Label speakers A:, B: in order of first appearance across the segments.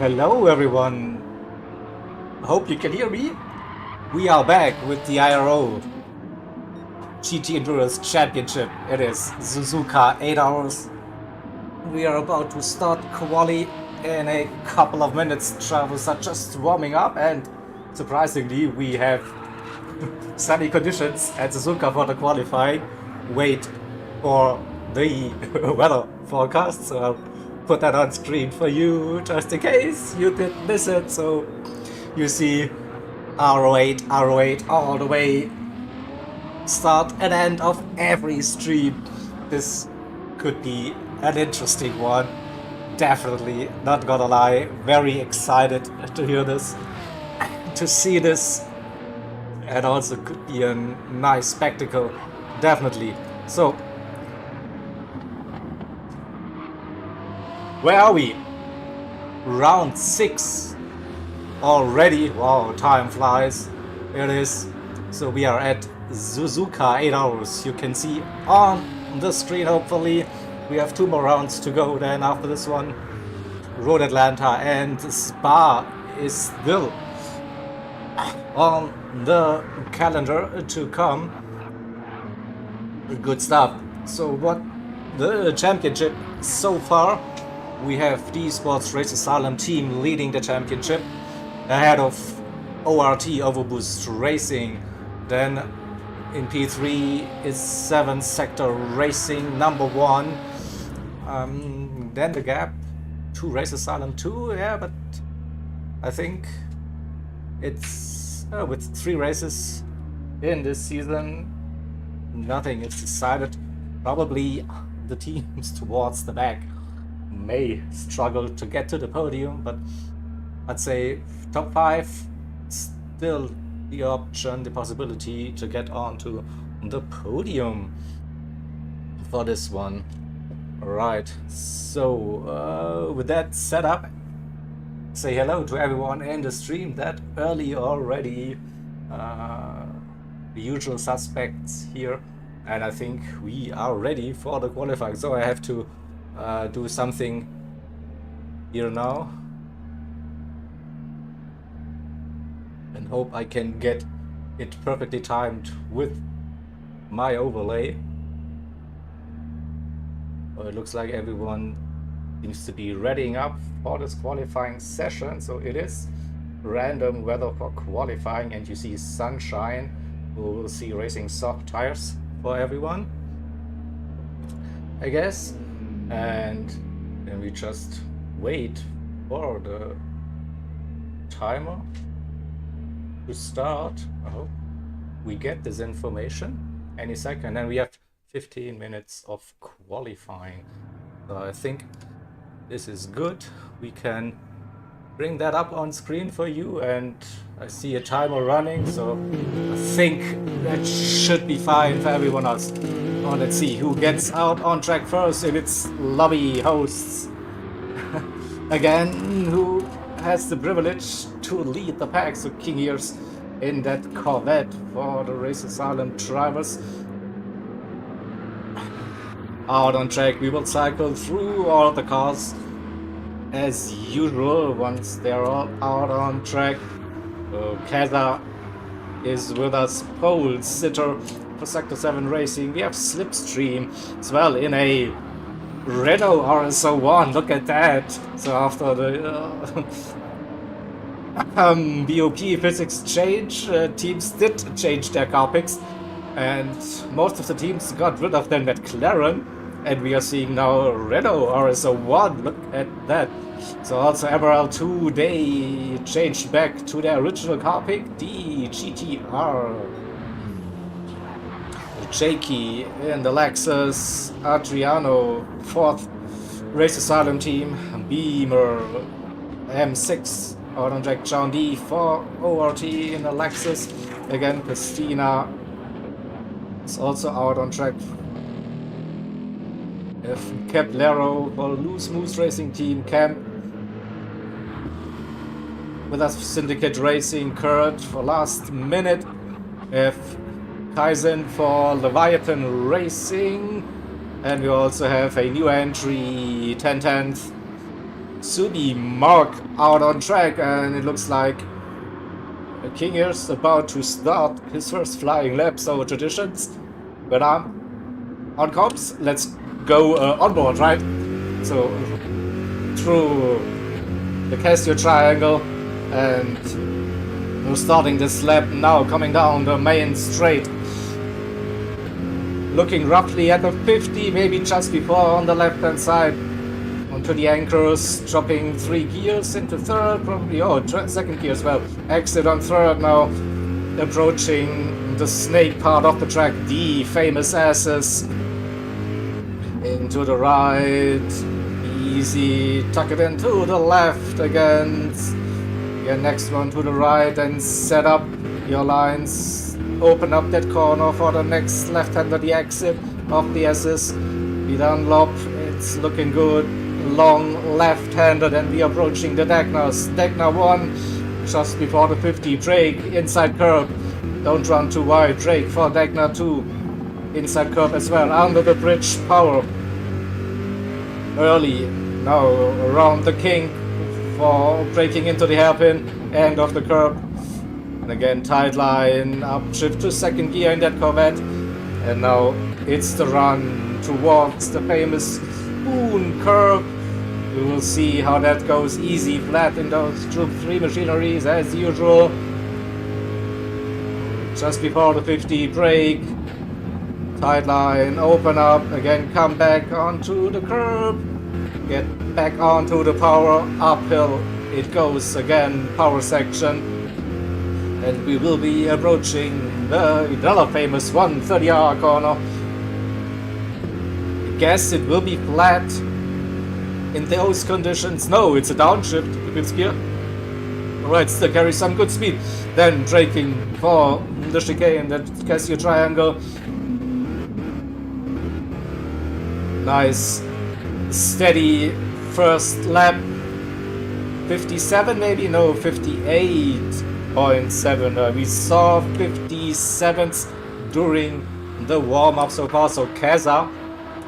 A: Hello everyone, hope you can hear me. We are back with the IRO GT Endurance Championship. It is Suzuka 8 hours. We are about to start quali in a couple of minutes. Travels are just warming up and surprisingly we have sunny conditions at Suzuka for the qualifying. Wait for the weather forecast, so I'll put that on screen for you just in case you did miss it. So you see RO8 all the way, start and end of every stream. This could be an interesting one. Definitely, not gonna lie, very excited to hear this, to see this, and also could be a nice spectacle, definitely. So where are we? Round 6 already. Wow, time flies. It is. So we are at Suzuka 8 hours. You can see on the screen, hopefully. We have 2 more rounds to go then after this one. Road Atlanta and Spa is still on the calendar to come. Good stuff. So what the championship so far? We have the Sports Race Asylum team leading the championship ahead of ORT Overboost Racing. Then in P3 is 7 Sector Racing number 1. Then the gap to Race Asylum 2, yeah, but I think it's with 3 races in this season, nothing is decided. Probably the teams towards the back may struggle to get to the podium, but I'd say top 5 still the option, the possibility to get onto the podium for this one. Alright, so with that set up, say hello to everyone in the stream that early already, the usual suspects here, and I think we are ready for the qualifying. So I have to do something here now and hope I can get it perfectly timed with my overlay. Well, it looks like everyone seems to be readying up for this qualifying session. So it is random weather for qualifying, and you see sunshine. We will see racing soft tires for everyone, I guess. And then we just wait for the timer to start. I hope we get this information any second. And we have 15 minutes of qualifying. So I think this is good. We can bring that up on screen for you, and I see a timer running, so I think that should be fine for everyone else. Oh, let's see who gets out on track first. If it's lobby hosts again, who has the privilege to lead the pack. So King Ears in that Corvette for the Race Asylum drivers. Out on track, we will cycle through all the cars as usual once they're all out on track. Kaza is with us, pole sitter for Sector 7 Racing. We have Slipstream as well in a Renault RSO1. Look at that. So after the BOP physics change, teams did change their car picks, and most of the teams got rid of their McLaren, and we are seeing now Renault RSO1. Look at that. So also MRL2, they changed back to their original car pick, the GTR. Jakey in the Lexus, Adriano, 4th Race Asylum team, Beamer, M6, out on track, John D for ORT in the Lexus. Again, Christina is also out on track. If Cablero for Loose Moose Racing Team, Camp. With us, Syndicate Racing, Kurt for Last Minute. If Kaizen for Leviathan Racing. And we also have a new entry, 1010th Subi Mark out on track, and it looks like King is about to start his first flying lap, so traditions. But on comps, let's go on board, right? So through the Casio Triangle, and we're starting this lap now, coming down the main straight. Looking roughly at the 50, maybe just before on the left hand side. Onto the anchors, dropping 3 gears into third, probably, second gear as well. Exit on third now, approaching the snake part of the track, the famous S's. Into the right, easy, tuck it into the left again. Next one to the right, and set up your lines. Open up that corner for the next left-hander, the exit of the S's. We unlock, it's looking good. Long left-handed, and we are approaching the Dagnas. Dagna 1, just before the 50. Drake, inside curb. Don't run too wide. Drake for Dagna 2. Inside curb as well. Under the bridge, power. Early. Now around the King for breaking into the hairpin. End of the curb. And again, tight line. Up shift to second gear in that Corvette. And now it's the run towards the famous Spoon curve. We will see how that goes. Easy flat in those Troop 3 machineries as usual. Just before the 50, brake. Tight line, open up, again come back onto the curb. Get back onto the power, uphill it goes again, power section. And we will be approaching the another famous 130R corner. Guess it will be flat in those conditions. No, it's a downshift to fifth gear. Alright, still carries some good speed. Then braking for the chicane, that Casio Triangle. Nice, steady first lap. 57 maybe? No, 58.7. We saw 57s during the warm-up so far, so Kaza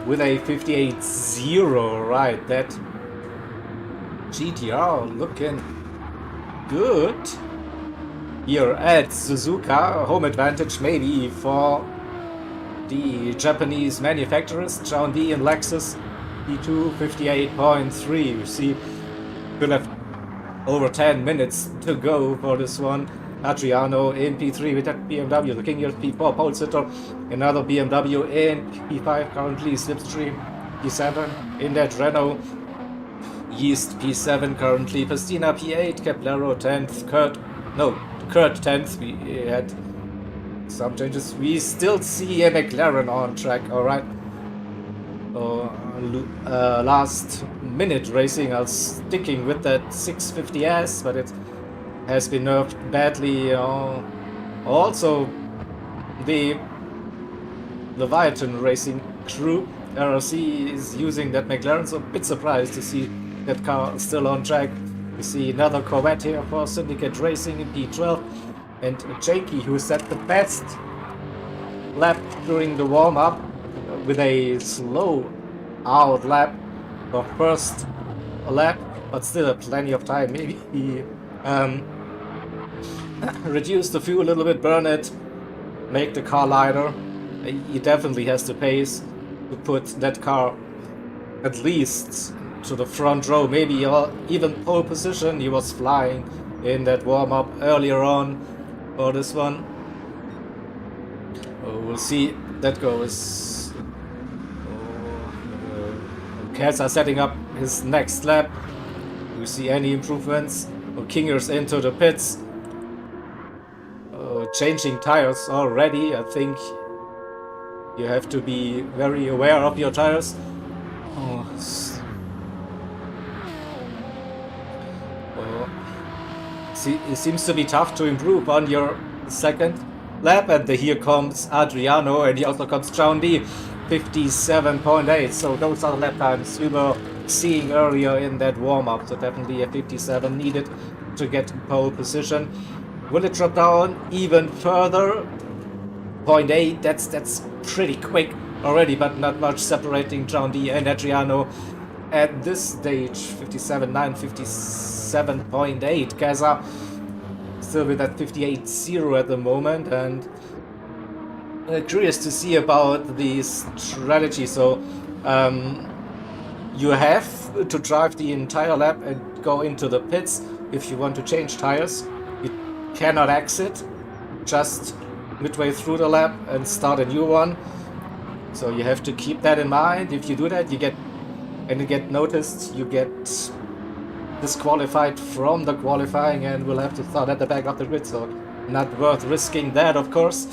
A: with a 58.0, right? That GTR looking good here at Suzuka. Home advantage maybe for the Japanese manufacturers, John D and Lexus. P2 58.3. You see, we'll have over 10 minutes to go for this one. Adriano in P3 with that BMW, the King here P4 pole sitter, another BMW in P5, currently slipstream P7 in that Renault. Yeast P7 currently, Festina P8, Keplero 10th, Kurt 10th. We had some changes. We still see a McLaren on track, alright. Last minute racing, I'm sticking with that 650S, but it has been nerfed badly. Also, the Leviathan Racing crew, RRC, is using that McLaren, so a bit surprised to see that car still on track. We see another Corvette here for Syndicate Racing in P12, and Jakey, who set the best lap during the warm-up with a slow out lap, the first lap, but still plenty of time. Maybe he reduce the fuel a little bit, burn it, make the car lighter. He definitely has the pace to put that car at least to the front row, maybe even pole position. He was flying in that warm-up earlier on for this one. We'll see that goes. Cats are setting up his next lap. Do we see any improvements? Kingers into the pits. Changing tires already. I think you have to be very aware of your tires. It seems to be tough to improve on your second lap, and here comes Adriano, and he also comes John D, 57.8. So those are the lap times we were seeing earlier in that warm-up. So definitely a 57 needed to get pole position. Will it drop down even further? 0.8, that's pretty quick already, but not much separating John D and Adriano. at this stage, 57.9, 57.8. Gaza still with that 58.0 at the moment, and curious to see about the strategy. So you have to drive the entire lap and go into the pits if you want to change tires. You cannot exit just midway through the lap and start a new one. So you have to keep that in mind. If you do that, you get noticed, you get disqualified from the qualifying and will have to start at the back of the grid. So not worth risking that, of course.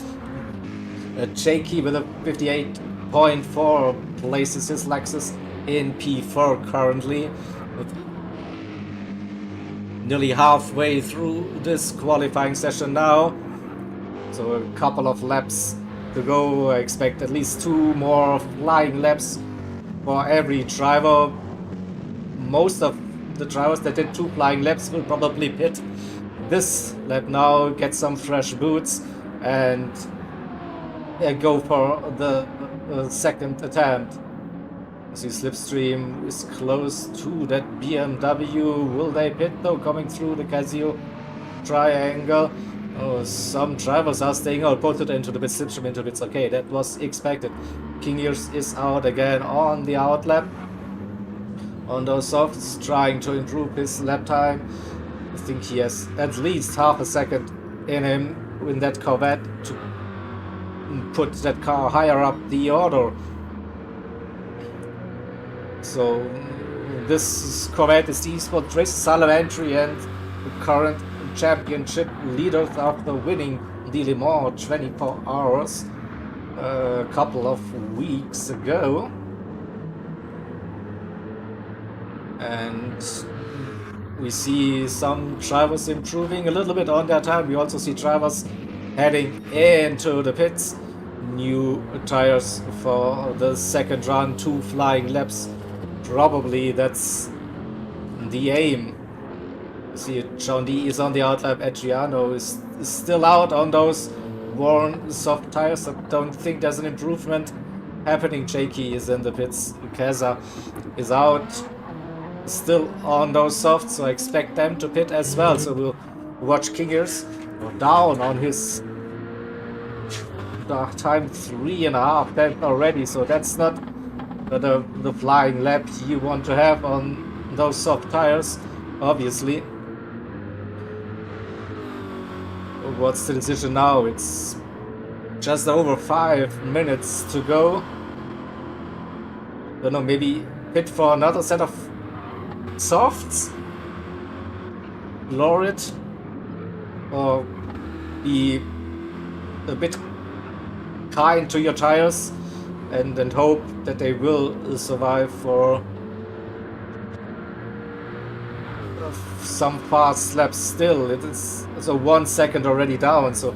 A: Jakey with a 58.4 places his Lexus in P4 currently, with nearly halfway through this qualifying session now. So a couple of laps to go. I expect at least 2 more flying laps for every driver. Most of the drivers that did 2 flying laps will probably pit this lap now, get some fresh boots, and go for the second attempt. See, Slipstream is close to that BMW. Will they pit though, coming through the Casio triangle? Oh, some drivers are staying out, both into the pit, Slipstream into the pits. Okay, that was expected. King Years is out again on the outlap. On those softs, trying to improve his lap time. I think he has at least half a second in him in that Corvette to put that car higher up the order. So this Corvette is the eSport Race Salem entry and the current championship leader after winning the Le Mans 24 hours a couple of weeks ago. And we see some drivers improving a little bit on their time. We also see drivers heading into the pits. New tires for the second run, 2 flying laps. Probably that's the aim. You see John D is on the outlap. Adriano is still out on those worn soft tires. I don't think there's an improvement happening. Jakey is in the pits. Kaza is out, still on those softs, so I expect them to pit as well. So we'll watch Kingers go down on his time 3.5 lap already, so that's not the flying lap you want to have on those soft tires, obviously. What's the decision now? It's just over 5 minutes to go. Don't know, maybe pit for another set of softs, lower it, or be a bit kind to your tires and hope that they will survive for some fast laps still. It is so 1 second already down, so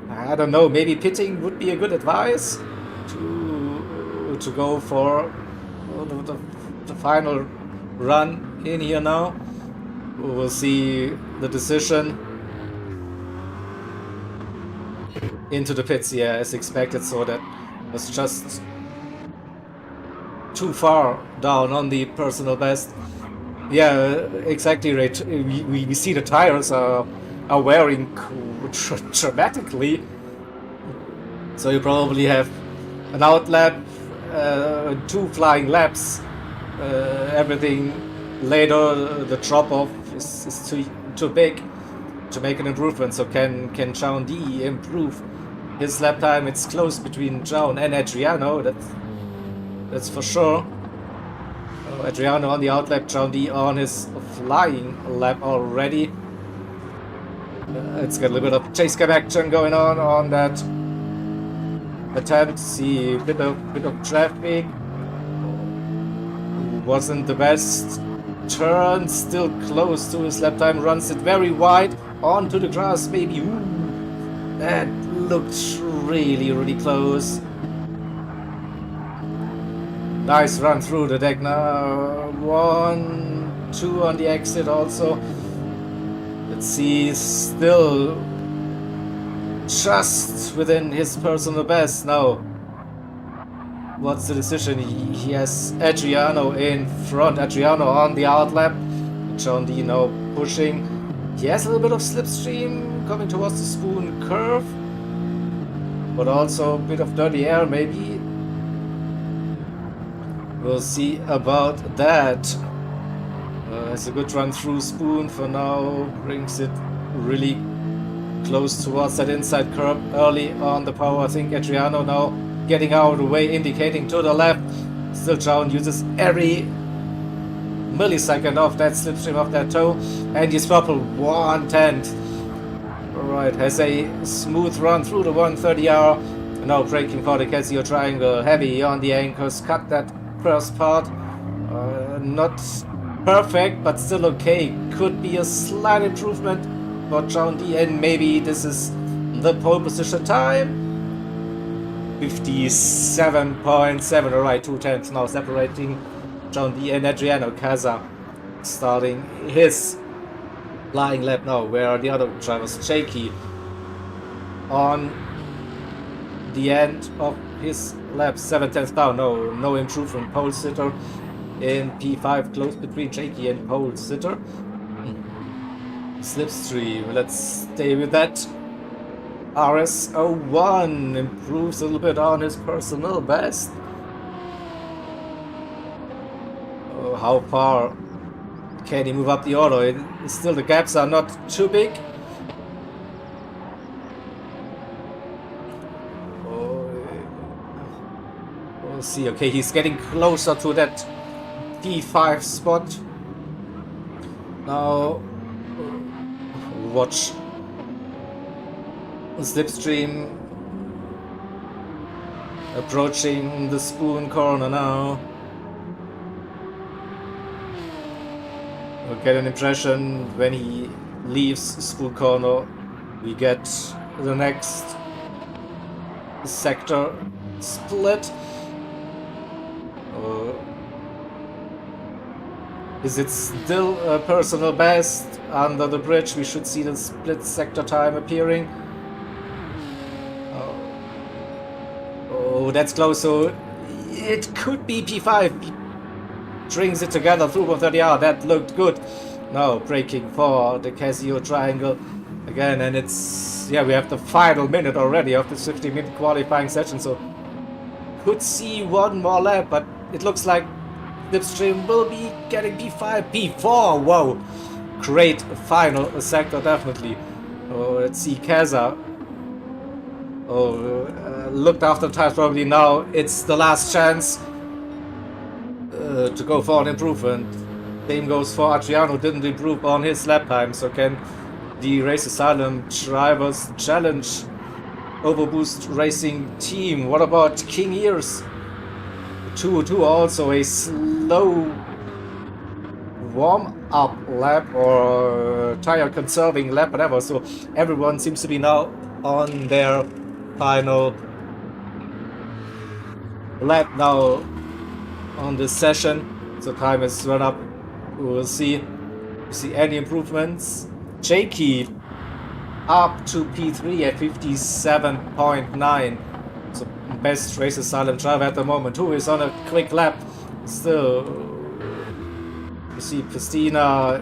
A: I don't know, maybe pitting would be a good advice to go for the final run in here now. We'll see the decision. Into the pits, yeah, as expected, so that was just too far down on the personal best. Yeah, exactly right. We see the tires are wearing dramatically. So you probably have an outlap, 2 flying laps, everything later. The drop off is too big to make an improvement. So can John D improve his lap time? It's close between John and Adriano, that's for sure. Adriano on the outlap, John D on his flying lap already. It's got a little bit of chase cam action going on that attempt. See a bit of traffic. Wasn't the best turn, still close to his lap time, runs it very wide onto the grass, maybe. Ooh, that looked really close. Nice run through the deck now. 1, 2 on the exit also. Let's see, still just within his personal best now. what's the decision? He has Adriano in front, Adriano on the outlap, John D now pushing. He has a little bit of slipstream coming towards the spoon curve, but also a bit of dirty air maybe. We'll see about that. Has a good run through spoon for now, brings it really close towards that inside curve early on the power. I think Adriano now getting out of the way, indicating to the left. Still John uses every millisecond of that slipstream of that toe, and he's purple 1/10. Alright, has a smooth run through the 130R. Now braking for the Casio triangle, heavy on the anchors, cut that first part. Not perfect, but still okay. Could be a slight improvement for John D, and maybe this is the pole position time. 57.7, alright, 2/10 now separating John D and Adriano. Casa starting his flying lap now, where are the other drivers? Shaky on the end of his lap, 7/10 down, no improvement. Pole sitter in P5, close between Shaky and pole sitter. Slipstream, let's stay with that. RS01 improves a little bit on his personal best. How far can he move up the order? Still, the gaps are not too big. We'll see. Okay, he's getting closer to that P5 spot. Now, watch slipstream approaching the spoon corner now. We'll get an impression when he leaves spoon corner. We get the next sector split. Is it still a personal best? Under the bridge we should see the split sector time appearing. Oh, that's close, so it could be P5. Strings it together through 130R, that looked good. Now braking for the Casio triangle again, and it's, yeah, we have the final minute already of this 50-minute qualifying session, so could see one more lap, but it looks like slipstream will be getting P5, P4, whoa! Great final sector, definitely. Oh, let's see Casa. Looked after the tires probably now. It's the last chance to go for an improvement. Same goes for Adriano, didn't improve on his lap time, so can the Race Asylum drivers challenge Overboost Racing team? What about King Ears? 2-2, also a slow warm-up lap or tire conserving lap, whatever, so everyone seems to be now on their final lap now on this session, so time is run up. We'll see any improvements. Jakey up to P3 at 57.9, so best Race Asylum driver at the moment, who is on a quick lap. Still, you see Pristina,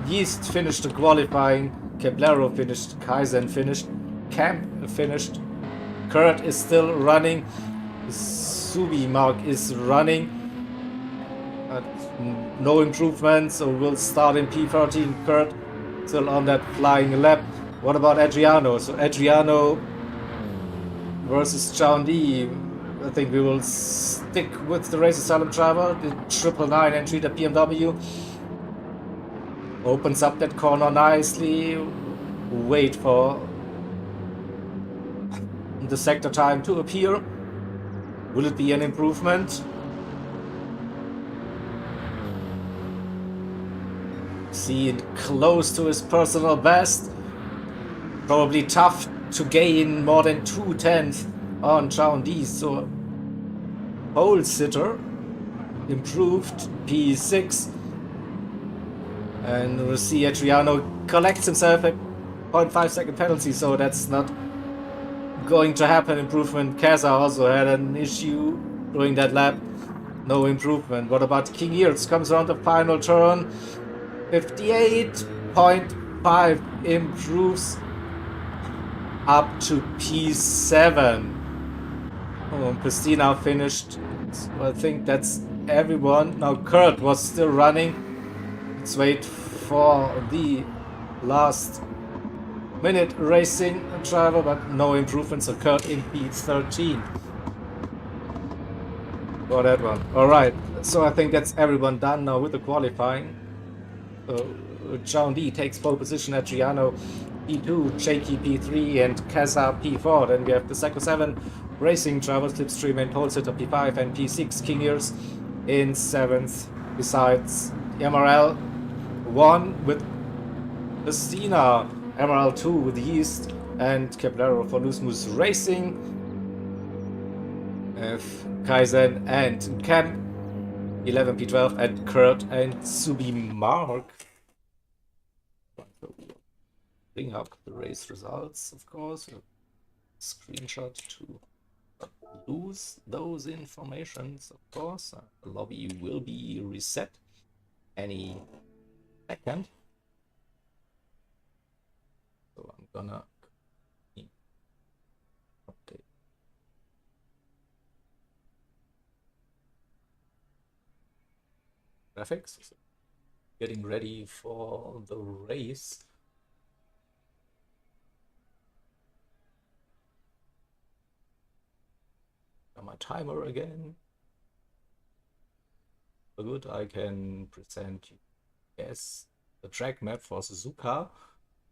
A: Yeast finished the qualifying, Cablero finished, Kaizen finished, Camp finished, Kurt is still running, Subi Mark is running. No improvements, so we'll start in P13. Kurt still on that flying lap. What about Adriano? So Adriano versus John D. I think we will stick with the Race Asylum driver, the 999 entry, the BMW. Opens up that corner nicely. Wait for the sector time to appear. Will it be an improvement? See it close to his personal best. Probably tough to gain more than 2/10 on John D. So pole sitter improved P6, and we'll see Adriano collects himself a 0.5 second penalty, so that's not going to happen. Improvement. Casa also had an issue during that lap. No improvement. What about King Ears? Comes around the final turn. 58.5 improves up to P7. Oh, Christina finished. So I think that's everyone. Now Kurt was still running. Let's wait for the last minute racing driver, but no improvements occurred in P13 for that one. Alright, so I think that's everyone done now with the qualifying. John D takes pole position, Adriano P2, Jakey P3, and Keza P4. Then we have the Seco 7 racing drivers, Slipstream and Pole Sitter P5 and P6, King Ears in 7th. Besides MRL 1 with Christina, MRL 2 with Yeast, and Cablero for Loose Moose Racing. F Kaizen and Cam 11 P12 and Kurt and Subi Mark. Bring up the race results, of course. Screenshot to lose those informations, of course. The lobby will be reset any second. So I'm gonna update. Graphics. So getting ready for the race. My timer again. So good, I can present you the track map for Suzuka.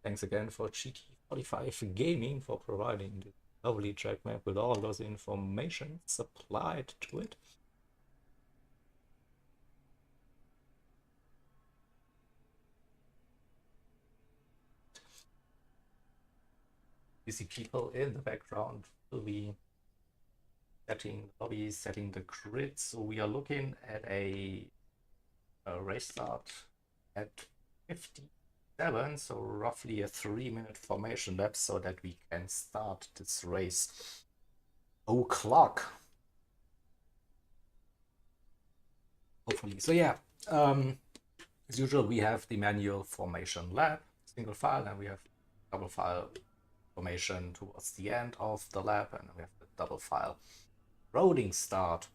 A: Thanks again for GT45 Gaming for providing the lovely track map with all those information supplied to it. You see people in the background will be setting lobbies, setting the grid. So we are looking at a race start at 57, so roughly a 3-minute formation lap, so that we can start this race o'clock. Hopefully. So yeah, as usual, we have the manual formation lap, single file, and we have double file formation towards the end of the lap, and we have the double file rolling start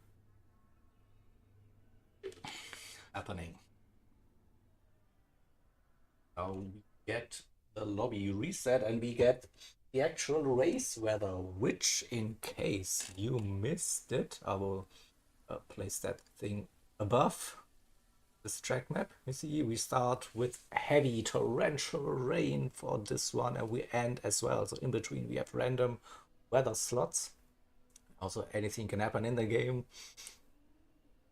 A: happening. Now we get the lobby reset and we get the actual race weather, which in case you missed it, I will place that thing above this track map. You see, we start with heavy torrential rain for this one, and we end as well. So in between we have random weather slots. Also, anything can happen in the game.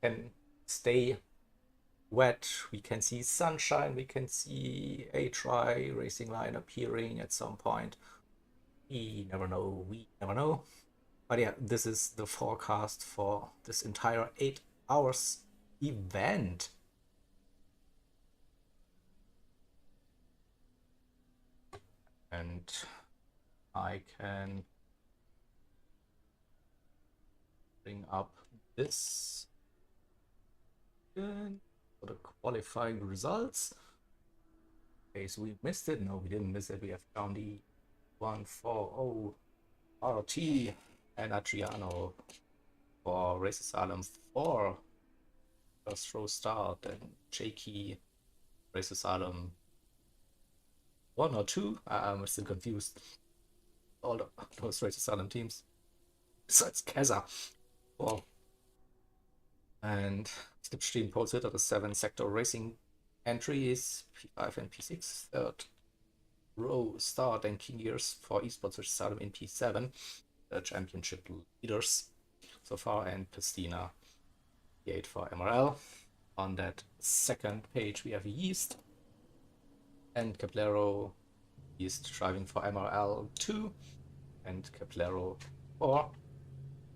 A: Can stay wet. We can see sunshine. We can see a tri racing line appearing at some point. We never know. We never know. But yeah, this is the forecast for this entire 8 hours event. And I can bring up this again for the qualifying results. Okay, so we missed it. No, we didn't miss it. We have found the 140 RT and Adriano for Race Asylum 4 first row start, and Jakey Race Asylum 1 or 2. I'm still confused. All those Race Asylum teams besides Keza. Well, and Slipstream Pole Sitter, the 7 sector racing entries, P5 and P6, third row start, and King Ears for esports Race Asylum in P7, the championship leaders so far, and Christina P8 for MRL. On that second page we have Yeast and Cablero. Yeast driving for MRL 2 and Cablero 4.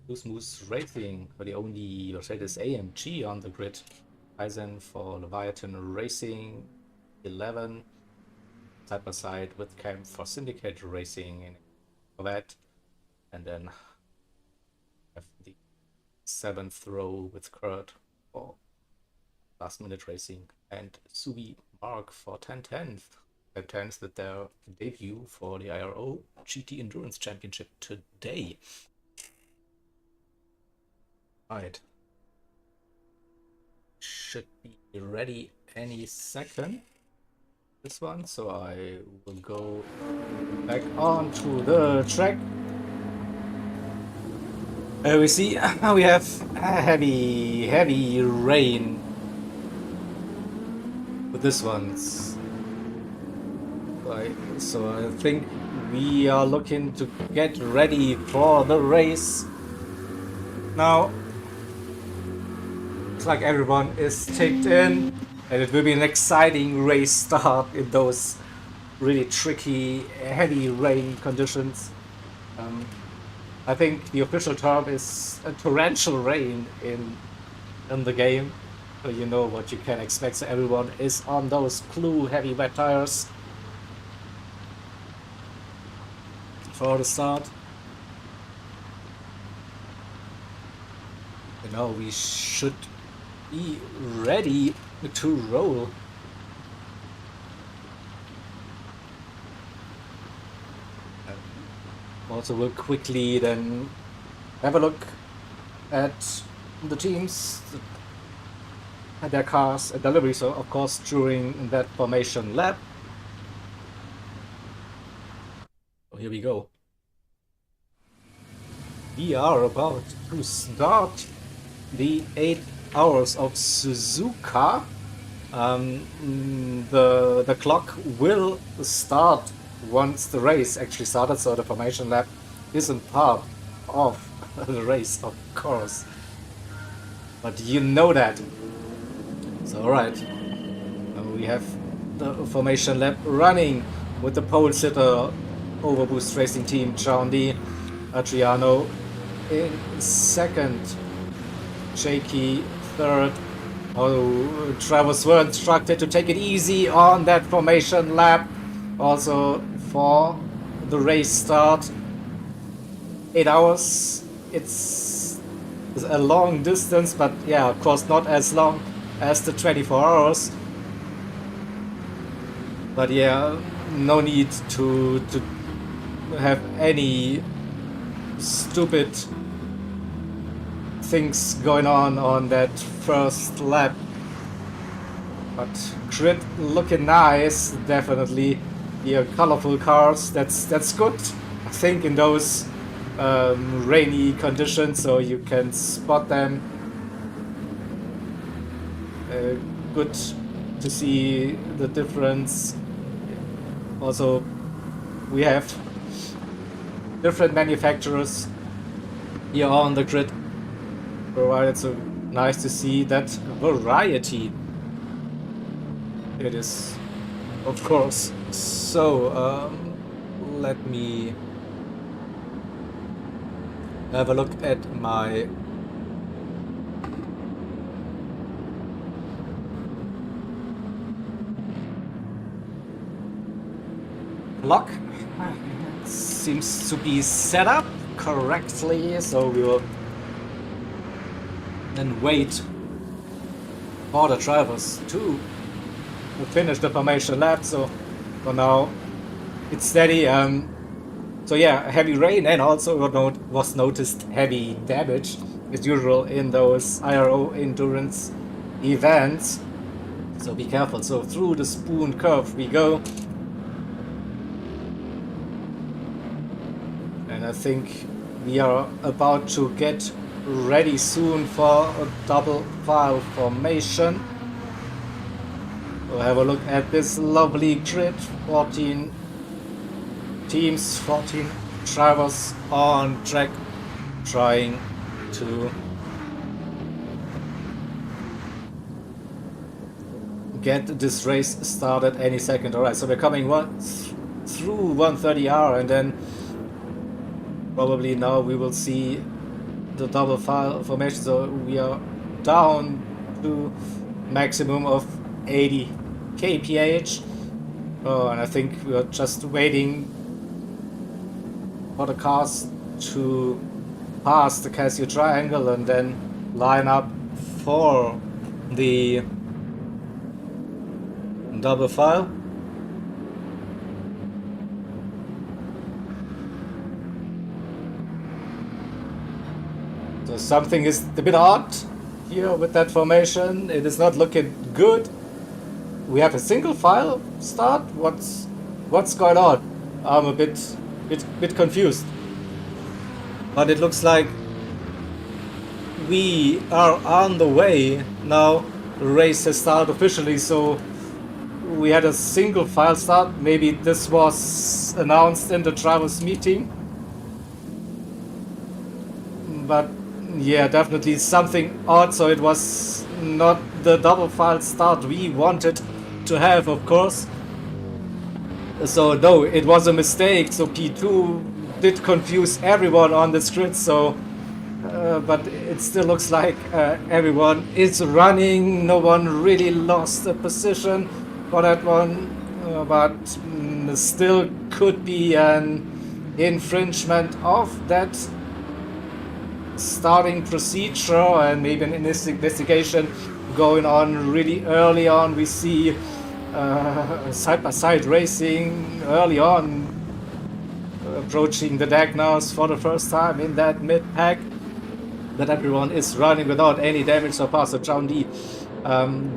A: Loose Moose Racing for the only Mercedes AMG on the grid. Kaizen for Leviathan Racing 11. Side by side with Cam for Syndicate Racing in Corvette. And then have the 7th row with Kurt for last minute racing, and Subi Mark for 10/10th. 10/10th with their debut for the IRO GT Endurance Championship today. Right. Should be ready any second. This one, so I will go back onto the track. We see we have heavy rain with this one. So I think we are looking to get ready for the race. Now, looks like everyone is taped in, and it will be an exciting race start in those really tricky, heavy rain conditions. I think the official term is a torrential rain in the game, so you know what you can expect. So everyone is on those blue heavy wet tires for the start. And now we should be ready to roll. Also, we'll quickly then have a look at the teams and their cars and delivery. So, of course, during that formation lap. So here we go. We are about to start the 8 Hours of Suzuka. The clock will start once the race actually started, so the formation lap isn't part of the race, of course. But you know that. So alright, we have the formation lap running with the pole sitter Overboost Racing Team, John D. Adriano in second, Jakey third. Oh, drivers were instructed to take it easy on that formation lap. Also for the race start, 8 hours, it's a long distance, but yeah, of course not as long as the 24 hours. But yeah, no need to have any stupid things going on that first lap. But grid looking nice, definitely. Here, colorful cars, that's good. I think in those rainy conditions, so you can spot them. Good to see the difference. Also, we have different manufacturers here on the grid provided, so nice to see that variety. It is, of course. So let me have a look at my clock. Seems to be set up correctly, so we will then wait for the drivers to finish the formation lap. So for now it's steady. So yeah, heavy rain, and also was noticed heavy damage as usual in those IRO endurance events, so be careful. So through the spoon curve we go, and I think we are about to get ready soon for a double file formation. We'll have a look at this lovely grid. 14 teams, 14 drivers on track, trying to get this race started any second. Alright, so we're coming through 130R, and then probably now we will see the double file formation. So we are down to maximum of 80 kph. And I think we are just waiting for the cars to past the Casio triangle and then line up for the double file. So something is a bit odd here with that formation. It is not looking good. We have a single file start. What's going on? I'm a bit confused. But it looks like we are on the way now. The race has started officially, so we had a single file start. Maybe this was announced in the drivers' meeting. But yeah, definitely something odd. So it was not the double file start we wanted to have, of course. So no, it was a mistake. So P2 did confuse everyone on this grid. So, but it still looks like everyone is running. No one really lost a position for that one, but still could be an infringement of that starting procedure and maybe an investigation going on really early on. We see side-by-side racing early on, approaching the diagonals for the first time in that mid-pack, that everyone is running without any damage so far. So John D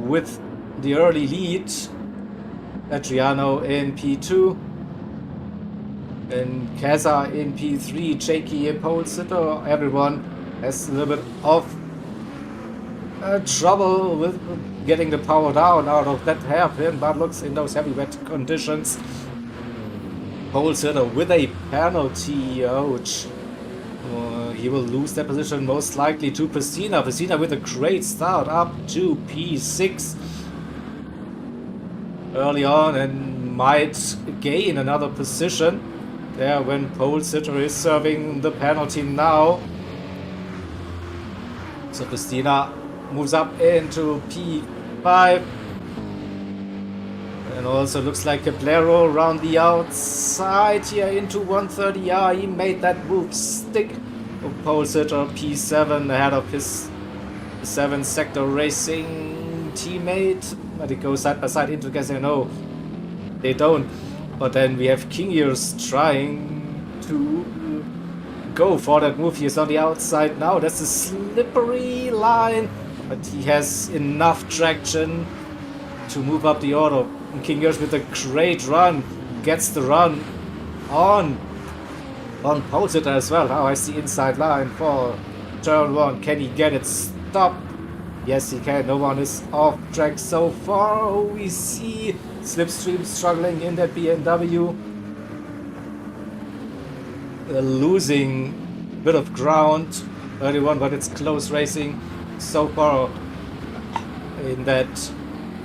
A: with the early lead, Adriano in P2, and Kaza in P3, Jakey in pole sitter. Everyone has a little bit of trouble with getting the power down out of that hairpin, but looks in those heavy wet conditions. Pole sitter with a penalty, ouch. He will lose that position most likely to Pristina. Pristina with a great start up to P6 early on and might gain another position there when pole sitter is serving the penalty now. So Pristina moves up into P5. And also looks like Cablero around the outside here into 130. Yeah, he made that move stick. Pole sitter P7 ahead of his 7 sector racing teammate. But it goes side by side into Casino. They don't. But then we have King Ears trying to go for that move. He's on the outside now. That's a slippery line. But he has enough traction to move up the order. And King Ears with a great run. Gets the run on pole sitter as well. Now I see inside line for turn 1. Can he get it stopped? Yes, he can. No one is off track so far. We see Slipstream struggling in that BMW. Losing a bit of ground early on, but it's close racing so far in that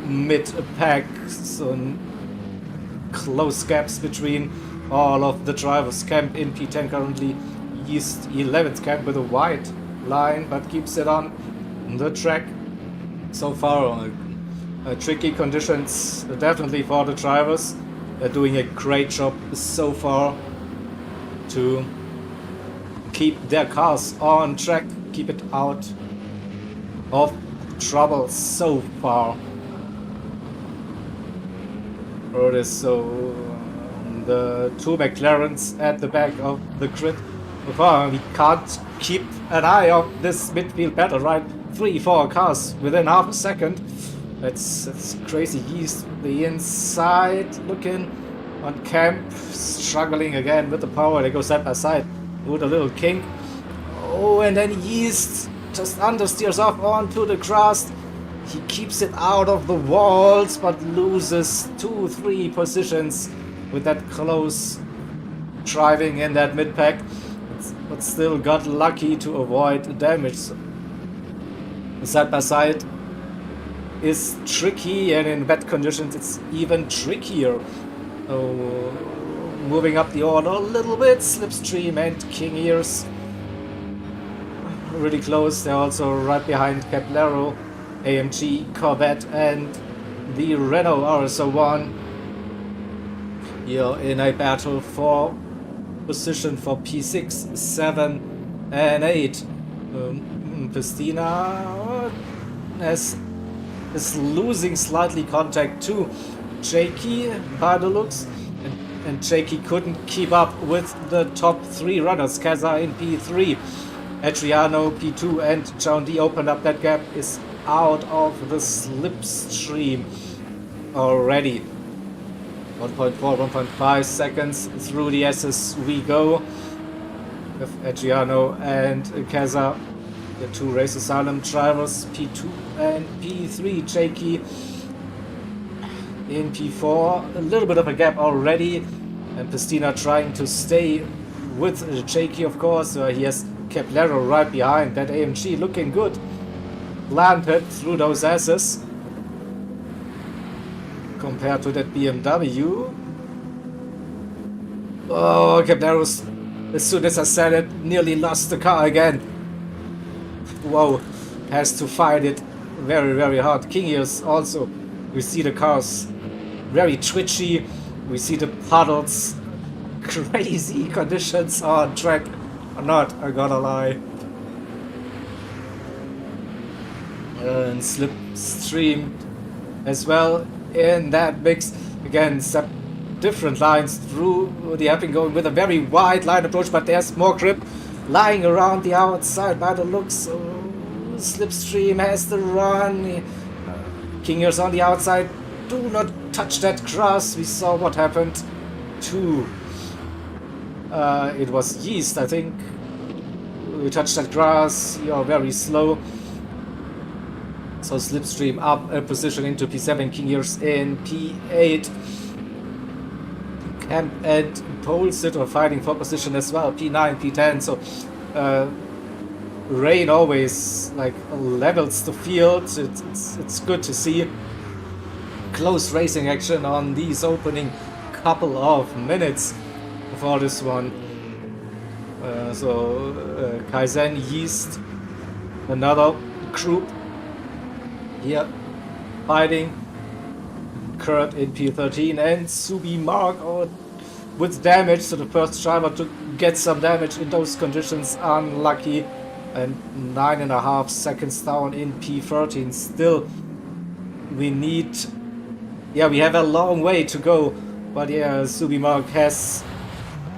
A: mid-pack. So close gaps between all of the drivers. Camp in P10 currently. East 11th camp with a white line, but keeps it on the track so far. Tricky conditions definitely for the drivers. They're doing a great job so far to keep their cars on track, keep it out of trouble so far. So the 2 McLarens at the back of the grid. So far we can't keep an eye on this midfield battle, right? 3-4 cars within half a second. That's crazy. He's the inside looking on Camp, struggling again with the power. They go side by side with a little kink. Oh, and then Yeast just understeers off onto the grass. He keeps it out of the walls, but loses 2-3 positions with that close driving in that mid-pack. But still got lucky to avoid damage. Side by side is tricky, and in wet conditions it's even trickier. So moving up the order a little bit, Slipstream and King Ears really close. They're also right behind Cablero, AMG, Corvette and the Renault RS01 here in a battle for position for P6, 7 and 8. Pistina is losing slightly contact to Jakey by the looks, and Jakey couldn't keep up with the top 3 runners. Kaza in P3, Adriano P2, and John D opened up that gap, is out of the slipstream already. 1.4, 1.5 seconds through the S's we go with Adriano and Kaza, the 2 Race Asylum drivers, P2 and P3. Jakey in P4, a little bit of a gap already, and Pistina trying to stay with Jakey, of course. He has Caplero right behind. That AMG looking good, planted through those S's compared to that BMW. Oh, Cablero's, as soon as I said it, nearly lost the car again. Whoa, has to fight it very, very hard. King Ears also, we see the cars very twitchy. We see the puddles, crazy conditions on track. I'm not, I gotta lie. And slipstream as well in that mix. Again, some different lines through the hairpin, going with a very wide line approach, but there's more grip lying around the outside by the looks. Slipstream has the run. King Ears on the outside. Do not touch that grass. We saw what happened to it was Yeast, I think. We touched that grass. You're very slow. So Slipstream up a position into P7, King Ears in P8. Camp and Pole Sitter fighting for position as well, P9, P10. So rain always like levels the field. It's good to see close racing action on these opening couple of minutes for this one. Kaizen, Yeast, another group here fighting. Kurt in P13 and Subi Mark with damage, so the first driver to get some damage in those conditions, unlucky, and 9.5 seconds down in P13. Still, we have a long way to go, but yeah, Subi Mark has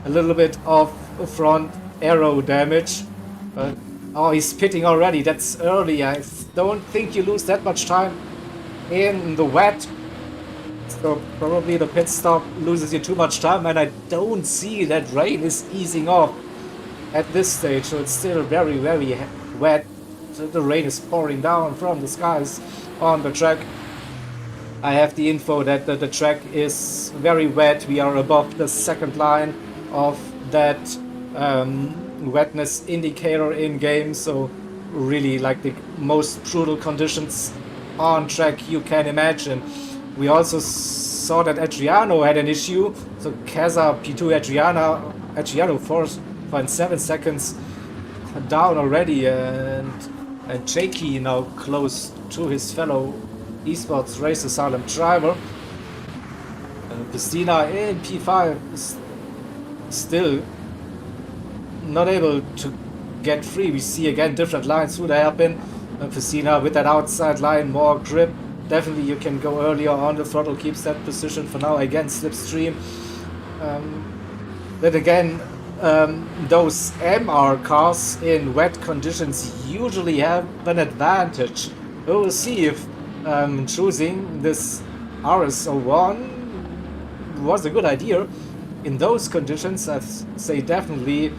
A: a little bit of front aero damage. Oh, he's pitting already. That's early. I don't think you lose that much time in the wet. So probably the pit stop loses you too much time, and I don't see that rain is easing off at this stage. So it's still very, very wet. So the rain is pouring down from the skies on the track. I have the info that the track is very wet. We are above the second line of that wetness indicator in game, so really like the most brutal conditions on track you can imagine. We also saw that Adriano had an issue, so Kaza P2, Adriano 4.7 seconds down already, and Jakey now close to his fellow esports race asylum driver. Christina in P5 is still not able to get free. We see again different lines through the hairpin. Christina with that outside line, more grip. Definitely you can go earlier on the throttle, keeps that position for now. Again, slipstream. Then again, those MR cars in wet conditions usually have an advantage. We'll see if choosing this RS01 was a good idea. In those conditions, I'd say definitely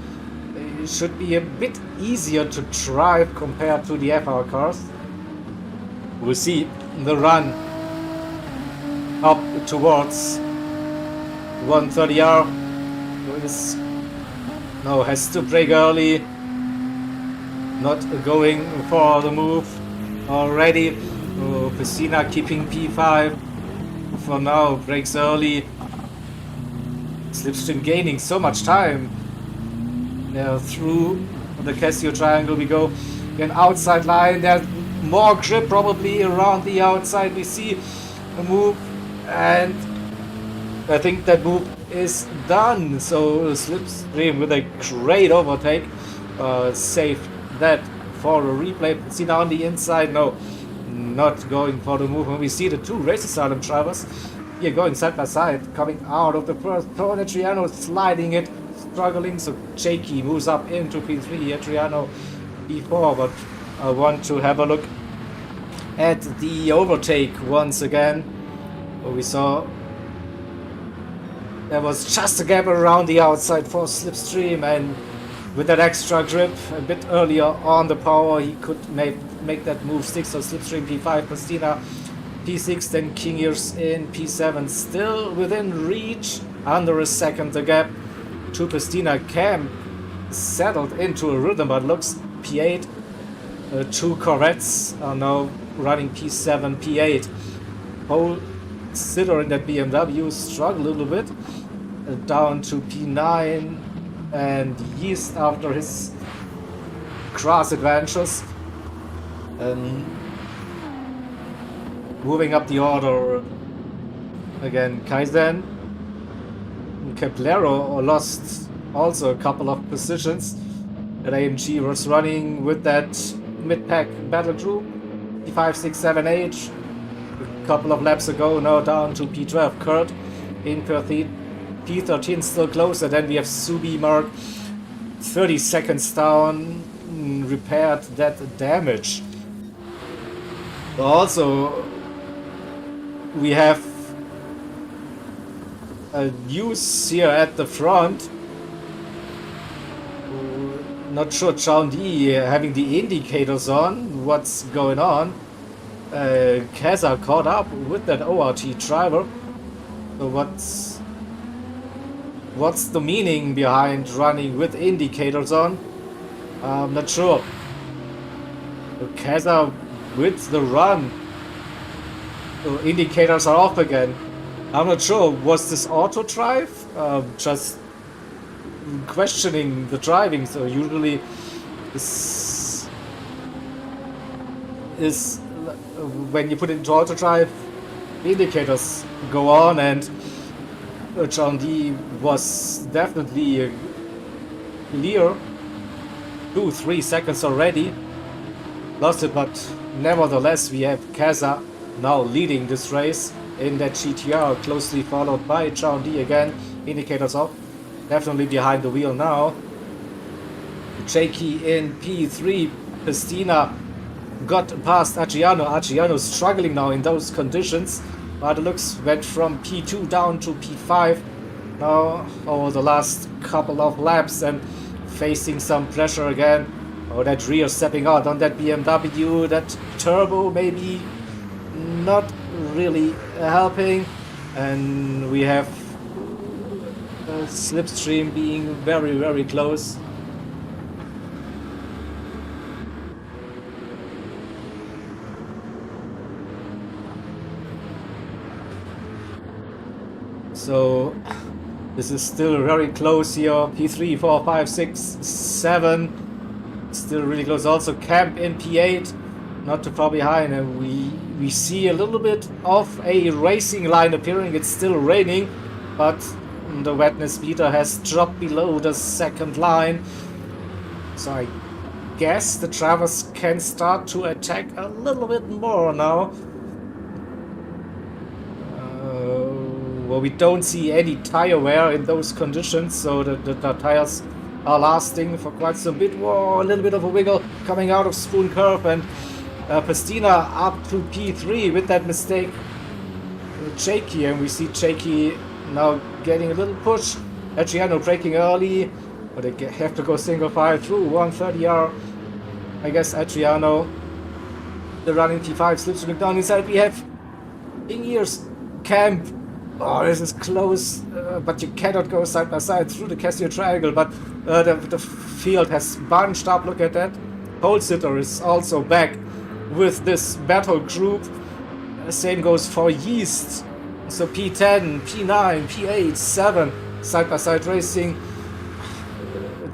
A: it should be a bit easier to drive compared to the FR cars. We'll see the run up towards 130R. Has to brake early. Not going for the move already. Piscina keeping P5 for now, brakes early. Slipstream gaining so much time. Through the Casio triangle we go. Again, outside line, there's more grip probably around the outside. We see a move, and I think that move is done. So Slipstream with a great overtake save that for a replay. See now on the inside, no, not going for the movement. We see the two race asylum drivers here going side by side, coming out of the first turn. Adriano sliding it, struggling, so Jakey moves up into P3, Adriano P4, but I want to have a look at the overtake once again. We saw there was just a gap around the outside for Slipstream, and with that extra grip a bit earlier on the power, he could make that move. 6, so Slipstream P5, Pastina P6, then King Ears in P7, still within reach, under a second the gap to Pastina. Cam settled into a rhythm, but looks P8. Two Corvettes are now running P7, P8. Whole sitter in that BMW struggled a little bit, down to P9, and Yeast after his cross adventures. Moving up the order again, Kaizen. Caplero lost also a couple of positions. That AMG was running with that mid-pack battle group, P5, 6, 7, 8. A couple of laps ago, now down to P12. Kurt in P13, still closer. Then we have Subi Mark, 30 seconds down, repaired that damage. Also, we have a use here at the front. Not sure John D having the indicators on, what's going on. Keza caught up with that ORT driver. So what's the meaning behind running with indicators on? I'm not sure. Keza with the run. So indicators are off again. I'm not sure. Was this auto drive? Just questioning the driving. So usually this is when you put it into auto drive, the indicators go on, and John D was definitely clear. 2-3 seconds already. Lost it, but nevertheless we have Keza now leading this race in that GTR, closely followed by John D again. Indicators off. Definitely behind the wheel now. Jakey in P3. Pastina got past Adriano. Adriano struggling now in those conditions. But it looks went from P2 down to P5 now over the last couple of laps, and facing some pressure again. Oh, that rear stepping out on that BMW. That turbo maybe not really helping. And we have Slipstream being very, very close. So this is still very close here. P3, 4, 5, 6, 7. Still really close. Also Camp in P8, not too far behind. And we see a little bit of a racing line appearing. It's still raining, but the wetness meter has dropped below the second line. So I guess the drivers can start to attack a little bit more now. Well, we don't see any tire wear in those conditions, so the tires are lasting for quite some bit. Whoa, a little bit of a wiggle coming out of Spoon Curve, and Pastina up to P3 with that mistake. Jakey, and we see Jakey now getting a little push. Adriano braking early, but they have to go single file through 130R. I guess Adriano, the running P5, slips to down inside. We have in years Camp. Oh, this is close, but you cannot go side by side through the Casio triangle. But the field has bunched up. Look at that. Pole sitter is also back with this battle group. Same goes for Yeast. So P10, P9, P8, 7, side-by-side racing.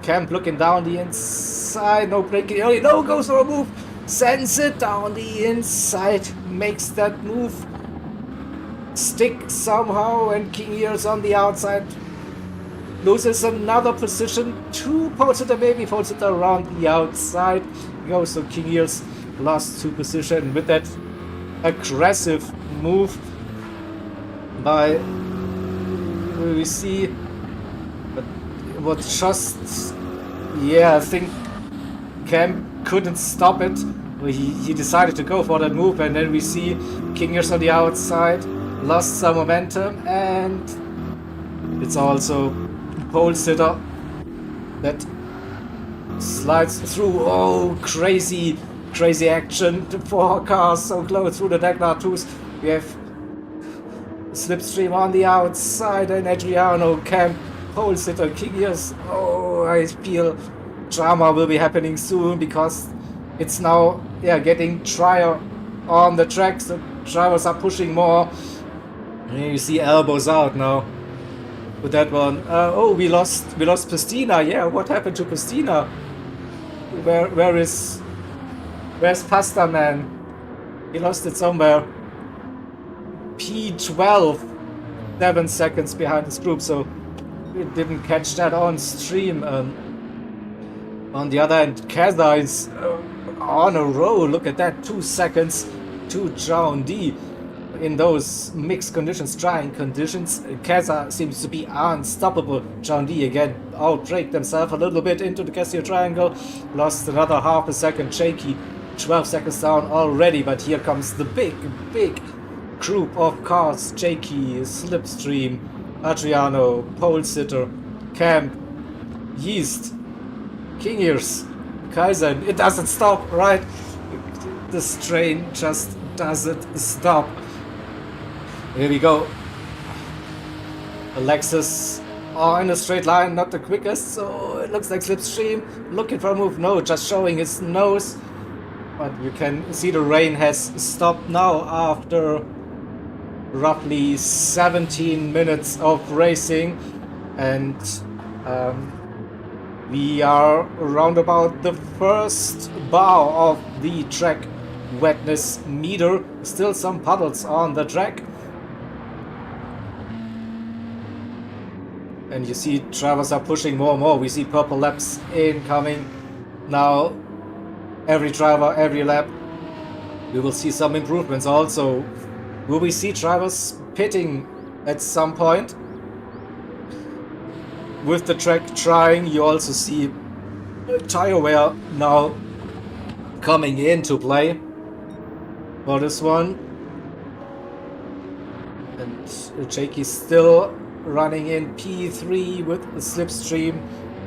A: Camp looking down the inside, no braking early, no, goes for a move. Sends it down the inside, makes that move stick somehow, and King Ears on the outside loses another position. 2 pole sitter, maybe pole sitter around the outside. Goes so King Ears lost 2 position with that aggressive move by we see, but what just I think Cam couldn't stop it. He decided to go for that move, and then we see King Ears on the outside lost some momentum, and it's also pole sitter that slides through. Oh, crazy action. 4 cars so close through the Dagnar 2s. We have Slipstream on the outside, and Adriano, Camp, pole sitter, King Ears. Oh, I feel drama will be happening soon, because it's now getting drier on the track, so drivers are pushing more. And you see elbows out now with that one. Oh, we lost Pastina. Yeah, what happened to Pastina? Where's Pasta Man? He lost it somewhere. P12, 7 seconds behind this group, so we didn't catch that on stream. On the other hand, Kaza is on a roll. Look at that, 2 seconds to John D. In those mixed conditions, trying conditions. Kaza seems to be unstoppable. John D again outbraked themselves a little bit into the Casio Triangle. Lost another half a second. Jakey 12 seconds down already, but here comes the big group of cars. Jakey, Slipstream, Adriano, pole sitter, Camp, Yeast, King Ears, Kaizen. It doesn't stop, right? This train just doesn't stop. Here we go. Alexis in a straight line, not the quickest, so it looks like Slipstream looking for a move. No, just showing his nose. But you can see the rain has stopped now after roughly 17 minutes of racing, and we are around about the first bar of the track wetness meter. Still some puddles on the track, and you see drivers are pushing more and more. We see purple laps incoming now. Every driver, every lap. We will see some improvements also. Will we see drivers pitting at some point? With the track trying, you also see tire wear now coming into play for this one. And Jakey still running in P3 with the Slipstream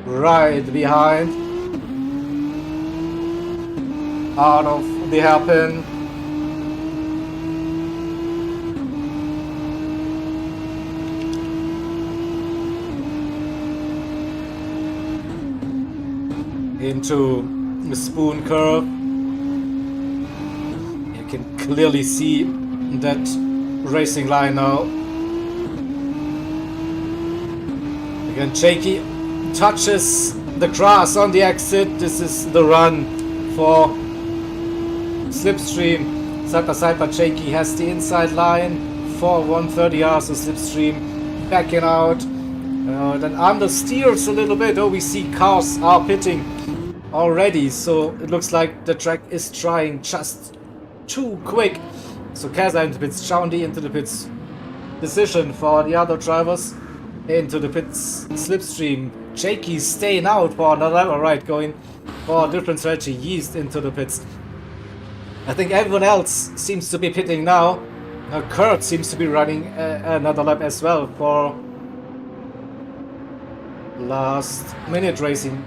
A: right behind. Out of the hairpin. Into the spoon curve. You can clearly see that racing line now. Again, Jakey touches the grass on the exit. This is the run for Slipstream. Side by side, but Jakey has the inside line for 130R, so Slipstream backing out. Then understeers a little bit. Oh, we see cars are pitting already, so it looks like the track is trying just too quick. So Kaza into the pits, Chaundi into the pits. Decision for the other drivers into the pits. Slipstream, Jakey staying out for another level, right? Going for a different strategy. Yeast into the pits. I think everyone else seems to be pitting now. Kurt seems to be running another lap as well for last minute racing.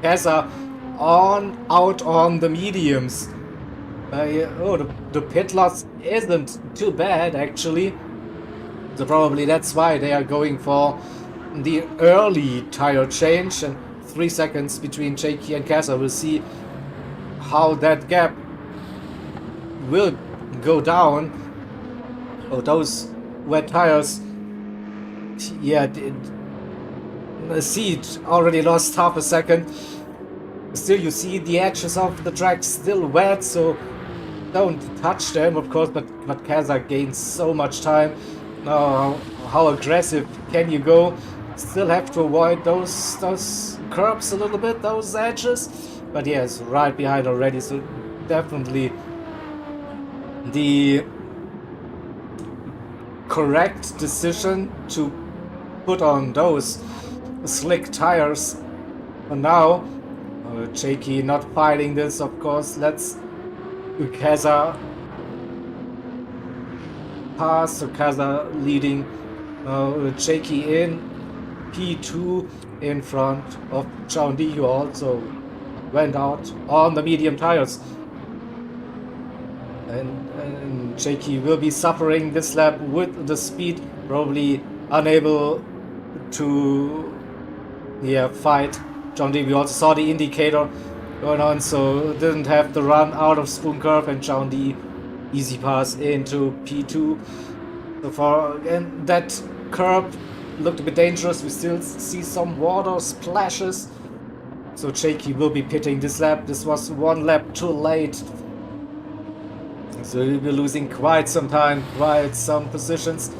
A: Kaza out on the mediums. The pit loss isn't too bad actually. So probably that's why they are going for the early tire change, and 3 seconds between Jakey and Kaza. We'll see how that gap will go down. Oh, those wet tires. Yeah, the seat already lost half a second. Still, you see the edges of the track still wet, so don't touch them, of course. But Kaza gains so much time. Now, how aggressive can you go? Still have to avoid those curbs a little bit, those edges. But yes, right behind already, so definitely the correct decision to put on those slick tires. And now, Jakey not fighting this, of course. Let's Ukaza pass, Ukaza leading Jakey in P2 in front of Chaundi, who also went out on the medium tires. And Jakey will be suffering this lap with the speed, probably unable to fight Chaundi. We also saw the indicator going on, so didn't have the run out of Spoon Curve, and Chaundi easy pass into P2. So far, again, that curb looked a bit dangerous. We still see some water splashes. So Jakey will be pitting this lap. This was one lap too late. So we'll be losing quite some time, quite some positions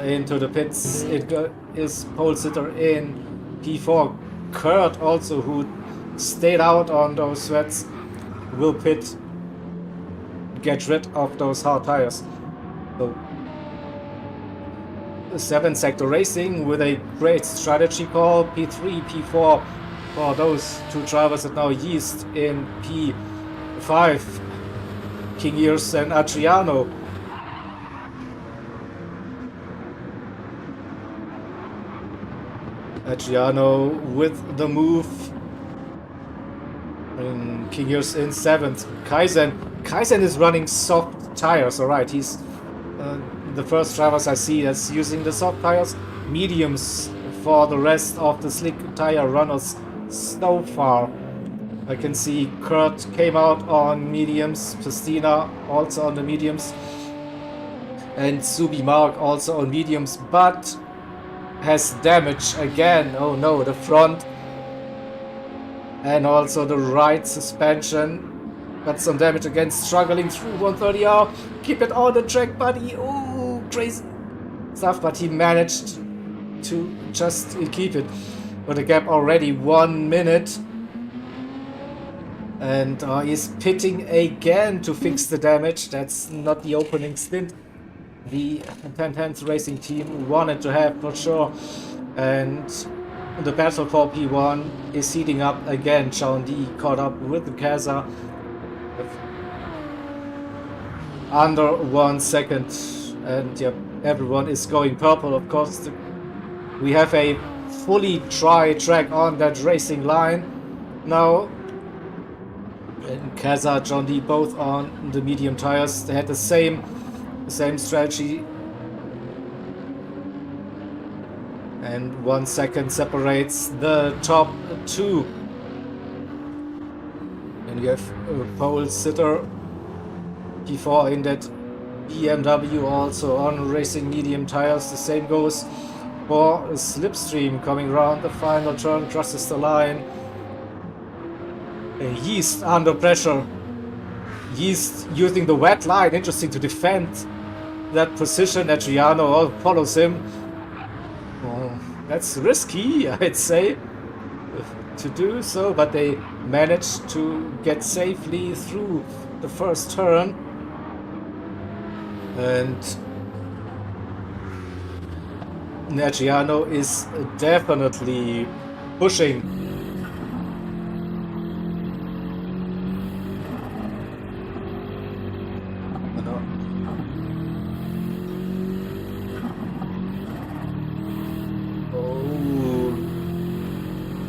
A: into the pits. It is pole sitter in P4. Kurt also, who stayed out on those sweats, will pit, get rid of those hard tires. So 7 sector racing with a great strategy call. P3, P4 for those two drivers, and now Yeast in P5. King Years and Adriano. Adriano with the move. And King Years in 7th. Kaizen is running soft tires, alright. He's the first drivers I see that's using the soft tires. Mediums for the rest of the slick tire runners so far. I can see Kurt came out on mediums, Pristina also on the mediums, and Subi Mark also on mediums, but has damage again. Oh no, the front and also the right suspension got some damage again, struggling through 130R. Keep it on the track, buddy. Oh, crazy stuff, but he managed to just keep it. With a gap already 1 minute. And he's pitting again to fix the damage. That's not the opening stint the 1010s racing team wanted to have for sure. And the battle for P1 is heating up again. Chaundi caught up with the Kaza under 1 second. And yep, everyone is going purple, of course. We have a fully dry track on that racing line now. And Kaza, Chaundi both on the medium tires. They had the same strategy. And 1 second separates the top two. And you have a pole sitter P4 in that BMW also on racing medium tires. The same goes for a Slipstream coming around the final turn, crosses the line. Yeast under pressure. Yeast using the wet line, interesting, to defend that position. Adriano follows him. Oh, that's risky, I'd say, to do so, but they managed to get safely through the first turn. And Adriano is definitely pushing.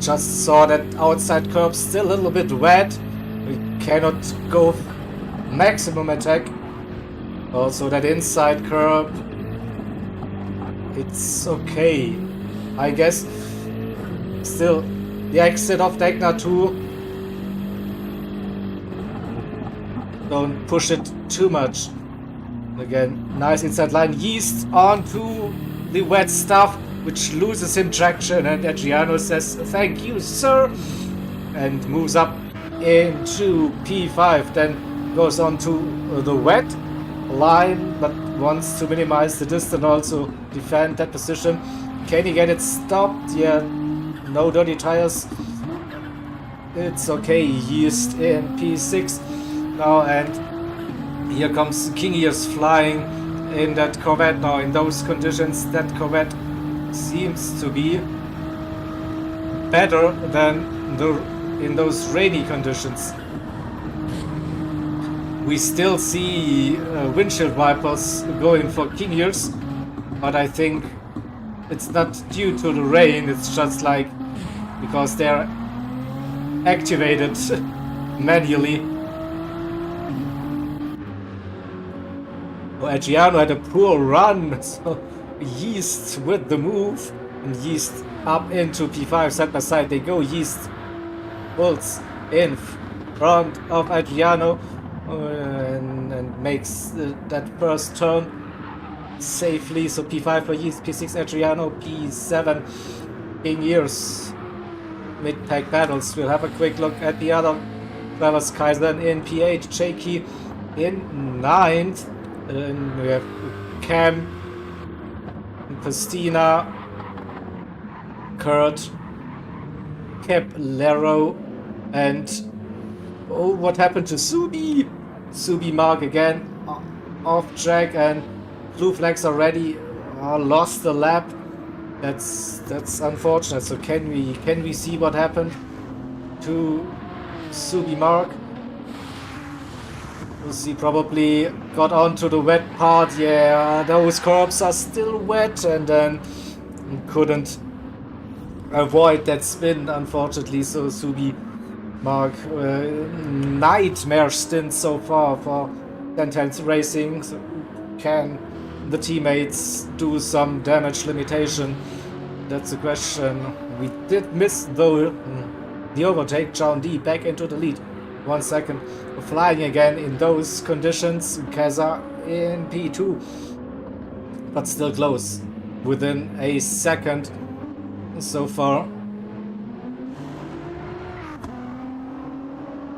A: Just saw that outside curb still a little bit wet. We cannot go maximum attack. Also that inside curb, it's okay, I guess. Still, the exit of Degner 2. Don't push it too much. Again, nice inside line. Yeast onto the wet stuff, which loses him traction, and Adriano says, "Thank you, sir," and moves up into P5, then goes on to the wet line, but wants to minimize the distance, also defend that position. Can he get it stopped? Yeah, no dirty tires. It's okay. Yeast in P6 now, and here comes King Ears flying in that Corvette now. In those conditions, that Corvette seems to be better than in those rainy conditions. We still see windshield wipers going for King Ears, but I think it's not due to the rain, it's just like because they're activated manually. Oh, Adriano had a poor run, so Yeast with the move, and Yeast up into P5 side by side. They go. Yeast pulls in front of Adriano and makes that first turn safely. So P5 for Yeast, P6 Adriano, P7 King Ears. Mid-pack battles. We'll have a quick look at the other drivers. Kaiser in P8, Jakey in 9th. And we have Cam, Christina, Kurt, Lero, and oh, what happened to Subi? Subi Mark again off track, and blue flags already lost the lap. That's unfortunate. So can we see what happened to Subi Mark? We'll see. Probably got onto the wet part. Yeah, those curbs are still wet, and then couldn't avoid that spin, unfortunately. So Subi Mark, nightmare stint so far for Stint Racing. So can the teammates do some damage limitation? That's the question. We did miss though the overtake. John D back into the lead. 1 second. Flying again in those conditions. Kaza in P2, but still close, within a second so far.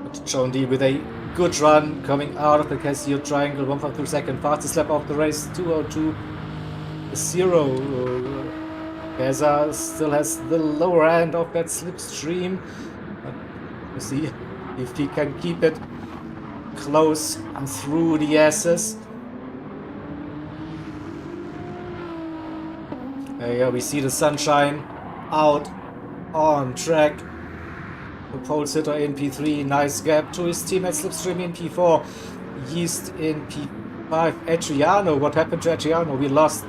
A: But John D with a good run coming out of the Casio triangle. 1.2 second fastest lap of the race. 2:02.0. Kaza still has the lower end of that slipstream. You see if he can keep it close through the S's. Yeah, we see the sunshine out on track. The pole sitter in P3, nice gap to his teammate. Slipstream in P4, Yeast in P5. Adriano, what happened to Adriano? We lost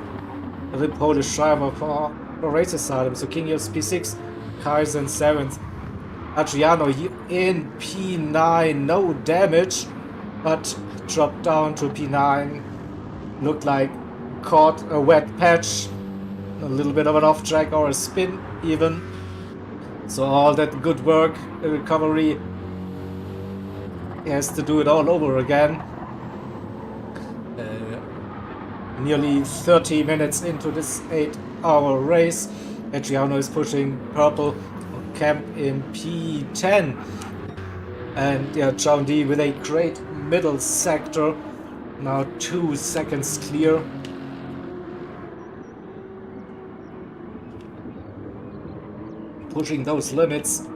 A: the Polish driver for race asylum. So King Ears P6, Kaiser in 7th. Adriano in P9, no damage, but dropped down to P9. Looked like caught a wet patch, a little bit of an off track or a spin even. So all that good work, the recovery, he has to do it all over again. Nearly 30 minutes into this 8-hour race. Adriano is pushing purple. Camp in P10, and yeah, John D with a great middle sector, now 2 seconds clear. Pushing those limits.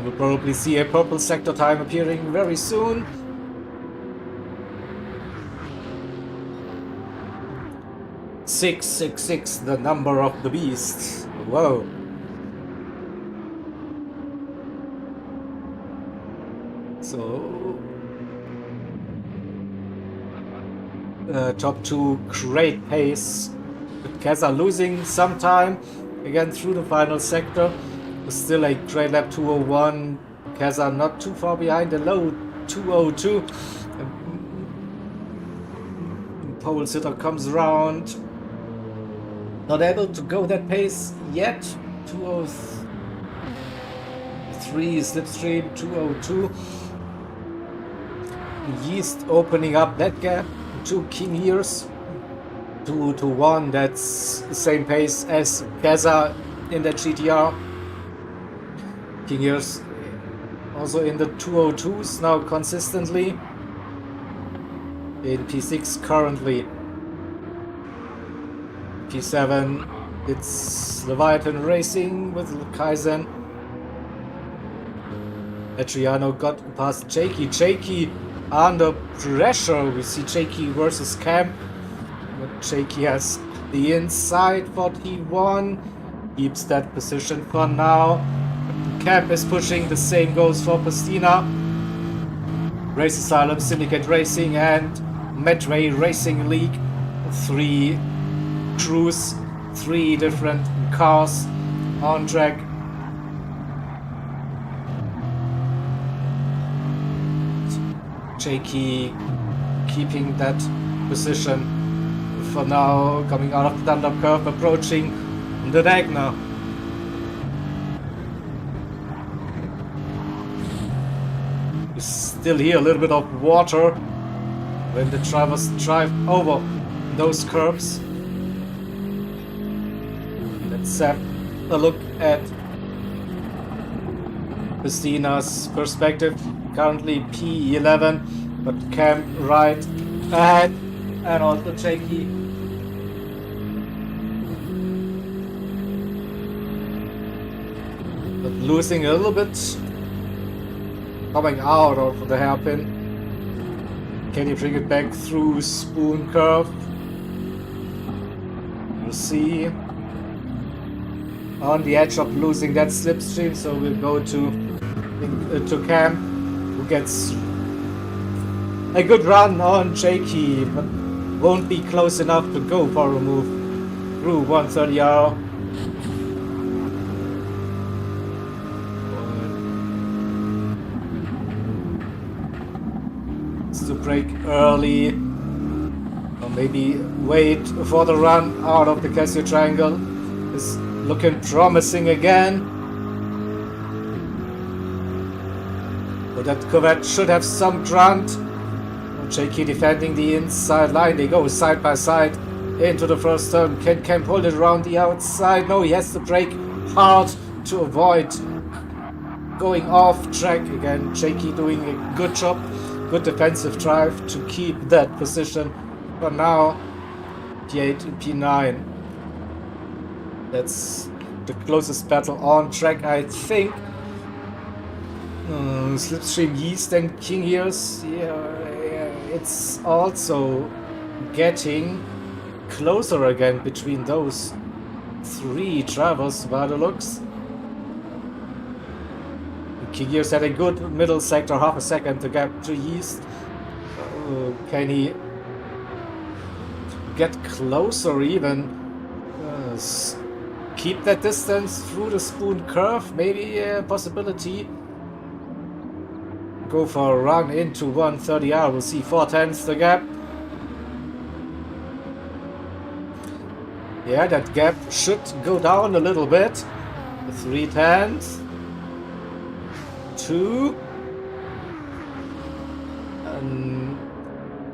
A: We'll probably see a purple sector time appearing very soon. 666, the number of the beast. Whoa. So top 2, great pace. But Kaza losing some time again through the final sector. Still a great lap. 2:01. Kaza not too far behind, the low 2:02. Pole sitter comes around. Not able to go that pace yet. 2:03 slipstream, 2:02. Yeast opening up that gap to King Ears. 2:01. That's the same pace as Kaza in that GTR. King Ears also in the 2:02s now consistently. in P6 currently. P7, it's Leviathan Racing with Kaizen. Adriano got past Jakey. Jakey under pressure. We see Jakey versus Camp. But Jakey has the inside for T1. Keeps that position for now. Camp is pushing. The same goes for Pastina. Race Asylum, Syndicate Racing, and Medway Racing League. 3 crews, 3 different cars on track. Jakey keeping that position for now, coming out of the Thunder Curve, approaching the Dagna. You still hear a little bit of water when the drivers drive over those curves. Let's have a look at Christina's perspective. Currently P11, but Cam right ahead, and also Jakey. But losing a little bit, coming out of the hairpin. Can he bring it back through Spoon Curve? We'll see. On the edge of losing that slipstream, so we'll go to Cam, who gets a good run on Jakey, but won't be close enough to go for a move through 130R. To break early, or maybe wait for the run out of the Casio Triangle. Is looking promising again. But that Corvette should have some grunt. Jakey defending the inside line. They go side by side into the first turn. Can Cam hold it around the outside? No, he has to brake hard to avoid going off track again. Jakey doing a good job. Good defensive drive to keep that position. But now, P8 and P9. That's the closest battle on track, I think. Slipstream Yeast and King Ears. Yeah, it's also getting closer again between those 3 drivers by the looks. King Ears had a good middle sector, half a second to gap to Yeast. Can he get closer even? Keep that distance through the Spoon Curve, maybe a possibility. Go for a run into 130R, we'll see 4/10 the gap. Yeah, that gap should go down a little bit. 3/10. 2.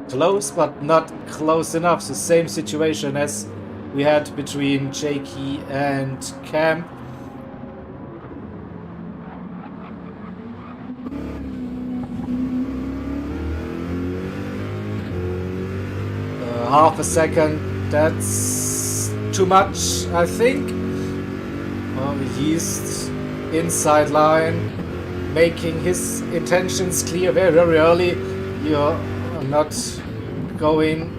A: Close, but not close enough. The same situation as we had between Jakey and Camp. Half a second, that's too much, I think. Yeast inside line, making his intentions clear very, very early. You're not going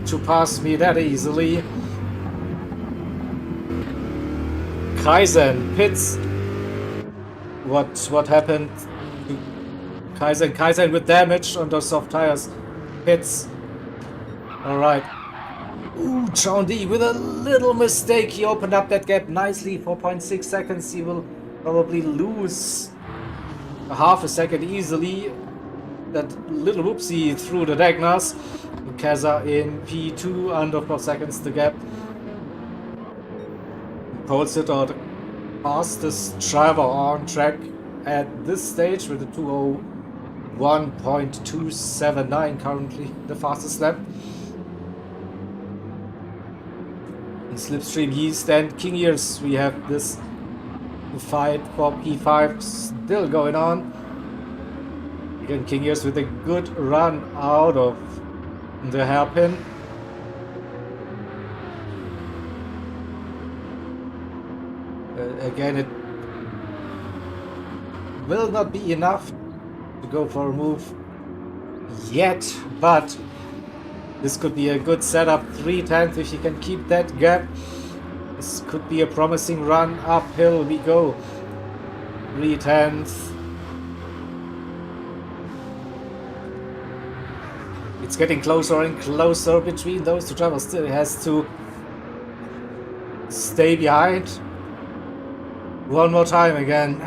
A: to pass me that easily. Kaizen pits. What happened to Kaizen? Kaizen with damage on those soft tires. Pits. Alright. Ooh, John D with a little mistake. He opened up that gap nicely. 4.6 seconds. He will probably lose a half a second easily. That little whoopsie through the Dagnas. Kaza in P2, under 4 seconds the gap. Pole sitter, the fastest driver on track at this stage with a 201.279 currently, the fastest lap. In Slipstream Yeast and King Ears, we have this fight for P5 still going on. Again, King Ears with a good run out of the hairpin. Again, it will not be enough to go for a move yet, but this could be a good setup. 3/10 if you can keep that gap. This could be a promising run. Uphill we go. 3/10. It's getting closer and closer between those two drivers. Still has to stay behind. One more time again.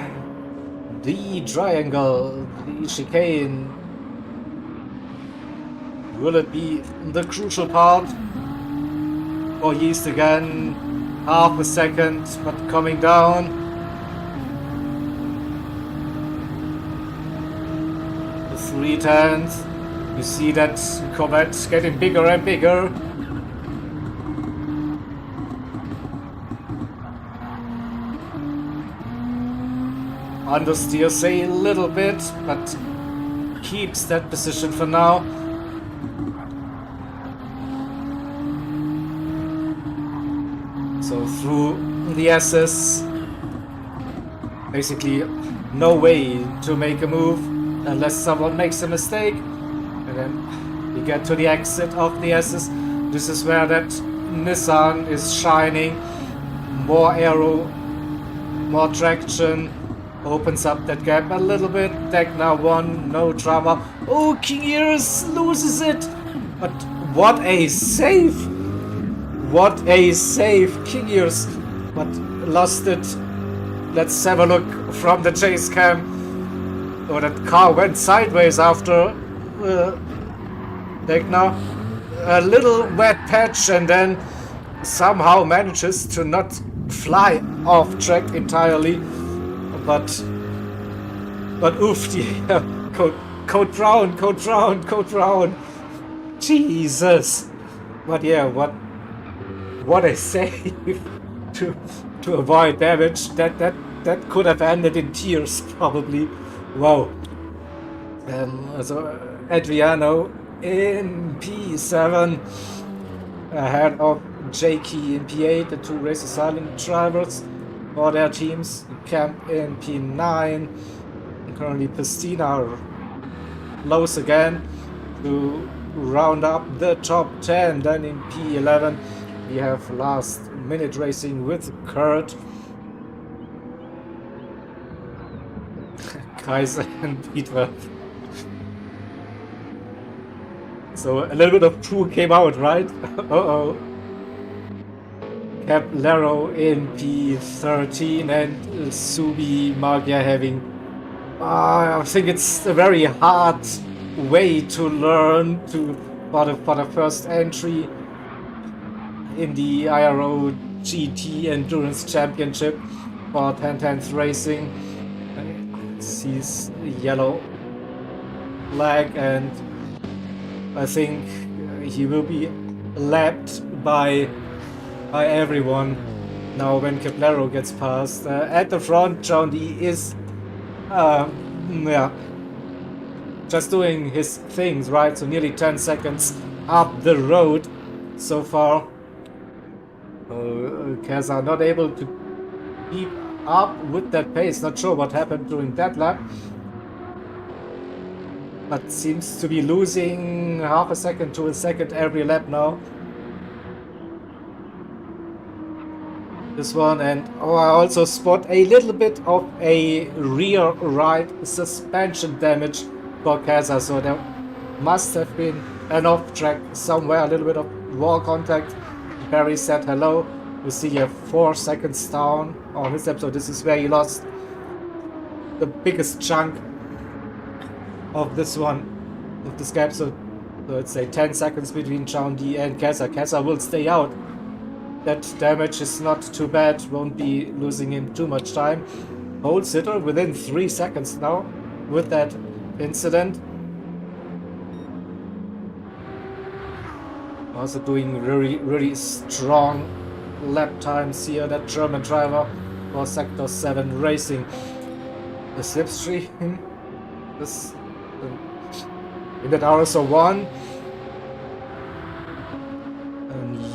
A: The triangle, the chicane. Will it be the crucial part? Or Yeast again? Half a second, but coming down. The 3/10. You see that Corvette getting bigger and bigger. Understeers a little bit, but keeps that position for now. So through the S's, basically no way to make a move unless someone makes a mistake. And then you get to the exit of the S's. This is where that Nissan is shining. More aero, more traction. Opens up that gap a little bit. Deck now 1, no drama. Oh, King Ears loses it. But what a save! What a save, King Ears. But lost it. Let's have a look from the chase cam. Oh, that car went sideways after Deck now. A little wet patch and then somehow manages to not fly off track entirely. But oof, yeah, code brown. Jesus. But yeah, what a save to avoid damage. That could have ended in tears probably. Wow. So Adriano in P7 ahead of Jakey in P8, the two Race Silent drivers for their teams. Camp in P9. Currently Pistina are close again to round up the top 10. Then in P11 we have last minute racing with Kurt, Kaiser and P12. So a little bit of poo came out, right? Uh-oh. Caplero in P13 and Subi Magia having I think it's a very hard way to learn for the first entry in the IRO GT Endurance Championship for 10/10 racing. Sees yellow flag and I think he will be lapped by everyone now when Caplero gets past. At the front, John D is just doing his things, right? So nearly 10 seconds up the road so far. Keza not able to keep up with that pace. Not sure what happened during that lap, but seems to be losing half a second to a second every lap now. This one, and I also spot a little bit of a rear right suspension damage for Keza, so there must have been an off track somewhere, a little bit of wall contact. Barry said hello. We see a 4 seconds down on his lap, so this is where he lost the biggest chunk of this one, of this gap. So let's say 10 seconds between John D and Keza. Keza will stay out. That damage is not too bad, won't be losing him too much time. Pole sitter within 3 seconds now with that incident. Also doing really strong lap times here, that German driver for Sector 7 Racing. The slipstream this in that RSO1.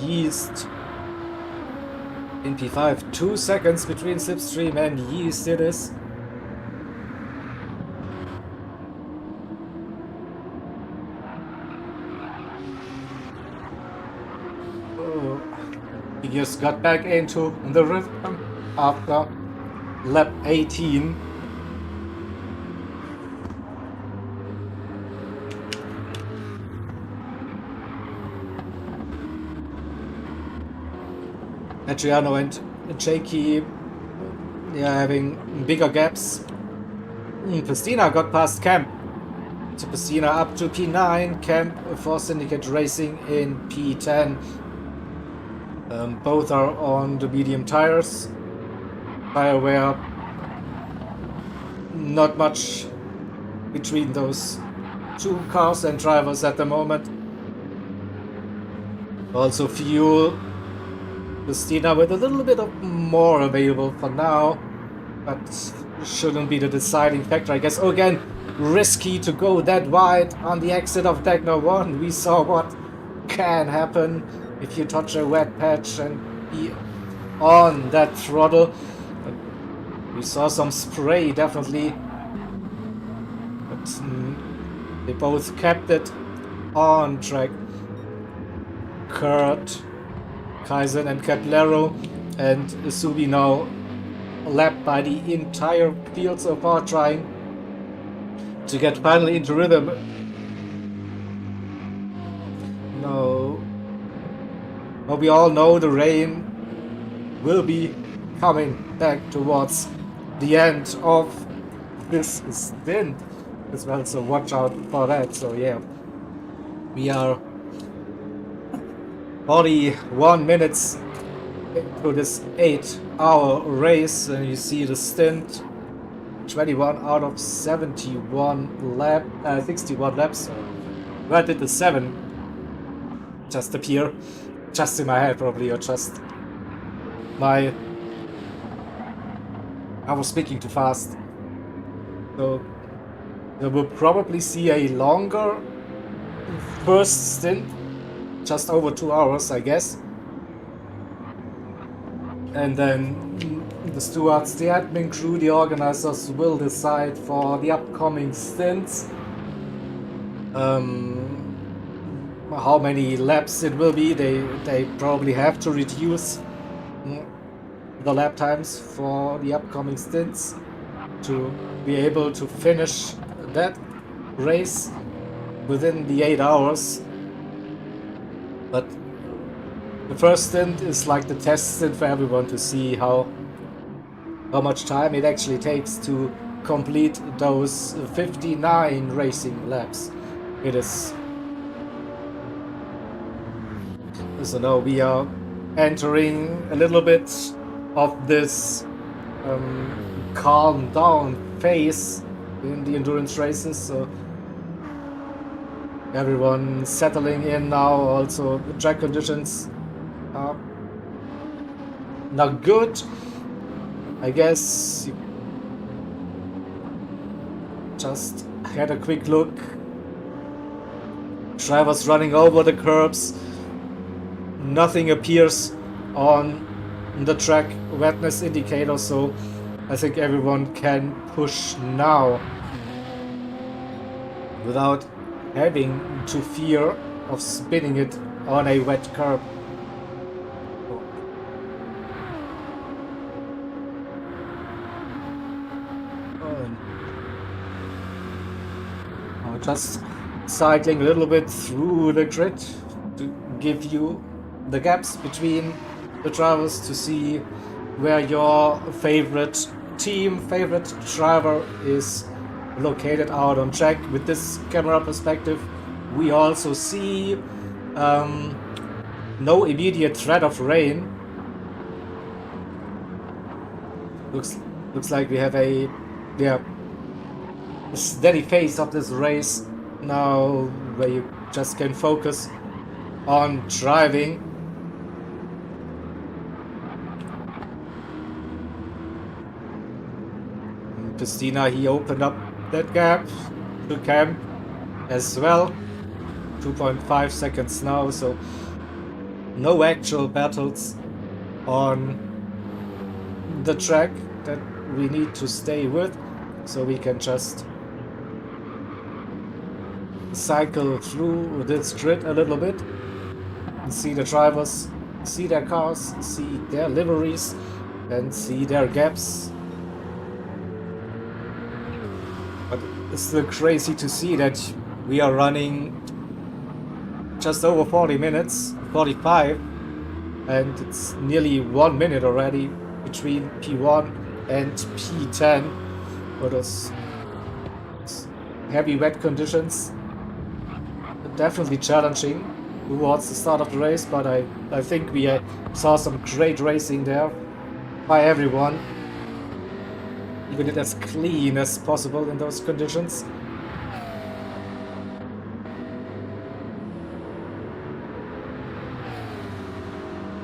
A: yeast in P5. 2 seconds between slipstream and yeast it is. Oh, he just got back into the rhythm after lap 18. Adriano and Jakey, they are having bigger gaps. Pistina got past Camp. So Pistina up to P9, Camp for Syndicate Racing in P10. Both are on the medium tires. Tire wear, not much between those two cars and drivers at the moment. Also fuel. Pistina with a little bit of more available for now, but shouldn't be the deciding factor, I guess. Oh, again, risky to go that wide on the exit of Dagner 1. We saw what can happen if you touch a wet patch and be on that throttle. But we saw some spray, definitely. But they both kept it on track. Kurt, Kaizen and Caplero and Subi now lapped by the entire field so far, trying to get finally into rhythm. No. Well, we all know the rain will be coming back towards the end of this stint as well, so watch out for that. So yeah, we are 41 minutes into this 8-hour race, and you see the stint 21 out of 61 61 laps. Where did the 7 just appear? Just in my head probably, or just I was speaking too fast. So we will probably see a longer first stint, just over 2 hours, I guess. And then the stewards, the admin crew, the organizers will decide for the upcoming stints how many laps it will be. They probably have to reduce the lap times for the upcoming stints to be able to finish that race within the 8 hours. But the first stint is like the test stint for everyone to see how much time it actually takes to complete those 59 racing laps. It is. So now we are entering a little bit of this calm down phase in the endurance races. So everyone settling in now. Also, the track conditions are not good. I guess you just had a quick look. Drivers running over the curbs. Nothing appears on the track wetness indicator, so I think everyone can push now without having to fear of spinning it on a wet curb. Just cycling a little bit through the grid to give you the gaps between the drivers to see where your favorite team, favorite driver is located out on track. With this camera perspective, we also see no immediate threat of rain. Looks like we have a steady phase of this race now, where you just can focus on driving. Pistina, he opened up that gap to Camp as well. 2.5 seconds now, so no actual battles on the track that we need to stay with, so we can just cycle through this grid a little bit and see the drivers, see their cars, see their liveries, and see their gaps. But it's still crazy to see that we are running just over 40 minutes, 45, and it's nearly 1 minute already between P1 and P10 for those heavy wet conditions. Definitely challenging towards the start of the race, but I think we saw some great racing there by everyone. Even it as clean as possible in those conditions.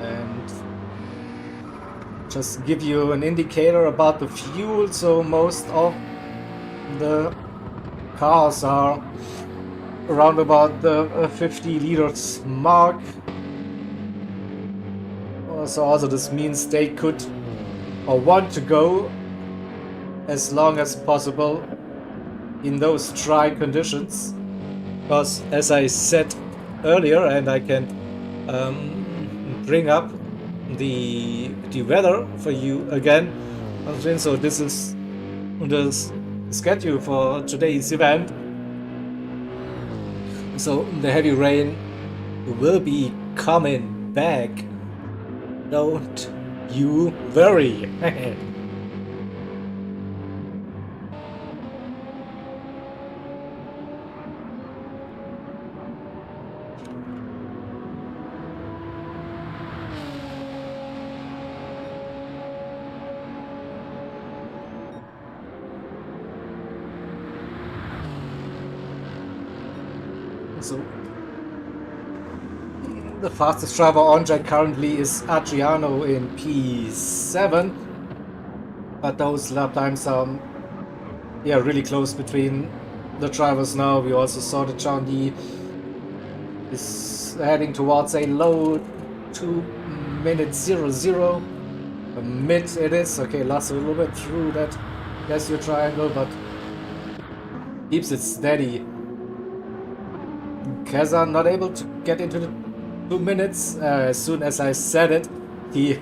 A: And just give you an indicator about the fuel, so most of the cars are around about the 50 liters mark. So also this means they could or want to go as long as possible in those dry conditions, because as I said earlier, and I can bring up the weather for you again, so this is the schedule for today's event. So the heavy rain will be coming back, don't you worry. So the fastest driver on track currently is Adriano in P7, but those lap times are really close between the drivers now. We also saw that John D is heading towards a low 2:00:00. A mid it is. Okay, lasts a little bit through that Desio triangle, but keeps it steady. Keza not able to get into the 2 minutes. As soon as I said it, he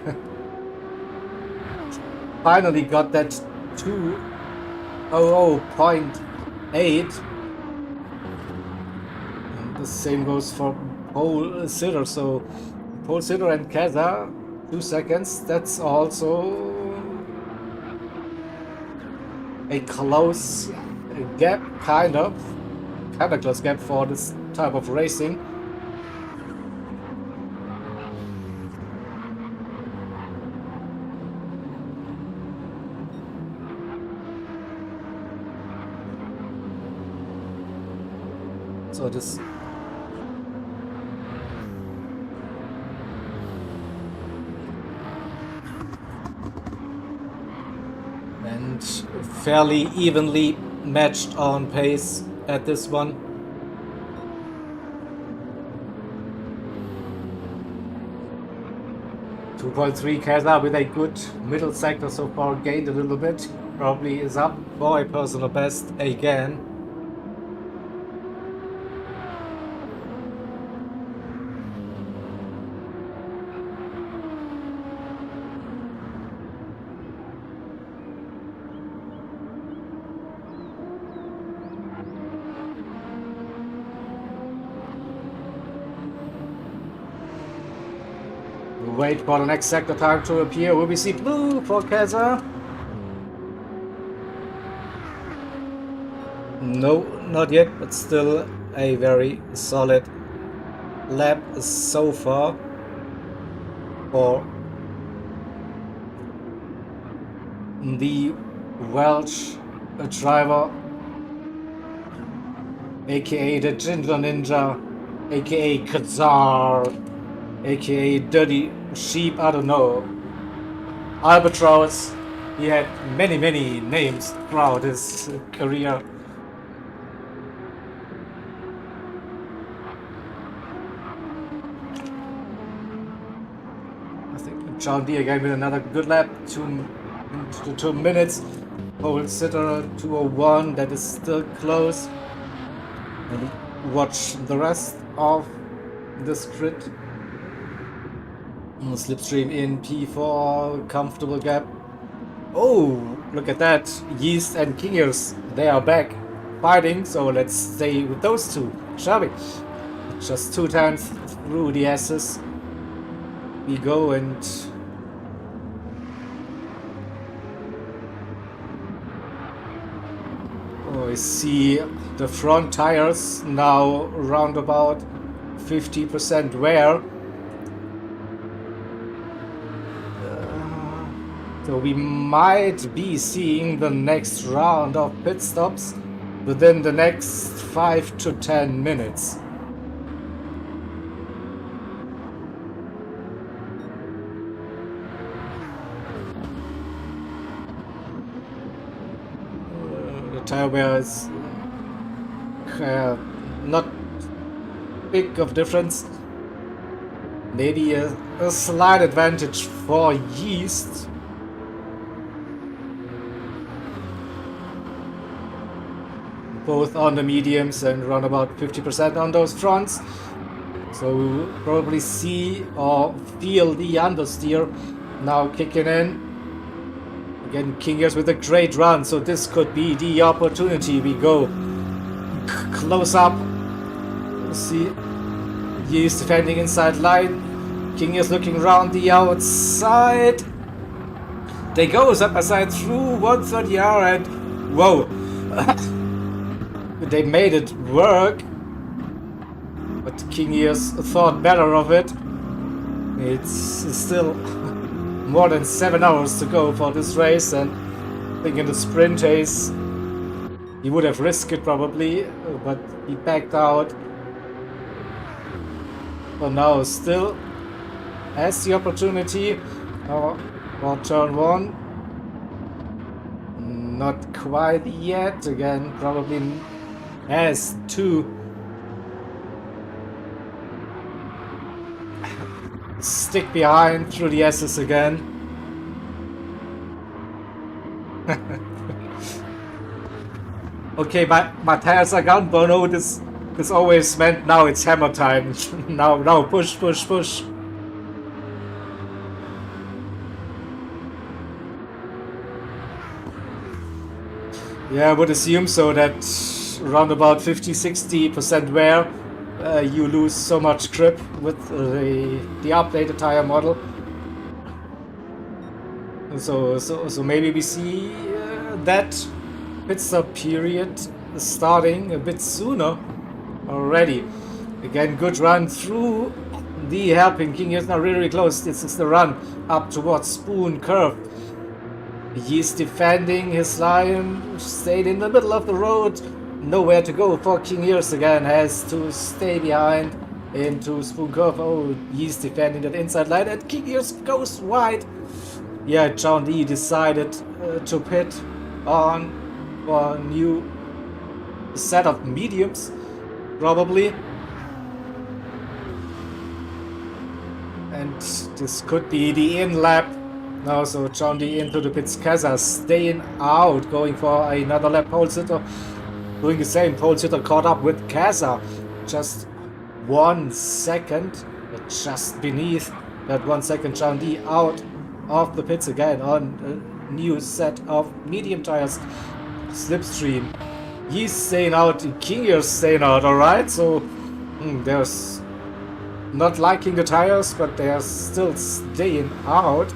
A: finally got that 2:00.8. And the same goes for Pole Sitter. So Pole Sitter and Keza, 2 seconds. That's also a close gap, kind of close gap for this type of racing. So this and fairly evenly matched on pace at this one. .3 Keza with a good middle sector so far, gained a little bit, probably is up for a personal best again. Wait for the next sector time to appear. Will we see blue for Keza? No, not yet, but still a very solid lap so far for the Welsh driver, aka the Ginger Ninja, aka Khazar, aka Dirty Sheep, I don't know, Albatross. He had many names throughout his career. John Deere again with another good lap, 2 minutes. Pole sitter 2:01, that is still close. And watch the rest of this grid. Slipstream in P4, comfortable gap. Oh, look at that. Yeast and Kingers, they are back fighting, so let's stay with those two, shall we? Just 2 times through the S's we go, and I see the front tires now around about 50% wear. So we might be seeing the next round of pit stops within the next 5 to 10 minutes. The tire wear is not big of difference. Maybe a slight advantage for Yeast. Both on the mediums and around about 50% on those fronts. So we'll probably see or feel the understeer now kicking in. Again, Kingers with a great run, so this could be the opportunity. We go close up. We'll see Yeast defending inside line. Kingers looking around the outside. They go side by side through 130R and whoa. They made it work, but King Ears thought better of it. It's still more than 7 hours to go for this race, and I think in the sprint race he would have risked it probably, but he backed out. For now, still has the opportunity for turn 1. Not quite yet. Again, probably has to stick behind through the S's again. Okay, my tires are gone, but no, this always meant now it's hammer time. now push. Yeah, I would assume so, that around about 50-60% wear, you lose so much grip with the updated tire model. So maybe we see that pit stop period starting a bit sooner already. Again, good run through the hairpin. King is now really close. This is the run up towards Spoon Curve. He's defending his line, stayed in the middle of the road, nowhere to go for King Ears again, has to stay behind into Spoon Curve. Oh, he's defending that inside line, and King Ears goes wide. Yeah, John D decided to pit on for a new set of mediums, probably. And this could be the in lap. Now, so John D into the pits. Kaza staying out, going for another lap. Pole sitter doing the same. Pole sitter caught up with Kaza. Just 1 second, just beneath that 1 second. John D out of the pits again on a new set of medium tires. Slipstream. He's staying out. King is staying out. Alright, so there's not liking the tires, but they're still staying out.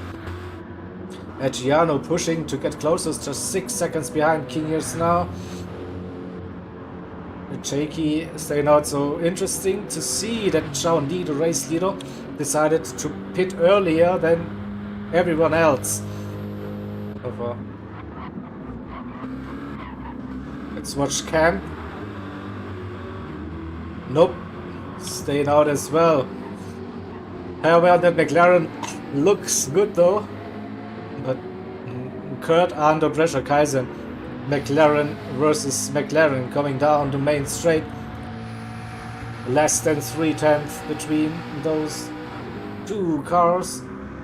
A: Adriano pushing to get closest, just 6 seconds behind King Ears now. Jakey staying out, so interesting to see that John D, the race leader, decided to pit earlier than everyone else. Let's watch Camp. Nope, staying out as well. However, that McLaren looks good though. But Kurt under pressure. Kaizen, McLaren versus McLaren coming down the main straight. Less than 3/10 between those two cars.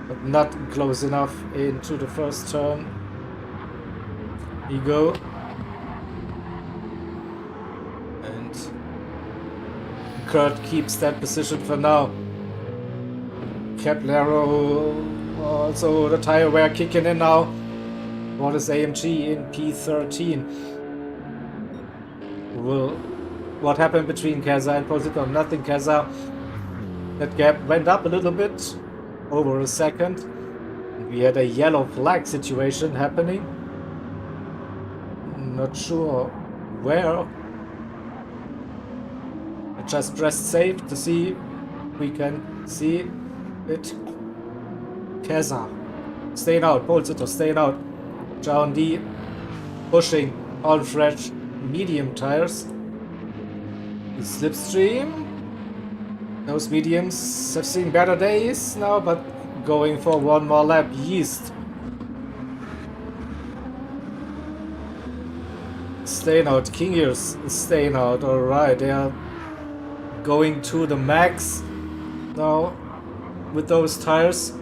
A: but not close enough into the first turn. We go. And Kurt keeps that position for now. Cablero, also the tire wear kicking in now. What is AMG in P13? What happened between Keza and Posito? Nothing. Keza, that gap went up a little bit, over a second. We had a yellow flag situation happening. Not sure where. I just pressed save to see if we can see it. Keza staying out, Posito staying out. John D pushing all fresh medium tires. The slipstream. Those mediums have seen better days now, but going for one more lap. Yeast staying out. King Ears staying out. Alright, they are going to the max now with those tires.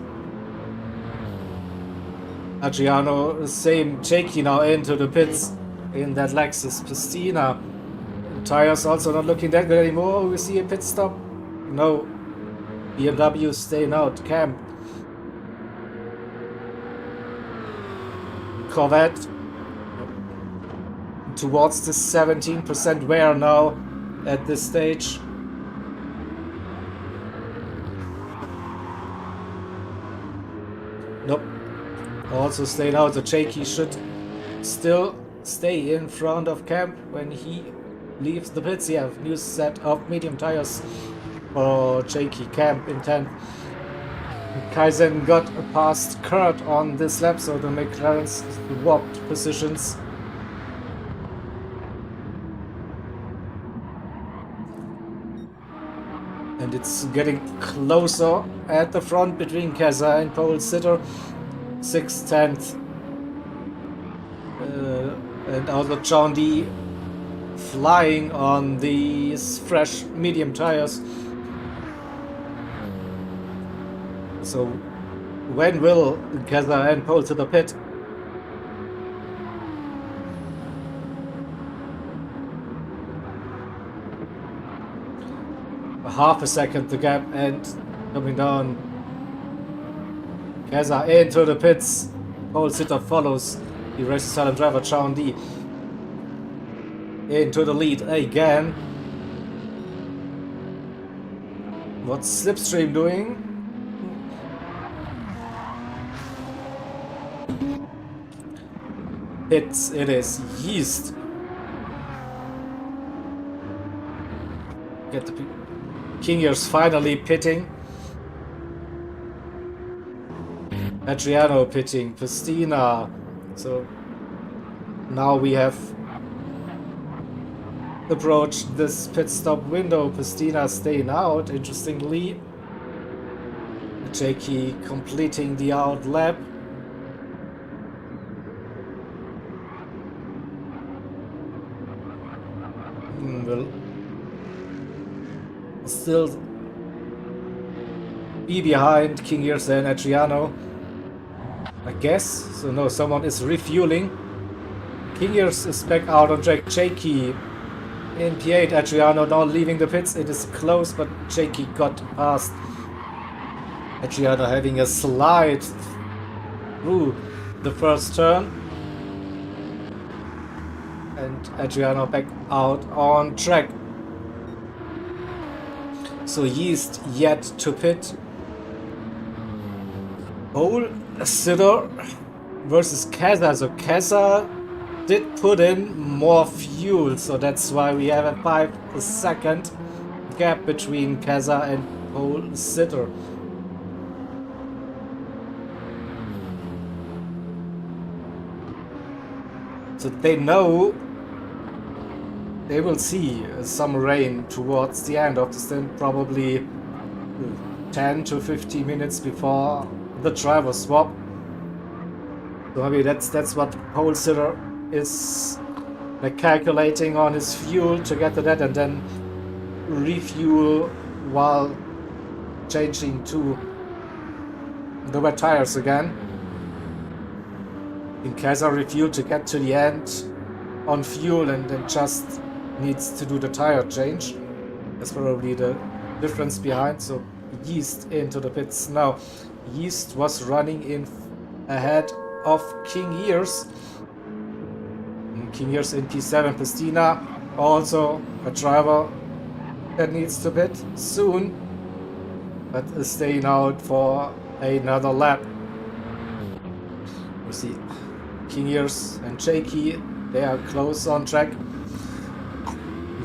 A: Adriano, same. Jakey now into the pits in that Lexus. Pistina. Tires also not looking that good anymore. We see a pit stop. No. BMW staying out. Camp. Corvette towards the 17% wear now at this stage. Nope. Also stayed out. So Jakey should still stay in front of Camp when he leaves the pits. Yeah, new set of medium tires for Jakey. Camp in 10th. Kaizen got past Kurt on this lap, so the McLarens swapped positions. And it's getting closer at the front between Keza and pole sitter. 6th, 10th. And also John D flying on these fresh medium tires. So when will Keza and pole to the pit? Half a second to gap and coming down. Keza into the pits. Pole sitter follows the Race Asylum driver John D into the lead again. What's Slipstream doing? Pits, it is Yeast. Get the King Ears finally pitting. Adriano pitting. Pistina. So now we have approached this pit stop window. Pistina staying out, interestingly. Jakey completing the out lap. Will still be behind King Ears and Adriano, I guess. So no, someone is refueling. King Ears is back out on track. Jakey in P8. Adriano now leaving the pits. It is close, but Jakey got past. Adriano having a slide through the first turn. And Adriano back out on track. So Yeast yet to pit. Pole sitter versus Keza. So Keza did put in more fuel, so that's why we have a 5-second gap between Keza and pole sitter. So they know they will see some rain towards the end of the stint, probably 10 to 15 minutes before the driver swap. So maybe that's what pole sitter is like, calculating on his fuel to get to that and then refuel while changing to the wet tires again. In case I refuel to get to the end on fuel and then just needs to do the tire change. That's probably the difference behind. So Yeast into the pits now. Yeast was running in ahead of King Ears. King Ears in P7. Pistina, also a driver that needs to pit soon, but is staying out for another lap. We see King Ears and Jakey, they are close on track.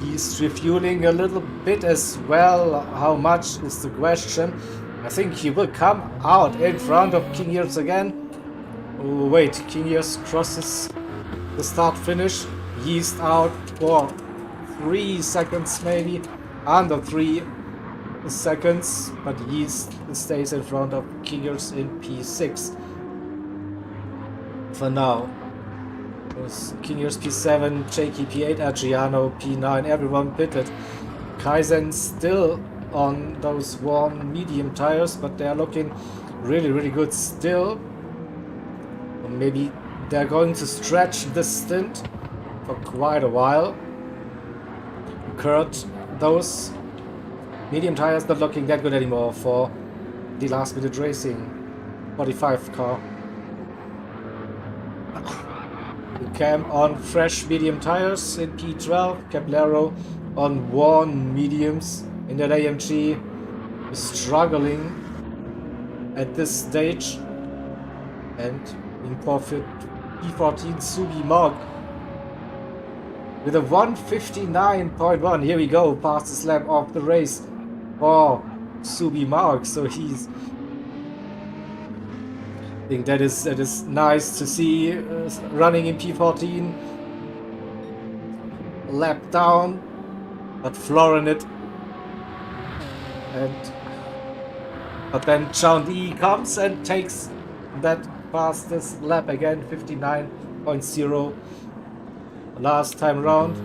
A: He's refueling a little bit as well. How much is the question? I think he will come out in front of King Ears again. Oh, wait, King Ears crosses the start finish. Yeast out for 3 seconds, maybe under 3 seconds, but Yeast stays in front of King Ears in P6 for now. King Ears P7, Jakey P8, Adriano P9, everyone pitted. Kaizen still on those warm medium tires, but they are looking really good still. Or maybe they're going to stretch the stint for quite a while. Kurt, those medium tires not looking that good anymore for the last minute racing 45 car. Cam on fresh medium tires in P12, Caballero on worn mediums in that AMG, struggling at this stage, and in P14 Subi Mark with a 159.1. Here we go, fastest lap of the race for Subi Mark. So he's, I think that is nice to see, running in P14, lap down, but flooring it. But then John D comes and takes that fastest lap again, 59.0 last time round.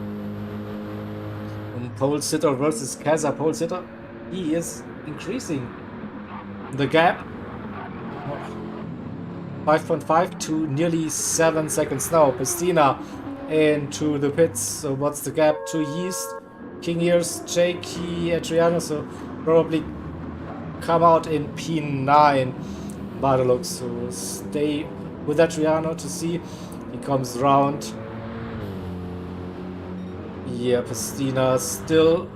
A: And pole sitter versus Kaza. Pole sitter, he is increasing the gap. 5.5 to nearly 7 seconds now. Pistina into the pits. So what's the gap to Yeast? King Ears, Jakey, Adriano. So probably come out in P9 by the looks. So stay with Adriano to see. He comes round. Yeah, Pistina still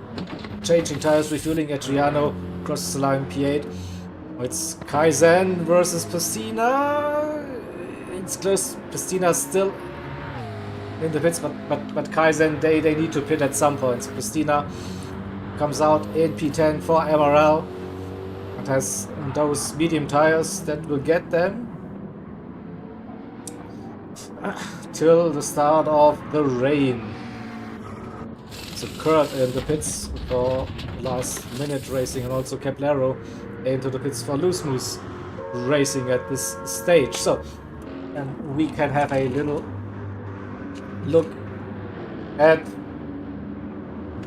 A: changing tires, refueling. Adriano crosses the line, P8. It's Kaizen versus Pistina. It's close. Pistina still in the pits, but Kaizen, they need to pit at some point. So Pistina comes out in P10 for MRL and has those medium tires that will get them till the start of the rain. So Kurt in the pits for last minute racing, and also Caballero into the pits for Loose Moose racing at this stage. So, and we can have a little look at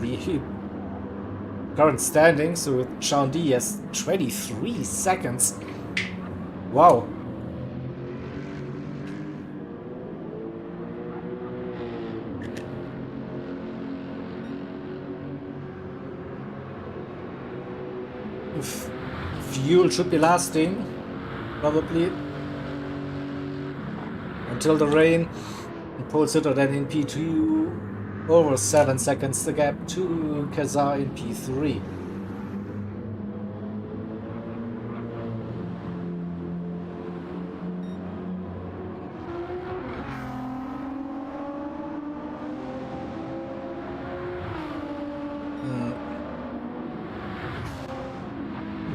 A: the current standings. So with Sean D has 23 seconds. Wow. Fuel should be lasting, probably, until the rain. And pole sitter then in P2, over 7 seconds the gap to Kazar in P3.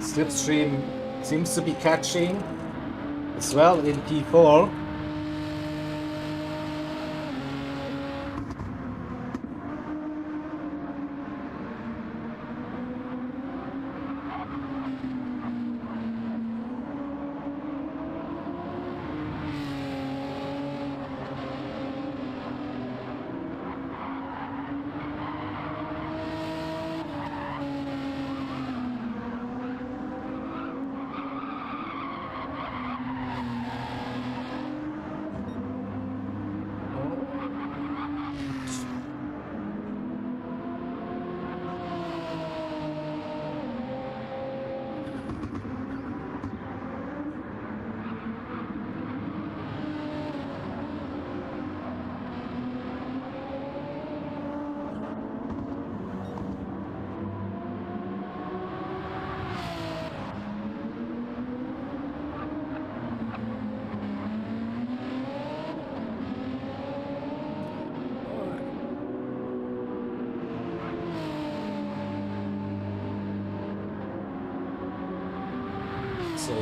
A: Slipstream seems to be catching as well in P4.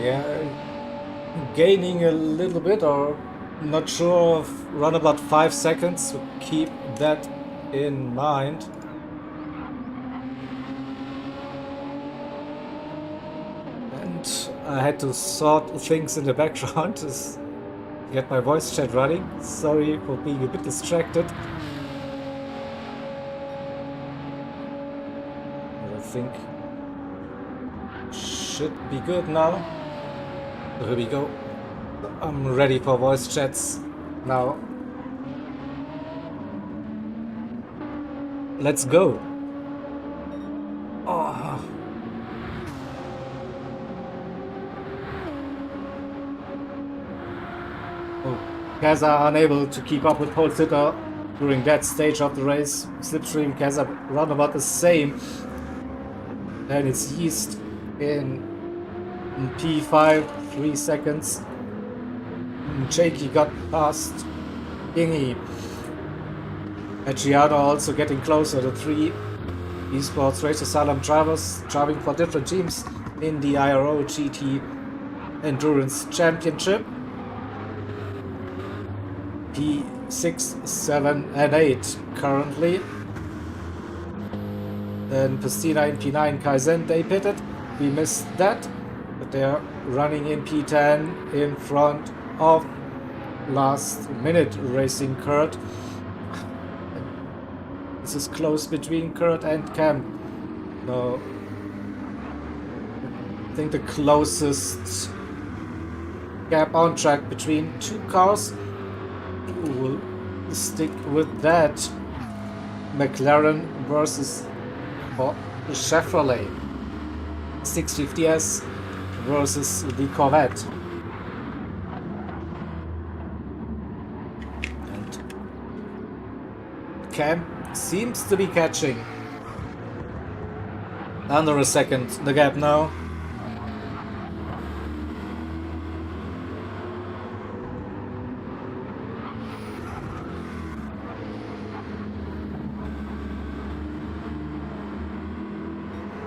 A: Yeah, gaining a little bit, or not sure, of run about 5 seconds, so keep that in mind. And I had to sort things in the background to get my voice chat running. Sorry for being a bit distracted. I think should be good now. So here we go. I'm ready for voice chats now. Let's go. Oh. Kaza unable to keep up with pole sitter during that stage of the race. Slipstream Kaza round about the same. And it's Yeast in P5, 3 seconds. Jakey got past Ingy. Adriano also getting closer. The 3 esports race asylum drivers driving for different teams in the IRO GT Endurance Championship. P6, 7 and 8 currently. Then Pastina in P9, Kaizen, they pitted. We missed that, but they're running in P10 in front of last minute racing Kurt. This is close between Kurt and Cam. No, I think the closest gap on track between 2 cars. We'll stick with that. McLaren versus Chevrolet 650S versus the Corvette. And Cam seems to be catching. Under a second the gap now.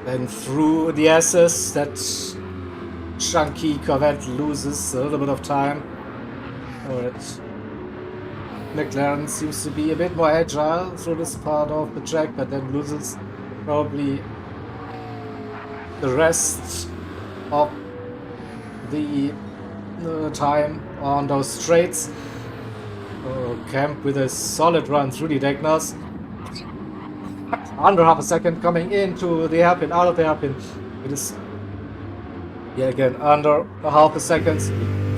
A: Then through the SS, that chunky Corvette loses a little bit of time. Alright. McLaren seems to be a bit more agile through this part of the track, but then loses probably the rest of the time on those straights. Kemp with a solid run through the Deckners. Under half a second coming into the hairpin, out of the hairpin. It is, yeah, again, under a half a second.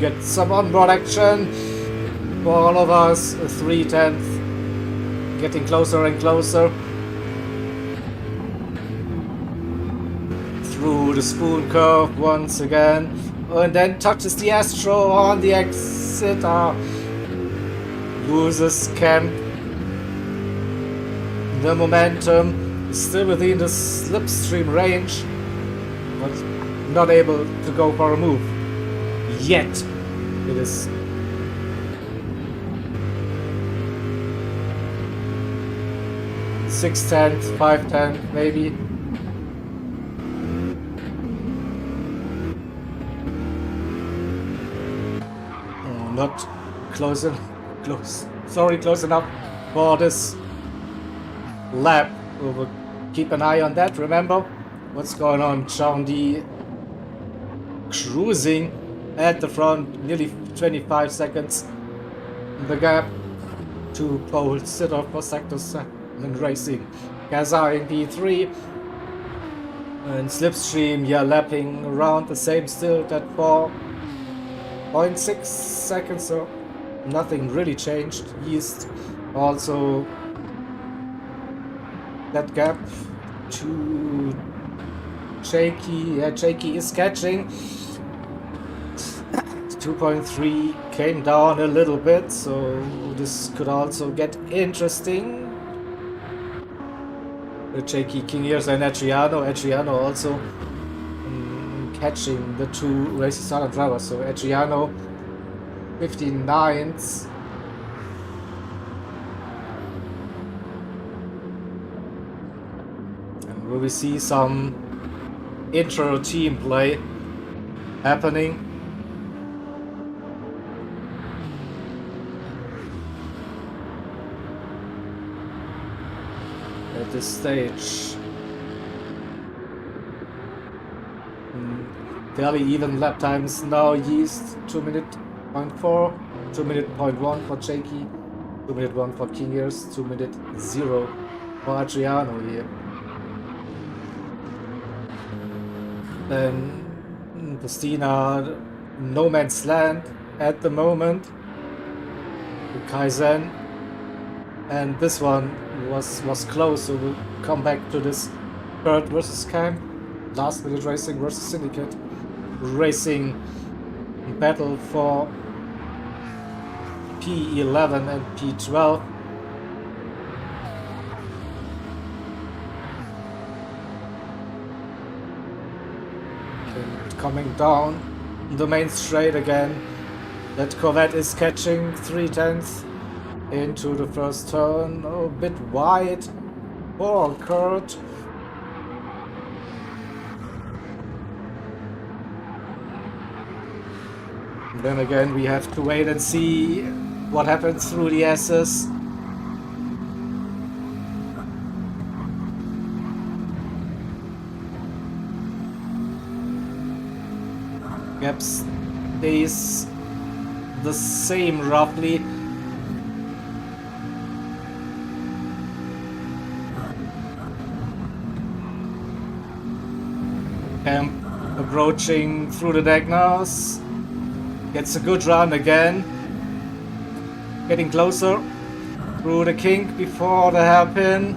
A: Get some onboard action for all of us. 3/10, getting closer and closer. Through the spoon curve once again. And then touches the Astro on the exit. Loses Camp. The momentum is still within the slipstream range, but not able to go for a move yet. It is 6/10, 5/10 maybe. Not close enough for this lap. We'll keep an eye on that. Remember what's going on. Chaundi cruising at the front, nearly 25 seconds. The gap to pole sitter for Sector 7 Racing. Gaza in P3 and Slipstream, yeah, lapping around the same still at 4.6 seconds, so nothing really changed. Yeast also that gap to Jakey. Yeah, Jakey is catching. 2.3 came down a little bit, so this could also get interesting. Jakey, King Ears and Adriano. Adriano also catching the 2 Racing Silent drivers. So Adriano 59s. And will we see some intro team play? happening. At this stage. Fairly even lap times now. Yeast 2:04, 2:01 for Jakey, 2:1 for Kingers, 2:0 for Adriano here. Then Christina, no man's land at the moment. Kaizen, and this one was close, so we'll come back to this Bird versus Cam, last minute racing versus Syndicate racing battle for P11 and P12. And coming down the main straight again, that Corvette is catching 3/10 into the first turn. Oh, a bit wide for Kurt. And then again, we have to wait and see what happens through the S's. Gap stays the same roughly. Camp approaching through the diagonals. Gets a good run again. Getting closer through the kink before the hairpin.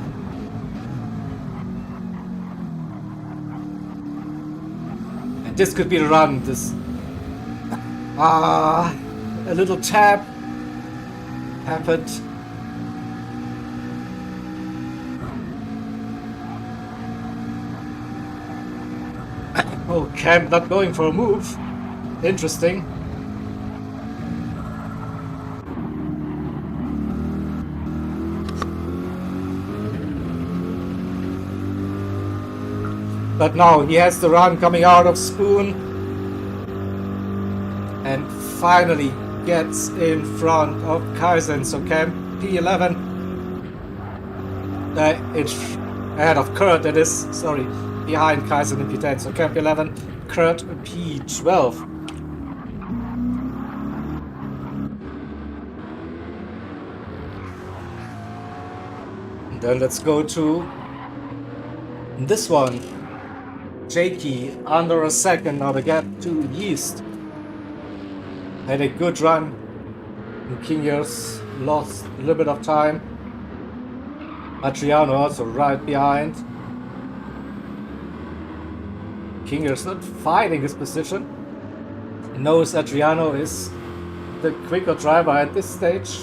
A: And this could be the run. This a little tap happened. Oh, Camp not going for a move. Interesting. But now he has the run coming out of Spoon and finally gets in front of Kaizen. So Camp P11, it's ahead of Kurt, that is, sorry, behind Kaizen in P10. So Camp P11, Kurt P12. And then let's go to this one. Jakey under a second, now the gap to Yeast. Had a good run. And Kingers lost a little bit of time. Adriano also right behind. Kingers not fighting his position. Knows Adriano is the quicker driver at this stage.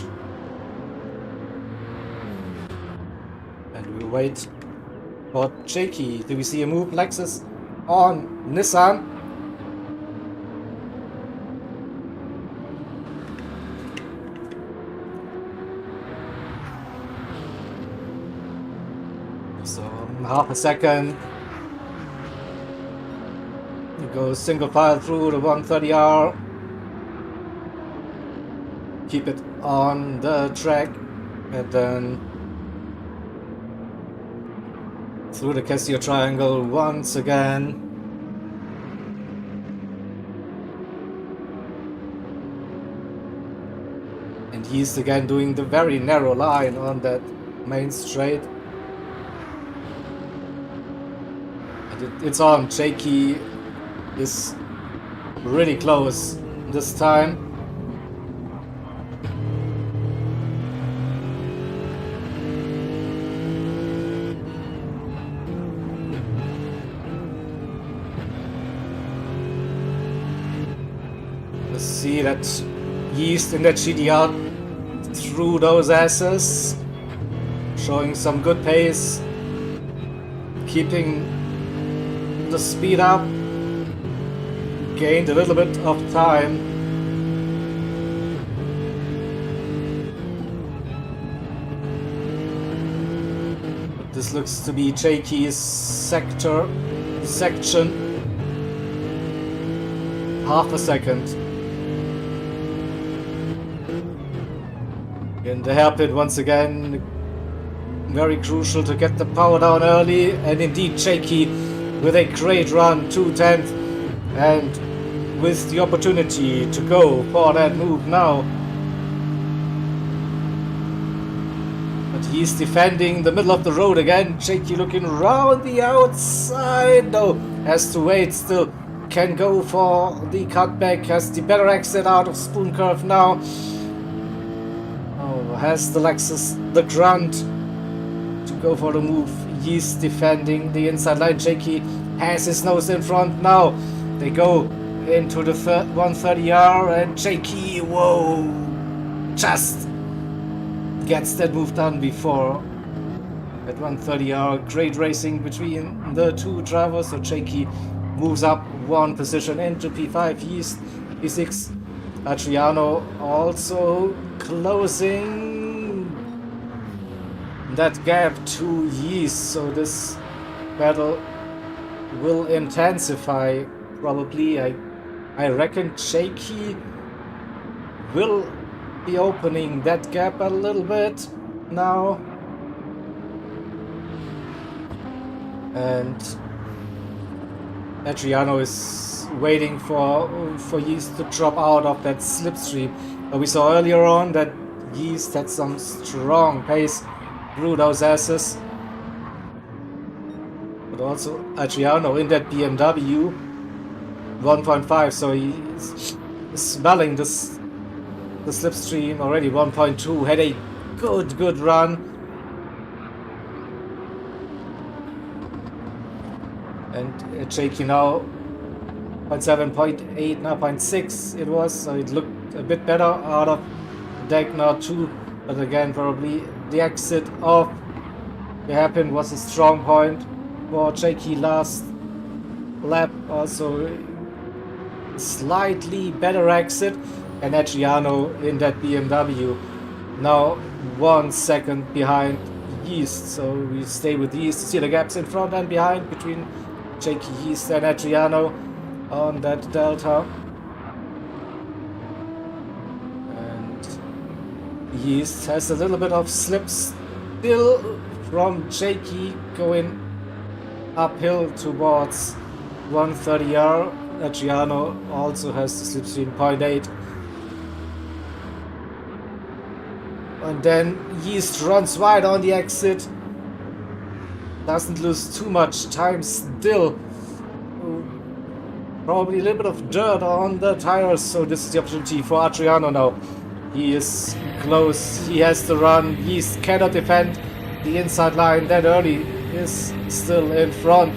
A: And we wait for Jakey. Do we see a move? Lexus on Nissan. So half a second. You go single file through the 130R. Keep it on the track and then through the Casio triangle once again. And he's again doing the very narrow line on that main straight. And it's on. Jakey is really close this time. See that Yeast in that GDR through those S's, showing some good pace, keeping the speed up, gained a little bit of time. But this looks to be Jakey's section. half a second. In the hairpin once again, very crucial to get the power down early, and indeed Shaky with a great run, 2/10, and with the opportunity to go for that move now. But he's defending the middle of the road again. Shaky looking round the outside. No, has to wait still. Can go for the cutback. Has the better exit out of Spoon Curve now. Oh, has the Lexus the grunt to go for the move. He's defending the inside line. Shaky has his nose in front now. They go into the 130R and Shaky, whoa, just gets that move done before at 130R. Great racing between the two drivers. So Shaky moves up one position into P5 East. P6 Adriano also closing that gap to East. So this battle will intensify probably. I reckon Shaky will be opening that gap a little bit now. And Adriano is waiting for Yeast to drop out of that slipstream. We saw earlier on that Yeast had some strong pace through those asses. But also Adriano in that BMW 1.5, so he's smelling the slipstream already. 1.2, had a good run. And Shaky now 0.7, 0.8, now 0.6 it was, so it looked a bit better out of deck now too. But again, probably the exit of the hairpin was a strong point for Shaky last lap. Also slightly better exit, and Adriano in that BMW now 1 second behind Yeast. So we stay with Yeast to see the gaps in front and behind between Shaky, Yeast and Adriano on that delta. And Yeast has a little bit of slip still from Shaky going uphill towards 130R. Adriano also has the slipstream 0.8. And then Yeast runs wide on the exit. Doesn't lose too much time still. Probably a little bit of dirt on the tires, so this is the opportunity for Adriano now. He is close, he has to run. Yeast cannot defend the inside line that early, is still in front.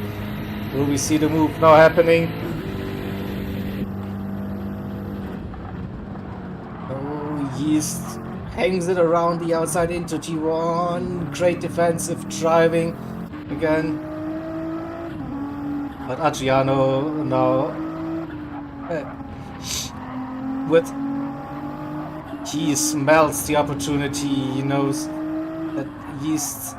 A: Will we see the move now happening? Yeast hangs it around the outside into T1. Great defensive driving again. But Adriano now he smells the opportunity. He knows that Yeast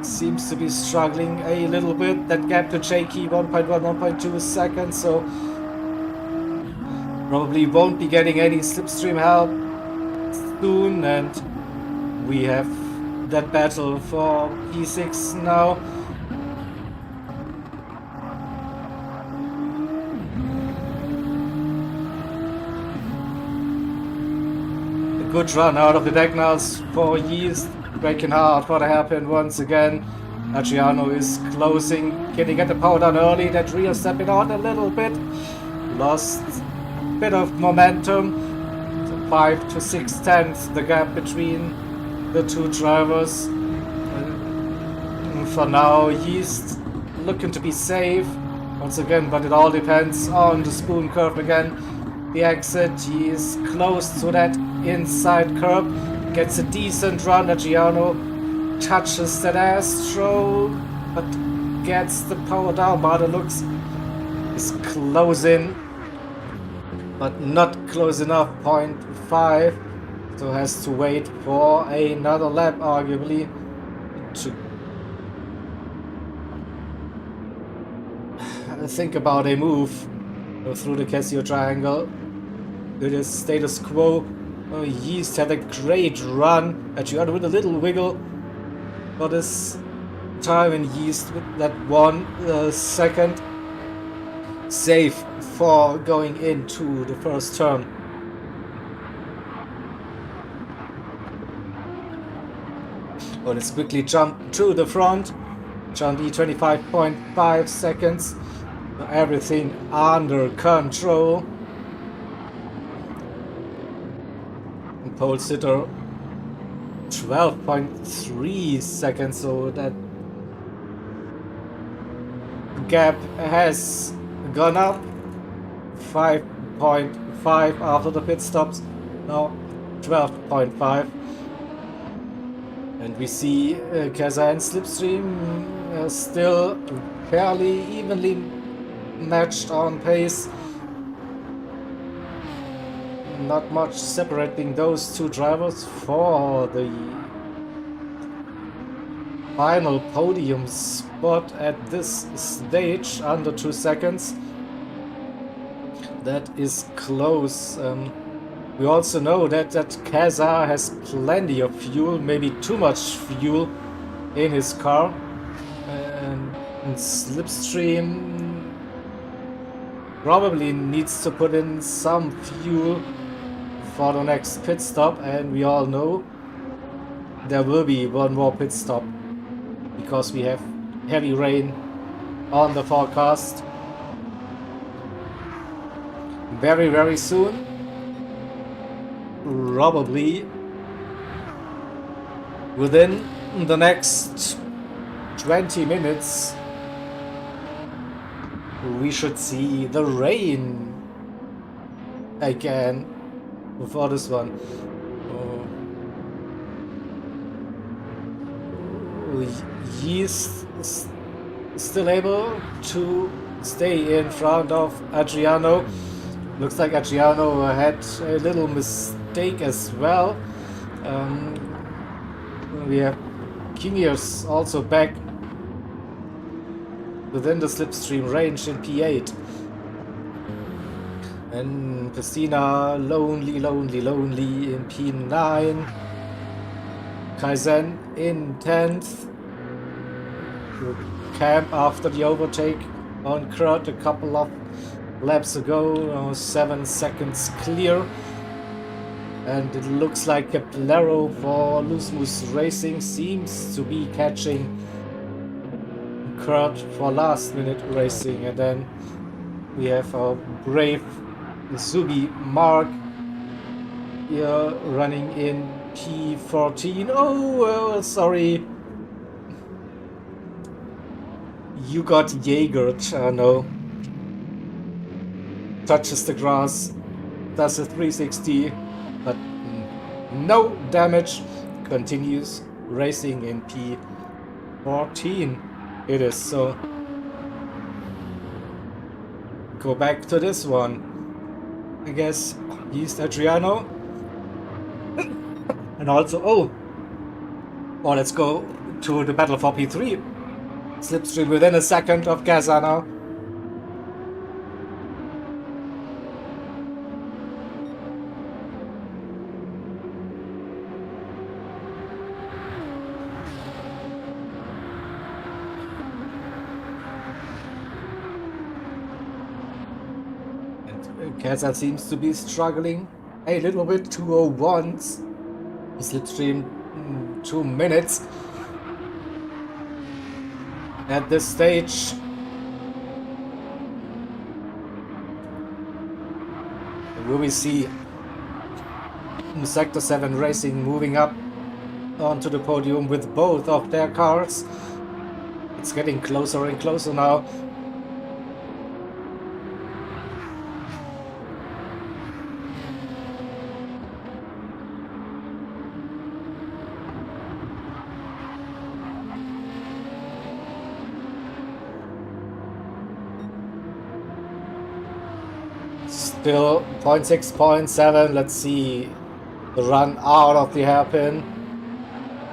A: seems to be struggling a little bit. That gap to Shaky 1.1, 1.2 seconds, so probably won't be getting any slipstream help soon, and we have that battle for P6 now. A good run out of the Decknals for Yeast, breaking hard for the hairpin once again. Adriano is closing. Can he get the power down early? That rear stepping out a little bit. Lost bit of momentum. 5 to 6 tenths the gap between the two drivers. For now, Yeast looking to be safe once again, but it all depends on the Spoon Curve again. The exit, he is close to that inside curb, gets a decent run. Adriano touches that Astro, but gets the power down. By the looks is closing, but not close enough. 0.5, so has to wait for another lap arguably to think about a move. Go through the Casio triangle. It is status quo. Oh, Yeast had a great run. Adriano with a little wiggle for this time, and Yeast with that 1 second safe for going into the first turn. Oh, let's quickly jump to the front. John D 25.5 seconds. Everything under control. And pole sitter 12.3 seconds, so that gap has gone up 5.5 after the pit stops, now 12.5. And we see Kaza and Slipstream still fairly evenly matched on pace. Not much separating those two drivers for the final podium spot at this stage, under 2 seconds. That is close. We also know that Kaza has plenty of fuel, maybe too much fuel in his car. And Slipstream probably needs to put in some fuel for the next pit stop, and we all know there will be one more pit stop because we have heavy rain on the forecast very, very soon. Probably within the next 20 minutes we should see the rain again for this one. He's still able to stay in front of Adriano. Looks like Adriano had a little mistake as well. We have Kingiers also back within the Slipstream range in P8. And Piscina lonely in P9. Kaizen in 10th. Camp after the overtake on Kurt a couple of laps ago, 7 seconds clear. And it looks like Caplero for Loose Moose Racing seems to be catching Kurt for last minute racing. And then we have our brave Zubi Mark here running in P14. Oh, sorry. You got Jaegered, no. Touches the grass, does a 360, but no damage. Continues racing in P14. It is so. Go back to this one. I guess he's Adriano. And also, oh, let's go to the battle for P3. Slipstream within a second of Gaza now. Gaza seems to be struggling a little bit. 2:01. Slipstream 2 minutes at this stage. Will we see Sector 7 Racing moving up onto the podium with both of their cars? It's getting closer and closer now. Still 0.6, 0.7. Let's see the run out of the hairpin.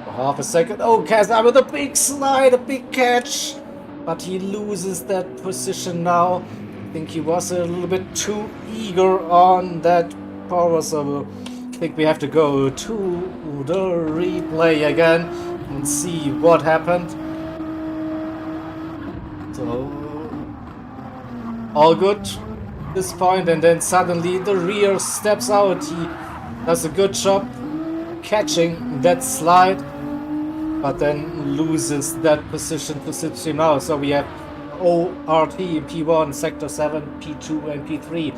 A: For half a second. Oh, Kazna with a big slide, a big catch. But he loses that position now. think he was a little bit too eager on that power, so I think we have to go to the replay again and see what happened. So all good at this point, and then suddenly the rear steps out. He does a good job catching that slide, but then loses that position to Slipstream now. So we have ORT in P1, Sector 7, P2 and P3,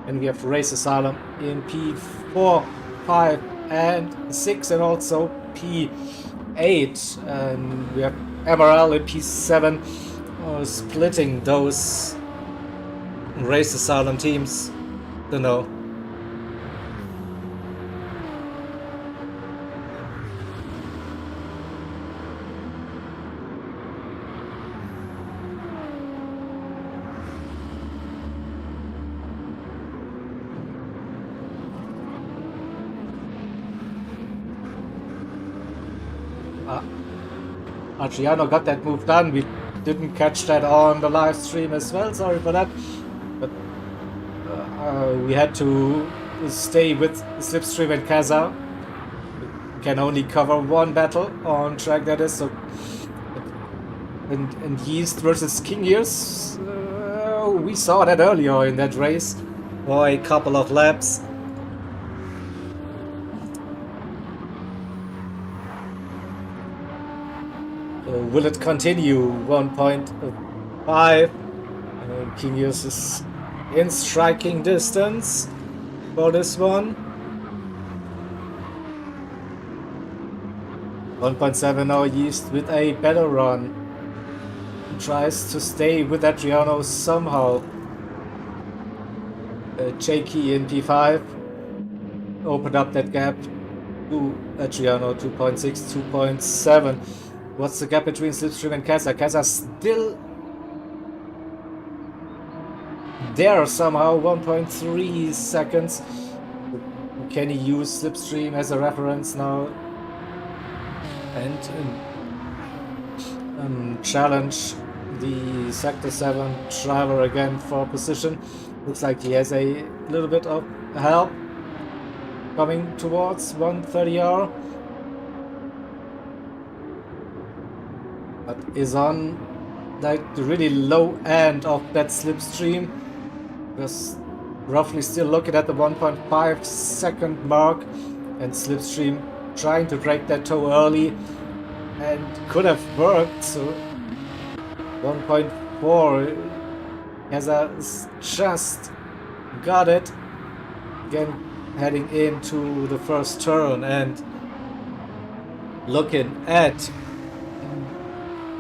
A: and we have Race Asylum in P4, 5 and 6, and also P8, and we have MRL in P7, splitting those Race Asylum teams. Don't know. Adriano got that move done. We didn't catch that on the live stream as well, sorry for that. But we had to stay with Slipstream and Kaza. We can only cover one battle on track, that is. So, and Yeast versus King Years, we saw that earlier in that race for a couple of laps. Will it continue? 1.5. King Years is in striking distance for this one. 1.7 now. Yeast with a better run. He tries to stay with Adriano somehow. Jakey in P5 opened up that gap to Adriano. 2.6, 2.7. What's the gap between Slipstream and Kaza? Kaza still there somehow, 1.3 seconds. Can he use Slipstream as a reference now? And challenge the Sector 7 driver again for position. Looks like he has a little bit of help coming towards 130R. But is on like the really low end of that Slipstream. Just roughly still looking at the 1.5 second mark, and Slipstream trying to break that toe early, and could have worked. So 1.4 has just got it. Again, heading into the first turn and looking at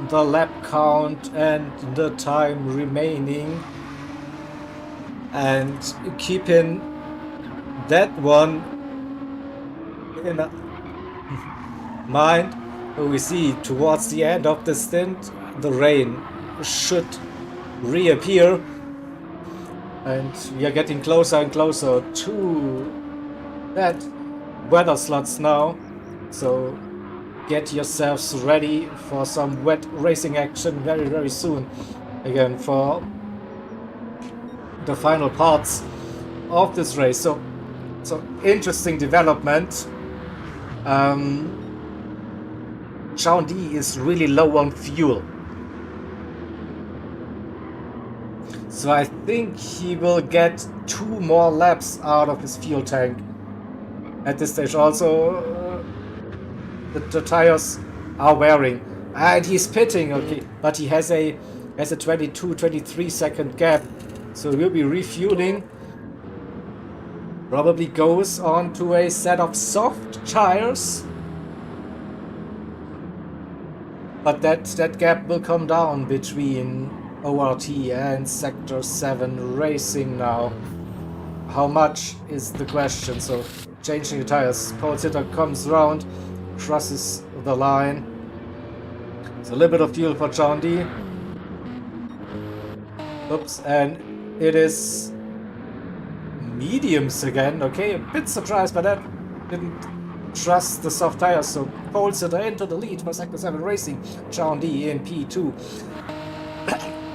A: the lap count and the time remaining, and keeping that one in mind. We see towards the end of the stint the rain should reappear, and we are getting closer and closer to that weather slots now, so get yourselves ready for some wet racing action very, very soon. Again, for the final parts of this race. So interesting development. John D is really low on fuel. So I think he will get 2 more laps out of his fuel tank at this stage. Also, the tires are wearing, and he's pitting. Okay, but he has a 22-23 second gap, so he'll be refueling. Probably goes on to a set of soft tires, but that gap will come down between ORT and Sector 7 Racing now. How much is the question? So changing the tires. Pole sitter comes round, crosses the line. It's a little bit of fuel for John D. Oops, and it is mediums again. Okay, a bit surprised by that. Didn't trust the soft tires, so pole sitter into the lead for Sector 7 Racing. John D in P2.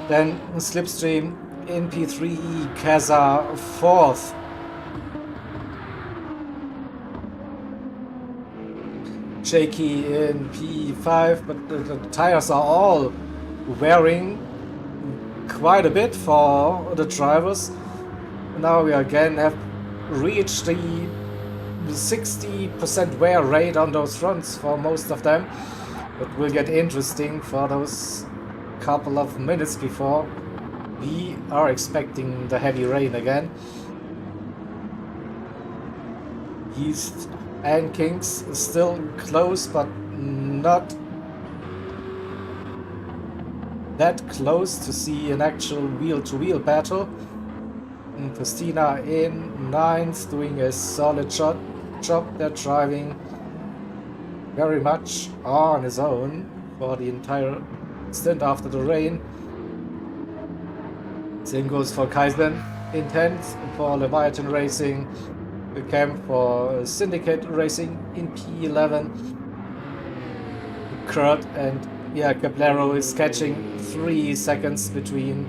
A: Then Slipstream in P3, Kaza 4th. Shaky in P5, but the tires are all wearing quite a bit for the drivers. Now we again have reached the 60% wear rate on those fronts for most of them. It will get interesting for those couple of minutes before we are expecting the heavy rain again. East and Kings still close, but not that close to see an actual wheel-to-wheel battle. And Christina in 9th, doing a solid job. They're driving very much on his own for the entire stint after the rain. Same goes for Kaisen in 10th, for Leviathan Racing, the camp for Syndicate Racing in P11. Kurt and Cablero is catching 3 seconds between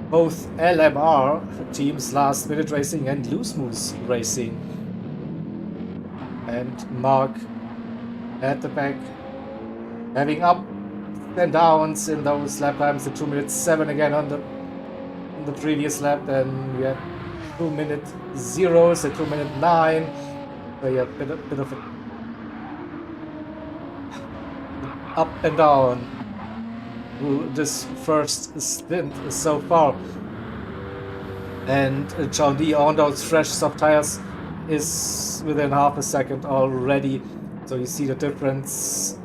A: both LMR teams, Last Minute Racing and Loose Moose Racing. And Mark at the back, having up and downs in those lap times. The 2 minutes 7 again on the previous lap. Then we had 2 minute 0s, a 2 minute 9. So yeah, bit of a up and down this first stint so far. And John D on those fresh soft tires is within half a second already. So you see the difference.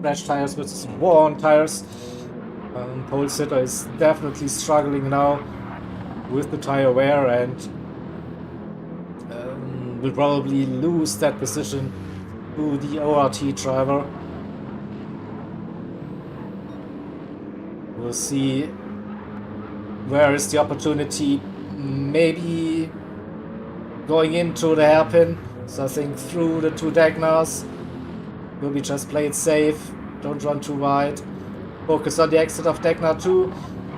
A: Fresh tires versus worn tires. Pole sitter is definitely struggling now with the tire wear and will probably lose that position to the ORT driver. We'll see where is the opportunity, maybe going into the hairpin. So I think through the 2 Dagnars, maybe just play it safe, don't run too wide. Focus on the exit of Dagnar 2.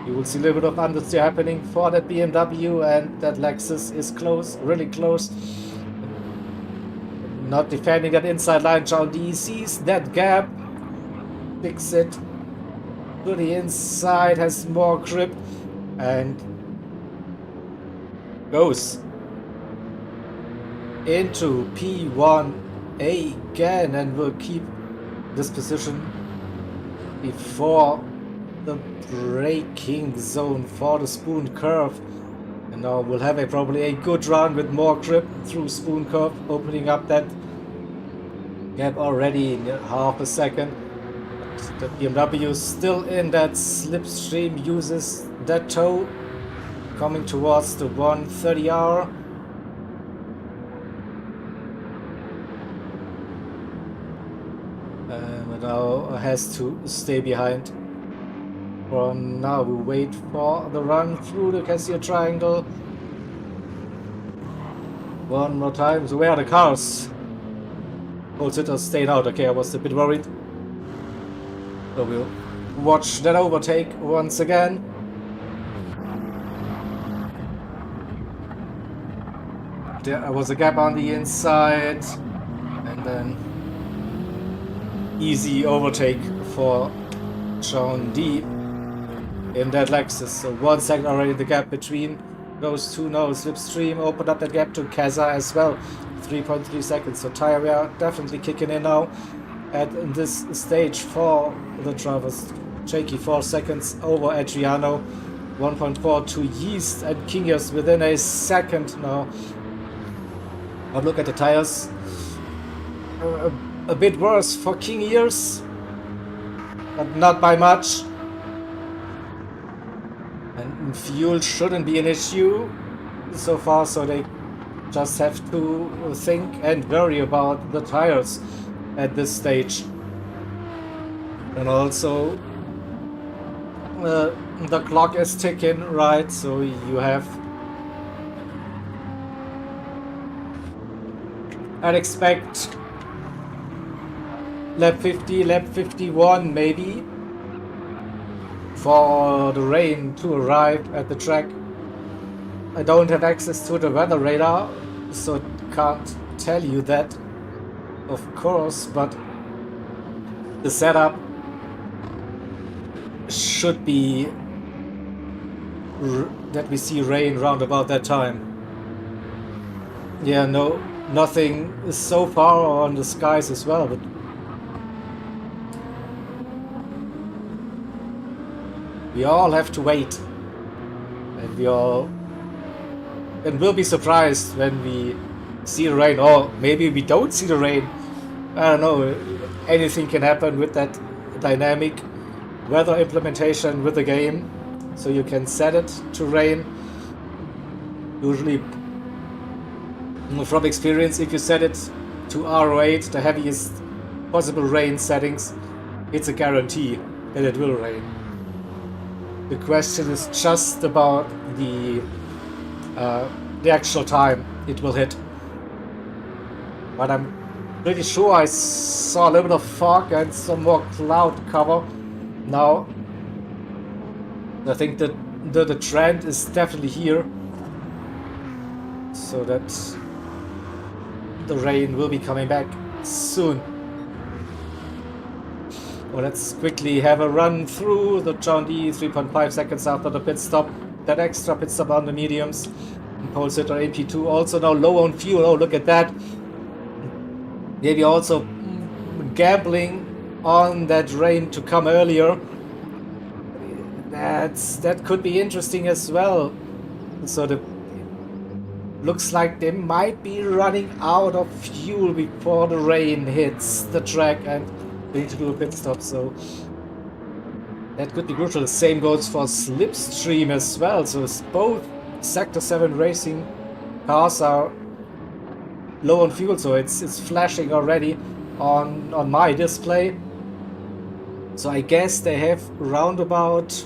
A: You will see a little bit of understeer happening for that BMW, and that Lexus is close, really close. Not defending that inside line. John D sees that gap, picks it to the inside, has more grip, and goes into P1 again, and will keep this position before the braking zone for the Spoon Curve. And now we'll have probably a good run with more grip through Spoon Curve, opening up that gap already in half a second. The BMW still in that slipstream, uses that toe, coming towards the 130R. But now has to stay behind. For now, we wait for the run through the Cassia Triangle. One more time. So where are the cars? Pole sitters staying out. Okay, I was a bit worried. So we'll watch that overtake once again. There was a gap on the inside, and then easy overtake for John D in that Lexus. So 1 second already the gap between those two. Now slipstream opened up that gap to Kaza as well. 3.3 seconds. So tire wear definitely kicking in now at this stage for the drivers. Shaky 4 seconds over Adriano. 1.4 to Yeast and Kingias within a second now. But look at the tires. A bit worse for King Ears, but not by much. And fuel shouldn't be an issue so far, so they just have to think and worry about the tires at this stage. And also the clock is ticking, right? So you have, I'd expect lap 50, lap 51 maybe for the rain to arrive at the track. I don't have access to the weather radar, so can't tell you that, of course, but the setup should be that we see rain round about that time. Yeah, no, nothing is so far on the skies as well, but we all have to wait, and we'll be surprised when we see the rain, or maybe we don't see the rain. I don't know, anything can happen with that dynamic weather implementation with the game, so you can set it to rain. Usually, from experience, if you set it to R8, the heaviest possible rain settings, it's a guarantee that it will rain. The question is just about the actual time it will hit. But I'm pretty sure I saw a little bit of fog and some more cloud cover now. I think that the trend is definitely here, so that the rain will be coming back soon. Well, let's quickly have a run through the John D. 3.5 seconds after the pit stop. That extra pit stop on the mediums. Pole sitter AP2 also now low on fuel. Oh, look at that. Maybe also gambling on that rain to come earlier. That could be interesting as well. So looks like they might be running out of fuel before the rain hits the track and they need to do a pit stop. So that could be crucial. The same goes for Slipstream as well. So both Sector 7 racing cars are low on fuel, so it's flashing already on my display. So I guess they have round about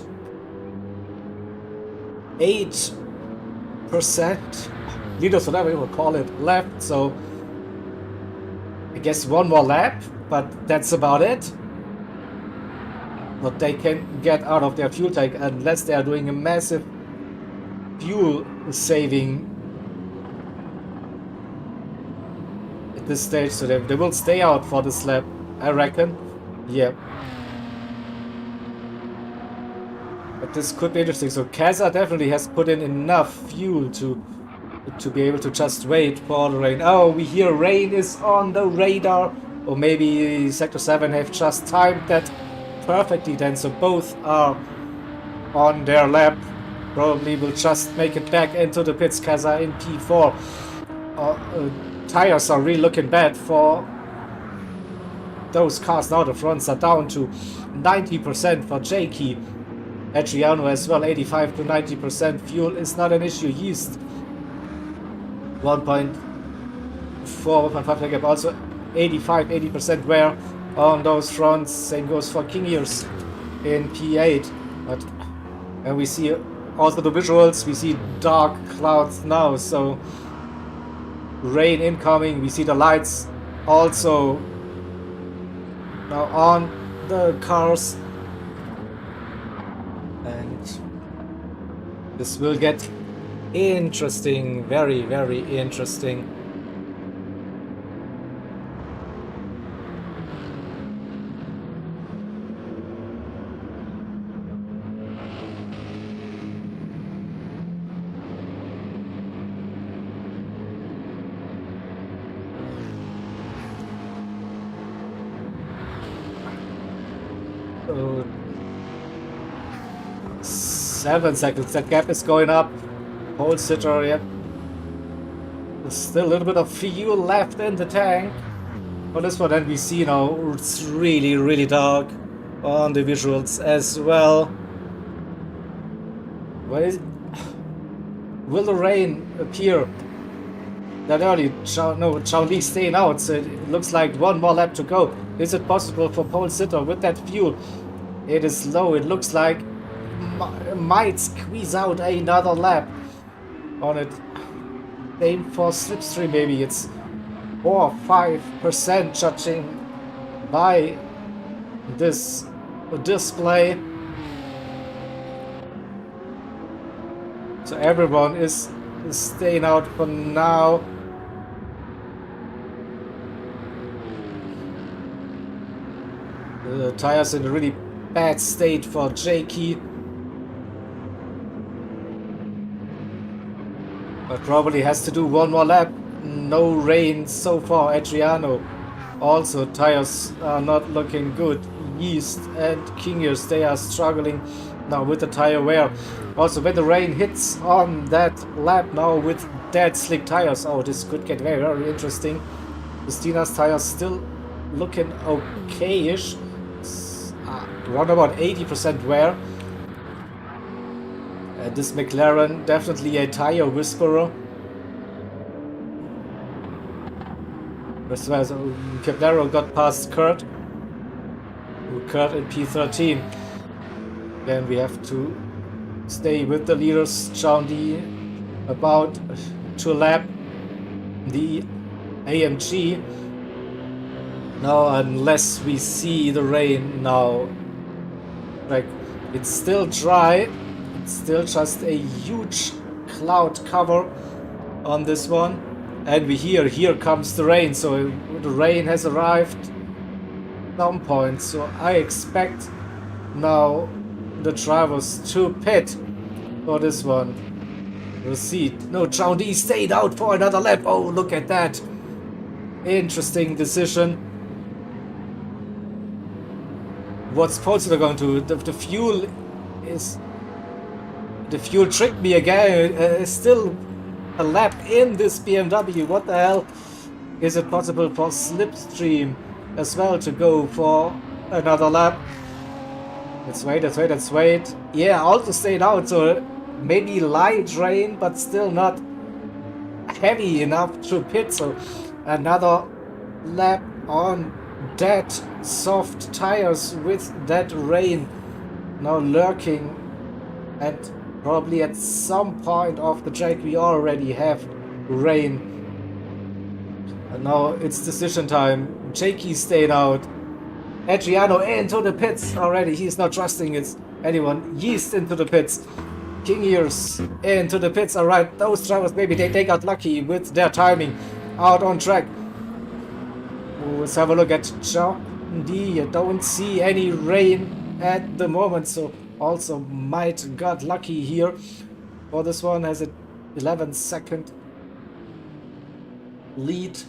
A: 8% liters, whatever you will call it, left. So I guess one more lap, but that's about it. What they can get out of their fuel tank, unless they are doing a massive fuel saving at this stage, so they will stay out for this lap, I reckon. Yeah. But this could be interesting. So Kaza definitely has put in enough fuel to be able to just wait for the rain. Oh, we hear rain is on the radar. Or maybe Sector 7 have just timed that perfectly then, so both are on their lap. Probably will just make it back into the pits. Kaza in P4. Tires are really looking bad for those cars now. The fronts are down to 90% for Jakey. Adriano as well, 85 to 90%. Fuel is not an issue. Yeast 1.4, 1.5 gap, also 85-80% wear on those fronts. Same goes for King Ears in P8. And we see also the visuals, we see dark clouds now, so rain incoming. We see the lights also now on the cars, and this will get interesting, very, very interesting. So 7 seconds, that gap is going up. Pole sitter, yep. There's still a little bit of fuel left in the tank. For this one, and we see now it's really, really dark on the visuals as well. Will the rain appear that early? No, Chao-Li staying out, so it looks like one more lap to go. Is it possible for pole sitter with that fuel? It is low. It looks like might squeeze out another lap on it. Same for Slipstream, maybe it's 4 or 5% judging by this display. So everyone is staying out for now. The tires in a really bad state for Jakey. But probably has to do one more lap. No rain so far. Adriano. Also, tires are not looking good. Yeast and Kingiers, they are struggling now with the tire wear. Also, when the rain hits on that lap now with dead slick tires, oh, this could get very, very interesting. Christina's tires still looking okay-ish. Around about 80% wear. This McLaren, definitely a tire whisperer. As well as Cabrero got past Kurt. Kurt in P13. Then we have to stay with the leaders. Chaundi about to lap the AMG. Now, unless we see the rain now. Like, it's still dry. It's still just a huge cloud cover on this one. And we hear, here comes the rain. So the rain has arrived at some point. So I expect now the drivers to pit for this one. We'll see. No, Chaundi stayed out for another lap. Oh, look at that. Interesting decision. What's Polster going to do? The fuel is... The fuel tricked me again. Still a lap in this BMW. What the hell? Is it possible for Slipstream as well to go for another lap? Let's wait. Yeah, also stayed out. So maybe light rain, but still not heavy enough to pit. So another lap on dead soft tires with that rain now lurking, and probably at some point of the track we already have rain. And now it's decision time. Jakey stayed out. Adriano into the pits already. He's not trusting it. Anyone. Yeast into the pits. King Ears into the pits. Alright, those drivers, maybe they got lucky with their timing out on track. Let's have a look at Chaundi. I don't see any rain at the moment, so also might got lucky here. For this one has an 11-second lead.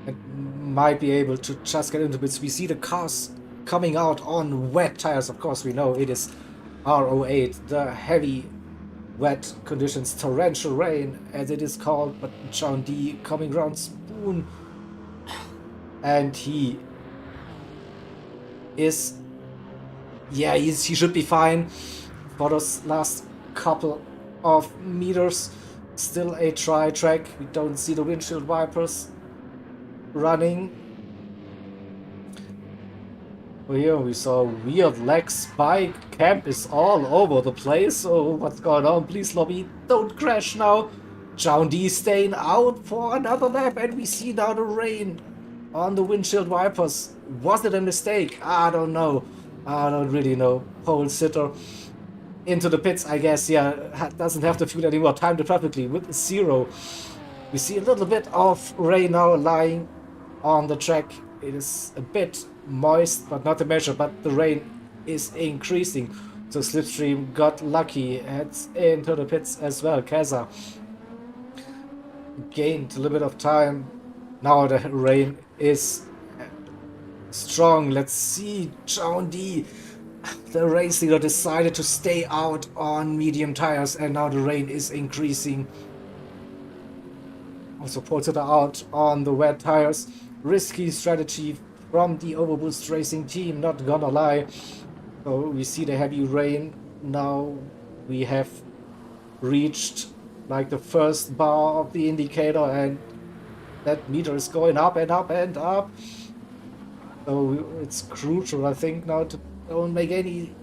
A: And might be able to just get into bits. We see the cars coming out on wet tires. Of course, we know it is R08, the heavy wet conditions, torrential rain as it is called. But Chaundi coming around Spoon, and he is, yeah, he should be fine for those last couple of meters. Still a dry track. We don't see the windshield wipers running. Well, here we saw weird leg spike. Camp is all over the place. So what's going on? Please, lobby, don't crash now. Chaundi staying out for another lap, and we see now the rain on the windshield wipers. Was it a mistake? I don't know. I don't really know. Pole sitter into the pits, I guess. Yeah, doesn't have the fuel anymore. Timed it perfectly with 0. We see a little bit of rain now lying on the track. It is a bit moist, but not a measure. But the rain is increasing. So Slipstream got lucky. Heads into the pits as well. Kaza gained a little bit of time. Now the rain is strong. Let's see. Chaundi, the race leader, decided to stay out on medium tires, and now the rain is increasing. Also Polster out on the wet tires. Risky strategy from the Overboost Racing team, not gonna lie. So we see the heavy rain. Now we have reached like the first bar of the indicator, and that meter is going up and up and up. So it's crucial, I think, now to don't make any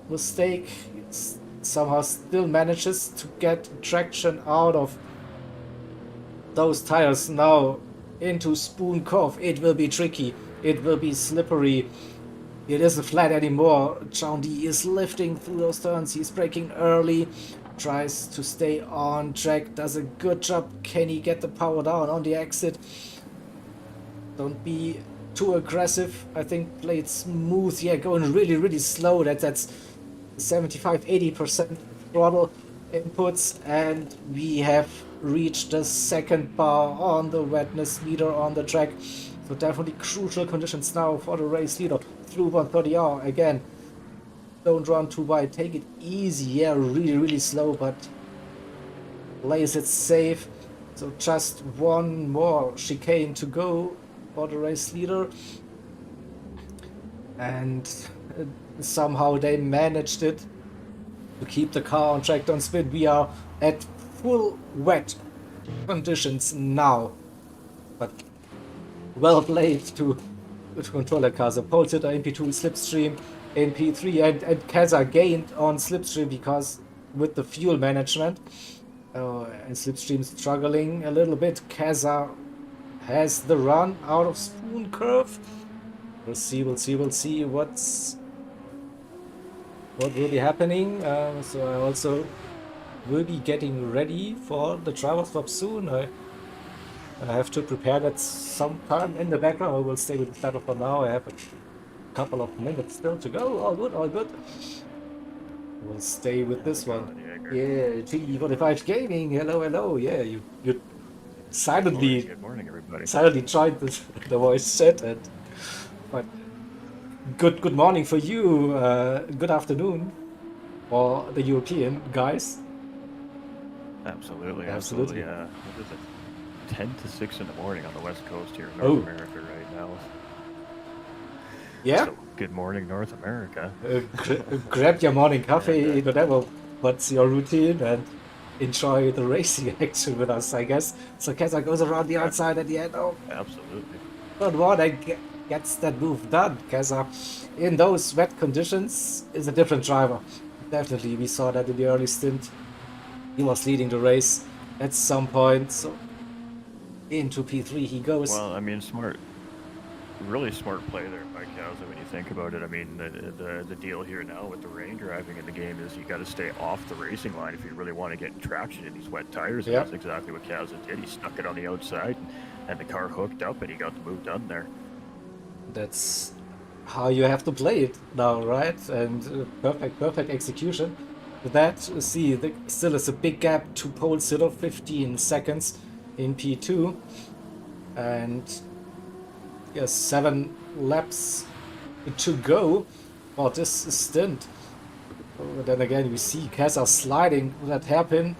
A: mistake. It somehow still manages to get traction out of those tires. Now into Spoon Cove. It will be tricky. It will be slippery. It isn't flat anymore. Chaundi is lifting through those turns. He's braking early. tries to stay on track, does a good job. Can he get the power down on the exit? Don't be too aggressive. I think play it smooth. Yeah, going really, really slow. That's 75-80% throttle inputs, and we have reached the second bar on the wetness meter on the track. So definitely crucial conditions now for the race leader through 130R. Again, don't run too wide, take it easy. Yeah, really, really slow, but plays it safe. So just one more chicane to go for the race leader, and somehow they managed it to keep the car on track. Don't spin. We are at full wet conditions now, but well played to control the car. So pole sitter, MP2, slipstream, NP3, and Kaza gained on slipstream because with the fuel management, and slipstream struggling a little bit. Kaza has the run out of spoon curve. We'll see what will be happening. So I also will be getting ready for the driver swap soon. I have to prepare that sometime in the background. I will stay with the title for now. I have a couple of minutes still to go. All good, all good. We'll stay with this one. Yeah, G45 Gaming. Hello, hello. Yeah, you silently.
B: Good morning, everybody.
A: Silently joined the voice chat, and but good morning for you. Good afternoon for the European guys.
B: Absolutely.
A: Absolutely.
B: What is it? 10 to 6 in the morning on the West Coast here in North America right now.
A: Yeah.
B: So, good morning, North America.
A: Grab your morning coffee, whatever. What's your routine, and enjoy the racing action with us, I guess. So Kaza goes around the outside at the end. Oh,
B: Absolutely.
A: but what gets that move done. Kaza, in those wet conditions, is a different driver. Definitely, we saw that in the early stint. He was leading the race at some point. So into P3 he goes.
B: Well, I mean, really smart play there by Kauza when you think about it. I mean, the deal here now with the rain driving in the game is you got to stay off the racing line if you really want to get traction in these wet tires. And that's exactly what Kauza did. He stuck it on the outside, and the car hooked up, and he got the move done there.
A: That's how you have to play it now, right? And perfect execution. With that, see, still is a big gap to pole sitter, 15 seconds in P2, and yes, 7 laps to go for this stint. But then again, we see Kaza sliding with that hairpin.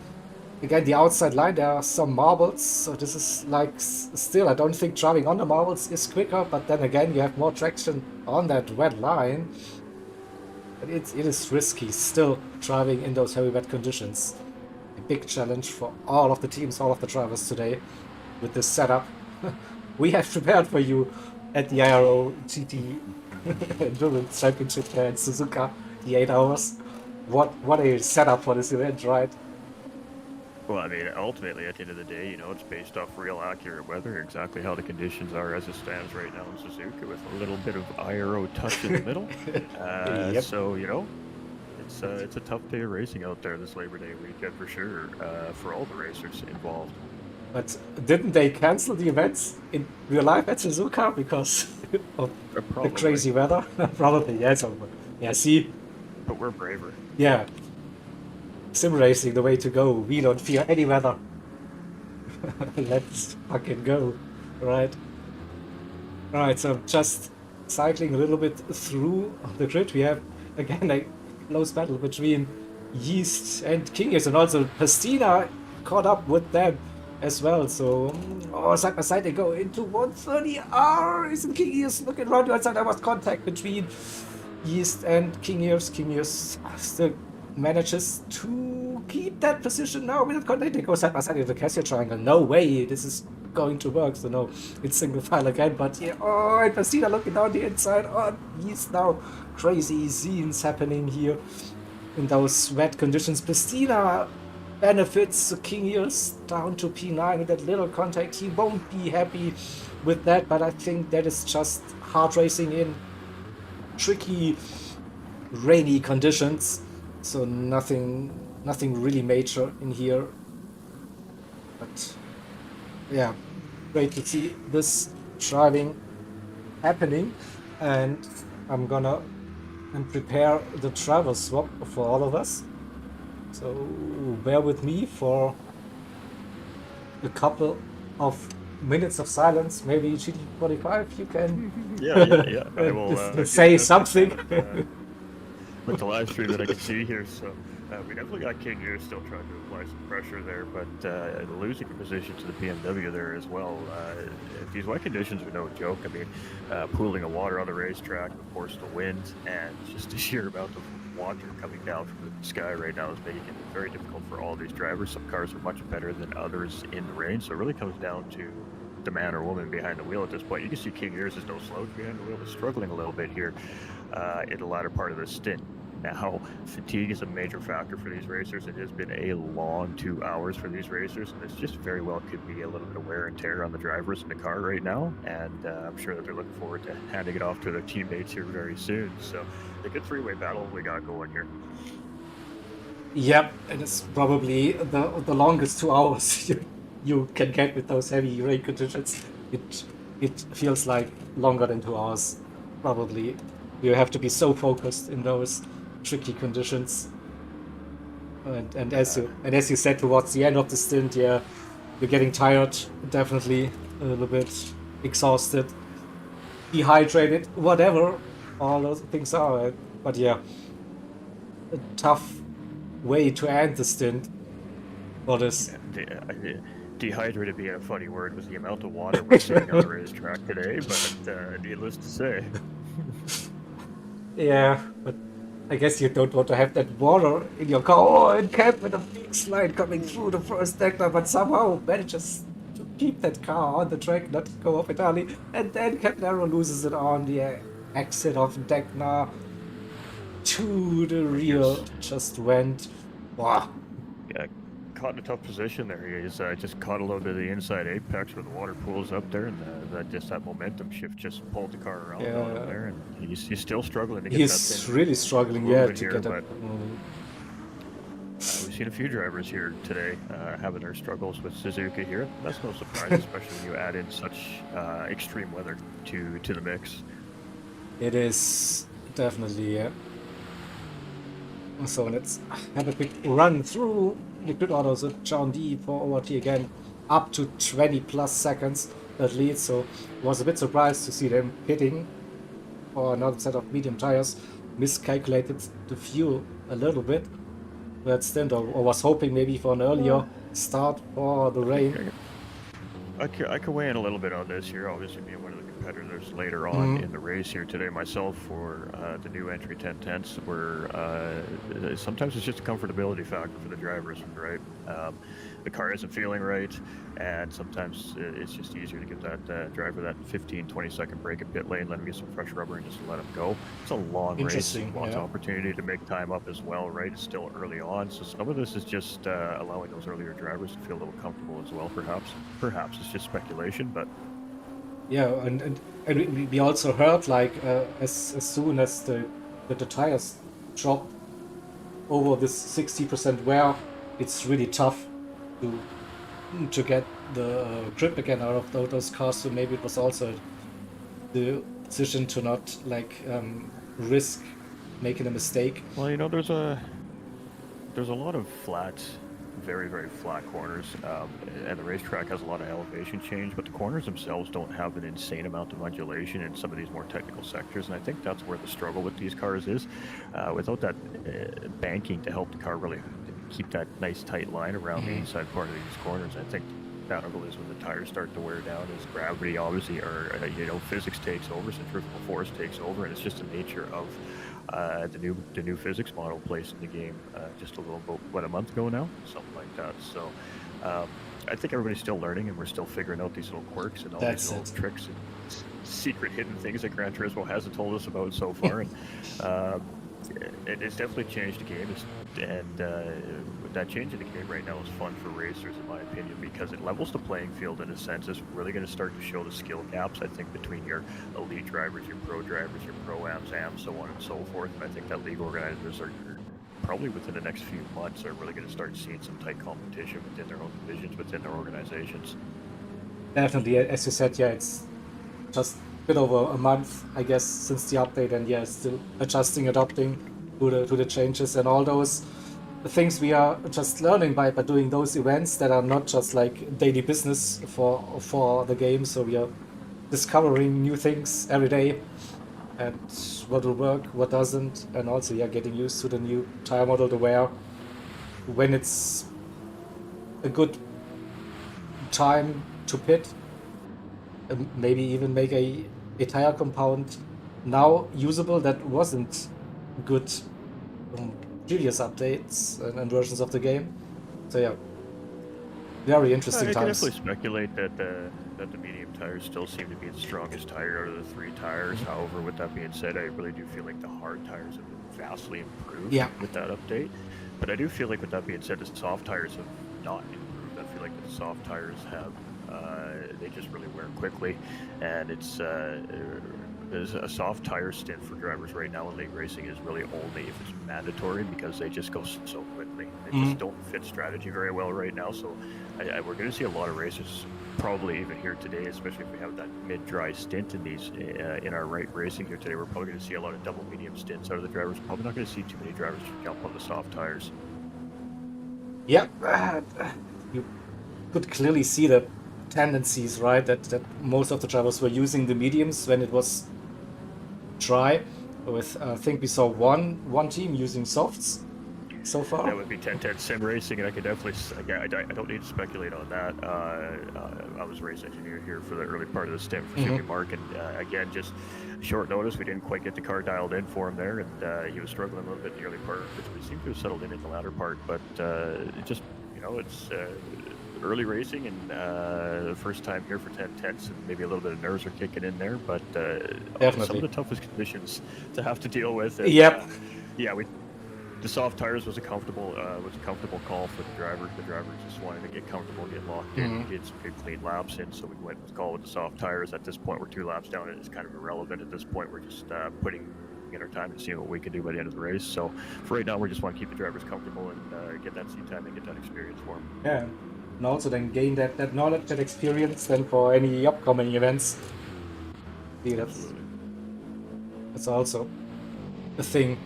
A: Again, the outside line, there are some marbles, so this is like, still, I don't think driving on the marbles is quicker, but then again, you have more traction on that wet line. But it is risky, still driving in those heavy wet conditions. A big challenge for all of the teams, all of the drivers today with this setup. We have prepared for you at the IRO GT Endurance Championship here in Suzuka, the 8 hours. What a setup for this event, right?
B: Well, I mean, ultimately, at the end of the day, you know, it's based off real accurate weather, exactly how the conditions are as it stands right now in Suzuka, with a little bit of IRO touch in the middle. So, you know, it's a tough day of racing out there this Labor Day weekend for sure, for all the racers involved.
A: But didn't they cancel the events in real life at Suzuka because of the crazy weather? Probably, yeah. So, yeah, see?
B: But we're braver.
A: Yeah. Sim racing, the way to go. We don't fear any weather. Let's fucking go, right? Alright, so just cycling a little bit through the grid. We have, again, a close battle between Yeast and King Years, and also Pastina caught up with them as well. So, side by side they go into 130R. Isn't King Years looking around the outside? There was contact between Yeast and King Years. King Years still manages to keep that position now with contact. They go side by side in the Cassia triangle. No way this is going to work. So no, it's single file again. But yeah, and Pastina looking down the inside. Yeast now. Crazy scenes happening here in those wet conditions. Pastina benefits King Years down to P9 with that little contact. He won't be happy with that, but I think that is just hard racing in tricky, rainy conditions. So nothing nothing really major in here. But yeah, great to see this driving happening, and I'm gonna prepare the driver swap for all of us. So bear with me for a couple of minutes of silence. Maybe GT45, you can
B: Yeah. I will
A: say something.
B: with the live stream that I can see here. So we definitely got King here still trying to apply some pressure there, but losing a position to the BMW there as well. These wet conditions are no joke. I mean, pooling of water on the racetrack, of course, the wind, and just the sheer amount of water coming down from the sky right now is making it very difficult for all these drivers. Some cars are much better than others in the rain, so it really comes down to the man or woman behind the wheel at this point. You can see King Ears is no slouch behind the wheel, but struggling a little bit here in the latter part of the stint. Now, fatigue is a major factor for these racers. It has been a long 2 hours for these racers, and this just very well could be a little bit of wear and tear on the drivers in the car right now, and I'm sure that they're looking forward to handing it off to their teammates here very soon. So, a good three-way battle we got going here.
A: Yep, and it's probably the longest 2 hours you can get with those heavy rain conditions. It feels like longer than 2 hours, probably. You have to be so focused in those tricky conditions. And as you said towards the end of the stint, yeah, you're getting tired, definitely a little bit exhausted, dehydrated, whatever all those things are. But yeah, a tough way to end the stint for this.
B: Dehydrated being a funny word was the amount of water we're seeing on the racetrack today, but needless to say.
A: Yeah, but I guess you don't want to have that water in your car. Oh, and Cap with a big slide coming through the first sector, but somehow manages to keep that car on the track, not go off entirely. And then Capnero loses it on the exit of Degna to the rear. Just went. Wow.
B: Yeah, caught in a tough position there. He's just caught a little bit of the inside apex where the water pools up there, and that momentum shift just pulled the car around on him there, and he's still struggling to get that thing.
A: He's really struggling, yeah, to
B: here,
A: get that.
B: We've seen a few drivers here today having their struggles with Suzuka here. That's no surprise, especially when you add in such extreme weather to the mix.
A: It is definitely, yeah. So let's have a quick run through the grid orders with John D for ORT again, up to 20 plus seconds at least. So was a bit surprised to see them hitting for another set of medium tires. Miscalculated the fuel a little bit that stint, or was hoping maybe for an earlier start for the rain.
B: I could weigh in a little bit on this here, obviously being one of the competitors later on in the race here today myself for the new entry 1010s, where sometimes it's just a comfortability factor for the drivers, right? The car isn't feeling right, and sometimes it's just easier to give that driver that 15-20 second break at pit lane, let him get some fresh rubber and just let him go. It's a long race, lots of opportunity to make time up as well, right? It's still early on, so some of this is just allowing those earlier drivers to feel a little comfortable as well, perhaps it's just speculation, but
A: yeah, and we also heard, like, as soon as the tires drop over this 60% wear, it's really tough to get the grip again out of those cars. So maybe it was also the decision to not risk making a mistake.
B: Well, you know, there's a lot of flat, very, very flat corners, and the racetrack has a lot of elevation change, but the corners themselves don't have an insane amount of undulation in some of these more technical sectors, and I think that's where the struggle with these cars is. Without that banking to help the car really keep that nice tight line around the inside part of these corners, I think that is when the tires start to wear down as gravity, obviously, or physics takes over, centrifugal force takes over, and it's just the nature of the new physics model placed in the game just a month ago now, something like that. So I think everybody's still learning, and we're still figuring out these little quirks and all these little tricks and secret hidden things that Gran Turismo hasn't told us about so far. And it's definitely changed the game, and that change in the game right now is fun for racers, in my opinion, because it levels the playing field in a sense. It's really going to start to show the skill gaps, I think, between your elite drivers, your pro-ams, so on and so forth. And I think that league organizers are probably within the next few months are really going to start seeing some tight competition within their own divisions, within their organizations.
A: Definitely, as you said, yeah, it's just a bit over a month, I guess, since the update, and yeah, still adjusting, adapting to the changes and all those things we are just learning by doing those events that are not just like daily business for the game. So we are discovering new things every day and what will work, what doesn't, and also yeah, getting used to the new tire model, to where when it's a good time to pit, maybe even make a tire compound now usable that wasn't good from previous updates and versions of the game. So yeah, very interesting
B: I can
A: times.
B: definitely speculate that the medium tires still seem to be the strongest tire out of the 3 tires. However, with that being said, I really do feel like the hard tires have been vastly improved
A: Yeah.
B: with that update. But I do feel like with that being said, the soft tires have not improved. I feel like the soft tires have they just really wear quickly, and it's there's a soft tire stint for drivers right now in late racing is really only if it's mandatory, because they just go so quickly. They just don't fit strategy very well right now. So we're going to see a lot of races probably even here today, especially if we have that mid-dry stint in these in our right racing here today. We're probably going to see a lot of double medium stints out of the drivers. Probably not going to see too many drivers jump on the soft tires.
A: Yeah, you could clearly see the tendencies, right? That most of the drivers were using the mediums when it was dry. With I think we saw one team using softs so far.
B: That would be 10-10 sim racing, and I could definitely. I don't need to speculate on that. I was race engineer here for the early part of the stint for Jimmy Mark, and again, just short notice, we didn't quite get the car dialed in for him there, and he was struggling a little bit in the early part, but we seemed to have settled in the latter part. But it just, it's early racing, and the first time here for 10-10s, and maybe a little bit of nerves are kicking in there, but some of the toughest conditions to have to deal with. And,
A: yep.
B: The soft tires was a comfortable call for the driver. The driver just wanted to get comfortable, get locked in, get some good clean laps in. So we went with call with the soft tires. At this point, we're 2 laps down, and it's kind of irrelevant. At this point, we're just putting in our time and seeing what we can do by the end of the race. So for right now, we just want to keep the drivers comfortable and get that seat time and get that experience for them.
A: Yeah, and also then gain that knowledge, that experience, then for any upcoming events. See, that's also a thing.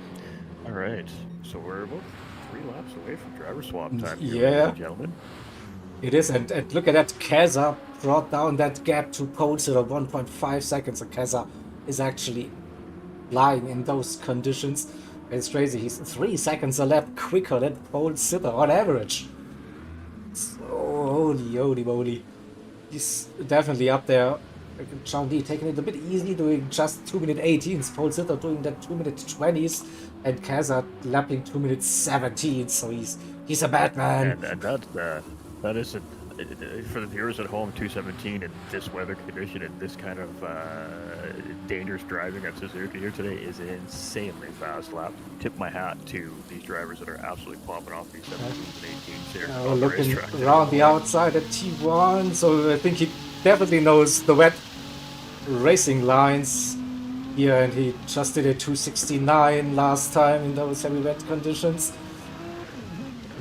B: All right. So we're about 3 laps away from driver swap time here,
A: yeah,
B: ladies and gentlemen.
A: It is, and look at that. Kaza brought down that gap to pole sitter 1.5 seconds. So Kaza is actually flying in those conditions. It's crazy. He's 3 seconds a lap quicker than pole sitter on average. So holy moly. He's definitely up there. Zhang Li taking it a bit easy, doing just 2-minute 18s. Pole sitter doing that 2-minute 20s. And Kaza lapping 2-minute 17, so he's a bad man.
B: And that is for the viewers at home, 2:17 in this weather condition and this kind of dangerous driving at Suzuka here today is an insanely fast lap. Tip my hat to these drivers that are absolutely popping off these 17s and 18s here.
A: Looking around the outside at T1, so I think he definitely knows the wet racing lines. Yeah, and he just did a 269 last time in those heavy wet conditions.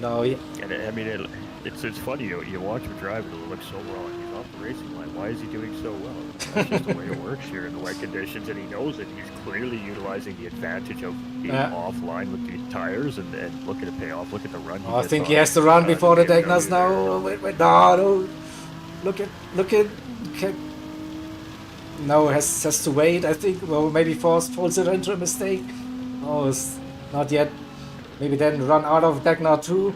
A: No, yeah.
B: And I mean, it's funny, you watch him drive and it looks so well, and he's off the racing line. Why is he doing so well? That's just the way it works here in the wet conditions, and he knows it. He's clearly utilizing the advantage of being offline with these tires and looking to pay off. Look at the run.
A: I think he has to run before the Degnars now. Wait, no. Look at. No, has to wait, I think. Well, maybe force pole sitter into a mistake. Oh, it's not yet. Maybe then run out of Dagnar too.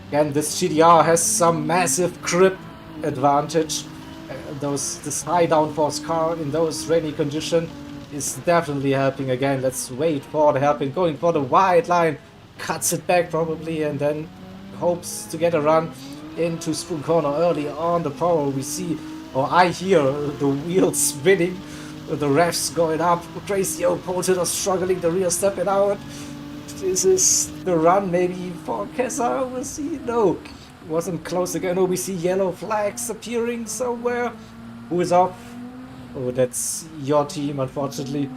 A: Again, this GDR has some massive grip advantage. This high downforce car in those rainy conditions is definitely helping. Again, let's wait for the helping. Going for the wide line. Cuts it back probably, and then hopes to get a run into Spoon Corner early on. The power we see, or I hear the wheels spinning, the revs going up. Crazy old pole sitter struggling, the rear stepping out. This is the run maybe for Kessa. We'll see. No, wasn't close again. Oh, we see yellow flags appearing somewhere. Who is off? Oh, that's your team, unfortunately.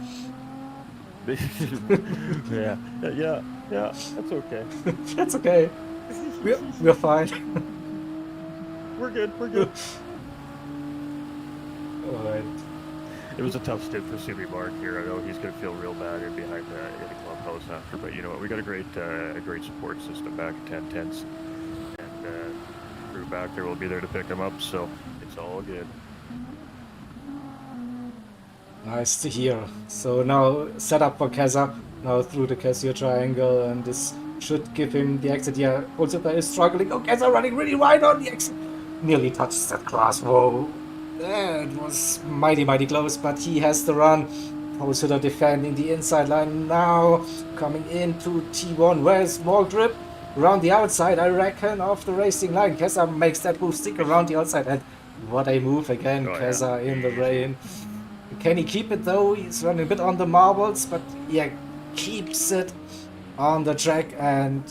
B: Yeah, that's okay.
A: That's okay. We're fine.
B: We're good. We're good.
A: Alright.
B: It was a tough stint for Subi Mark here. I know he's going to feel real bad in behind in the clubhouse after, but you know what? We got a great support system back at 1010s, and crew back there will be there to pick him up, so it's all good.
A: Nice to hear. So now set up for Keza, now through the Casio triangle, and this should give him the exit. Yeah, Otsuka is struggling. Oh, Keza running really wide on the exit. Nearly touched that glass. Whoa. It was mighty close, but he has the run. Otsuka defending the inside line now. Coming into T1. Where's Waldrip? Around the outside, I reckon, of the racing line. Keza makes that move stick around the outside, and what a move again.
B: Oh,
A: Keza
B: yeah.
A: in the rain. Can he keep it though? He's running a bit on the marbles, but yeah, keeps it on the track, and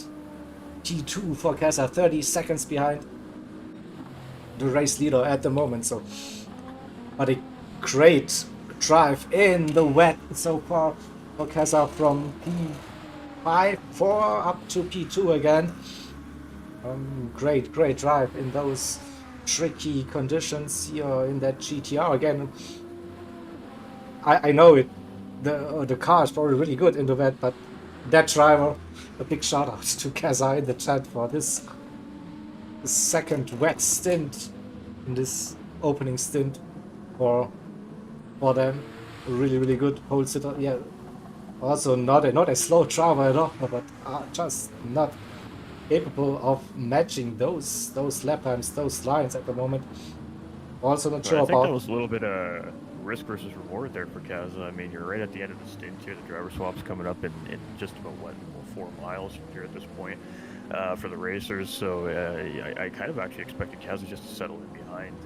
A: T2 for Keza, 30 seconds behind the race leader at the moment. So, but a great drive in the wet so far for Keza from P4 up to P2 again. Great drive in those tricky conditions here in that GTR again. I know it. The car is probably really good into that, but that driver, a big shout out to Keza in the chat for this second wet stint in this opening stint for them. Really good pole sitter. Yeah, also not a slow driver at all, but just not capable of matching those lap times, those lines at the moment. Also not sure
B: I think
A: about.
B: that was a little bit of risk versus reward there for Kaz. I mean, you're right at the end of the stint here. The driver swap's coming up in just about 4 miles here at this point for the racers. So I kind of actually expected Kaz just to settle in behind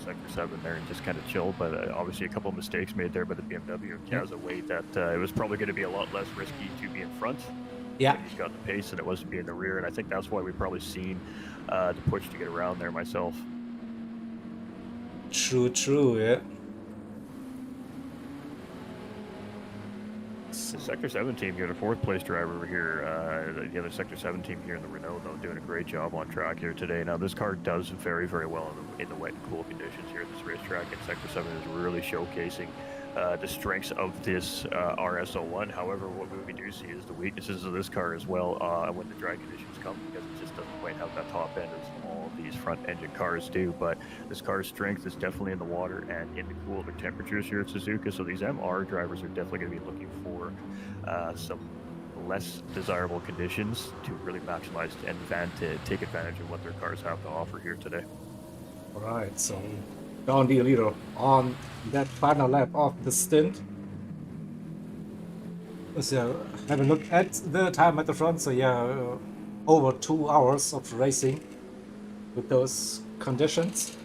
B: Sector 7 there and just kind of chill. But obviously a couple of mistakes made there by the BMW and Kaz away that it was probably going to be a lot less risky to be in front.
A: Yeah,
B: he's got the pace and it was to be in the rear. And I think that's why we've probably seen the push to get around there myself.
A: True, yeah.
B: The Sector 7 team here, the 4th place driver here, the other Sector 7 team here in the Renault, though, doing a great job on track here today. Now, this car does very well in the wet and cool conditions here at this racetrack, and Sector 7 is really showcasing the strengths of this RS01. However, what we do see is the weaknesses of this car as well when the dry conditions come, because it just doesn't quite have that top end as all these front engine cars do. But this car's strength is definitely in the water and in the cooler temperatures here at Suzuka. So these MR drivers are definitely going to be looking for some less desirable conditions to really maximize and take advantage of what their cars have to offer here today.
A: All right, so down the leader on that final lap of the stint. So have a look at the time at the front. So yeah, over 2 hours of racing with those conditions.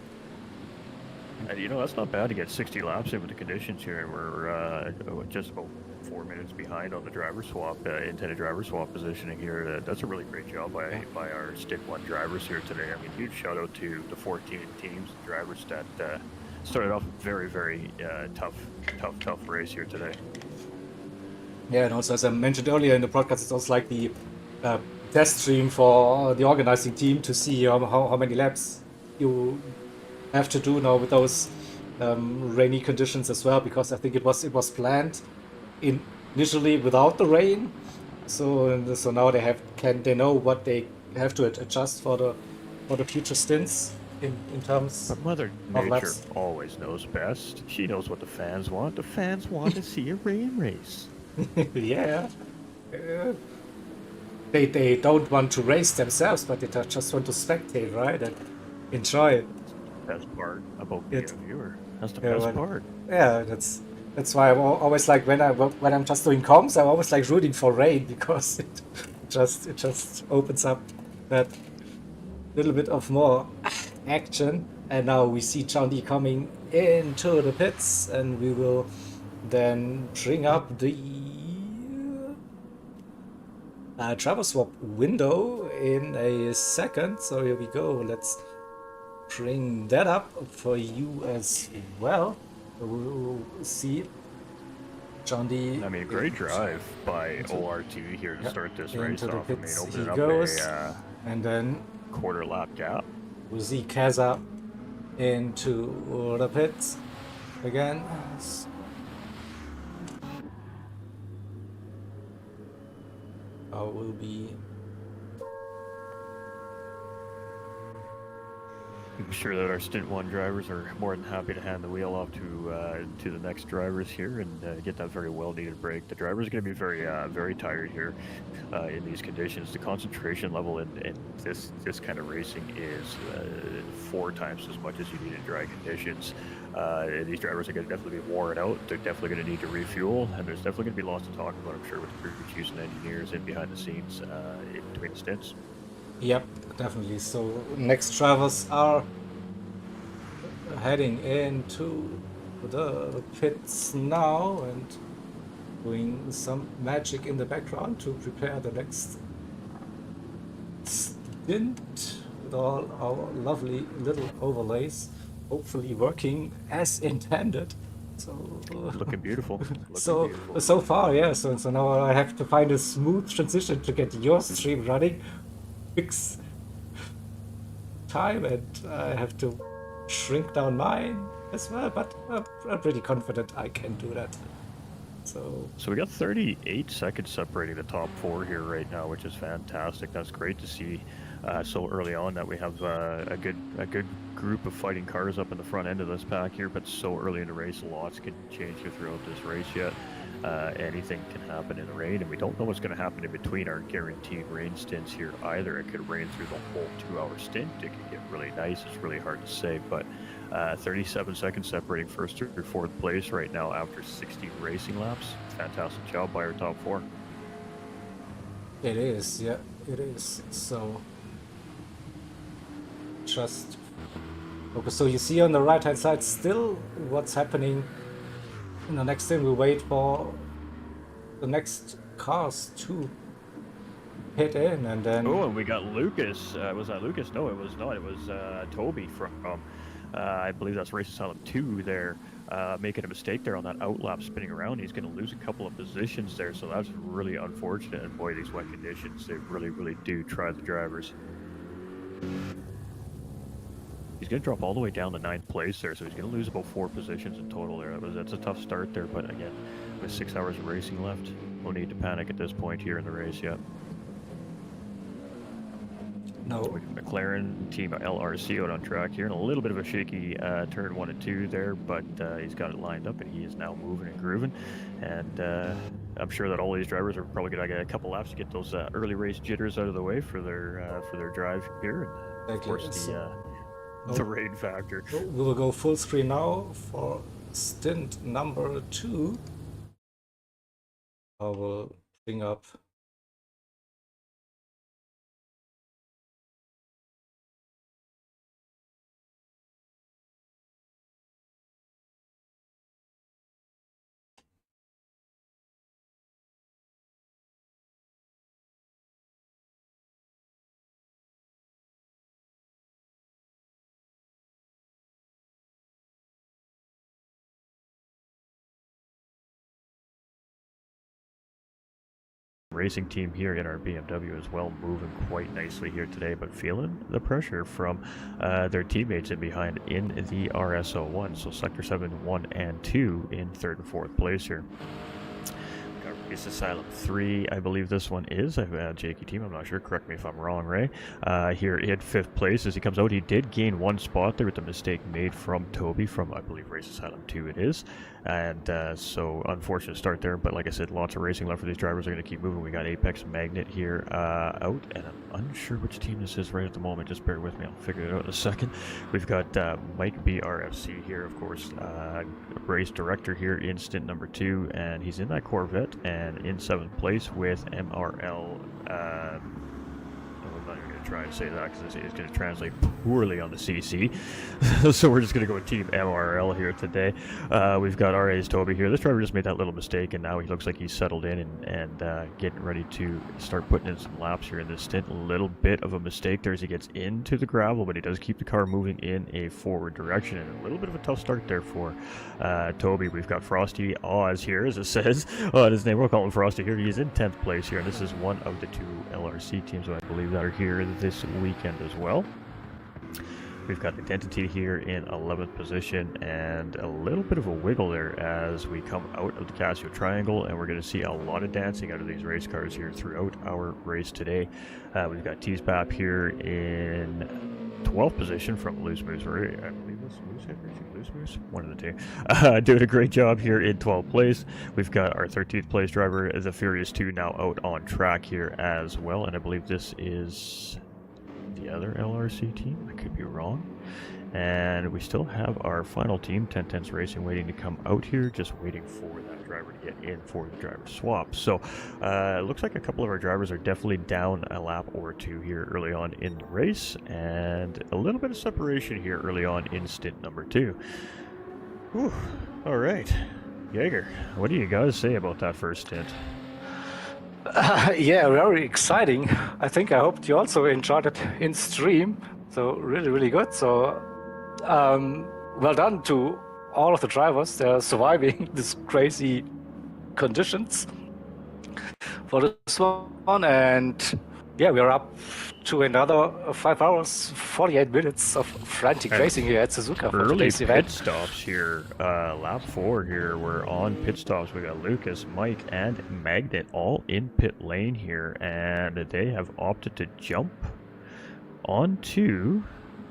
B: And you know, that's not bad to get 60 laps in with the conditions here. We're just about 4 minutes behind on the driver swap, intended driver swap positioning here. That's a really great job by our Stint 1 drivers here today. I mean, huge shout out to the 14 teams, drivers that started off a very tough race here today.
A: Yeah, and also as I mentioned earlier in the broadcast, it's also like the test stream for the organizing team to see how many laps you have to do now with those rainy conditions as well, because I think it was planned initially without the rain, so now they know what they have to adjust for the future stints in terms
B: but Mother
A: of
B: Nature
A: laps.
B: always knows best. She knows what the fans want. The fans want to see a rain race.
A: Yeah. They don't want to race themselves, but they just want to spectate, right, and enjoy it.
B: Best part about being a viewer. That's the best part.
A: Yeah, that's why I always like when I'm just doing comms, I'm always like rooting for rain, because it just opens up that little bit of more action. And now we see Johnny coming into the pits, and we will then bring up the driver swap window in a second. So here we go. Let's bring that up for you as well. We'll see John D.
B: I mean, great drive by ORT here to start this race
A: into the
B: off. I mean,
A: pits
B: opening
A: he
B: up
A: goes,
B: a
A: and then
B: quarter lap gap.
A: Uzi Kaza into the pits again. Will be.
B: I'm sure that our Stint 1 drivers are more than happy to hand the wheel off to the next drivers here and get that very well-needed break. The drivers are going to be very tired here in these conditions. The concentration level in this kind of racing is 4 times as much as you need in dry conditions. These drivers are going to definitely be worn out. They're definitely going to need to refuel, and there's definitely going to be lots to talk about, I'm sure, with the crew chiefs and engineers in behind the scenes in between the stints.
A: Yep, definitely. So next drivers are heading into the pits now and doing some magic in the background to prepare the next stint with all our lovely little overlays, hopefully working as intended. So
B: Looking beautiful.
A: so far, yeah. So now I have to find a smooth transition to get your stream running, fix time, and I have to shrink down mine as well. But I'm pretty confident I can do that. So
B: we got 38 seconds separating the top 4 here right now, which is fantastic. That's great to see so early on that we have a good group of fighting cars up in the front end of this pack here. But so early in the race, lots can change here throughout this race yet. Anything can happen in the rain, and we don't know what's going to happen in between our guaranteed rain stints here either. It could rain through the whole 2-hour stint. It could get really nice. It's really hard to say, but 37 seconds separating first through 4th place right now after 60 racing laps. Fantastic job by our top 4.
A: it is, yeah, it is. So just okay. So you see on the right hand side still what's happening. In the next thing, we wait for the next cars to hit in, and then.
B: Oh, and we got Lucas. Was that Lucas? No, it was not. It was Toby from, I believe that's Race Asylum 2 there, making a mistake there on that outlap spinning around. He's going to lose a couple of positions there, so that's really unfortunate. And boy, these wet conditions, they really do try the drivers. He's going to drop all the way down to 9th place there, so he's going to lose about 4 positions in total there. That's a tough start there, but again, with 6 hours of racing left, no need to panic at this point here in the race yet.
A: No.
B: So we got McLaren, Team LRC out on track here, and a little bit of a shaky turn 1 and 2 there, but he's got it lined up, and he is now moving and grooving. And I'm sure that all these drivers are probably going to get a couple laps to get those early race jitters out of the way for their drive here. And of course, the rain factor.
A: We will go full screen now for stint number 2. I will bring up
B: Racing team here in our BMW as well, moving quite nicely here today, but feeling the pressure from their teammates in behind in the RSO1. So Sector 7, 1 and 2 in 3rd and 4th place here. Race Asylum 3, I believe this one is. Jakey team, I'm not sure. Correct me if I'm wrong, Ray. Here in 5th place as he comes out. He did gain 1 spot there with the mistake made from Toby from, I believe, Race Asylum 2 it is. And so unfortunate start there, but like I said, lots of racing left for these drivers. Are going to keep moving. We got Apex Magnet here out, and I'm unsure which team this is right at the moment. Just bear with me, I'll figure it out in a second. We've got Mike BRFC here, of course, race director here in stint number 2, and he's in that Corvette and in 7th place with MRL. I'm not even going to to try and say that because it's going to translate poorly on the CC. So we're just going to go with Team MRL here today. We've got RA's Toby here. This driver just made that little mistake, and now he looks like he's settled in and getting ready to start putting in some laps here in this stint. A little bit of a mistake there as he gets into the gravel, but he does keep the car moving in a forward direction, and a little bit of a tough start there for Toby. We've got Frosty Oz here, as it says on his name. We'll call him Frosty here. He is in 10th place here, and this is one of the 2 LRC teams, I believe, that are here this weekend as well. We've got Identity here in 11th position, and a little bit of a wiggle there as we come out of the Casio Triangle, and we're going to see a lot of dancing out of these race cars here throughout our race today. We've got T-Spap here in 12th position from Loose Moose, I believe that's Loose Moose, one of the 2. Doing a great job here in 12th place. We've got our 13th place driver, the Furious 2, now out on track here as well, and I believe this is the other LRC team. I could be wrong. And we still have our final team, 1010s Racing, waiting to come out here, just waiting for that driver to get in for the driver swap. So it looks like a couple of our drivers are definitely down a lap or 2 here early on in the race, and a little bit of separation here early on in stint number 2. Whew. All right, Jaeger, what do you guys say about that first stint?
C: Yeah, very exciting. I hoped you also enjoyed it in stream. So really, really good. So well done to all of the drivers. They're surviving these crazy conditions for this one. And yeah, we're up to another 5 hours, 48 minutes of frantic racing here at Suzuka for
B: early
C: today's event.
B: pit stops here. Lap 4 here. We're on pit stops. We got Lucas, Mike, and Magnet all in pit lane here, and they have opted to jump onto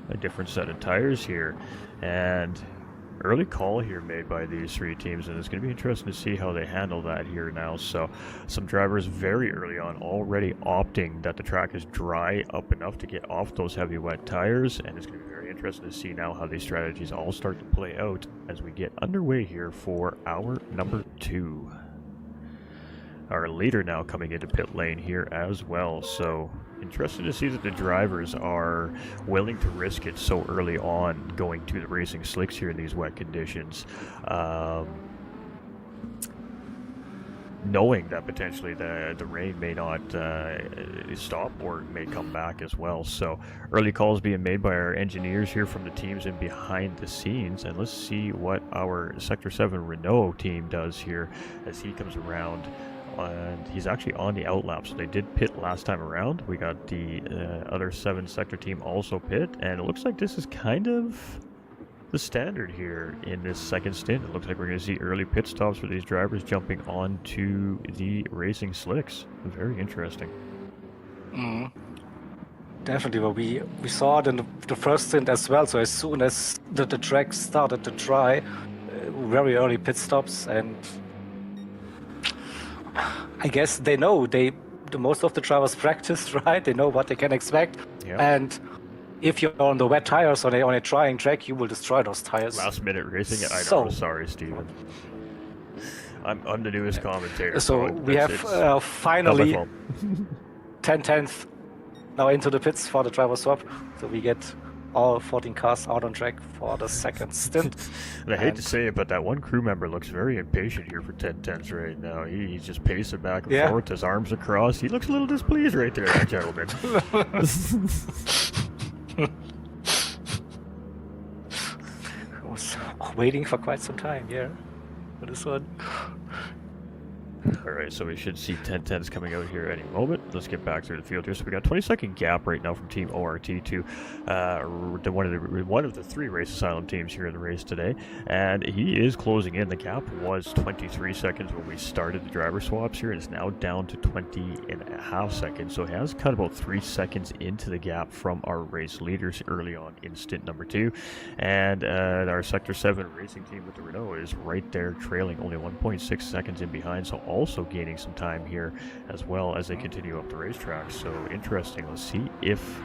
B: a different set of tires here. And early call here made by these 3 teams, and it's going to be interesting to see how they handle that here now. So some drivers very early on already opting that the track is dry up enough to get off those heavy wet tires, and it's going to be very interesting to see now how these strategies all start to play out as we get underway here for hour number 2. Our leader now coming into pit lane here as well, so interesting to see that the drivers are willing to risk it so early on going to the racing slicks here in these wet conditions, knowing that potentially the rain may not stop or may come back as well. So early calls being made by our engineers here from the teams and behind the scenes, and let's see what our Sector 7 Renault team does here as he comes around. And he's actually on the outlap, so they did pit last time around. We got the other 7 sector team also pit, and it looks like this is kind of the standard here in this second stint. It looks like we're going to see early pit stops for these drivers jumping onto the racing slicks. Very interesting.
C: Definitely, well, we saw it in the first stint as well. So as soon as the track started to dry, very early pit stops, and I guess they know most of the drivers practiced, right? They know what they can expect.
B: Yep.
C: And if you're on the wet tires on a trying track, you will destroy those tires.
B: Last minute racing. I know. Sorry, Steven. I'm the newest commentator.
C: So we have finally 10/10 now into the pits for the driver swap. So we get all 14 cars out on track for the second stint.
B: And I hate to say it, but that one crew member looks very impatient here for 10/10s right now. He's just pacing back and forth, his arms across. He looks a little displeased right there, that gentleman.
C: I was waiting for quite some time, for this one.
B: Alright, so we should see 10/10s coming out here any moment. Let's get back through the field here. So we got 20-second gap right now from Team ORT to one of the 3 Race Asylum teams here in the race today. And he is closing in. The gap was 23 seconds when we started the driver swaps here, and it's now down to 20.5 seconds. So he has cut about 3 seconds into the gap from our race leaders early on in stint number 2. And our Sector 7 racing team with the Renault is right there trailing, only 1.6 seconds in behind. So also gaining some time here as well as they continue up the racetrack. So interesting. Let's see if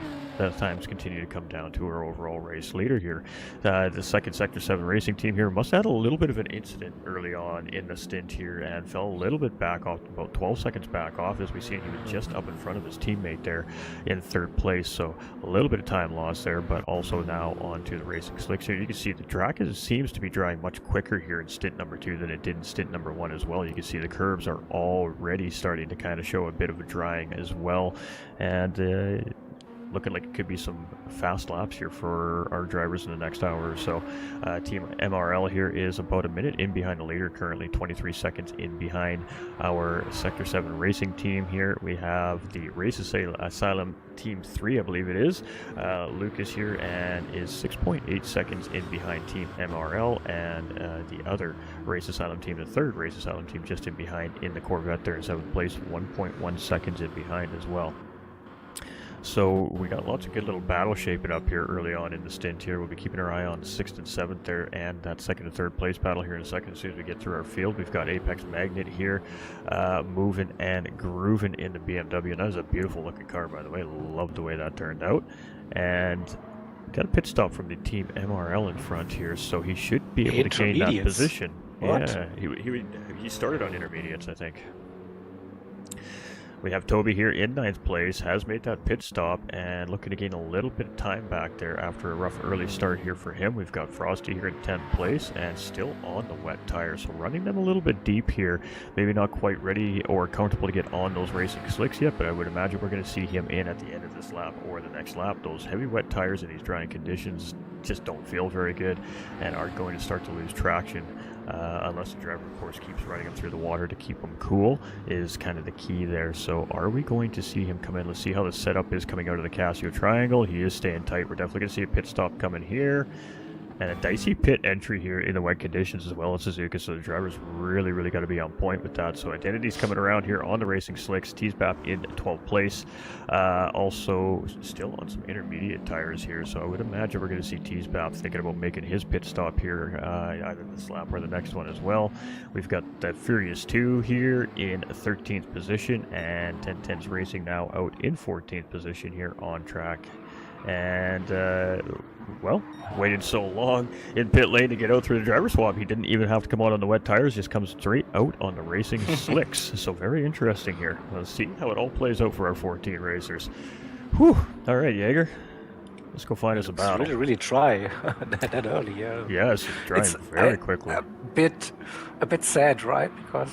B: times continue to come down to our overall race leader here. The second Sector 7 racing team here must have had a little bit of an incident early on in the stint here and fell a little bit back off, about 12 seconds back off, as we see he was just up in front of his teammate there in third place. So a little bit of time lost there, but also now onto the racing slicks here. You can see the track seems to be drying much quicker here in stint number 2 than it did in stint number 1 as well. You can see the curves are already starting to kind of show a bit of a drying as well, and looking like it could be some fast laps here for our drivers in the next hour or so. Team MRL here is about a minute in behind the leader, currently 23 seconds in behind our Sector 7 racing team here. We have the Race Asylum Team 3, I believe it is. Lucas here, and is 6.8 seconds in behind Team MRL, and the other Race Asylum team, the third Race Asylum team, just in behind in the Corvette there in 7th place, 1.1 seconds in behind as well. So we got lots of good little battle shaping up here early on in the stint here. We'll be keeping our eye on 6th and 7th there, and that 2nd and 3rd place battle here in a second as soon as we get through our field. We've got Apex Magnet here moving and grooving in the BMW, and that is a beautiful looking car, by the way. Love the way that turned out. And got a pit stop from the Team MRL in front here, so he should be able to gain that position.
C: What?
B: Yeah, he started on intermediates, I think. We have Toby here in 9th place, has made that pit stop and looking to gain a little bit of time back there after a rough early start here for him. We've got Frosty here in 10th place and still on the wet tires, so running them a little bit deep here. Maybe not quite ready or comfortable to get on those racing slicks yet, but I would imagine we're going to see him in at the end of this lap or the next lap. Those heavy wet tires in these drying conditions just don't feel very good and are going to start to lose traction. Unless the driver, of course, keeps running them through the water to keep them cool, is kind of the key there. So are we going to see him come in? Let's see how the setup is coming out of the Casio Triangle. He is staying tight. We're definitely going to see a pit stop coming here. And a dicey pit entry here in the wet conditions as well as Suzuka, so the drivers really got to be on point with that. So Identity's coming around here on the racing slicks. Teasbap in 12th place. Also still on some intermediate tires here, so I would imagine we're going to see Teasbap thinking about making his pit stop here, either this lap or the next one as well. We've got that Furious 2 here in 13th position, and 1010's Racing now out in 14th position here on track. And well, waited so long in pit lane to get out through the driver swap. He didn't even have to come out on the wet tires, just comes straight out on the racing slicks. So very interesting here. Let's see how it all plays out for our 14 racers. Whew. All right, Jaeger. Let's go find us a battle.
C: It's really dry that early, yeah.
B: Yeah, it's drying very quickly.
C: A bit sad, right? Because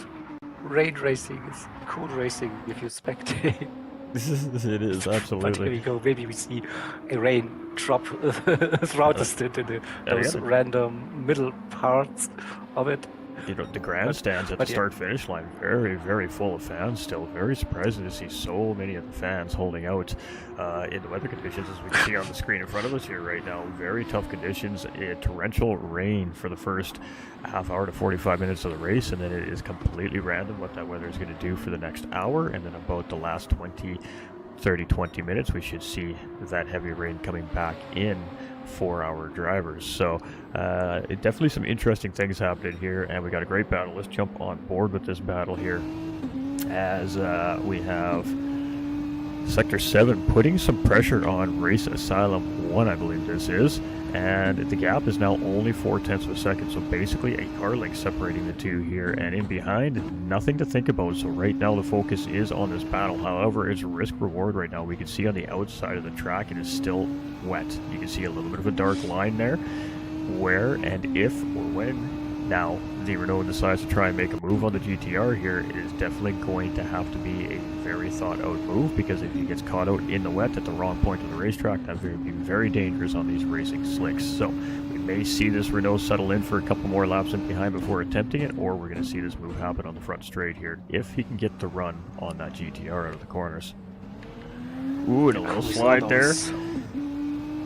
C: rain racing is cool racing if you spectate.
B: It is, absolutely.
C: But here we go. Maybe we see a rain drop throughout the stint in those random middle parts of it.
B: You know, the grandstands at the start-finish line, very full of fans still. Very surprising to see so many of the fans holding out in the weather conditions, as we can see on the screen in front of us here right now. Very tough conditions. Torrential rain for the first half hour to 45 minutes of the race, and then it is completely random what that weather is going to do for the next hour, and then about the last 20 minutes we should see that heavy rain coming back in for our drivers. So definitely some interesting things happening here, and we got a great battle. Let's jump on board with this battle here as we have Sector 7 putting some pressure on Race Asylum 1, I believe this is, and the gap is now only 0.4 of a second, so basically a car length separating the two here, and in behind, nothing to think about. So right now the focus is on this battle. However, it's risk reward right now. We can see on the outside of the track it is still wet. You can see a little bit of a dark line there. Where and if or when now the Renault decides to try and make a move on the GTR here, it is definitely going to have to be a very thought out move, because if he gets caught out in the wet at the wrong point of the racetrack, that would be very dangerous on these racing slicks. So we may see this Renault settle in for a couple more laps in behind before attempting it, or we're going to see this move happen on the front straight here if he can get the run on that GTR out of the corners. Ooh, and a little slide there.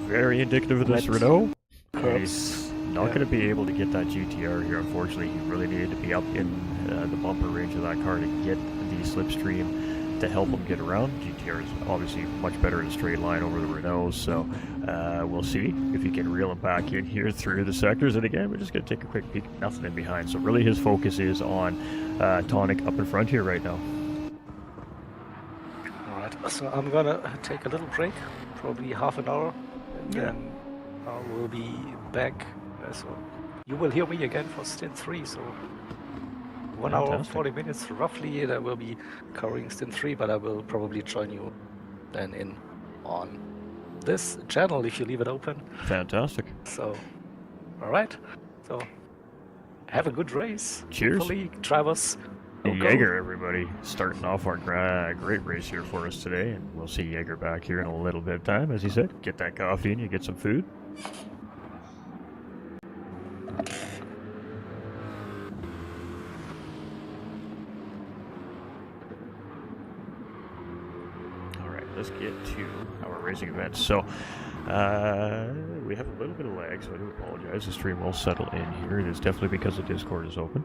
B: Very indicative of this Renault. He's not going to be able to get that GTR here, unfortunately. He really needed to be up in the bumper range of that car to get the slipstream to help him get around. GTR is obviously much better in a straight line over the Renault, so we'll see if he can reel him back in here through the sectors. And again, we're just going to take a quick peek. Nothing in behind, so really his focus is on Tonic up in front here right now.
C: Alright, right, so I'm gonna take a little break, probably half an hour, and then I will be back. So you will hear me again for Stint 3. So 1 hour,
B: Fantastic.
C: 40 minutes roughly, that will be covering Stint 3, but I will probably join you then in on this channel if you leave it open.
B: Fantastic.
C: So, all right. So have a good race.
B: Cheers.
C: Hopefully, drivers. go, go.
B: Jaeger, everybody, starting off our great race here for us today, and we'll see Jaeger back here in a little bit of time. As he said, get that coffee and you get some food. All right, let's get to our racing event. So we have a little bit of lag, so I do apologize. The stream will settle in here. It is definitely because the Discord is open.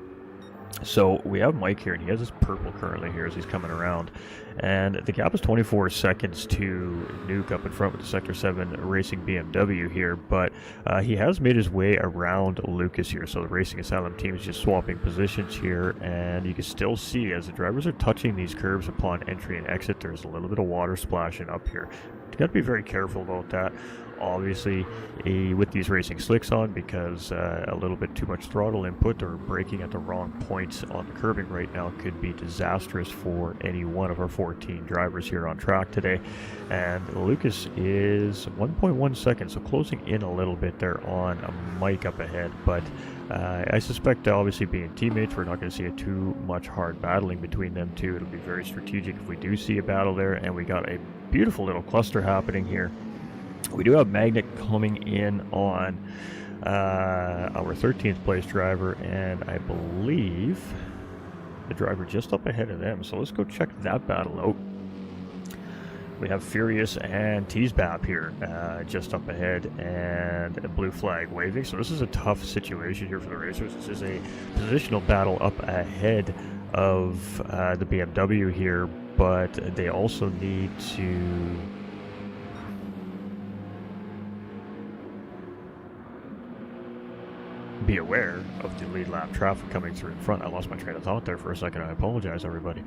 B: So we have Mike here, and he has his purple currently here as he's coming around. And the gap is 24 seconds to Nuke up in front with the Sector 7 Racing BMW here. But he has made his way around Lucas here. So the Racing Asylum team is just swapping positions here. And you can still see as the drivers are touching these curves upon entry and exit, there's a little bit of water splashing up here. You got to be very careful about that. Obviously, with these racing slicks on, because a little bit too much throttle input or braking at the wrong points on the curbing right now could be disastrous for any one of our 14 drivers here on track today. And Lucas is 1.1 seconds, so closing in a little bit there on Mike up ahead. But I suspect, obviously being teammates, we're not going to see too much hard battling between them two. It'll be very strategic if we do see a battle there, and we got a beautiful little cluster happening here. We do have Magnet coming in on our 13th place driver, and I believe the driver just up ahead of them. So let's go check that battle out. We have Furious and Teasbap here just up ahead, and a blue flag waving. So this is a tough situation here for the racers. This is a positional battle up ahead of the BMW here, but they also need to be aware of the lead lap traffic coming through in front. I lost my train of thought there for a second. I apologize, everybody.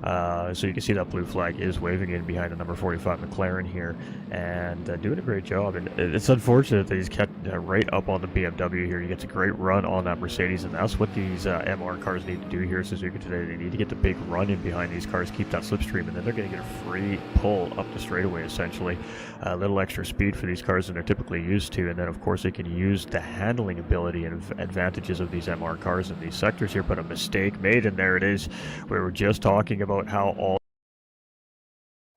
B: So you can see that blue flag is waving in behind the number 45 McLaren here, and doing a great job. And it's unfortunate that he's kept right up on the BMW here. He gets a great run on that Mercedes, and that's what these MR cars need to do here at Suzuka today. They need to get the big run in behind these cars, keep that slipstream, and then they're going to get a free pull up the straightaway, essentially. A little extra speed for these cars than they're typically used to, and then of course they can use the handling ability and advantages of these MR cars in these sectors here. But a mistake made, and there it is. We were just talking about how all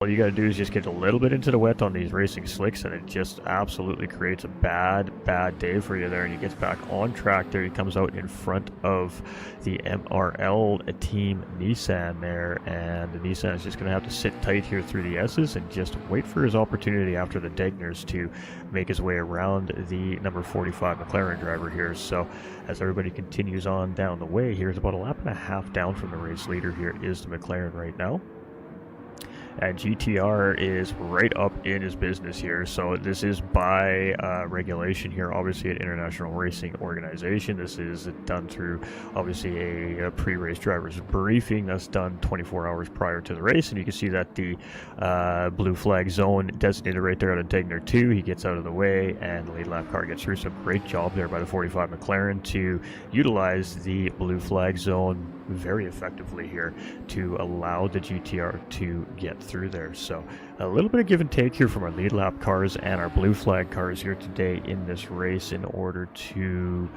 B: you got to do is just get a little bit into the wet on these racing slicks, and it just absolutely creates a bad day for you there. And he gets back on track there. He comes out in front of the MRL team Nissan there, and the Nissan is just going to have to sit tight here through the S's and just wait for his opportunity after the Degners to make his way around the number 45 McLaren driver here. So as everybody continues on down the way, here's about a lap and a half down from the race leader here is the McLaren right now. And GTR is right up in his business here. So this is by regulation here, obviously an international racing organization. This is done through obviously a pre-race driver's briefing that's done 24 hours prior to the race. And you can see that the blue flag zone designated right there at Degner 2. He gets out of the way, and the lead lap car gets through. So great job there by the 45 McLaren to utilize the blue flag zone very effectively here to allow the GTR to get through there. So a little bit of give and take here from our lead lap cars and our blue flag cars here today in this race in order to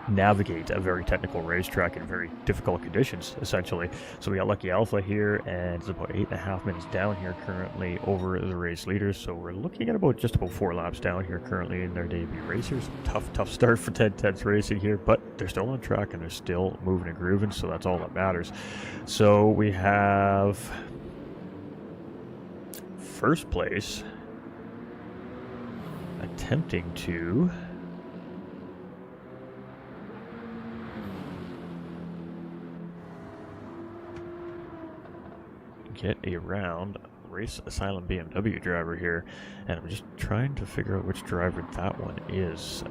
B: navigate a very technical racetrack in very difficult conditions, essentially. So we got Lucky Alpha here, and it's about 8.5 minutes down here currently over the race leaders. So we're looking at just about 4 laps down here currently in their debut racers. Tough start for 10-10 racing here, but they're still on track and they're still moving and grooving, so that's all that matters. So we have first place attempting to get a round Race Asylum BMW driver here, and I'm just trying to figure out which driver that one is.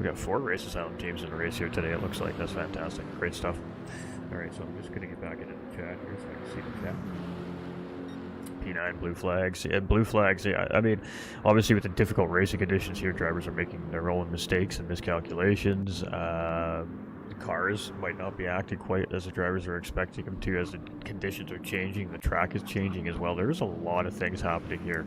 B: We got 4 Race Asylum teams in the race here today, it looks like. That's fantastic. Great stuff. Alright, so I'm just going to get back into the chat here so I can see the chat. P9 blue flags. Yeah, blue flags. Yeah, I mean, obviously with the difficult racing conditions here, drivers are making their own mistakes and miscalculations. The cars might not be acting quite as the drivers are expecting them to, as the conditions are changing. The track is changing as well. There's a lot of things happening here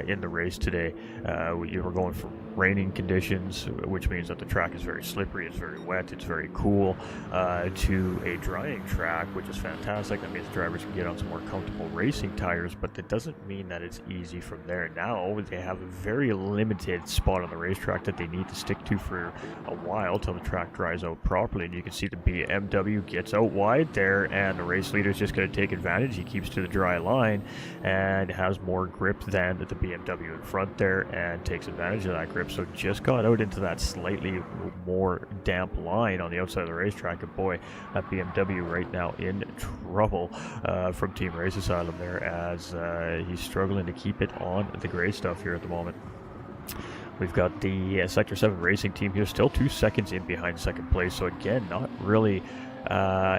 B: in the race today. We're going from raining conditions, which means that the track is very slippery, it's very wet, it's very cool, to a drying track, which is fantastic. That means drivers can get on some more comfortable racing tires, but that doesn't mean that it's easy from there. Now they have a very limited spot on the racetrack that they need to stick to for a while till the track dries out properly. And you can see the BMW gets out wide there, and the race leader is just going to take advantage. He keeps to the dry line and has more grip than the BMW in front there, and takes advantage of that grip. So just got out into that slightly more damp line on the outside of the racetrack, and boy, that BMW right now in trouble from Team Race Asylum there, as he's struggling to keep it on the gray stuff here at the moment. We've got the Sector 7 racing team here, still 2 seconds in behind second place, so again, not really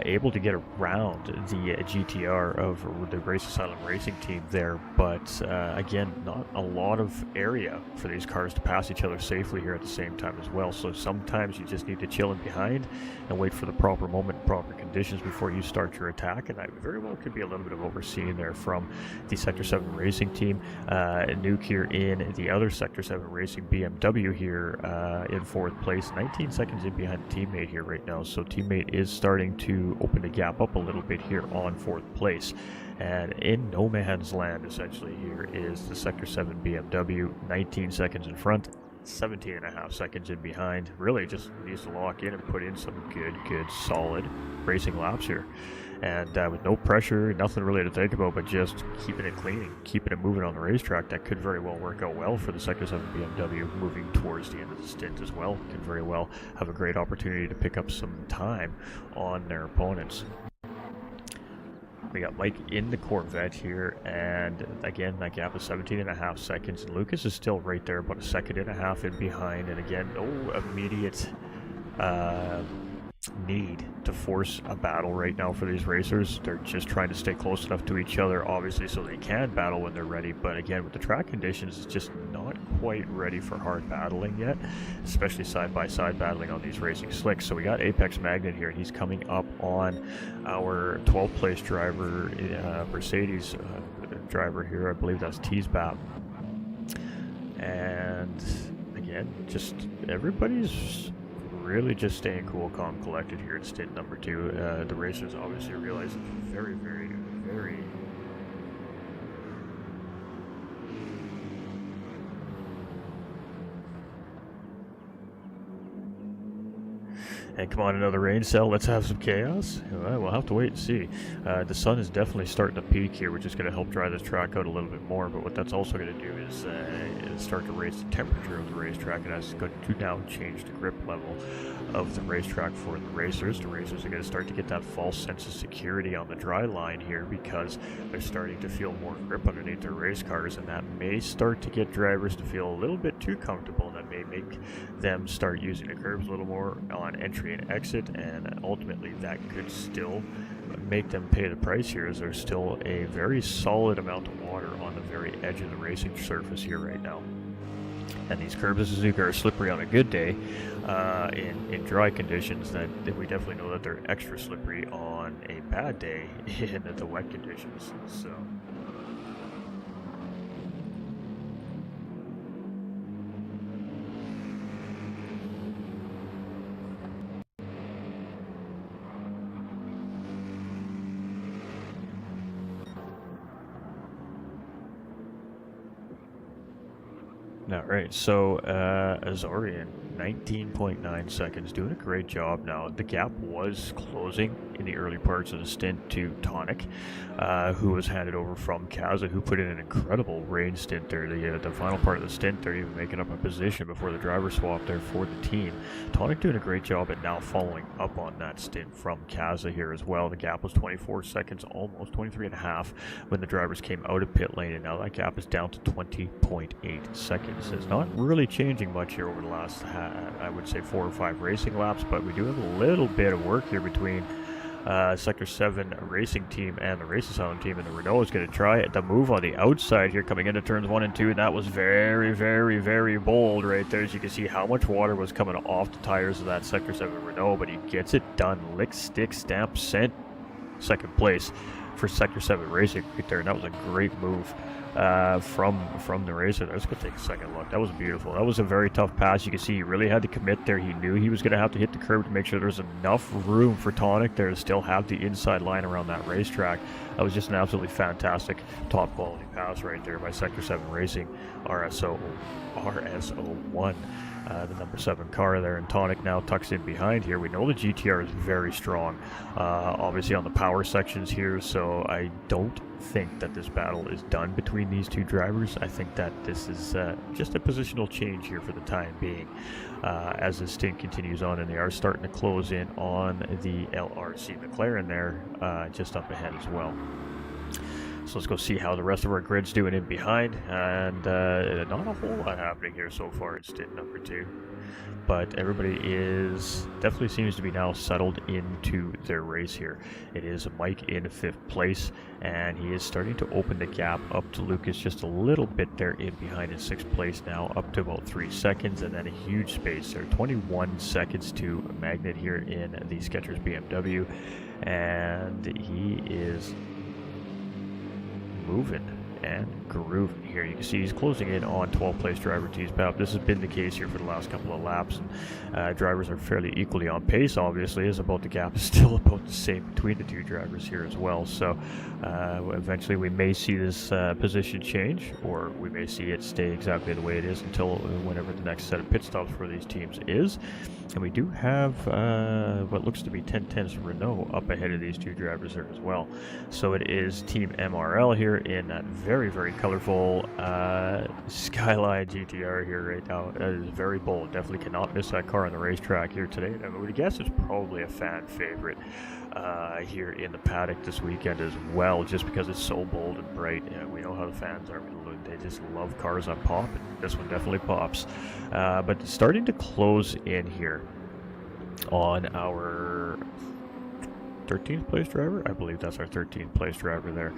B: able to get around the GTR of the Race Asylum racing team there, but again, not a lot of area for these cars to pass each other safely here at the same time as well. So sometimes you just need to chill in behind and wait for the proper moment, proper conditions before you start your attack, and that very well could be a little bit of overseeing there from the Sector 7 racing team. Nuke here in the other Sector 7 racing BMW here in 4th place, 19 seconds in behind the teammate here right now, so teammate is starting to open the gap up a little bit here on 4th place. And in no man's land essentially here is the Sector 7 BMW, 19 seconds in front, 17 and a half seconds in behind. Really just needs to lock in and put in some good solid racing laps here, and with no pressure, nothing really to think about, but just keeping it clean, keeping it moving on the racetrack. That could very well work out well for the Sector 7 BMW moving towards the end of the stint as well. Could very well have a great opportunity to pick up some time on their opponents. We got Mike in the Corvette here, and again, that gap is 17 and a half seconds, and Lucas is still right there, about a second and a half in behind, and again, no immediate need to force a battle right now for these racers. They're just trying to stay close enough to each other, obviously, so they can battle when they're ready, but again, with the track conditions, it's just not quite ready for hard battling yet, especially side-by-side battling on these racing slicks. So we got Apex Magnet here, and he's coming up on our 12th place driver, Mercedes driver here, I believe that's Teasbap. And again, just everybody's really just staying cool, calm, collected here in stint number 2. The racers obviously realize it's very and come on, another rain cell. Let's have some chaos. Well, we'll have to wait and see. The sun is definitely starting to peak here, which is going to help dry this track out a little bit more. But what that's also going to do is start to raise the temperature of the racetrack, and that's going to now change the grip level of the racetrack for the racers. The racers are going to start to get that false sense of security on the dry line here, because they're starting to feel more grip underneath their race cars, and that may start to get drivers to feel a little bit too comfortable, and that may make them start using the curbs a little more on entry and exit, and ultimately that could still make them pay the price here, as there's still a very solid amount of water on the very edge of the racing surface here right now. And these curbs at Suzuka are slippery on a good day in dry conditions, that we definitely know that they're extra slippery on a bad day in the wet conditions. So Alright, so Azorian, 19.9 seconds, doing a great job now. The gap was closing in the early parts of the stint to Tonic, who was handed over from Kaza, who put in an incredible rain stint there. The final part of the stint, they're even making up a position before the driver swap there for the team. Tonic doing a great job at now following up on that stint from Kaza here as well. The gap was 24 seconds, almost 23 and a half when the drivers came out of pit lane, and now that gap is down to 20.8 seconds. surfaces. Not really changing much here over the last, I would say, 4 or 5 racing laps, but we do have a little bit of work here between Sector 7 racing team and the Race Asylum team, and the Renault is going to try the move on the outside here coming into turns 1 and 2, and that was very, very, very bold right there. As you can see how much water was coming off the tires of that Sector 7 Renault, but he gets it done. Lick, stick, stamp, sent. Second place for Sector 7 Racing right there, and that was a great move from the racer. Let's go take a second look. That was beautiful. That was a very tough pass. You can see he really had to commit there. He knew he was going to have to hit the curb to make sure there was enough room for Tonic there to still have the inside line around that racetrack. That was just an absolutely fantastic top quality pass right there by Sector 7 Racing RSO1. The number 7 car there, and Tonic now tucks in behind here. We know the GTR is very strong, obviously on the power sections here, so I don't think that this battle is done between these two drivers. I think that this is just a positional change here for the time being, as the stint continues on, and they are starting to close in on the LRC McLaren there, just up ahead as well. So let's go see how the rest of our grid's doing in behind, and not a whole lot happening here so far at stint number 2, but everybody definitely seems to be now settled into their race here. It is Mike in 5th place, and he is starting to open the gap up to Lucas just a little bit there in behind in 6th place now, up to about 3 seconds, and then a huge space there, 21 seconds to Magnet here in the Skechers BMW, and he is moving and grooving here. You can see he's closing in on 12th place driver T-Spap. This has been the case here for the last couple of laps, and drivers are fairly equally on pace, obviously, as about the gap is still about the same between the two drivers here as well. So eventually we may see this position change, or we may see it stay exactly the way it is until whenever the next set of pit stops for these teams is. And we do have what looks to be 1010's Renault up ahead of these two drivers there as well. So it is Team MRL here in that very, very colorful Skyline GTR here right now. That is very bold. Definitely cannot miss that car on the racetrack here today. I would guess it's probably a fan favorite here in the paddock this weekend as well, just because it's so bold and bright. We know how the fans are. They just love cars that pop, and this one definitely pops. But starting to close in here on our 13th place driver. I believe that's our 13th place driver there,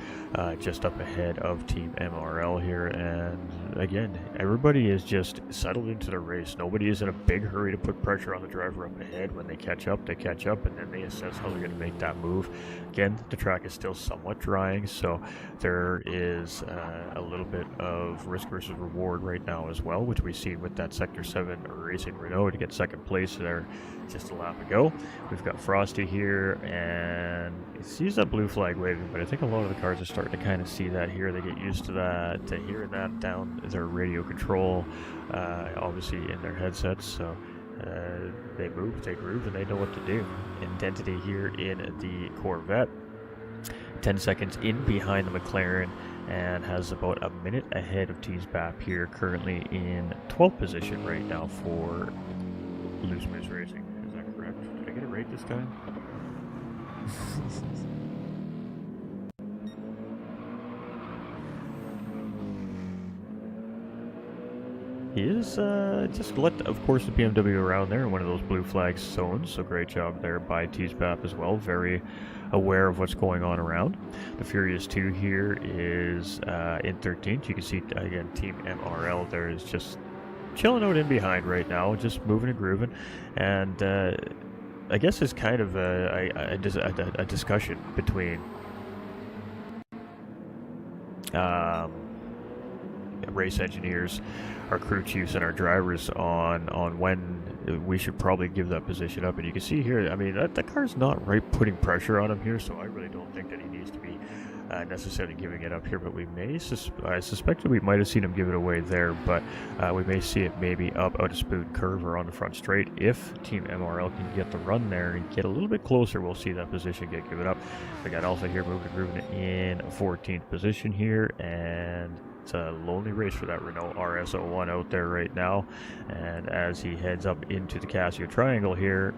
B: just up ahead of Team MRL here. And again, everybody is just settled into the race. Nobody is in a big hurry to put pressure on the driver up ahead. When they catch up, and then they assess how they're going to make that move. Again, the track is still somewhat drying, so there is a little bit of risk versus reward right now as well, which we see with that Sector 7 Racing Renault to get 2nd place there just a lap ago. We've got Frosty here, and he sees that blue flag waving, but I think a lot of the cars are starting to kind of see that here. They get used to that, to hearing that down their radio control, obviously in their headsets, so they move, they groove, and they know what to do. Identity here in the Corvette, 10 seconds in behind the McLaren, and has about a minute ahead of T-Spap here, currently in 12th position right now for Loose Moose Racing. Is that correct? Did I get it right this time? He is just let, of course, the BMW around there in one of those blue flag zones, so great job there by T-Spap as well, very aware of what's going on around. The Furious 2 here is in 13th. You can see, again, Team MRL there is just chilling out in behind right now, just moving and grooving, and I guess it's kind of a discussion between race engineers, our crew chiefs, and our drivers on when we should probably give that position up. And you can see here, I mean, that car's not right putting pressure on him here, so I really don't think that he needs to be necessarily giving it up here, but we may I suspect that we might have seen him give it away there, but we may see it maybe up out a smooth curve or on the front straight. If Team MRL can get the run there and get a little bit closer, we'll see that position get given up. We got also here moving and grooving in 14th position here, and it's a lonely race for that Renault RSO1 out there right now. And as he heads up into the Casio Triangle here,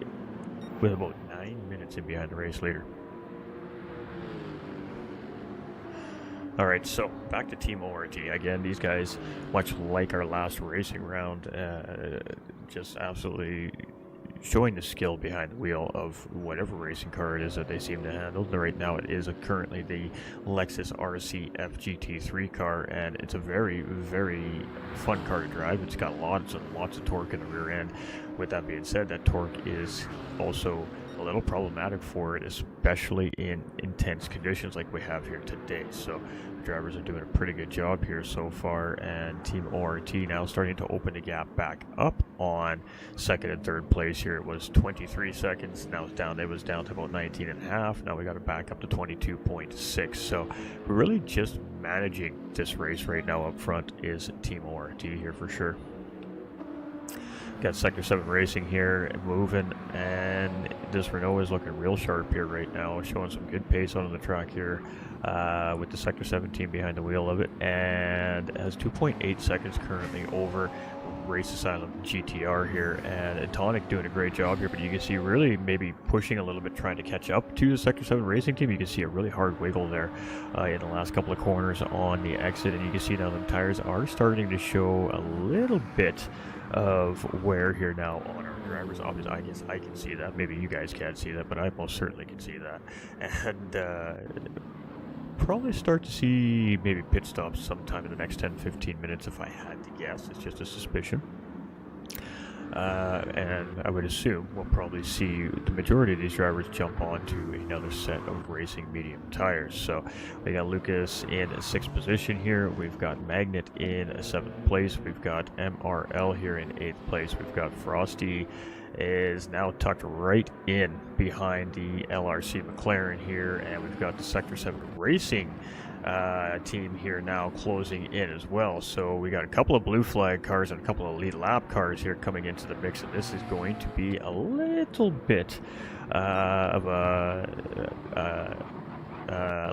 B: with about 9 minutes in behind the race leader. All right, so back to Team ORT. Again, these guys, much like our last racing round, just absolutely showing the skill behind the wheel of whatever racing car it is that they seem to handle. Right now it is currently the Lexus RC FGT3 car, and it's a very, very fun car to drive. It's got lots and lots of torque in the rear end. With that being said, that torque is also a little problematic for it, especially in intense conditions like we have here today. So the drivers are doing a pretty good job here so far, and Team ORT now starting to open the gap back up on second and third place here. It was 23 seconds, now it's down. It was down to about 19 and a half. Now we got it back up to 22.6. So we're really just managing this race right now. Up front is Team ORT here for sure. Got Sector 7 Racing here, moving, and this Renault is looking real sharp here right now, showing some good pace on the track here with the Sector 7 team behind the wheel of it, and has 2.8 seconds currently over Race Asylum GTR here, and Tonic doing a great job here, but you can see really maybe pushing a little bit, trying to catch up to the Sector 7 Racing team. You can see a really hard wiggle there in the last couple of corners on the exit, and you can see now the tires are starting to show a little bit of wear here now on our drivers. Obviously, I guess I can see that. Maybe you guys can't see that, but I most certainly can see that. And probably start to see maybe pit stops sometime in the next 10-15 minutes if I had to guess. It's just a suspicion. And I would assume we'll probably see the majority of these drivers jump onto another set of racing medium tires. So we got Lucas in 6th position here. We've got Magnet in 7th place. We've got MRL here in 8th place. We've got Frosty is now tucked right in behind the LRC McLaren here, and we've got the Sector 7 Racing team here now closing in as well. So we got a couple of blue flag cars and a couple of lead lap cars here coming into the mix, and this is going to be a little bit of a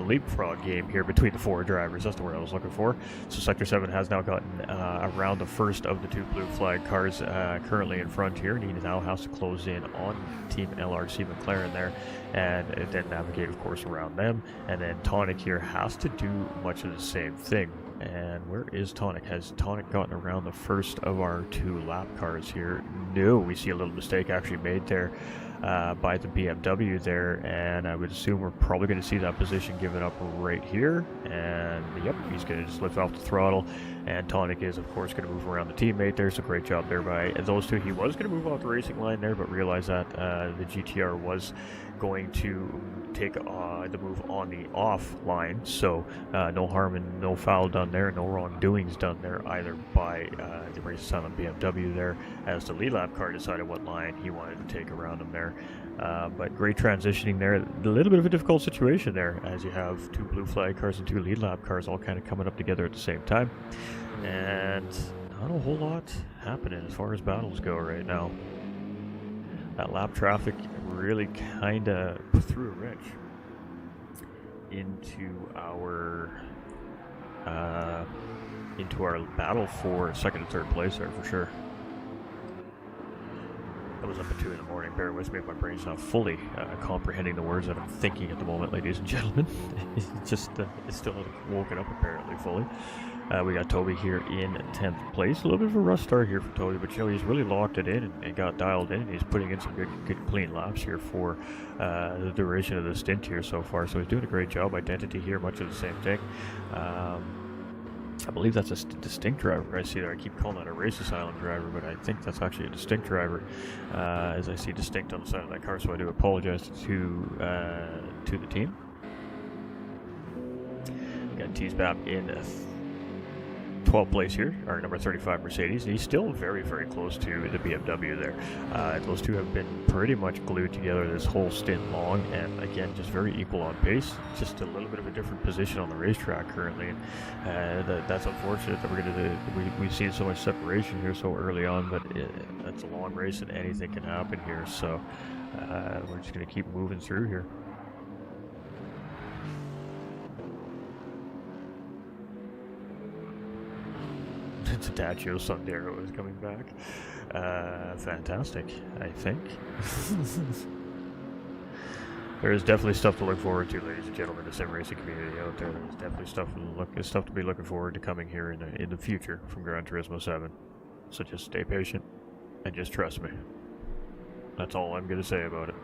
B: leapfrog game here between the 4 drivers. That's the word I was looking for. So Sector 7 has now gotten around the first of the 2 blue flag cars currently in front here, and he now has to close in on Team LRC McLaren there, and then navigate, of course, around them. And then Tonic here has to do much of the same thing. And where is Tonic? Has Tonic gotten around the first of our 2 lap cars here? No, we see a little mistake actually made there by the BMW there, and I would assume we're probably going to see that position given up right here. And yep, he's going to just lift off the throttle, and Tonic is of course going to move around the teammate there. So great job there by those 2. He was going to move off the racing line there, but realized that the GTR was going to take the move on the off line, so no harm and no foul done there, no wrongdoings done there either by the Race Asylum BMW there, as the lead lap car decided what line he wanted to take around him there. But great transitioning there. A little bit of a difficult situation there, as you have 2 blue flag cars and 2 lead lap cars all kind of coming up together at the same time, and not a whole lot happening as far as battles go right now. That lap traffic really kind of threw a wrench into our battle for second and third place there for sure. I was up at 2 in the morning. Bear with me if my brain's not fully comprehending the words that I'm thinking at the moment, ladies and gentlemen. It's just it's still hasn't woken up apparently fully. We got Toby here in 10th place. A little bit of a rough start here for Toby, but you know, he's really locked it in and got dialed in. He's putting in some good clean laps here for the duration of the stint here so far. So he's doing a great job. Identity here, much of the same thing. I believe that's a distinct driver I see there. I keep calling that a Race Asylum driver, but I think that's actually a distinct driver, as I see distinct on the side of that car, so I do apologize to the team. We got Teasbap in 12th place here, our number 35 Mercedes, and he's still very, very close to the BMW there. Those 2 have been pretty much glued together this whole stint long, and again, just very equal on pace. Just a little bit of a different position on the racetrack currently, and that's unfortunate that we've seen so much separation here so early on, but that's a long race and anything can happen here, so we're just going to keep moving through here. Tadachio Sundero is coming back. Fantastic, I think. There is definitely stuff to look forward to, ladies and gentlemen, the sim racing community out there. There's definitely stuff to be looking forward to coming here in the future from Gran Turismo 7. So just stay patient and just trust me. That's all I'm going to say about it.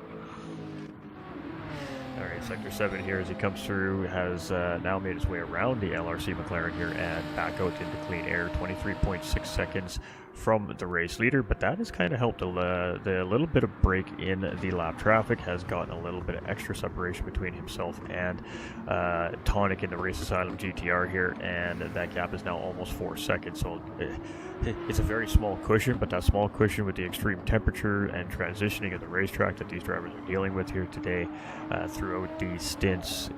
B: Alright, Sector 7 here as he comes through has now made his way around the LRC McLaren here and back out into clean air. 23.6 seconds from the race leader, but that has kind of helped the little bit of break in the lap traffic has gotten a little bit of extra separation between himself and Tonic in the Race Asylum GTR here, and that gap is now almost 4 seconds. So it's a very small cushion, but that small cushion with the extreme temperature and transitioning of the racetrack that these drivers are dealing with here today throughout these stints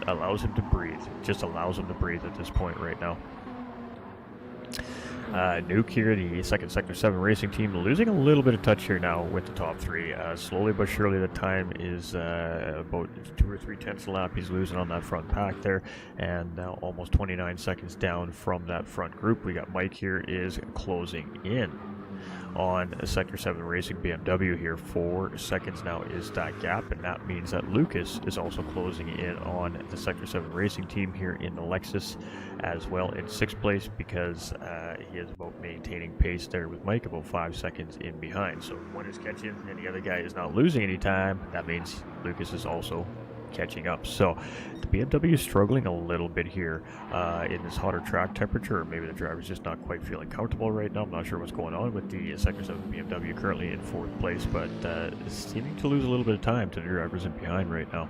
B: allows him to breathe. Just allows him to breathe at this point right now. Nuke here, the second Sector 7 racing team, losing a little bit of touch here now with the top three. Slowly but surely the time is about 2 or 3 tenths a lap he's losing on that front pack there, and now almost 29 seconds down from that front group. We got Mike here is closing in on Sector 7 Racing BMW here. 4 seconds now is that gap, and that means that Lucas is also closing in on the Sector 7 Racing team here in the Lexus as well in 6th place, because he is about maintaining pace there with Mike, about 5 seconds in behind. So one is catching and the other guy is not losing any time. That means Lucas is also catching up. So the BMW is struggling a little bit here in this hotter track temperature, or maybe the driver's just not quite feeling comfortable right now. I'm not sure what's going on with the Sector 7 BMW currently in 4th place, but seeming to lose a little bit of time to the drivers in behind right now.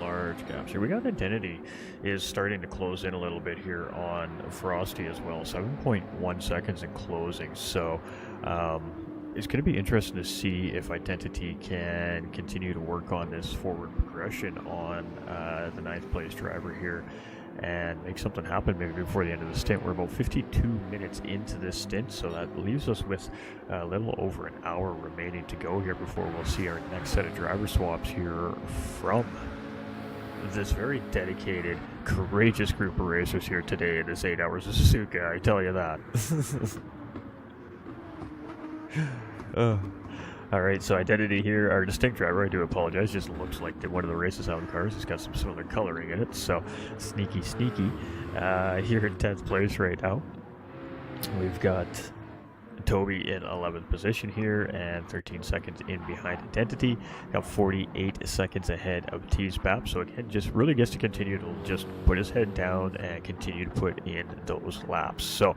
B: Large gaps here. We got Identity is starting to close in a little bit here on Frosty as well. 7.1 seconds in closing. So it's going to be interesting to see if Identity can continue to work on this forward progression on the 9th place driver here and make something happen maybe before the end of the stint. We're about 52 minutes into this stint, so that leaves us with a little over an hour remaining to go here before we'll see our next set of driver swaps here from this very dedicated, courageous group of racers here today in this 8 Hours of Suzuka, I tell you that. Alright, so Identity here, our distinct driver, I do apologize, just looks like one of the Races Out cars. It's got some similar coloring in it, so sneaky here in 10th place right now. We've got Toby in 11th position here and 13 seconds in behind Identity. Got 48 seconds ahead of T-Spap. So again, just really gets to continue to just put his head down and continue to put in those laps. So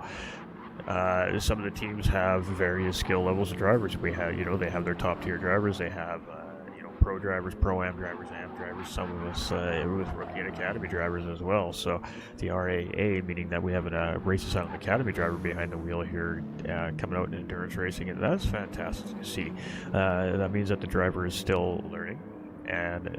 B: some of the teams have various skill levels of drivers. We have, they have their top tier drivers. They have, pro drivers, pro-am drivers, am drivers. Some of us with rookie and academy drivers as well. So the RAA, meaning that we have a Races Out Academy driver behind the wheel here coming out in endurance racing, and that's fantastic to see. That means that the driver is still learning and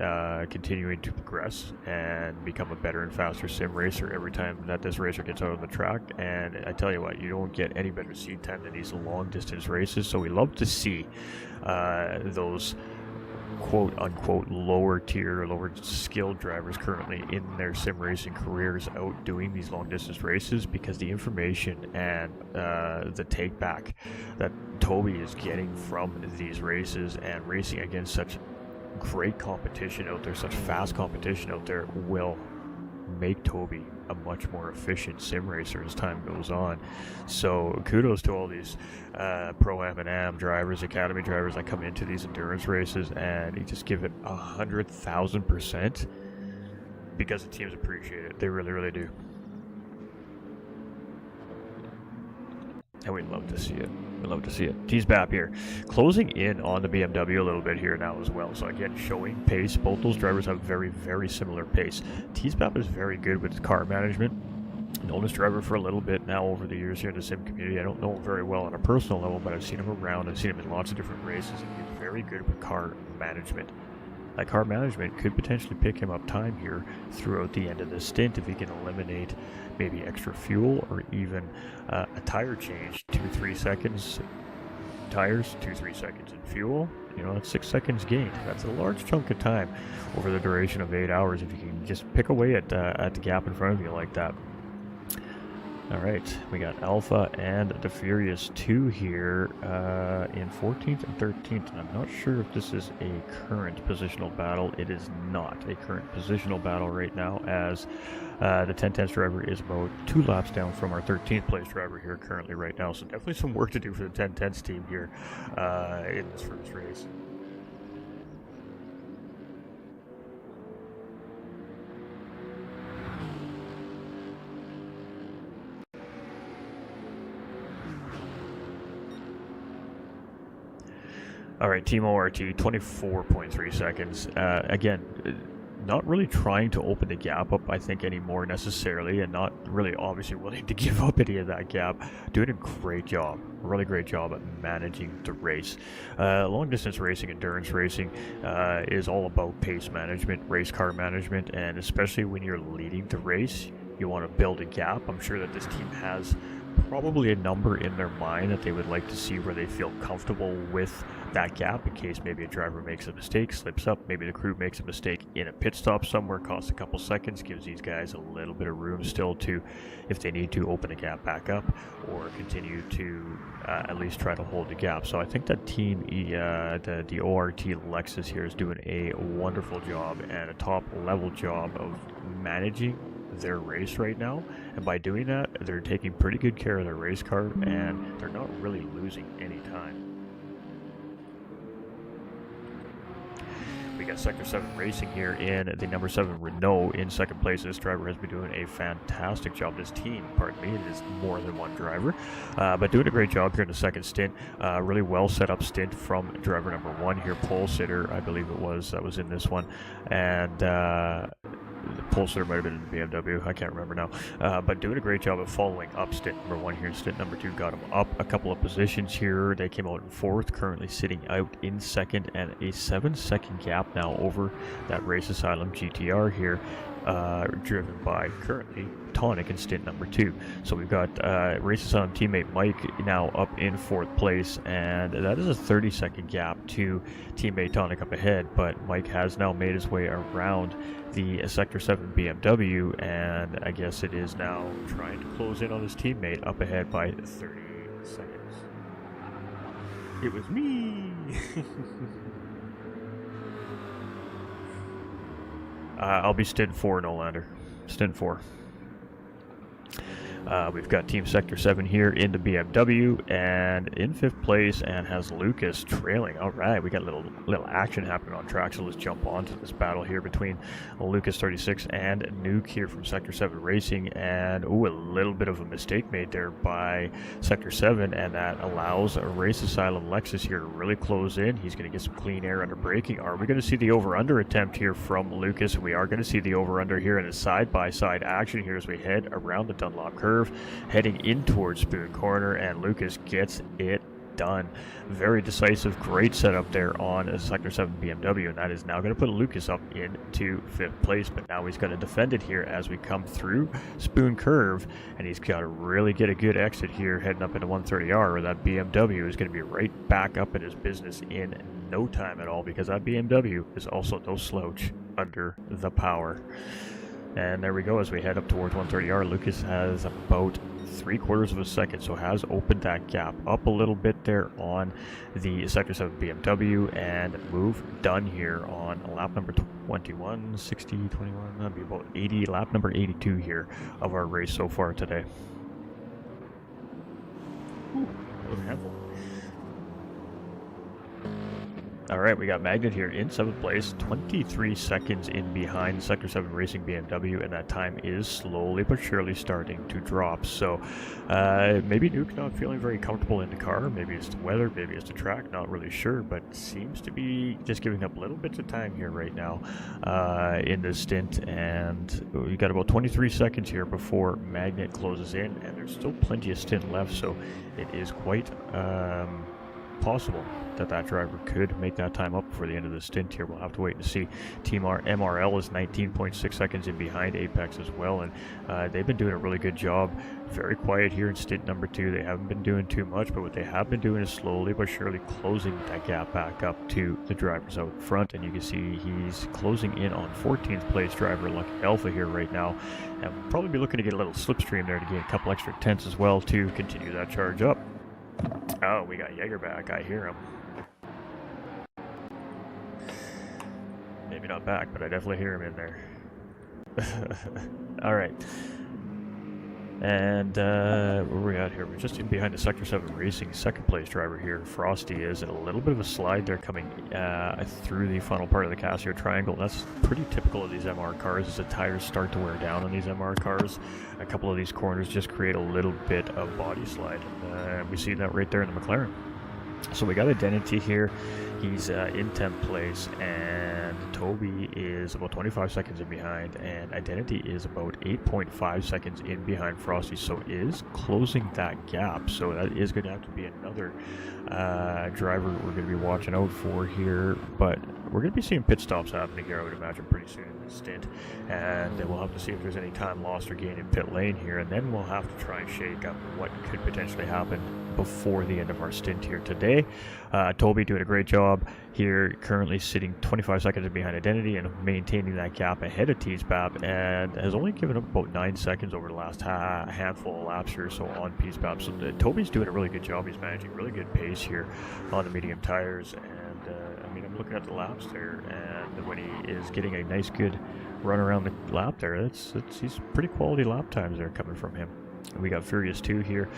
B: continuing to progress and become a better and faster sim racer every time that this racer gets out on the track. And I tell you what, you don't get any better seat time than these long distance races. So we love to see those quote unquote lower tier, lower skilled drivers currently in their sim racing careers out doing these long distance races, because the information and the take back that Toby is getting from these races and racing against such great competition out there, such fast competition out there, will make Toby a much more efficient sim racer as time goes on. So kudos to all these pro-am and am drivers, academy drivers that come into these endurance races and you just give it 100,000%, because the teams appreciate it. They really, really do. And we love to see it. We love to see it. T-Spap here, closing in on the BMW a little bit here now as well. So again, showing pace. Both those drivers have very, very similar pace. T-Spap is very good with car management. Known as driver for a little bit now over the years here in the sim community. I don't know him very well on a personal level, but I've seen him around. I've seen him in lots of different races, and he's very good with car management. That car management could potentially pick him up time here throughout the end of the stint if he can eliminate maybe extra fuel or even a tire change. 2-3 seconds tires, 2-3 seconds in fuel. That's 6 seconds gained. That's a large chunk of time over the duration of 8 hours if you can just pick away at the gap in front of you like that. All right, we got Alpha and the Furious 2 here in 14th and 13th, and I'm not sure if this is a current positional battle. It is not a current positional battle right now, as the 10-10 driver is about 2 laps down from our 13th place driver here currently right now, so definitely some work to do for the 10-10s team here in this first race. All right, Team ORT, 24.3 seconds. Again, not really trying to open the gap up, I think, anymore necessarily, and not really obviously willing to give up any of that gap. Doing a great job, really great job at managing the race. Long distance racing, endurance racing is all about pace management, race car management, and especially when you're leading the race, you want to build a gap. I'm sure that this team has probably a number in their mind that they would like to see where they feel comfortable with that gap in case maybe a driver makes a mistake, slips up, maybe the crew makes a mistake in a pit stop somewhere, costs a couple seconds, gives these guys a little bit of room still to, if they need to, open the gap back up or continue to at least try to hold the gap. So I think that team, the ORT Lexus here is doing a wonderful job and a top level job of managing their race right now, and by doing that they're taking pretty good care of their race car and they're not really losing any time. We got Sector 7 Racing here in the number 7 Renault in second place. This driver has been doing a fantastic job. This team, pardon me, it is more than one driver, but doing a great job here in the second stint. Really well set up stint from driver number 1 here, pole sitter, I believe it was, that was in this one, and the pole sitter might have been in BMW, I can't remember now, but doing a great job of following up stint number 1 here. Stint number 2 got him up a couple of positions here. They came out in 4th, currently sitting out in 2nd, and a 7-second gap now over that Race Asylum GTR here, driven by currently Tonic in stint number 2. So we've got Race Asylum teammate Mike now up in 4th place, and that is a 30-second gap to teammate Tonic up ahead, but Mike has now made his way around the Sector 7 BMW, and I guess it is now trying to close in on his teammate up ahead by 30 seconds. It was me! I'll be stint 4, Nolander. Stint 4. We've got Team Sector 7 here in the BMW and in 5th place, and has Lucas trailing. All right, we got a little action happening on track, so let's jump onto this battle here between Lucas 36 and Nuke here from Sector 7 Racing. And a little bit of a mistake made there by Sector 7, and that allows a Race Asylum Lexus here to really close in. He's going to get some clean air under braking. Are we going to see the over-under attempt here from Lucas? We are going to see the over-under here in a side-by-side action here as we head around the Dunlop curve, heading in towards Spoon Corner, and Lucas gets it done. Very decisive, great setup there on a Sector 7 BMW, and that is now going to put Lucas up into 5th place, but now he's going to defend it here as we come through Spoon Curve, and he's got to really get a good exit here heading up into 130R, where that BMW is going to be right back up in his business in no time at all, because that BMW is also no slouch under the power. And there we go, as we head up towards 130R, Lucas has about 3/4 of a second, so has opened that gap up a little bit there on the Sector 7 BMW, and move done here on lap number 21, 60, 21, that'd be about 80, lap number 82 here of our race so far today. Ooh, that was a handful. All right, we got Magnet here in 7th place, 23 seconds in behind Sector 7 Racing BMW, and that time is slowly but surely starting to drop. So maybe Nuke not feeling very comfortable in the car. Maybe it's the weather, maybe it's the track, not really sure, but seems to be just giving up little bits of time here right now in this stint. And we got about 23 seconds here before Magnet closes in, and there's still plenty of stint left, so it is quite possible that driver could make that time up before the end of the stint here. We'll have to wait and see. Team MRL is 19.6 seconds in behind Apex as well, and they've been doing a really good job. Very quiet here in stint number 2. They haven't been doing too much, but what they have been doing is slowly but surely closing that gap back up to the drivers out front, and you can see he's closing in on 14th place driver Lucky Alpha here right now, and we'll probably be looking to get a little slipstream there to gain a couple extra tenths as well to continue that charge up. Oh, we got Jaeger back. I hear him. Maybe not back, but I definitely hear him in there. All right. And where are we at here? We're just in behind the Sector 7 Racing second place driver here. Frosty is, and a little bit of a slide there coming through the final part of the Casio Triangle. That's pretty typical of these MR cars as the tires start to wear down on these MR cars. A couple of these corners just create a little bit of body slide. And we see that right there in the McLaren. So we got Identity here. He's in 10th place, and Toby is about 25 seconds in behind, and Identity is about 8.5 seconds in behind Frosty, so is closing that gap. So that is going to have to be another driver we're going to be watching out for here, but we're going to be seeing pit stops happening here, I would imagine, pretty soon in the stint, and then we'll have to see if there's any time lost or gained in pit lane here, and then we'll have to try and shake up what could potentially happen before the end of our stint here today. Toby doing a great job here, currently sitting 25 seconds behind Identity and maintaining that gap ahead of T-Spap, and has only given up about 9 seconds over the last handful of laps here, so on P-Spap. So Toby's doing a really good job. He's managing really good pace here on the medium tires, and I mean, I'm looking at the laps there, and when he is getting a nice good run around the lap there, he's pretty quality lap times there coming from him. We got Furious 2 here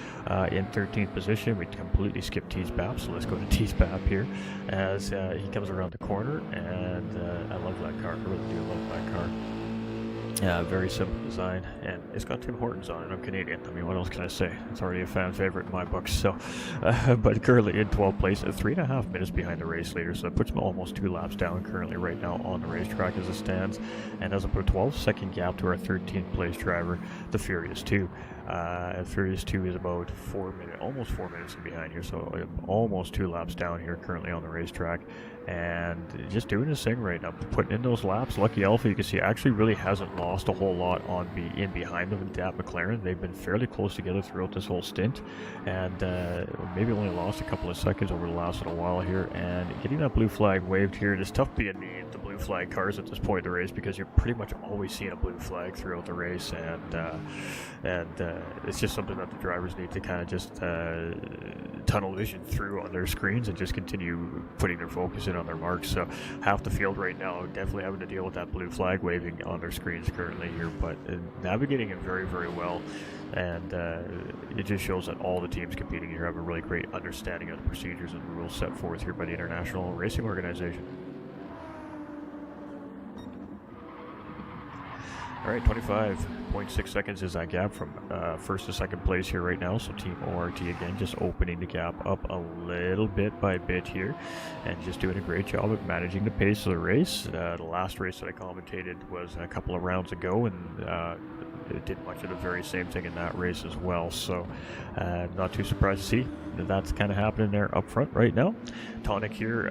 B: in 13th position. We completely skipped T-Spap, so let's go to T-Spap here as he comes around the corner, and I love that car. I really do love that car. Very simple design, and it's got Tim Hortons on it. I'm Canadian. I mean, what else can I say? It's already a fan favorite in my book. So, but currently in 12th place, 3.5 minutes behind the race leader. So that puts him almost 2 laps down currently right now on the racetrack as it stands, and has about a 12-second gap to our 13th place driver, the Furious 2. Furious 2 is about almost 4 minutes behind here, so almost 2 laps down here currently on the racetrack, and just doing his thing right now, putting in those laps. Lucky Alpha, you can see, actually really hasn't lost a whole lot in behind them in that McLaren. They've been fairly close together throughout this whole stint, and maybe only lost a couple of seconds over the last little while here, and getting that blue flag waved here. It's tough being the blue flag cars at this point in the race, because you're pretty much always seeing a blue flag throughout the race, and it's just something that the drivers need to kind of just tunnel vision through on their screens and just continue putting their focus in on their marks. So half the field right now definitely having to deal with that blue flag waving on their screens currently here, but navigating it very, very well, and it just shows that all the teams competing here have a really great understanding of the procedures and rules set forth here by the International Racing Organization. All right, 25.6 seconds is that gap from first to second place here right now. So Team ORT again just opening the gap up a little bit by bit here, and just doing a great job of managing the pace of the race. The last race that I commentated was a couple of rounds ago, and it did much of the very same thing in that race as well. So not too surprised to see that's kind of happening there up front right now. Tonic here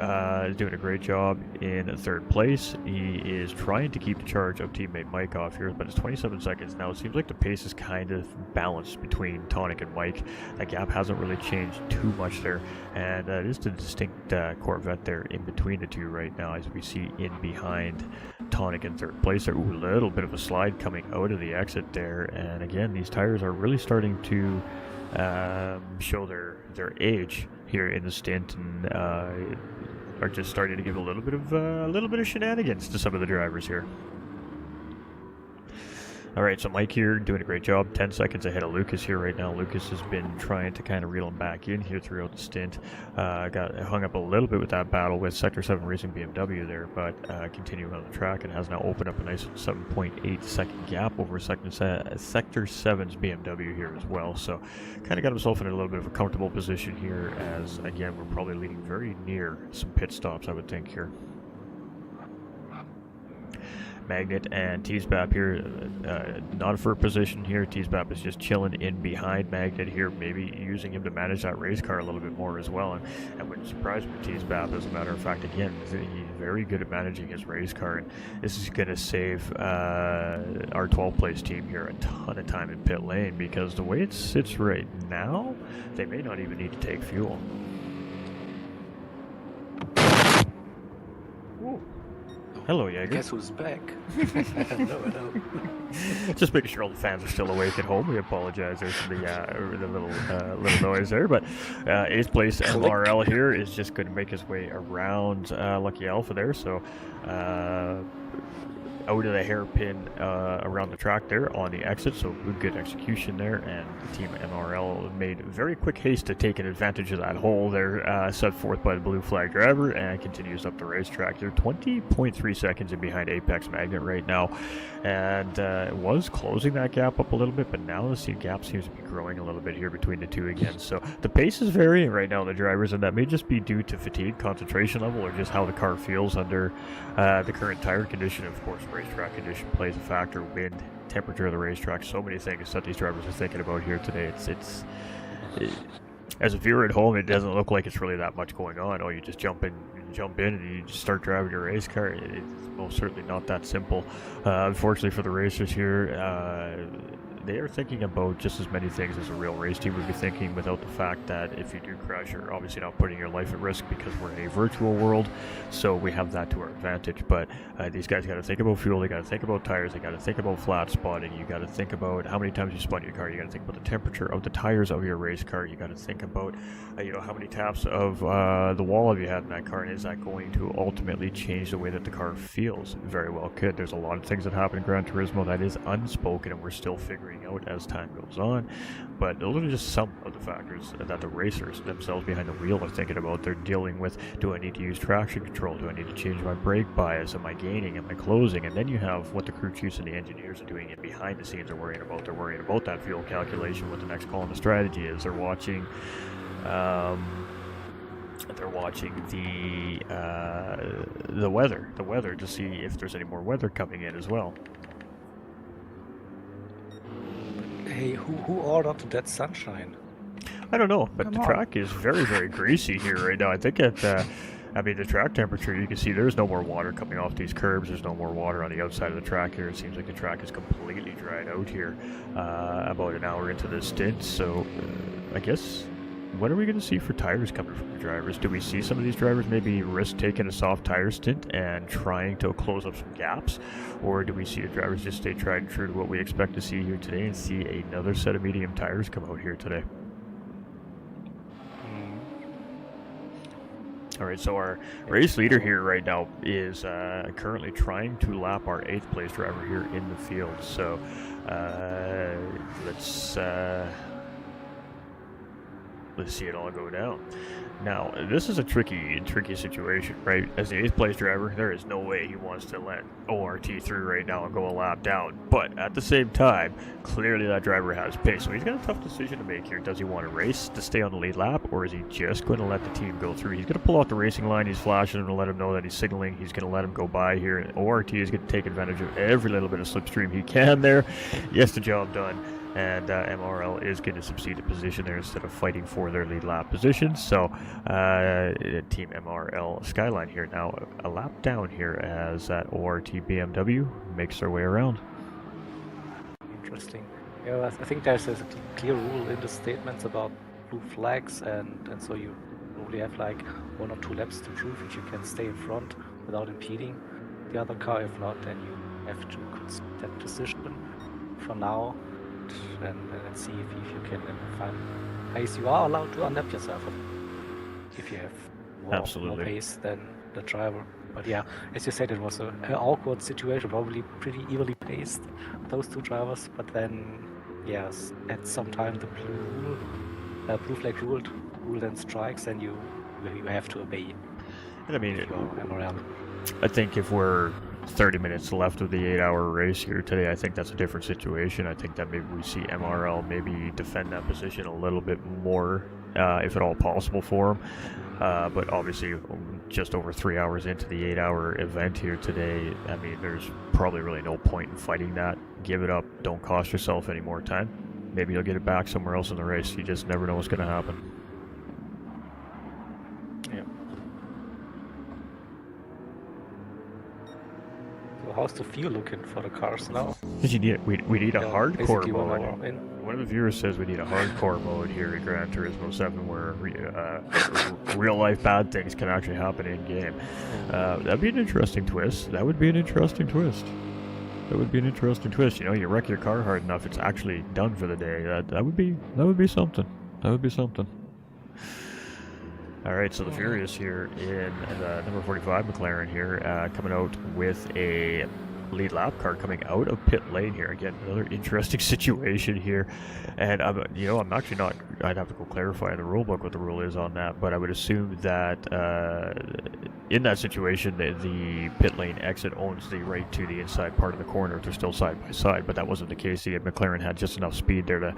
B: is doing a great job in third place. He is trying to keep the charge of teammate Mike off here, but it's 27 seconds now. It seems like the pace is kind of balanced between Tonic and Mike. That gap hasn't really changed too much there, and it is the distinct Corvette there in between the two right now, as we see in behind Tonic in third place there. Ooh, a little bit of a slide coming out of the exit there, and again, these tires are really starting to show their age here in the stint, and are just starting to give a little bit of shenanigans to some of the drivers here. All right, so Mike here doing a great job, 10 seconds ahead of Lucas here right now. Lucas has been trying to kind of reel him back in here throughout the stint. Got hung up a little bit with that battle with Sector 7 Racing BMW there, but continuing on the track, and has now opened up a nice 7.8 second gap over Sector 7's BMW here as well. So kind of got himself in a little bit of a comfortable position here, as again, we're probably leading very near some pit stops, I would think here. Magnet and Teasbap here, not for a position here. Teasbap is just chilling in behind Magnet here, maybe using him to manage that race car a little bit more as well. And wouldn't surprise me, Teasbap, as a matter of fact, again, he's very good at managing his race car, and this is going to save our 12th place team here a ton of time in pit lane, because the way it sits right now, they may not even need to take fuel. Ooh. Hello, Jaeger.
C: Guess who's back? Hello.
B: Just making sure all the fans are still awake at home. We apologize there for the little noise there, but 8th place MRL here is just going to make his way around Lucky Alpha there, so out of the hairpin around the track there on the exit, so good execution there, and Team MRL made very quick haste to take an advantage of that hole there, set forth by the blue flag driver, and continues up the racetrack. They're 20.3 seconds in behind Apex Magnet right now, and it was closing that gap up a little bit, but now the gap seems to be growing a little bit here between the two again. So the pace is varying right now, the drivers, and that may just be due to fatigue, concentration level, or just how the car feels under the current tire condition. Of course, racetrack condition plays a factor, wind, temperature of the racetrack, so many things that these drivers are thinking about here today. As a viewer at home, it doesn't look like it's really that much going on. Oh, you just jump in and you just start driving your race car. It's most certainly not that simple. Unfortunately for the racers here, they are thinking about just as many things as a real race team would be thinking, without the fact that if you do crash, you're obviously not putting your life at risk, because we're in a virtual world, so we have that to our advantage. But these guys got to think about fuel, they got to think about tires, they got to think about flat spotting, you got to think about how many times you spun your car, you got to think about the temperature of the tires of your race car, you got to think about how many taps of the wall have you had in that car, and is that going to ultimately change the way that the car feels? Very well could. There's a lot of things that happen in Gran Turismo that is unspoken, and we're still figuring out as time goes on, but those are just some of the factors that the racers themselves behind the wheel are thinking about. They're dealing with, do I need to use traction control, do I need to change my brake bias, am I gaining, am I closing? And then you have what the crew chiefs and the engineers are doing, and behind the scenes are worrying about. They're worrying about that fuel calculation, what the next call in the strategy is. They're watching the weather to see if there's any more weather coming in as well.
C: Hey, who ordered that sunshine?
B: I don't know, but the track is very, very greasy here right now. I think the track temperature, you can see there's no more water coming off these curbs. There's no more water on the outside of the track here. It seems like the track is completely dried out here about an hour into this stint. So I guess, what are we going to see for tires coming from the drivers? Do we see some of these drivers maybe risk taking a soft tire stint and trying to close up some gaps? Or do we see the drivers just stay tried and true to what we expect to see here today and see another set of medium tires come out here today? All right, so our race leader here right now is currently trying to lap our 8th place driver here in the field. So let's see it all go down. Now, this is a tricky situation, right? As the 8th place driver, there is no way he wants to let ORT through right now and go a lap down. But at the same time, clearly that driver has pace. So he's got a tough decision to make here. Does he want to race to stay on the lead lap, or is he just going to let the team go through? He's going to pull out the racing line. He's flashing him to let him know that he's signaling. He's going to let him go by here. And ORT is going to take advantage of every little bit of slipstream he can there. Gets the job done. And MRL is going to succeed a position there instead of fighting for their lead lap position. So Team MRL Skyline here now a lap down here as that ORT BMW makes their way around.
C: Interesting. Yeah, I think there's a clear rule in the statements about blue flags, and so you only have like 1 or 2 laps to prove if you can stay in front without impeding the other car. If not, then you have to concede that decision for now. And let's see if you can find pace. You are allowed to unlap yourself if you have more pace than the driver. But yeah, as you said, it was an awkward situation, probably pretty evenly paced, those two drivers. But then, yes, at some time the blue flag rule then strikes, and you have to obey.
B: And I mean,
C: MRL.
B: I think if we're 30 minutes left of the 8-hour race here today, I think that's a different situation. I think that maybe we see MRL maybe defend that position a little bit more, if at all possible for them. But obviously, just over 3 hours into the 8-hour event here today, I mean, there's probably really no point in fighting that. Give it up. Don't cost yourself any more time. Maybe you'll get it back somewhere else in the race. You just never know what's going to happen.
C: Yeah. So how's the fuel looking for the cars now?
B: We need a hardcore
C: basically 1
B: mode.
C: hour in.
B: One of the viewers says we need a hardcore mode here in Gran Turismo 7 where real life bad things can actually happen in game. That'd be an interesting twist. That would be an interesting twist. You know, you wreck your car hard enough, it's actually done for the day. That would be something. All right, so the Furious here in the number 45 McLaren here, coming out with a lead lap car coming out of pit lane here. Again, another interesting situation here. And I'm actually not, I'd have to go clarify in the rule book what the rule is on that, but I would assume that in that situation, the pit lane exit owns the right to the inside part of the corner if they're still side by side, but that wasn't the case. The McLaren had just enough speed there to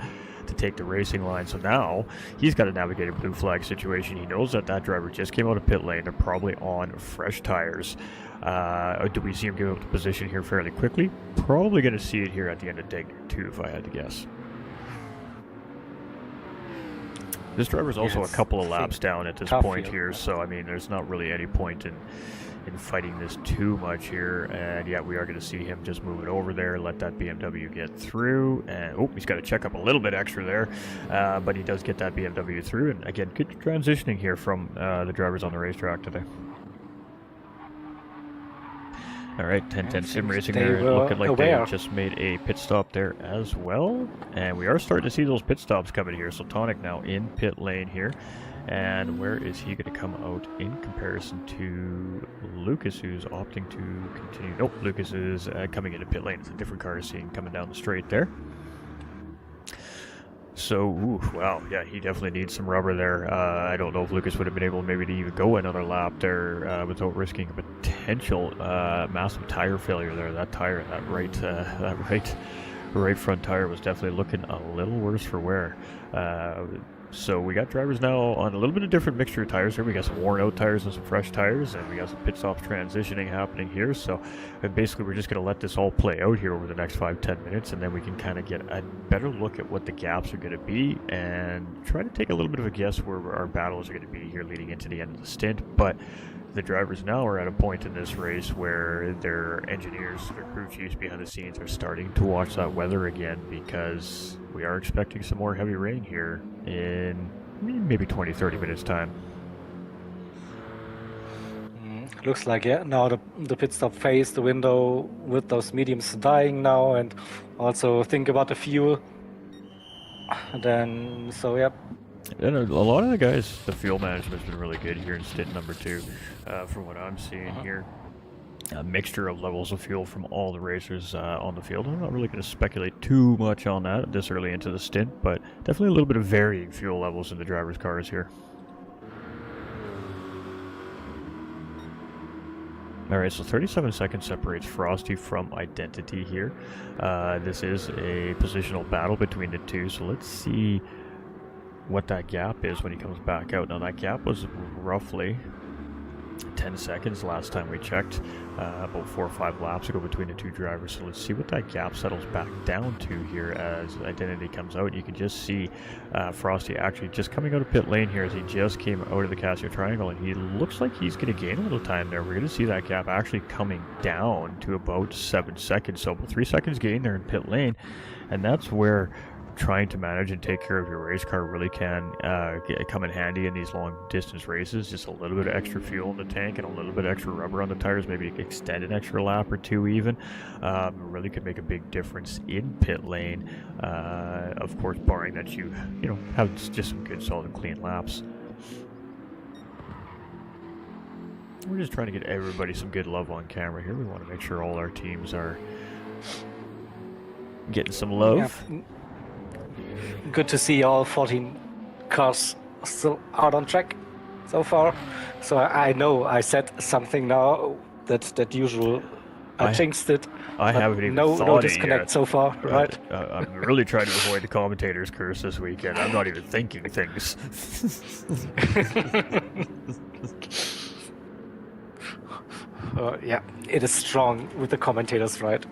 B: take the racing line. So now he's got to navigate a blue flag situation. He knows that driver just came out of pit lane. They're probably on fresh tires. Do we see him give up the position here fairly quickly? Probably going to see it here at the end of Degner 2, if I had to guess. This driver's also a couple of laps down at this point here, so I mean, there's not really any point in fighting this too much here. And yeah, we are going to see him just move it over there, let that BMW get through. And he's got to check up a little bit extra there, but he does get that BMW through. And again, good transitioning here from the drivers on the racetrack today. All right, 1010 Sim Racing there, looking like they just made a pit stop there as well. And we are starting to see those pit stops coming here. So Tonic now in pit lane here. And where is he going to come out in comparison to Lucas, who's opting to continue? Nope, Lucas is coming into pit lane. It's a different car seen coming down the straight there. So, wow, yeah, he definitely needs some rubber there. I don't know if Lucas would have been able maybe to even go another lap there without risking a potential massive tire failure there. That tire, that right front tire was definitely looking a little worse for wear. So we got drivers now on a little bit of different mixture of tires here. We got some worn out tires and some fresh tires, and we got some pit stops transitioning happening here. So basically we're just going to let this all play out here over the next 5-10 minutes, and then we can kind of get a better look at what the gaps are going to be and try to take a little bit of a guess where our battles are going to be here leading into the end of the stint. But the drivers now are at a point in this race where their engineers, their crew chiefs behind the scenes are starting to watch that weather again, because we are expecting some more heavy rain here in maybe 20-30 minutes time.
C: Looks like, yeah, now the pit stop phase, the window with those mediums dying now, and also think about the fuel. Then, so yeah.
B: And a lot of the guys, the fuel management's been really good here in stint number 2, from what I'm seeing here. A mixture of levels of fuel from all the racers on the field. I'm not really going to speculate too much on that this early into the stint, but definitely a little bit of varying fuel levels in the drivers' cars here. Alright, so 37 seconds separates Frosty from Identity here. This is a positional battle between the two, so let's see what that gap is when he comes back out. Now that gap was roughly 10 seconds last time we checked, about 4 or 5 laps ago between the two drivers. So let's see what that gap settles back down to here as Identity comes out. You can just see Frosty actually just coming out of pit lane here as he just came out of the Casio Triangle, and he looks like he's going to gain a little time there. We're going to see that gap actually coming down to about 7 seconds, so about 3 seconds gain there in pit lane, and that's where trying to manage and take care of your race car really can come in handy in these long distance races. Just a little bit of extra fuel in the tank and a little bit extra rubber on the tires, maybe extend an extra lap or two even, really could make a big difference in pit lane, of course barring that you have just some good solid clean laps. We're just trying to get everybody some good love on camera here. We want to make sure all our teams are getting some love.
C: Yeah. Good to see all 14 cars still out on track so far. So I know I said something now that usual. I jinxed it.
B: I haven't even
C: no
B: thought
C: disconnect
B: it yet.
C: so far, right?
B: I'm really trying to avoid the commentator's curse this weekend. I'm not even thinking things.
C: Yeah, it is strong with the commentators, right?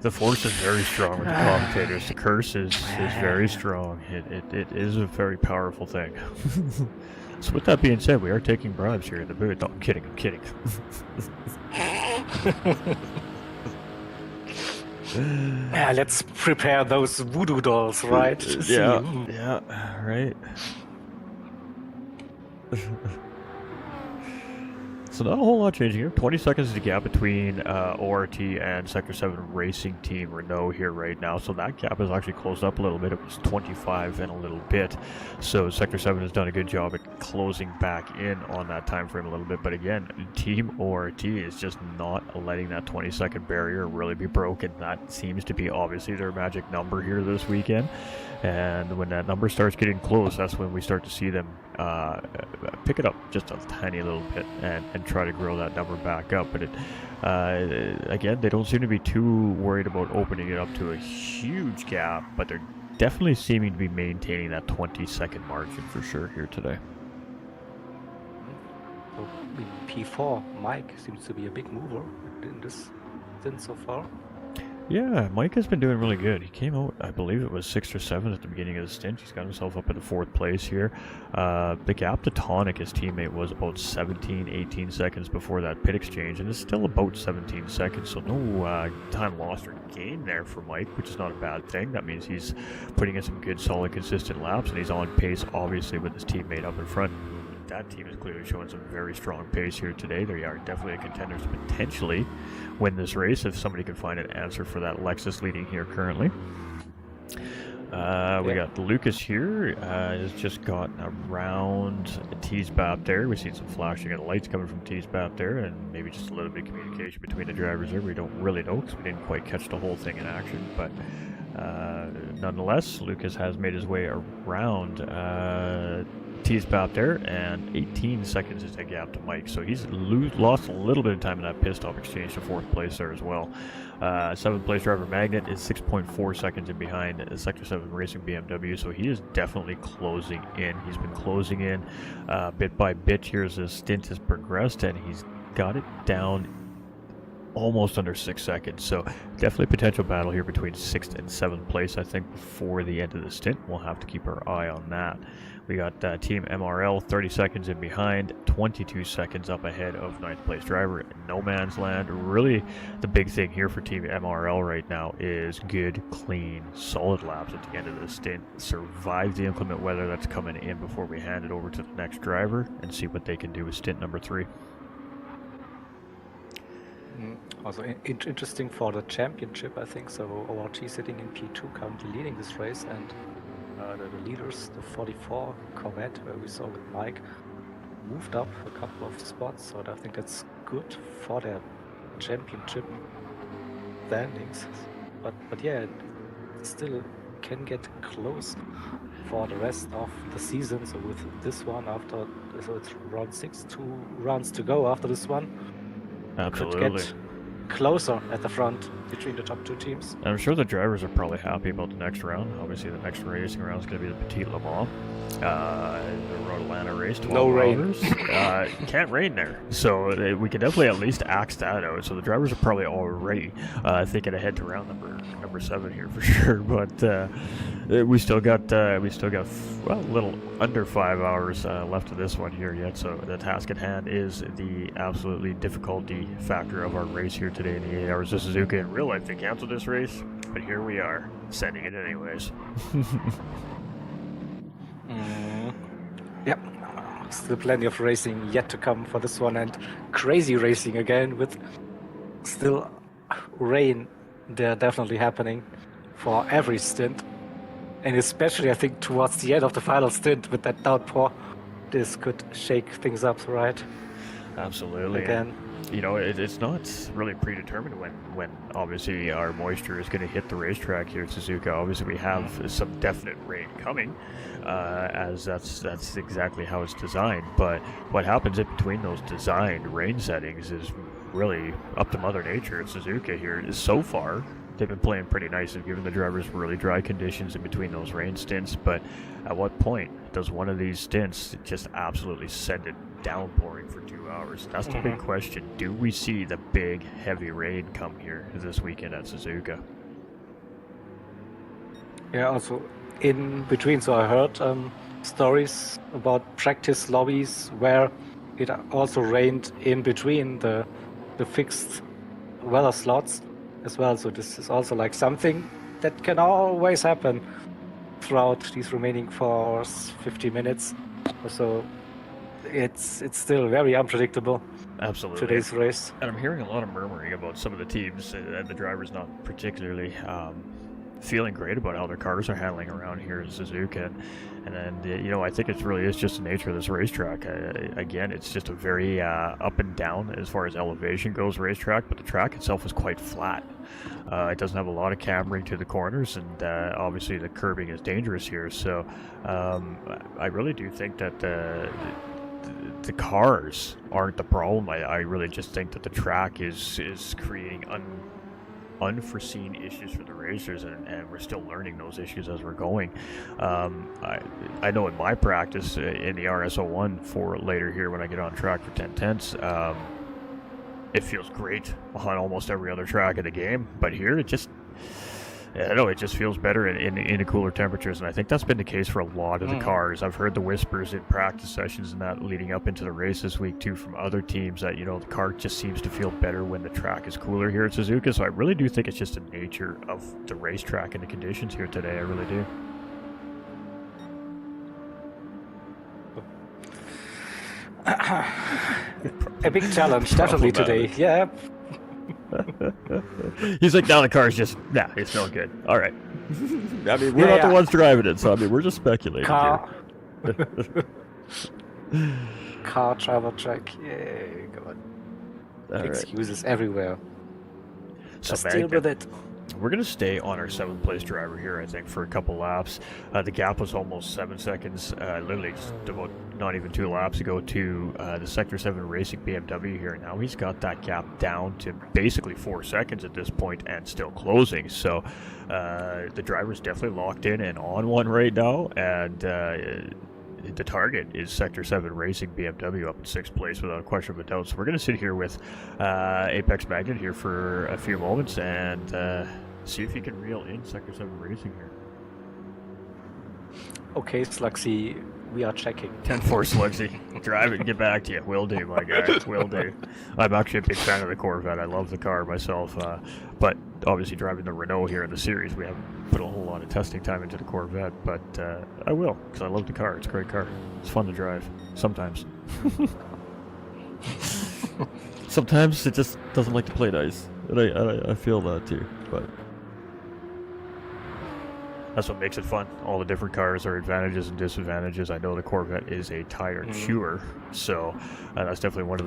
B: The force is very strong with the commentators. The curse is very strong. It is a very powerful thing. So with that being said, we are taking bribes here in the booth. No, I'm kidding.
C: Yeah, let's prepare those voodoo dolls, right? To see.
B: Yeah, right. So not a whole lot changing here. 20 seconds is the gap between ORT and Sector 7 Racing Team Renault here right now. So that gap has actually closed up a little bit. It was 25 and a little bit. So Sector 7 has done a good job at closing back in on that time frame a little bit. But again, Team ORT is just not letting that 20-second barrier really be broken. That seems to be obviously their magic number here this weekend. And when that number starts getting close, that's when we start to see them pick it up just a tiny little bit and try to grow that number back up. But again, they don't seem to be too worried about opening it up to a huge gap, but they're definitely seeming to be maintaining that 20-second margin for sure here today.
C: So in P4, Mike seems to be a big mover in this stint so far.
B: Yeah, Mike has been doing really good. He came out, I believe it was 6th or 7th at the beginning of the stint. He's got himself up in the 4th place here. The gap to Tonic, his teammate, was about 17, 18 seconds before that pit exchange, and it's still about 17 seconds, so no time lost or gained there for Mike, which is not a bad thing. That means he's putting in some good, solid, consistent laps, and he's on pace, obviously, with his teammate up in front. That team is clearly showing some very strong pace here today. They are definitely a contender to potentially win this race if somebody can find an answer for that Lexus leading here currently. We got Lucas here, has just gotten around T-Spap there. We've seen some flashing of lights coming from T-Spap there, and maybe just a little bit of communication between the drivers there. We don't really know because we didn't quite catch the whole thing in action, but nonetheless, Lucas has made his way around T-Spap there, and 18 seconds is the gap to Mike, so he's lost a little bit of time in that pit stop exchange to 4th place there as well. 7th place driver Magnet is 6.4 seconds in behind Sector 7 Racing BMW, so he is definitely closing in. He's been closing in bit by bit here as his stint has progressed, and he's got it down almost under 6 seconds, so definitely potential battle here between 6th and 7th place, I think, before the end of the stint. We'll have to keep our eye on that. We got Team MRL 30 seconds in behind, 22 seconds up ahead of 9th place driver in No Man's Land. Really, the big thing here for Team MRL right now is good, clean, solid laps at the end of the stint. Survive the inclement weather that's coming in before we hand it over to the next driver and see what they can do with stint number 3.
C: Also interesting for the championship, I think. So ORT sitting in P2, currently leading this race, and the leaders, the 44 Corvette, where we saw with Mike, moved up a couple of spots. So I think that's good for their championship standings. But yeah, it still can get close for the rest of the season. So with this one, so it's round 6, 2 rounds to go after this one.
B: Absolutely.
C: Could get closer at the front between the top 2 teams.
B: I'm sure the drivers are probably happy about the next round. Obviously, the next racing round is going to be the Petit Le Mans, the Road Atlanta race. 12
C: No rain.
B: hours. Can't rain there, so we can definitely at least axe that out. So the drivers are probably already thinking ahead to round number 7 here for sure. But we still got a little under 5 hours left of this one here yet. So the task at hand is the absolutely difficulty factor of our race here today in the 8 Hours of Suzuka. In real life, they canceled this race, but here we are, sending it anyways.
C: Yep. Still plenty of racing yet to come for this one, and crazy racing again with still rain there definitely happening for every stint. And especially, I think, towards the end of the final stint with that downpour, this could shake things up, right?
B: Absolutely.
C: Again.
B: You know, it's not really predetermined when obviously our moisture is going to hit the racetrack here at Suzuka. Obviously, we have some definite rain coming, as that's exactly how it's designed. But what happens in between those designed rain settings is really up to Mother Nature at Suzuka here. So far, they've been playing pretty nice and giving the drivers really dry conditions in between those rain stints. But at what point does one of these stints just absolutely send it downpouring for 2 hours? That's the big question. Do we see the big heavy rain come here this weekend at Suzuka?
C: Yeah, also in between, so I heard stories about practice lobbies where it also rained in between the fixed weather slots as well. So this is also like something that can always happen throughout these remaining 4 hours, 50 minutes or so. It's still very unpredictable.
B: Absolutely.
C: Today's race.
B: And I'm hearing a lot of murmuring about some of the teams and the drivers not particularly feeling great about how their cars are handling around here in Suzuka. And then, I think it really is just the nature of this racetrack. Again, it's just a very up and down as far as elevation goes racetrack, but the track itself is quite flat. It doesn't have a lot of cambering to the corners, and obviously the curbing is dangerous here. So I really do think that the cars aren't the problem. I really just think that the track is creating unforeseen issues for the racers, and we're still learning those issues as we're going. I know in my practice in the RS01 for later here when I get on track for 1010s, it feels great on almost every other track in the game, but here it just feels better in the cooler temperatures, and I think that's been the case for a lot of the cars. I've heard the whispers in practice sessions and that leading up into the race this week too from other teams that, the car just seems to feel better when the track is cooler here at Suzuka. So I really do think it's just the nature of the racetrack and the conditions here today. I really do.
C: A big challenge, definitely today. Yeah.
B: He's like, now the car's just, it's no good. All right. I mean, we're not the ones driving it, so I mean, we're just speculating
C: Car
B: here.
C: Car driver track. Yeah, come on.
B: All
C: Excuses everywhere.
B: So
C: Just deal with it.
B: We're going to stay on our 7th place driver here, I think, for a couple laps. The gap was almost 7 seconds, literally just about not even 2 laps ago to the Sector 7 Racing BMW here. Now he's got that gap down to basically 4 seconds at this point and still closing. So the driver's definitely locked in and on one right now, and the target is Sector 7 Racing BMW up in 6th place without a question of a doubt. So we're going to sit here with Apex Magnet here for a few moments and see if he can reel in Sector 7 Racing here.
C: Okay, Slugsy, we are checking.
B: 10-4 Slugsy, drive it and get back to you. Will do, my guy, will do. I'm actually a big fan of the Corvette. I love the car myself, but obviously driving the Renault here in the series, we haven't put a whole lot of testing time into the Corvette, but I will, because I love the car. It's a great car. It's fun to drive, sometimes. Sometimes it just doesn't like to play nice, and I feel that too, but that's what makes it fun. All the different cars are advantages and disadvantages. I know the Corvette is a tire chewer, so that's definitely one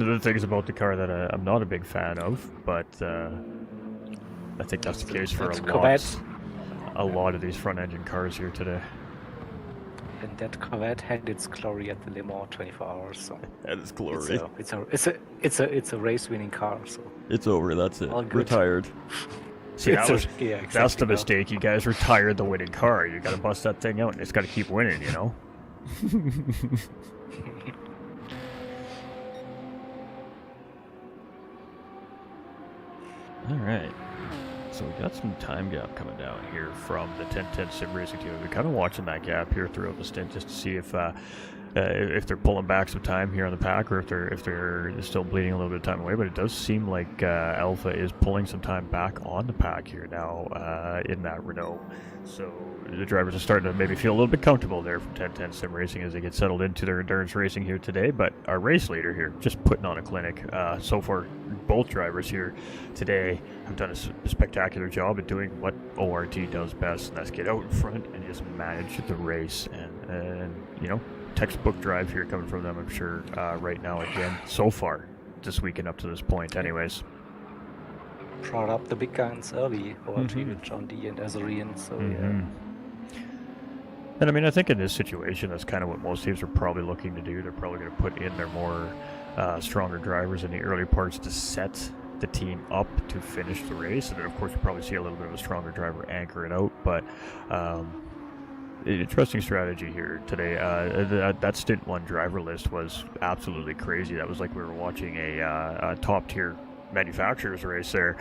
B: of the things about the car that I'm not a big fan of. But I think that's the case for a lot of these front-engine cars here today.
C: And that Corvette had its glory at the Le Mans 24 hours. So
B: That is glory.
C: It's a race-winning car. So
B: It's over. That's it.
C: All good.
B: Retired. See,
C: Exactly
B: that's the
C: now.
B: mistake. You guys retired the winning car. You got to bust that thing out, and it's got to keep winning. All right. So we got some time gap coming down here from the 1010 Sim Racing team. We're kind of watching that gap here throughout the stint just to see if they're pulling back some time here on the pack, or if they're still bleeding a little bit of time away. But it does seem like Alpha is pulling some time back on the pack here now in that Renault. So the drivers are starting to maybe feel a little bit comfortable there from 1010 Sim Racing as they get settled into their endurance racing here today. But our race leader here just putting on a clinic. So far, both drivers here today have done a spectacular job at doing what ORT does best, and that's get out in front and just manage the race. And textbook drive here coming from them, I'm sure, right now again, so far this weekend up to this point anyways.
C: Brought up the big guns early, ORT with John D and Azarian, so yeah.
B: And I mean, I think in this situation, that's kind of what most teams are probably looking to do. They're probably going to put in their more stronger drivers in the early parts to set the team up to finish the race, and then of course we'll probably see a little bit of a stronger driver anchor it out. But interesting strategy here today. That Stint 1 driver list was absolutely crazy. That was like we were watching a top tier manufacturers race there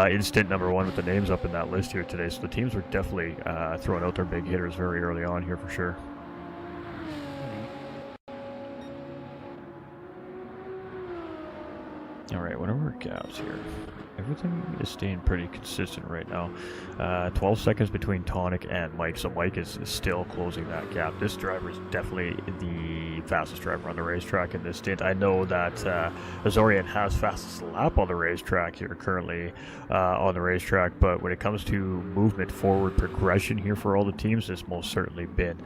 B: in Stint number 1 with the names up in that list here today. So the teams were definitely throwing out their big hitters very early on here for sure. All right, what are our gaps here? Everything is staying pretty consistent right now. 12 seconds between Tonic and Mike, so Mike is still closing that gap. This driver is definitely the fastest driver on the racetrack in this stint. I know that Azorian has fastest lap on the racetrack here currently on the racetrack, but when it comes to movement forward progression here for all the teams, it's most certainly been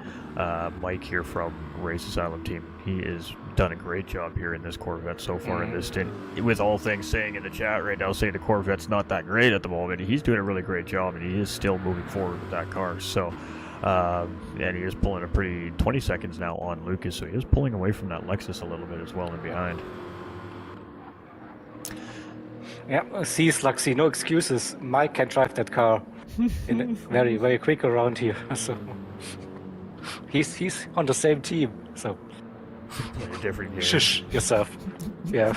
B: Mike here from Race Asylum team. He has done a great job here in this Corvette so far in this stint. With all things saying in the chat right now, saying the Corvette's not that great at the moment, he's doing a really great job, and he is still moving forward with that car. So, and he is pulling a pretty 20 seconds now on Lucas, so he is pulling away from that Lexus a little bit as well and behind.
C: Yeah, sees Luxy, no excuses. Mike can drive that car in very, very quick around here. So he's on the same team. So
B: A different game.
C: shush yourself. Yeah.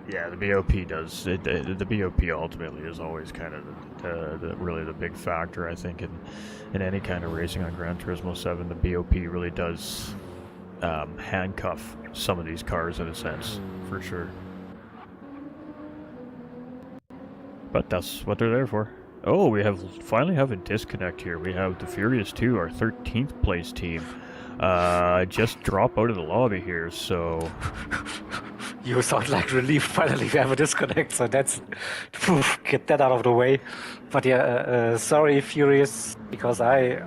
B: Yeah, the BOP does. The BOP ultimately is always kind of really the big factor, I think, in any kind of racing on Gran Turismo 7. The BOP really does handcuff some of these cars in a sense, for sure. But that's what they're there for. Oh, we finally have a disconnect here. We have the Furious 2, our 13th place team, just drop out of the lobby here, so...
C: You sound like relief. Finally, we have a disconnect, so that's get that out of the way. But yeah, sorry, Furious, because I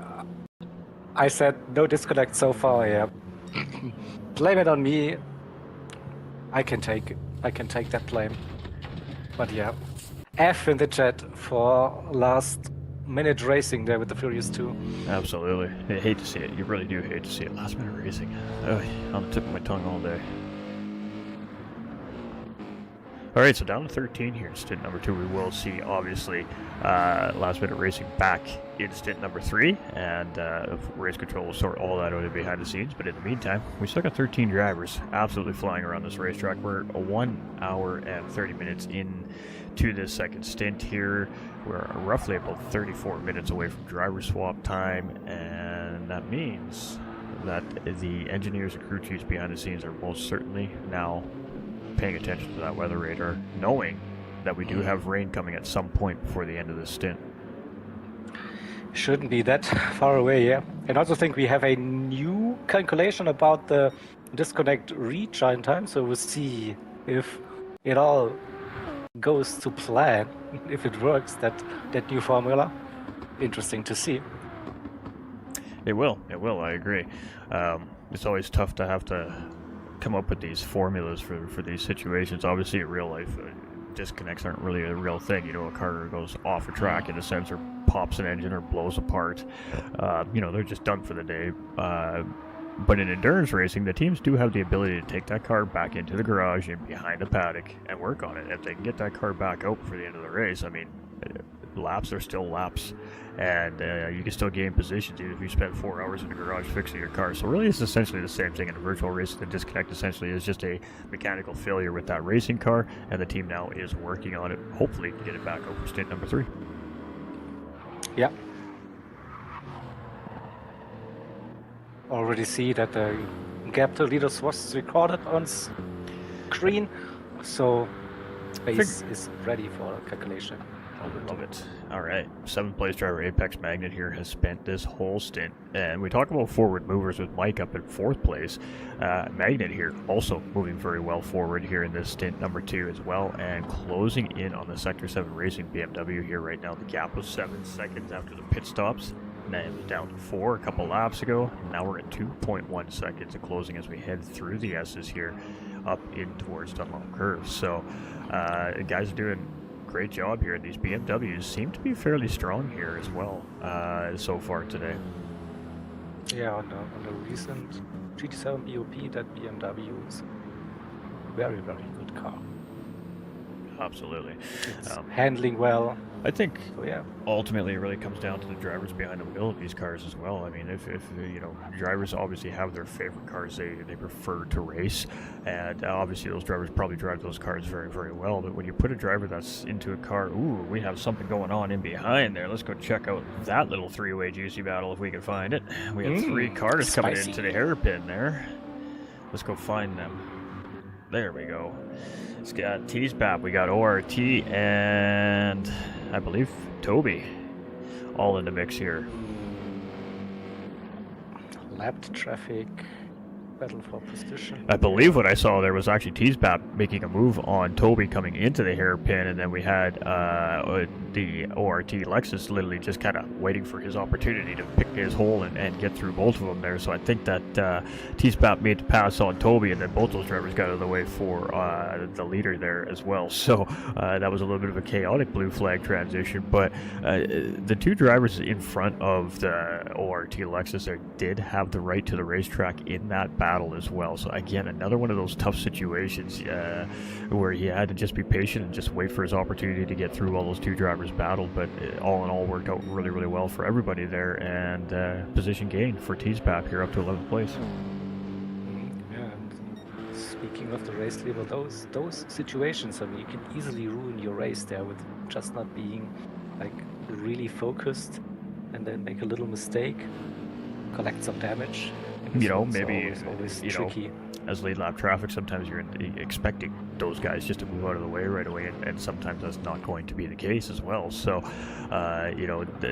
C: said no disconnect so far. Yeah, blame it on me. I can take that blame. But yeah, F in the chat for last minute racing there with the Furious 2.
B: Absolutely, I hate to see it. You really do hate to see it. Last minute racing. Ugh, on the tip of my tongue all day. All right, so down to 13 here in stint number 2. We will see, obviously, last minute racing back in stint number 3, and race control will sort all that out behind the scenes. But in the meantime, we still got 13 drivers absolutely flying around this racetrack. We're 1 hour and 30 minutes into this second stint here. We're roughly about 34 minutes away from driver swap time, and that means that the engineers and crew chiefs behind the scenes are most certainly now paying attention to that weather radar, knowing that we do have rain coming at some point before the end of this stint.
C: Shouldn't be that far away, yeah. And I also think we have a new calculation about the disconnect retime time, so we'll see if it all goes to plan, if it works, that new formula. Interesting to see.
B: It will, I agree. It's always tough to have to come up with these formulas for these situations. Obviously in real life, disconnects aren't really a real thing. You know, a car goes off a track in a sense, or pops an engine or blows apart. They're just done for the day. But in endurance racing, the teams do have the ability to take that car back into the garage and behind a paddock and work on it. If they can get that car back out before the end of the race, I mean, laps are still laps, and you can still gain positions even if you spend 4 hours in the garage fixing your car. So really, it's essentially the same thing in a virtual race. The disconnect essentially is just a mechanical failure with that racing car, and the team now is working on it, hopefully to get it back over stint number 3.
C: Yeah. Already see that the gap to leaders was recorded on screen, so base is ready for calculation.
B: Love it. All right, 7th place driver Apex Magnet here has spent this whole stint, and we talk about forward movers with Mike up in 4th place. Magnet here also moving very well forward here in this stint number 2 as well, and closing in on the Sector 7 Racing BMW here right now. The gap was 7 seconds after the pit stops. Now it was down to 4 a couple laps ago. Now we're at 2.1 seconds of closing as we head through the S's here up in towards Dunlop Curve. So guys are doing great job here. These BMWs seem to be fairly strong here as well so far today.
C: Yeah, on the recent GT7 BOP, that BMW is a very, very good car.
B: Absolutely.
C: It's handling well.
B: I think
C: So yeah,
B: ultimately it really comes down to the drivers behind the wheel of these cars as well. I mean, if drivers obviously have their favorite cars they prefer to race, and obviously those drivers probably drive those cars very, very well. But when you put a driver that's into a car, ooh, we have something going on in behind there. Let's go check out that little three-way juicy battle if we can find it. We have three cars coming
C: spicy.
B: into the hairpin there. Let's go find them. There we go. It's got T-Spap, we got ORT, and I believe Toby all in the mix here.
C: Lapped traffic, battle for position.
B: I believe what I saw there was actually T-Spap making a move on Toby coming into the hairpin, and then we had the ORT Lexus literally just kind of waiting for his opportunity to pick his hole and get through both of them there. So I think that T-Spap made the pass on Toby, and then both those drivers got out of the way for the leader there as well. So that was a little bit of a chaotic blue flag transition, but the two drivers in front of the ORT Lexus there did have the right to the racetrack in that battle as well. So again, another one of those tough situations where he had to just be patient and just wait for his opportunity to get through while those two drivers battled, but all in all worked out really, really well for everybody there, and position gain for T-Spap here up to 11th place.
C: Yeah, and speaking of the race leader, those situations, I mean, you can easily ruin your race there with just not being like really focused, and then make a little mistake, collect some damage.
B: Maybe
C: always tricky.
B: As lead lap traffic, sometimes you're expecting those guys just to move out of the way right away, and sometimes that's not going to be the case as well. So,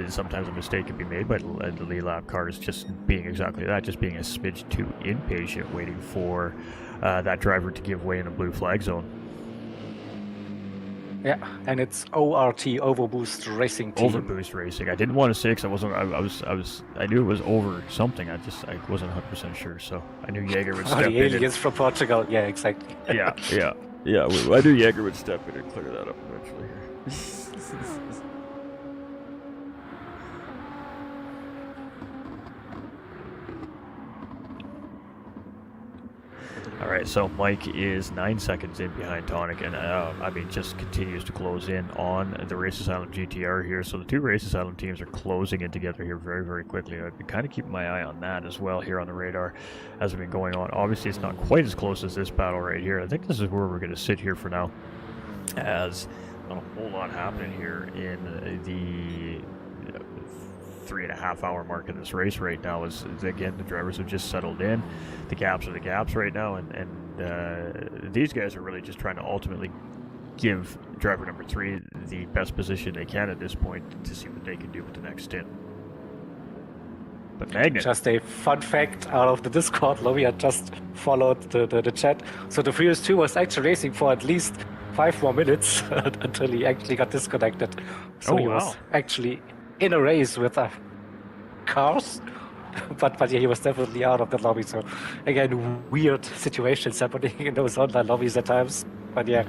B: sometimes a mistake can be made by the lead lap cars just being exactly that, just being a smidge too impatient, waiting for that driver to give way in a blue flag zone.
C: Yeah, and it's ORT, Overboost Racing Team.
B: Overboost Racing. I didn't want to say because I knew it was over something. I wasn't 100% sure, so I knew Jaeger would step in.
C: The aliens from Portugal. Yeah, exactly.
B: Yeah. I knew Jaeger would step in and clear that up eventually here. All right, so Mike is 9 seconds in behind Tonic, and just continues to close in on the Race Asylum GTR here. So the two Race Asylum teams are closing in together here very, very quickly. I've been kind of keeping my eye on that as well here on the radar as we've been going on. Obviously, it's not quite as close as this battle right here. I think this is where we're going to sit here for now, as not a whole lot happening here in the 3.5 hour mark of this race right now. Is again, the drivers have just settled in. The gaps are the gaps right now, and these guys are really just trying to ultimately give driver number 3 the best position they can at this point to see what they can do with the next stint. But Magnet.
C: Just a fun fact out of the Discord lobby, I just followed the chat. So the Furious 2 was actually racing for at least 5 more minutes until he actually got disconnected. So he was actually in a race with cars, but yeah, he was definitely out of the lobby. So again, weird situations happening in those online lobbies at times. But yeah.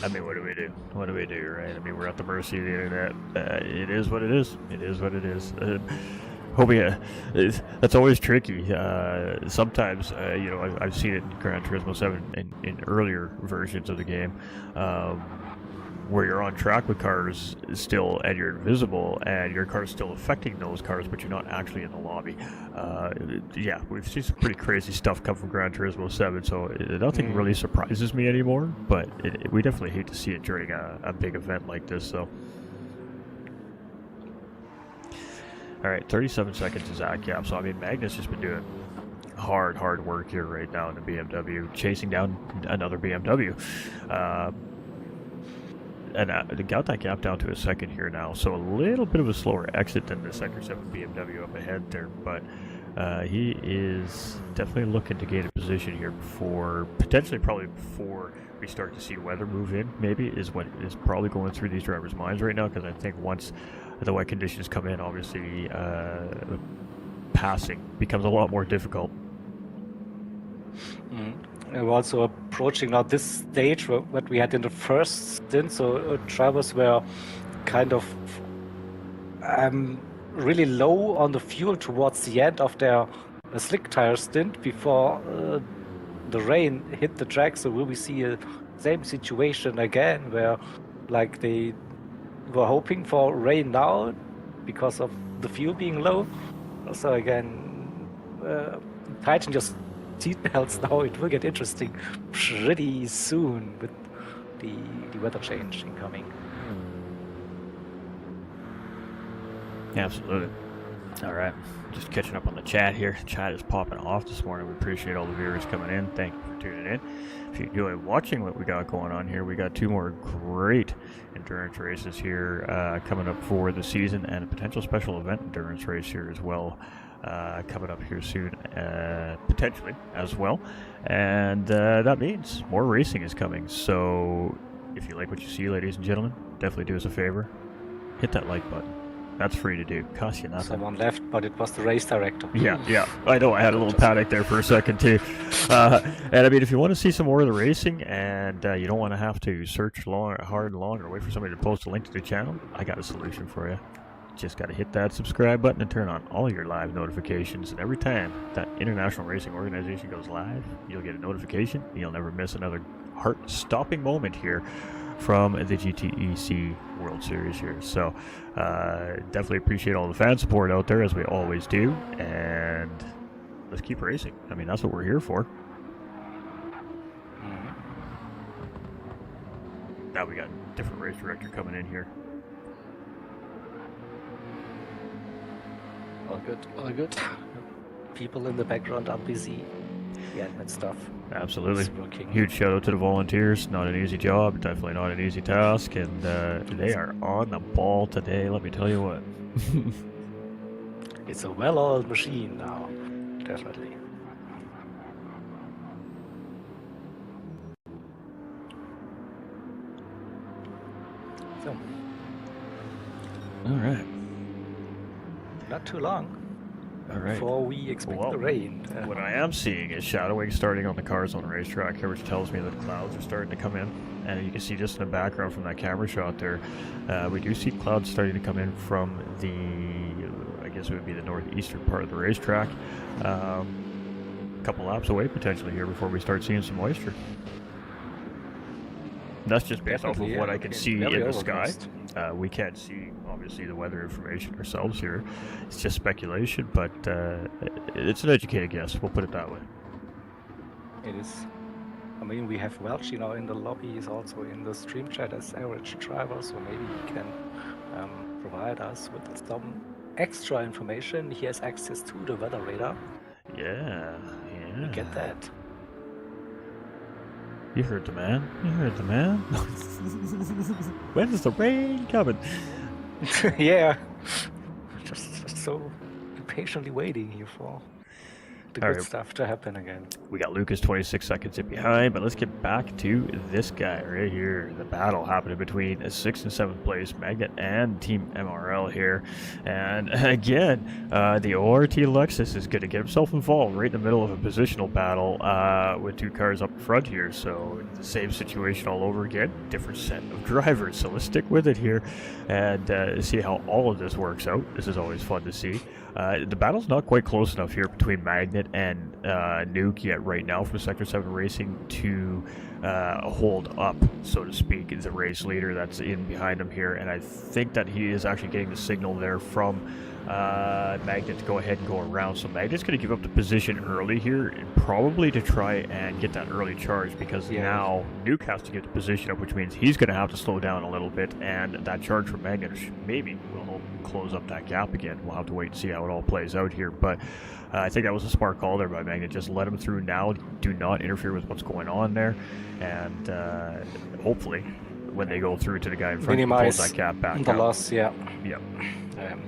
B: I mean, what do we do? What do we do, right? I mean, we're at the mercy of the internet. It is what it is. It is what it is. That's always tricky. Sometimes, I've seen it in Gran Turismo 7 in earlier versions of the game, where you're on track with cars still and you're invisible and your car's still affecting those cars, but you're not actually in the lobby. We've seen some pretty crazy stuff come from Gran Turismo 7, so nothing really surprises me anymore, but we definitely hate to see it during a big event like this. So, all right, 37 seconds is that gap. So I mean, Magnus has been doing hard work here right now in the BMW, chasing down another BMW. And they got that gap down to a second here now, so a little bit of a slower exit than the Sector 7 BMW up ahead there, but he is definitely looking to gain a position here probably before we start to see weather move in, maybe, is what is probably going through these drivers' minds right now, because I think once the wet conditions come in, obviously passing becomes a lot more difficult.
C: We're also approaching now this stage what we had in the first stint, so drivers were kind of really low on the fuel towards the end of their slick tire stint before the rain hit the track. So will we see a same situation again where like they were hoping for rain now because of the fuel being low? So again, tighten your seatbelts now. It will get interesting pretty soon with the weather change incoming.
B: Absolutely. All right. Just catching up on the chat here. Chat is popping off this morning. We appreciate all the viewers coming in. Thank you for tuning in. If you enjoy watching what we got going on here, we got 2 more great endurance races here coming up for the season, and a potential special event endurance race here as well coming up here soon, potentially as well. And that means more racing is coming. So if you like what you see, ladies and gentlemen, definitely do us a favor. Hit that like button. That's free to do. Costs you nothing.
C: Someone left, but it was the race director.
B: Yeah. I know. I had a little panic there for a second too. And I mean, if you want to see some more of the racing, and you don't want to have to search hard and long, or wait for somebody to post a link to the channel, I got a solution for you. Just got to hit that subscribe button and turn on all your live notifications. And every time that International Racing Organization goes live, you'll get a notification. And you'll never miss another heart-stopping moment here from the GTEC World Series here. So definitely appreciate all the fan support out there, as we always do, and let's keep racing. I mean, that's what we're here for. Now we got a different race director coming in here.
C: All good. People in the background are busy. Yeah, that stuff.
B: Absolutely. Huge shout out to the volunteers. Not an easy job, definitely not an easy task, and they are on the ball today, let me tell you what.
C: It's a well-oiled machine now, definitely. So,
B: all right.
C: Not too long.
B: All right.
C: Before we expect the rain.
B: What I am seeing is shadowing starting on the cars on the racetrack here, which tells me that clouds are starting to come in. And you can see just in the background from that camera shot there, we do see clouds starting to come in from the, I guess it would be the northeastern part of the racetrack. A couple laps away potentially here before we start seeing some moisture. That's just based off of what I can see in the sky. We can't see, obviously, the weather information ourselves here. It's just speculation, but it's an educated guess. We'll put it that way.
C: It is. I mean, we have Welch, in the lobby. He's also in the stream chat as average driver, so maybe he can provide us with some extra information. He has access to the weather radar.
B: Yeah.
C: We get that.
B: You heard the man. When is the rain coming?
C: Yeah. Just so impatiently waiting here for the good stuff to happen again.
B: We got Lucas 26 seconds in behind, but let's get back to this guy right here. The battle happening between 6th and 7th place Magnet and Team MRL here. And again, the ORT Lexus is going to get himself involved right in the middle of a positional battle with 2 cars up front here. So the same situation all over again, different set of drivers. So let's stick with it here and see how all of this works out. This is always fun to see. The battle's not quite close enough here between Magnet and Nuke yet right now for Sector 7 Racing to hold up, so to speak, the race leader that's in behind him here. And I think that he is actually getting the signal there from Magnet to go ahead and go around. So Magnet's going to give up the position early here, probably to try and get that early charge, because now Nuke has to get the position up, which means he's going to have to slow down a little bit, and that charge from Magnet maybe will help close up that gap again. We'll have to wait and see how it all plays out here, but I think that was a smart call there by Magnet. Just let him through now. Do not interfere with what's going on there, and hopefully when they go through to the guy in front,
C: minimize
B: close that gap back
C: the
B: out.
C: loss.
B: Yep.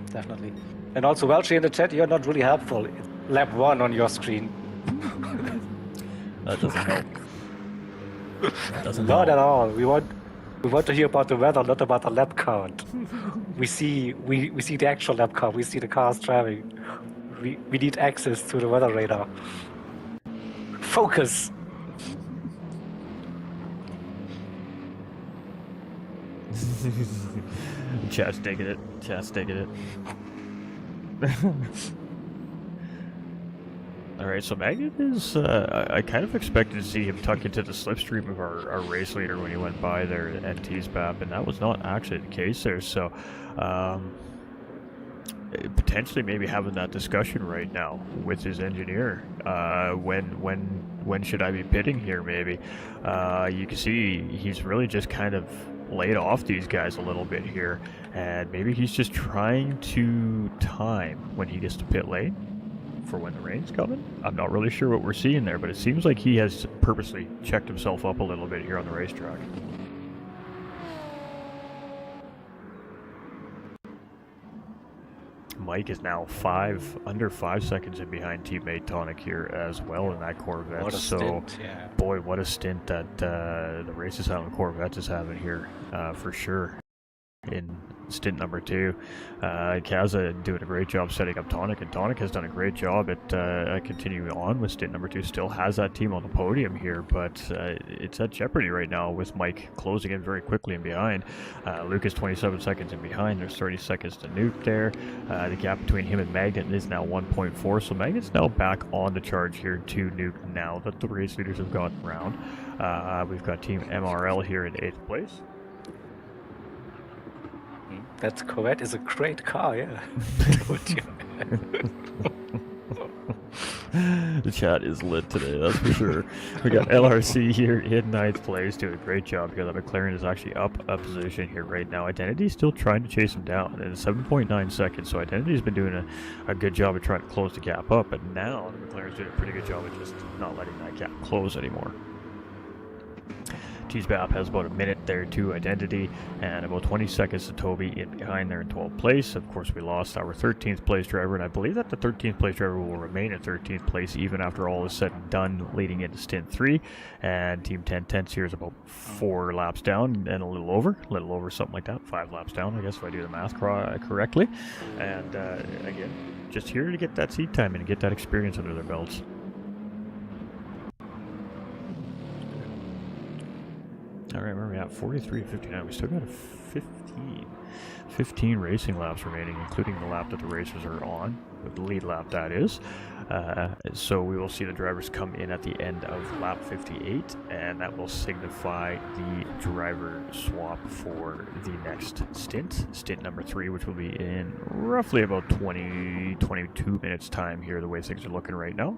C: Definitely. And also, Welch in the chat, you're not really helpful. It's lap 1 on your screen.
B: That doesn't help.
C: Not at all. We want to hear about the weather, not about the lap count. we see the actual lap count. We see the cars driving. We need access to the weather radar. Focus.
B: Chat's digging it. All right, so Magnet is, I kind of expected to see him tuck into the slipstream of our race leader when he went by there at T-Spap, and that was not actually the case there, so potentially maybe having that discussion right now with his engineer. When should I be pitting here, maybe? You can see he's really just kind of laid off these guys a little bit here, and maybe he's just trying to time when he gets to pit lane for when the rain's coming. I'm not really sure what we're seeing there, but it seems like he has purposely checked himself up a little bit here on the racetrack. Mike is now under 5 seconds in behind teammate Tonic here as well in that Corvette.
C: What a stint, yeah.
B: Boy, what a stint that the Races Island Corvette is having here for sure. In stint number 2, Kaza doing a great job setting up Tonic, and Tonic has done a great job at continuing on with stint number 2. Still has that team on the podium here, but it's at jeopardy right now with Mike closing in very quickly in behind. Luke is 27 seconds in behind. There's 30 seconds to Nuke there. The gap between him and Magnet is now 1.4, so Magnet's now back on the charge here to Nuke now that the race leaders have gotten around. We've got Team MRL here in 8th place.
C: That Corvette is a great car, yeah.
B: The chat is lit today, that's for sure. We got LRC here in 9th place, doing a great job here. The McLaren is actually up a position here right now. Identity's still trying to chase him down in 7.9 seconds, so Identity's been doing a good job of trying to close the gap up, but now the McLaren's doing a pretty good job of just not letting that gap close anymore. T-Spap has about a minute there to Identity, and about 20 seconds to Toby in behind there in 12th place. Of course, we lost our 13th place driver, and I believe that the 13th place driver will remain in 13th place even after all is said and done leading into stint 3. And Team 1010's here is about 4 laps down and a little over something like that. 5 laps down, I guess, if I do the math correctly. And again, just here to get that seat time and get that experience under their belts. All right, where are we at? 43.59. We still got a 15 racing laps remaining, including the lap that the racers are on, the lead lap that is. So we will see the drivers come in at the end of lap 58, and that will signify the driver swap for the next stint number 3, which will be in roughly about 22 minutes time here, the way things are looking right now.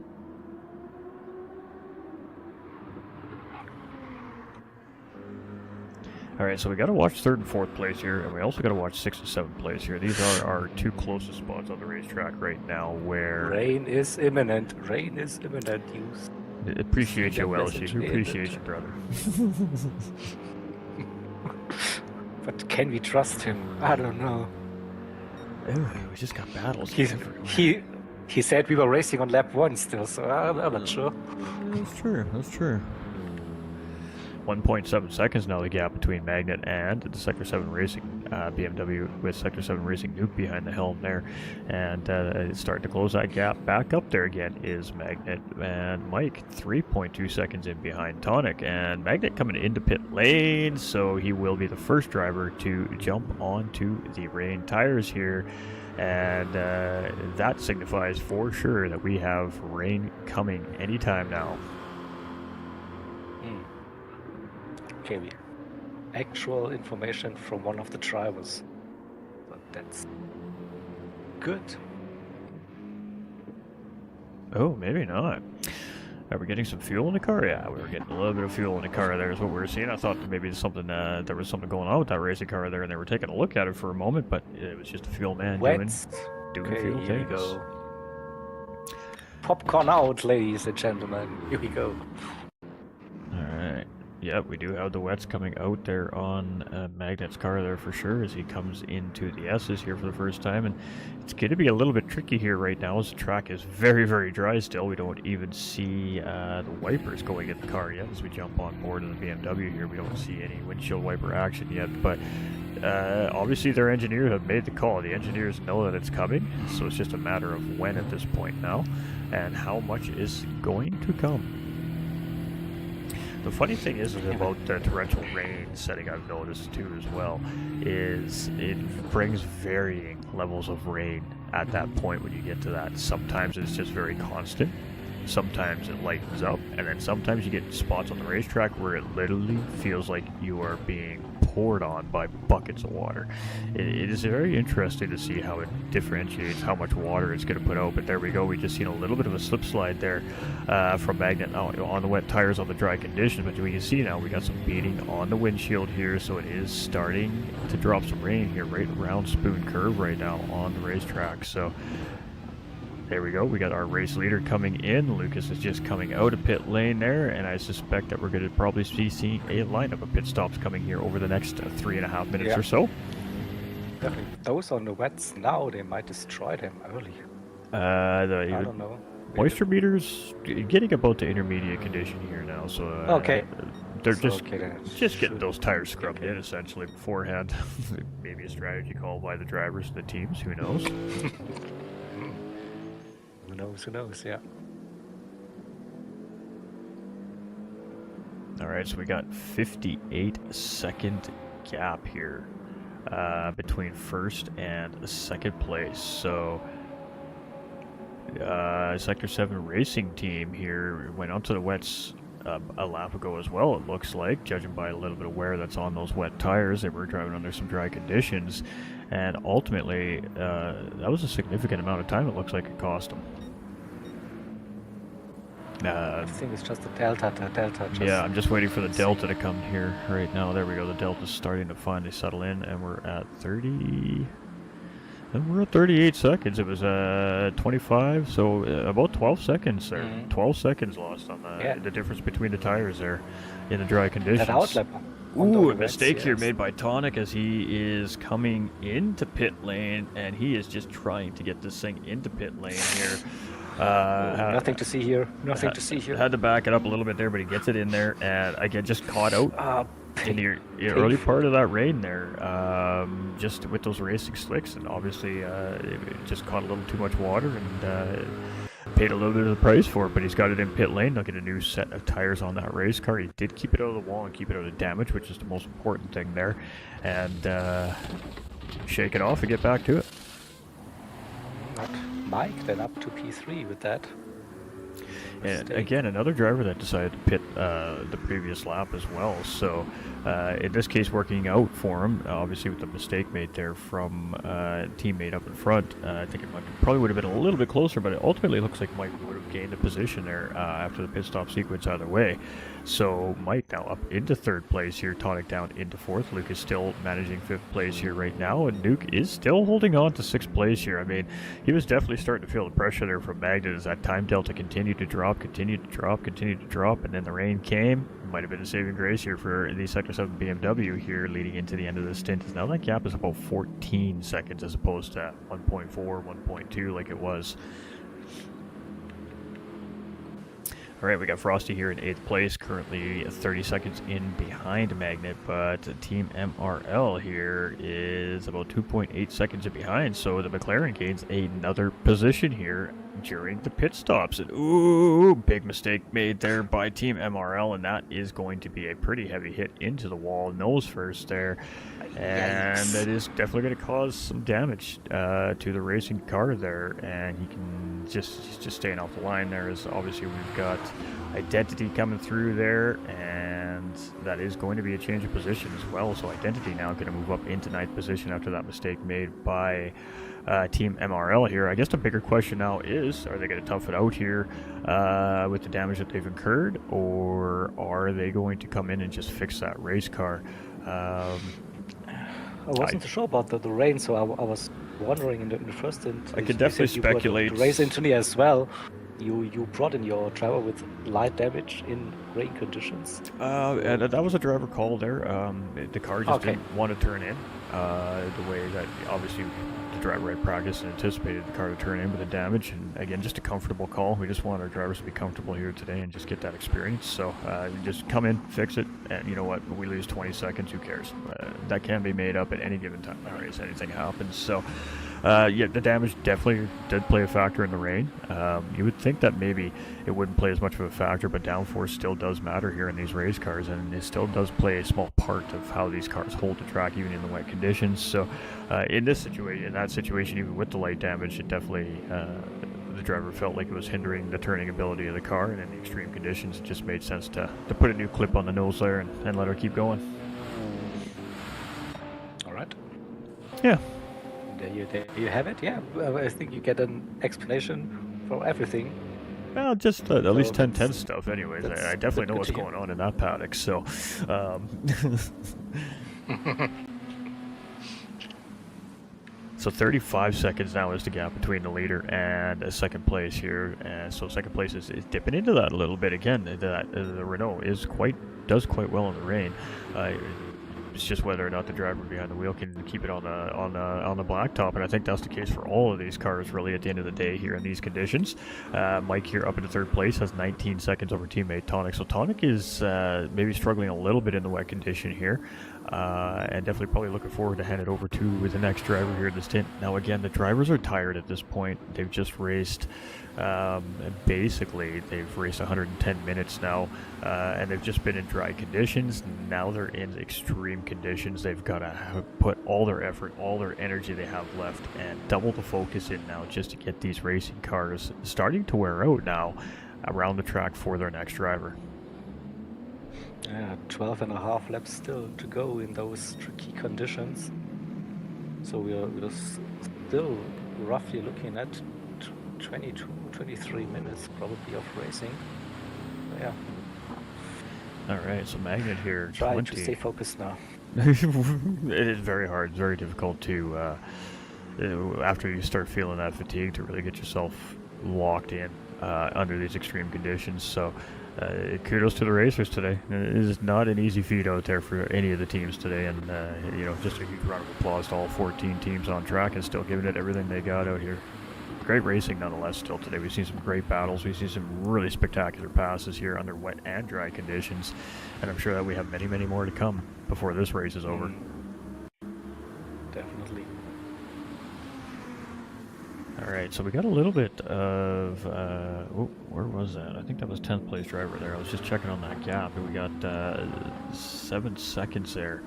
B: Alright, so we got to watch 3rd and 4th place here, and we also got to watch 6th and 7th place here. These are our 2 closest spots on the racetrack right now where...
C: Rain is imminent. Rain is imminent.
B: Appreciate you, Welsh. Appreciate you, brother.
C: But can we trust him? I don't know.
B: Ooh, we just got battles.
C: He said we were racing on lap 1 still, so I'm not sure.
B: That's true. 1.7 seconds now, the gap between Magnet and the Sector 7 Racing BMW, with Sector 7 Racing Nuke behind the helm there. And it's starting to close that gap. Back up there again is Magnet and Mike, 3.2 seconds in behind Tonic. And Magnet coming into pit lane, so he will be the first driver to jump onto the rain tires here. And that signifies for sure that we have rain coming anytime now.
C: Okay, actual information from one of the drivers. But that's good.
B: Oh, maybe not. Are we getting some fuel in the car? Yeah, we were getting a little bit of fuel in the car there is what we were seeing. I thought that maybe something there was something going on with that racing car there, and they were taking a look at it for a moment, but it was just a fuel man doing
C: okay,
B: fuel
C: here
B: things.
C: We go. Popcorn out, ladies and gentlemen. Here we go.
B: Alright. Yeah, we do have the wets coming out there on Magnet's car there for sure as he comes into the S's here for the first time. And it's going to be a little bit tricky here right now as the track is very, very dry still. We don't even see the wipers going in the car yet as we jump on board in the BMW here. We don't see any windshield wiper action yet, but obviously their engineers have made the call. The engineers know that it's coming, so it's just a matter of when at this point now and how much is going to come. The funny thing is about the torrential rain setting I've noticed too as well, is it brings varying levels of rain at that point when you get to that. Sometimes it's just very constant, sometimes it lightens up, and then sometimes you get spots on the racetrack where it literally feels like you are being poured on by buckets of water. It is very interesting to see how it differentiates how much water it's going to put out. But there we go, we just seen a little bit of a slip slide there from Magnet on the wet tires on the dry conditions, but we can see now we got some beating on the windshield here, so it is starting to drop some rain here right around Spoon Curve right now on the racetrack. So there we go, we got our race leader coming in. Lucas is just coming out of pit lane there, and I suspect that we're going to probably be seeing a lineup of pit stops coming here over the next 3.5 minutes or so.
C: Definitely. Those on the wets now, they might destroy them early. I don't know.
B: Moisture meters getting about the intermediate condition here now, so
C: okay.
B: They're
C: So,
B: just getting those tires scrubbed in essentially beforehand. Maybe a strategy call by the drivers and the teams, who knows?
C: Who knows, yeah.
B: Alright, so we got 58-second gap here between first and second place. So Sector 7 racing team here went onto the wets a lap ago as well, it looks like, judging by a little bit of wear that's on those wet tires. They were driving under some dry conditions, and ultimately that was a significant amount of time it looks like it cost them.
C: I think it's just the delta.
B: Yeah, I'm just waiting for the delta to come here right now. There we go. The delta's starting to finally settle in, and we're at 30. And we're at 38 seconds. It was 25, so about 12 seconds there. 12 seconds lost on the difference between the tires there in the dry conditions.
C: That outlap.
B: Ooh, a mistake here made by Tonic as he is coming into pit lane, and he is just trying to get this thing into pit lane here.
C: Nothing to see here.
B: Had to back it up a little bit there, but he gets it in there, and again, just caught out in the early part of that rain there, just with those racing slicks, and obviously it just caught a little too much water and paid a little bit of the price for it. But he's got it in pit lane. They'll get a new set of tires on that race car. He did keep it out of the wall and keep it out of damage, which is the most important thing there, and shake it off and get back to it.
C: Mike then up to P3 with that.
B: And again, another driver that decided to pit the previous lap as well. So in this case, working out for him, obviously with the mistake made there from teammate up in front. I think it probably would have been a little bit closer, but it ultimately looks like Mike would have gained a position there after the pit stop sequence either way. So Mike now up into third place here, Tonic down into fourth. Luke is still managing fifth place here right now, and Nuke is still holding on to sixth place here. I mean, he was definitely starting to feel the pressure there from Magnet as that time delta continued to drop, and then the rain came. It might have been a saving grace here for the Sector 7 BMW here leading into the end of the stint. Now that gap is about 14 seconds as opposed to 1.4, 1.2 like it was. All right, we got Frosty here in 8th place, currently 30 seconds in behind Magnet, but Team MRL here is about 2.8 seconds in behind, so the McLaren gains another position here during the pit stops. And ooh, big mistake made there by Team MRL, and that is going to be a pretty heavy hit into the wall, nose first there, and that is definitely going to cause some damage to the racing car there, and he can just staying off the line there, as obviously we've got Identity coming through there, and that is going to be a change of position as well. So Identity now going to move up into 9th position after that mistake made by Team MRL here. I guess the bigger question now is, are they going to tough it out here with the damage that they've incurred, or are they going to come in and just fix that race car?
C: I wasn't sure about the rain, so I was wondering in the first stint.
B: I could definitely speculate.
C: You race engineer as well. You brought in your driver with light damage in rain conditions.
B: And that was a driver call there. The car just didn't want to turn in the way that obviously the driver had practiced and anticipated the car to turn in with the damage. And again, just a comfortable call. We just want our drivers to be comfortable here today and just get that experience. So just come in, fix it, and you know what? We lose 20 seconds, who cares? That can be made up at any given time. All right, anything happens. So yeah, the damage definitely did play a factor in the rain. You would think that maybe it wouldn't play as much of a factor, but downforce still does matter here in these race cars, and it still does play a small part of how these cars hold the track even in the wet conditions. So in that situation, even with the light damage, it definitely the driver felt like it was hindering the turning ability of the car, and in the extreme conditions it just made sense to put a new clip on the nose there and let her keep going.
C: All right.
B: Yeah.
C: There you have it. Yeah, I think you get an explanation for everything.
B: Well, just at least 10-10 stuff anyways. I definitely know what's
C: good to
B: going on in that paddock, so... So 35 seconds now is the gap between the leader and second place here, and so second place is dipping into that a little bit again. The Renault does quite well in the rain. It's just whether or not the driver behind the wheel can keep it on the blacktop, and I think that's the case for all of these cars really at the end of the day here in these conditions. Mike here up into third place has 19 seconds over teammate Tonic, so Tonic is maybe struggling a little bit in the wet condition here, and definitely probably looking forward to hand it over to the next driver here at the stint. Now again, the drivers are tired at this point. They've just raced basically they've raced 110 minutes now, and they've just been in dry conditions. Now they're in extreme conditions. They've got to put all their effort, all their energy they have left, and double the focus in now just to get these racing cars starting to wear out now around the track for their next driver.
C: 12 and a half laps still to go in those tricky conditions. So we're still roughly looking at 22, 23 minutes probably of racing. Yeah.
B: All right, so Magnet here,
C: Try
B: 20.
C: to stay focused now.
B: It is very hard, very difficult to, after you start feeling that fatigue, to really get yourself locked in under these extreme conditions. So kudos to the racers today. It is not an easy feat out there for any of the teams today, and just a huge round of applause to all 14 teams on track and still giving it everything they got out here. Great racing nonetheless still today. We've seen some great battles. We've seen some really spectacular passes here under wet and dry conditions, and I'm sure that we have many, many more to come before this race is over.
C: Definitely.
B: All right, so we got a little bit of, where was that? I think that was 10th place driver there. I was just checking on that gap, and we got 7 seconds there.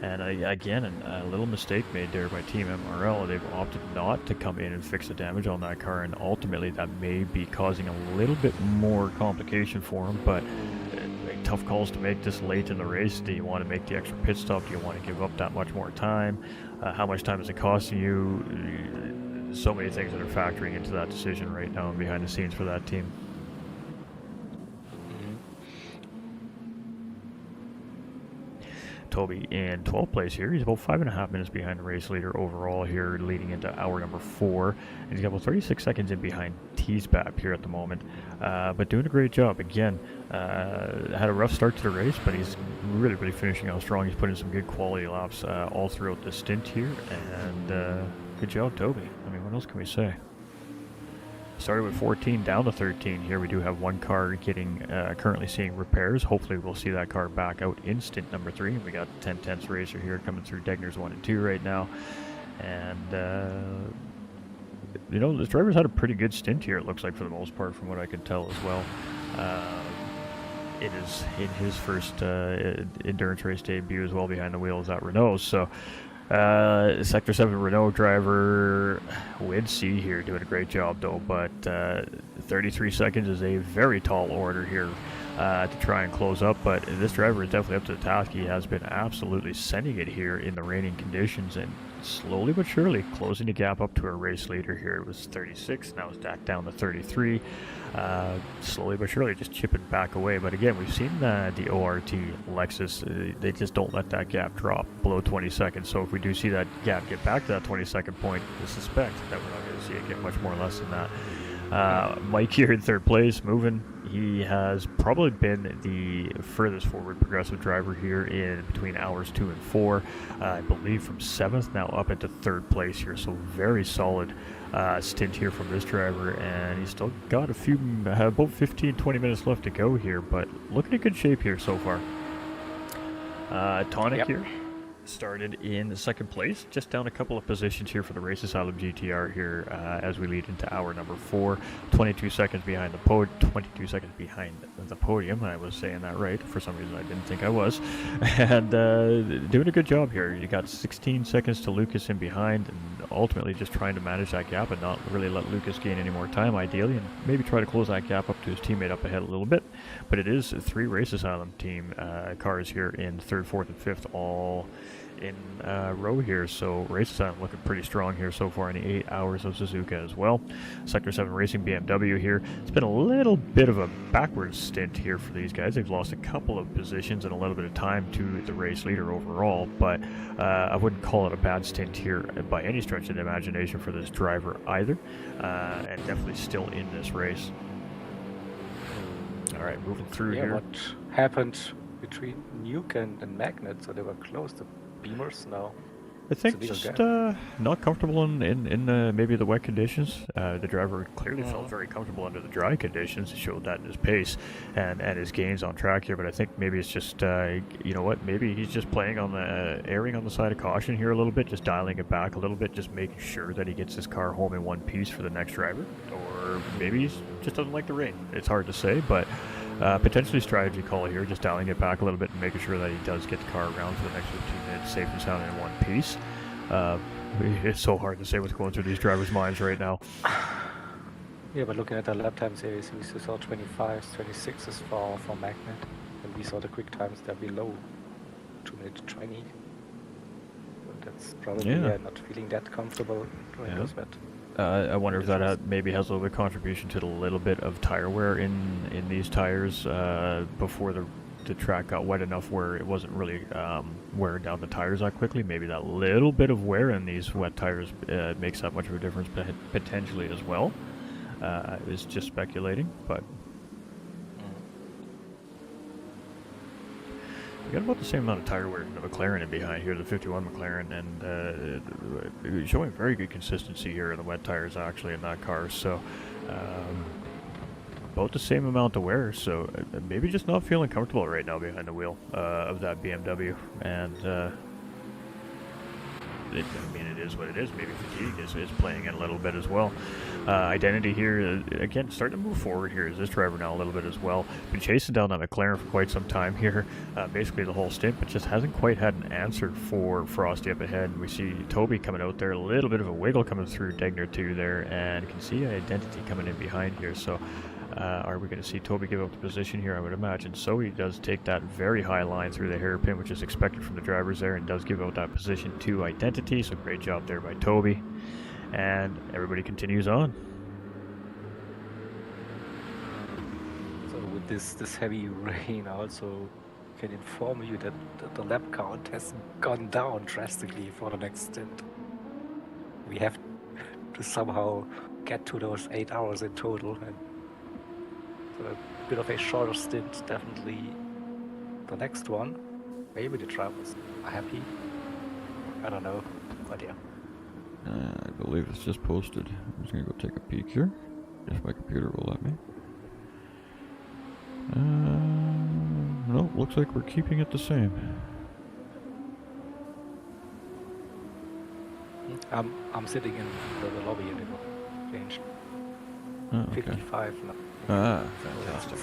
B: And again, a little mistake made there by Team MRL. They've opted not to come in and fix the damage on that car, and ultimately that may be causing a little bit more complication for them, but tough calls to make this late in the race. Do you want to make the extra pit stop? Do you want to give up that much more time? How much time is it costing you? So many things that are factoring into that decision right now and behind the scenes for that team. Toby in 12th place here. He's about 5.5 minutes behind the race leader overall here, leading into hour number 4. And he's got about 36 seconds in behind Teasbap here at the moment. But doing a great job. Again, had a rough start to the race, but he's really, really finishing out strong. He's put in some good quality laps all throughout the stint here. And good job, Toby. I mean, what else can we say? Started with 14 down to 13 here. We do have one car getting currently seeing repairs. Hopefully we'll see that car back out in stint number 3. We got 10/10 racer here coming through Degners 1 and 2 right now. And the driver's had a pretty good stint here, it looks like, for the most part, from what I can tell as well. It is in his first endurance race debut as well behind the wheel as that Renault. So Sector 7 Renault driver Win C here doing a great job though, but 33 seconds is a very tall order here to try and close up, but this driver is definitely up to the task. He has been absolutely sending it here in the raining conditions and slowly but surely closing the gap up to our race leader here. It was 36, now it's back down to 33. Slowly but surely just chipping back away, but again, we've seen the ORT Lexus, they just don't let that gap drop below 20 seconds, so if we do see that gap get back to that 20-second point, I suspect that we're not going to see it get much more less than that. Mike here in third place, moving. He has probably been the furthest forward progressive driver here in between hours 2 and 4. I believe from 7th now up into third place here. So very solid stint here from this driver, and he's still got about 15-20 minutes left to go here, but looking in good shape here so far. Tonic here started in second place, just down a couple of positions here for the Race Asylum GTR here as we lead into hour number 4. 22 seconds behind the podium. I was saying that right. For some reason I didn't think I was. And doing a good job here. You got 16 seconds to Lucas in behind, and ultimately just trying to manage that gap and not really let Lucas gain any more time ideally, and maybe try to close that gap up to his teammate up ahead a little bit. But it is 3 Race Asylum team cars here in 3rd, 4th, and 5th, all in row here, so Race Asylum looking pretty strong here so far in the 8 Hours of Suzuka as well. Sector 7 Racing BMW here. It's been a little bit of a backwards stint here for these guys. They've lost a couple of positions and a little bit of time to the race leader overall, but I wouldn't call it a bad stint here by any stretch of the imagination for this driver either, and definitely still in this race. All right, moving through here.
C: What happened between Nuke and Magnet? So they were close to Beamers now.
B: I think just not comfortable in maybe the wet conditions. The driver clearly felt very comfortable under the dry conditions. He showed that in his pace and his gains on track here. But I think maybe it's just you know what? Maybe he's just playing on the erring on the side of caution here a little bit, just dialing it back a little bit, just making sure that he gets his car home in one piece for the next driver. Or maybe he just doesn't like the rain. It's hard to say, but. Potentially strategy call here, just dialing it back a little bit and making sure that he does get the car around for the next 15 minutes safe and sound in one piece. It's so hard to say what's going through these drivers' minds right now.
C: Yeah, but looking at the lap time series, we saw 25s, 26s for Magnet, and we saw the quick times they're below 2 minutes 20. So that's probably not feeling that comfortable during those wet.
B: I wonder if that maybe has a little bit of contribution to the little bit of tire wear in these tires before the track got wet enough where it wasn't really wearing down the tires that quickly. Maybe that little bit of wear in these wet tires makes that much of a difference potentially as well. It's just speculating, but we got about the same amount of tire wear in the McLaren in behind here, the 51 McLaren, and showing very good consistency here in the wet tires actually in that car. So about the same amount of wear. So maybe just not feeling comfortable right now behind the wheel of that BMW, and. It is what it is. Maybe fatigue is playing in a little bit as well. Identity here, again, starting to move forward here as this driver now a little bit as well. Been chasing down that McLaren for quite some time here, basically the whole stint, but just hasn't quite had an answer for Frosty up ahead. We see Toby coming out there, a little bit of a wiggle coming through Degner 2 there, and can see Identity coming in behind here. So are we going to see Toby give up the position here? I would imagine so. He does take that very high line through the hairpin, which is expected from the drivers there, and does give out that position to Identity. So great job there by Toby. And everybody continues on.
C: So with this heavy rain, I also can inform you that the lap count has gone down drastically for the next stint. We have to somehow get to those 8 hours in total, and a bit of a shorter stint, definitely the next one. Maybe the drivers are happy. I don't know, but yeah.
D: I believe it's just posted. I'm just gonna go take a peek here, if my computer will let me. No, looks like we're keeping it the same.
C: I'm sitting in the lobby and it will change.
D: Oh, okay.
C: 55 now.
D: Ah, fantastic.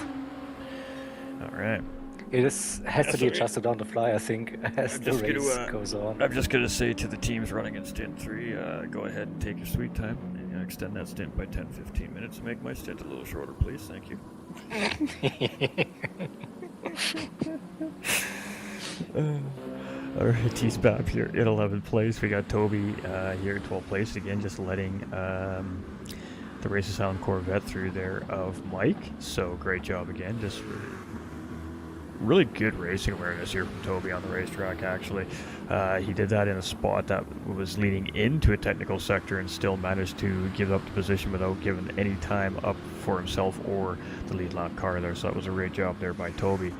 B: All right.
C: It has to be adjusted on the fly, I think, as the race goes on.
B: I'm just going to say to the teams running in Stint 3, go ahead and take your sweet time and extend that stint by 10-15 minutes and make my stint a little shorter, please. Thank you. All right, he's back here in 11th place. We got Toby here in 12th place again, just letting the Race Asylum Corvette through there of Mike. So great job again, just really good racing awareness here from Toby on the racetrack, actually. He did that in a spot that was leading into a technical sector and still managed to give up the position without giving any time up for himself or the lead lap car there. So that was a great job there by Toby.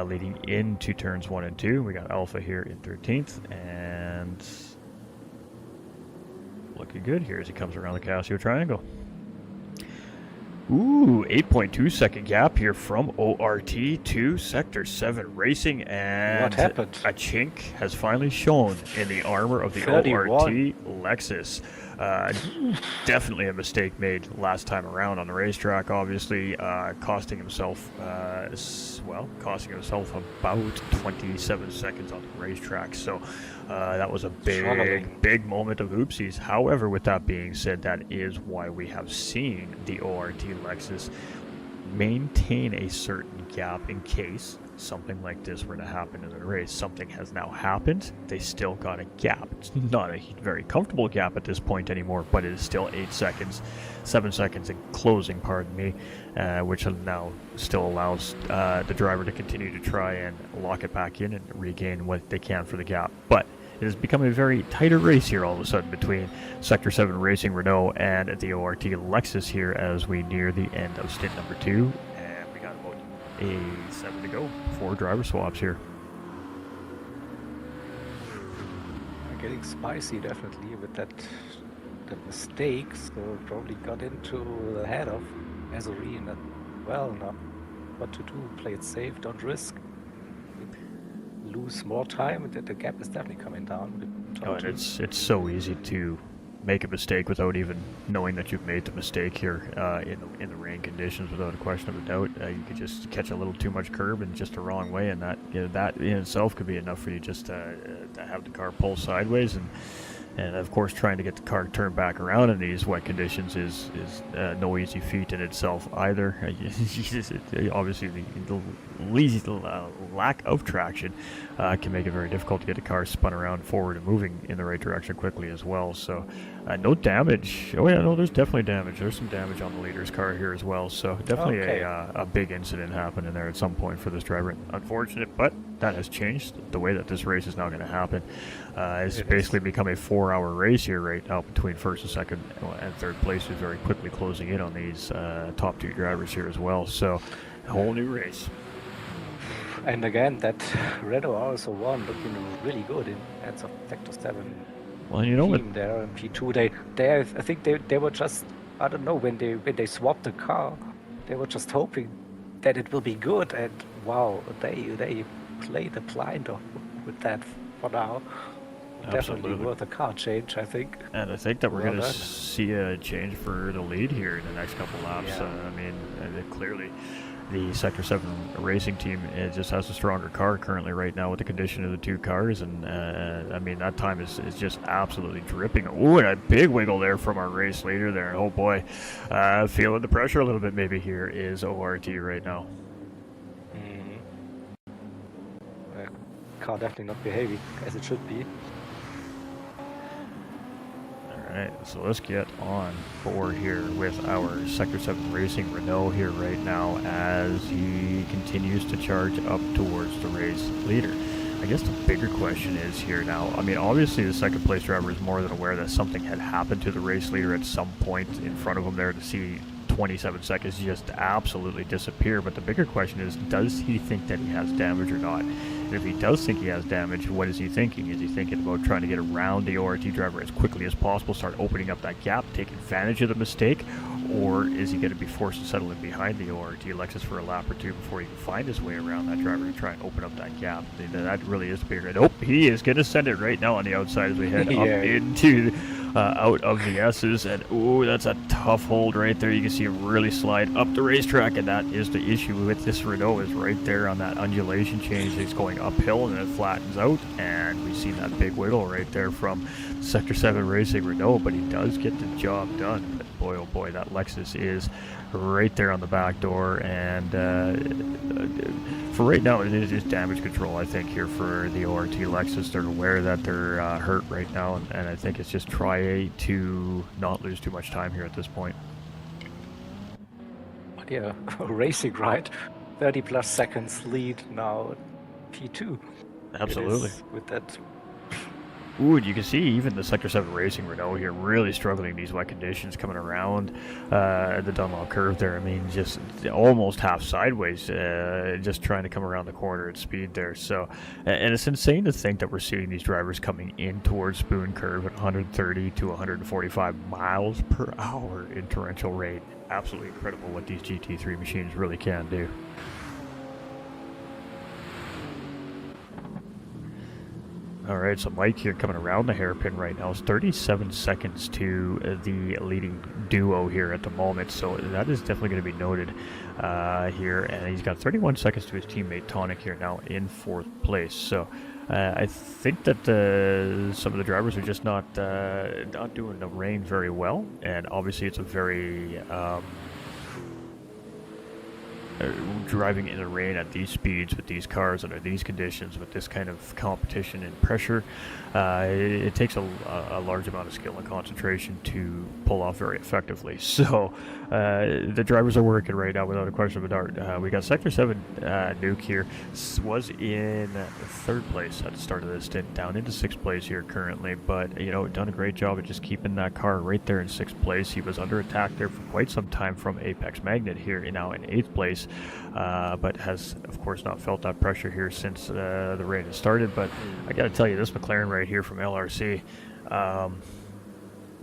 B: Leading into turns 1 and 2, we got Alpha here in 13th, and looking good here as he comes around the Casio Triangle. Ooh, 8.2 second gap here from ORT to Sector 7 Racing, and
C: What happened?
B: A chink has finally shown in the armor of the
C: 31.
B: ORT Lexus. Definitely a mistake made last time around on the racetrack, obviously, costing himself about 27 seconds on the racetrack. So that was a big moment of oopsies. However, with that being said, that is why we have seen the ORT Lexus maintain a certain gap in case something like this were to happen in the race. Something has now happened. They still got a gap. It's not a very comfortable gap at this point anymore, but it is still 7 seconds in closing, pardon me, which now still allows the driver to continue to try and lock it back in and regain what they can for the gap. But it has become a very tighter race here all of a sudden between Sector 7 Racing Renault and the ORT Lexus here as we near the end of stint number 2. And we got about a 7 to go. 4 driver swaps here.
C: Getting spicy definitely with that mistake, so probably got into the head of Azuri and well, now what to do, play it safe, don't risk, lose more time. The gap is definitely coming down.
B: Oh, and it's so easy to make a mistake without even knowing that you've made the mistake here in the rain conditions, without a question of a doubt. You could just catch a little too much curb and just the wrong way, and that in itself could be enough for you just to have the car pull sideways. And of course, trying to get the car turned back around in these wet conditions is no easy feat in itself either. Obviously, the lack of traction can make it very difficult to get the car spun around forward and moving in the right direction quickly as well. So no damage. Oh yeah, no, there's definitely damage. There's some damage on the leader's car here as well. So definitely a big incident happened in there at some point for this driver. Unfortunate, but that has changed. The way that this race is now going to happen it's basically become a 4-hour race here right now between first and second and third place, is very quickly closing in on these top 2 drivers here as well. So a whole new race.
C: And again, that Renault also won, looking really good in hands of Sector 7.
B: Well, you know what?
C: Team there in P2, I think they were just, I don't know, when they swapped the car, they were just hoping that it will be good, and wow, they played the blind with that for now.
B: Absolutely.
C: Definitely worth a car change, I think.
B: And I think that we're
C: Well
B: going to
C: done.
B: see a change for the lead here in the next couple laps.
C: Yeah.
B: I mean, clearly the Sector 7 racing team just has a stronger car currently right now with the condition of the 2 cars. And I mean, that time is just absolutely dripping. Ooh, and a big wiggle there from our race leader there. Oh boy, feeling the pressure a little bit maybe here is ORT right now.
C: Car definitely not behaving as it should be.
B: Alright, so let's get on board here with our Sector 7 Racing Renault here right now as he continues to charge up towards the race leader. I guess the bigger question is here now, I mean, obviously the second place driver is more than aware that something had happened to the race leader at some point in front of him there to see 27 seconds just absolutely disappear. But the bigger question is, does he think that he has damage or not? And if he does think he has damage, what is he thinking? Is he thinking about trying to get around the ORT driver as quickly as possible, start opening up that gap, take advantage of the mistake? Or is he going to be forced to settle in behind the ORT Lexus for a lap or 2 before he can find his way around that driver to try and open up that gap? That really is bigger. Nope, he is going to send it right now on the outside as we head up into out of the S's. And ooh, that's a tough hold right there. You can see him really slide up the racetrack, and that is the issue with this Renault, is right there on that undulation change. It's going uphill and then it flattens out, and we see that big wiggle right there from Sector 7 Racing Renault, but he does get the job done. But boy, oh boy, that Lexus is right there on the back door, and for right now, it is just damage control, I think, here for the ORT Lexus. They're aware that they're hurt right now, and I think it's just try to not lose too much time here at this point.
C: But yeah, racing, right? 30 plus seconds lead now. P2.
B: Absolutely.
C: With that.
B: Ooh, and you can see even the Sector 7 Racing Renault here really struggling in these wet conditions coming around the Dunlop curve there. I mean, just almost half sideways, just trying to come around the corner at speed there. So, and it's insane to think that we're seeing these drivers coming in towards Spoon Curve at 130 to 145 miles per hour in torrential rain. Absolutely incredible what these GT3 machines really can do. All right, so Mike here coming around the hairpin right now is 37 seconds to the leading duo here at the moment. So that is definitely going to be noted here. And he's got 31 seconds to his teammate Tonic here now in 4th place. So I think that some of the drivers are just not doing the rain very well. And obviously it's a very... driving in the rain at these speeds with these cars under these conditions with this kind of competition and pressure, it takes a large amount of skill and concentration to pull off very effectively. So the drivers are working right now without a question of a doubt. We got Sector 7 Nuke here, was in 3rd place at the start of this stint, down into 6th place here currently, but you know, done a great job of just keeping that car right there in 6th place. He was under attack there for quite some time from Apex Magnet here, now in 8th place. But has of course not felt that pressure here since the rain has started. But I gotta tell you, this McLaren right here from LRC,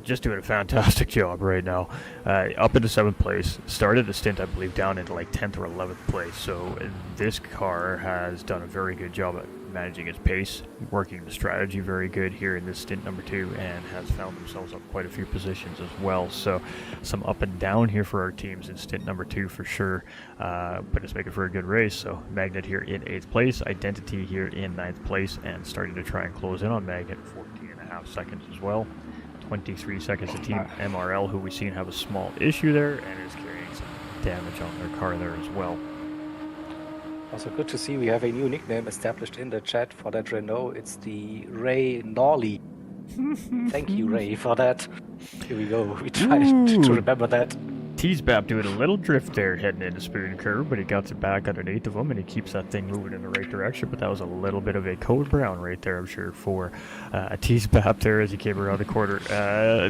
B: just doing a fantastic job right now. Up into 7th place, started the stint I believe down into like 10th or 11th place. So this car has done a very good job at managing its pace, working the strategy very good here in this stint number 2, and has found themselves up quite a few positions as well. So some up and down here for our teams in stint number 2 for sure, but it's making for a good race. So Magnet here in 8th place, Identity here in 9th place, and starting to try and close in on Magnet, 14.5 seconds as well. 23 seconds to Team MRL, who we've seen have a small issue there and is carrying some damage on their car there as well.
C: Also good to see we have a new nickname established in the chat for that Renault. It's the Ray Norley. Thank you, Ray, for that. Here we go. We try to remember that.
B: Teasbap doing a little drift there heading into Spoon Curve, but he got it back underneath of him and he keeps that thing moving in the right direction. But that was a little bit of a code brown right there, I'm sure, for Teasbap there as he came around the corner.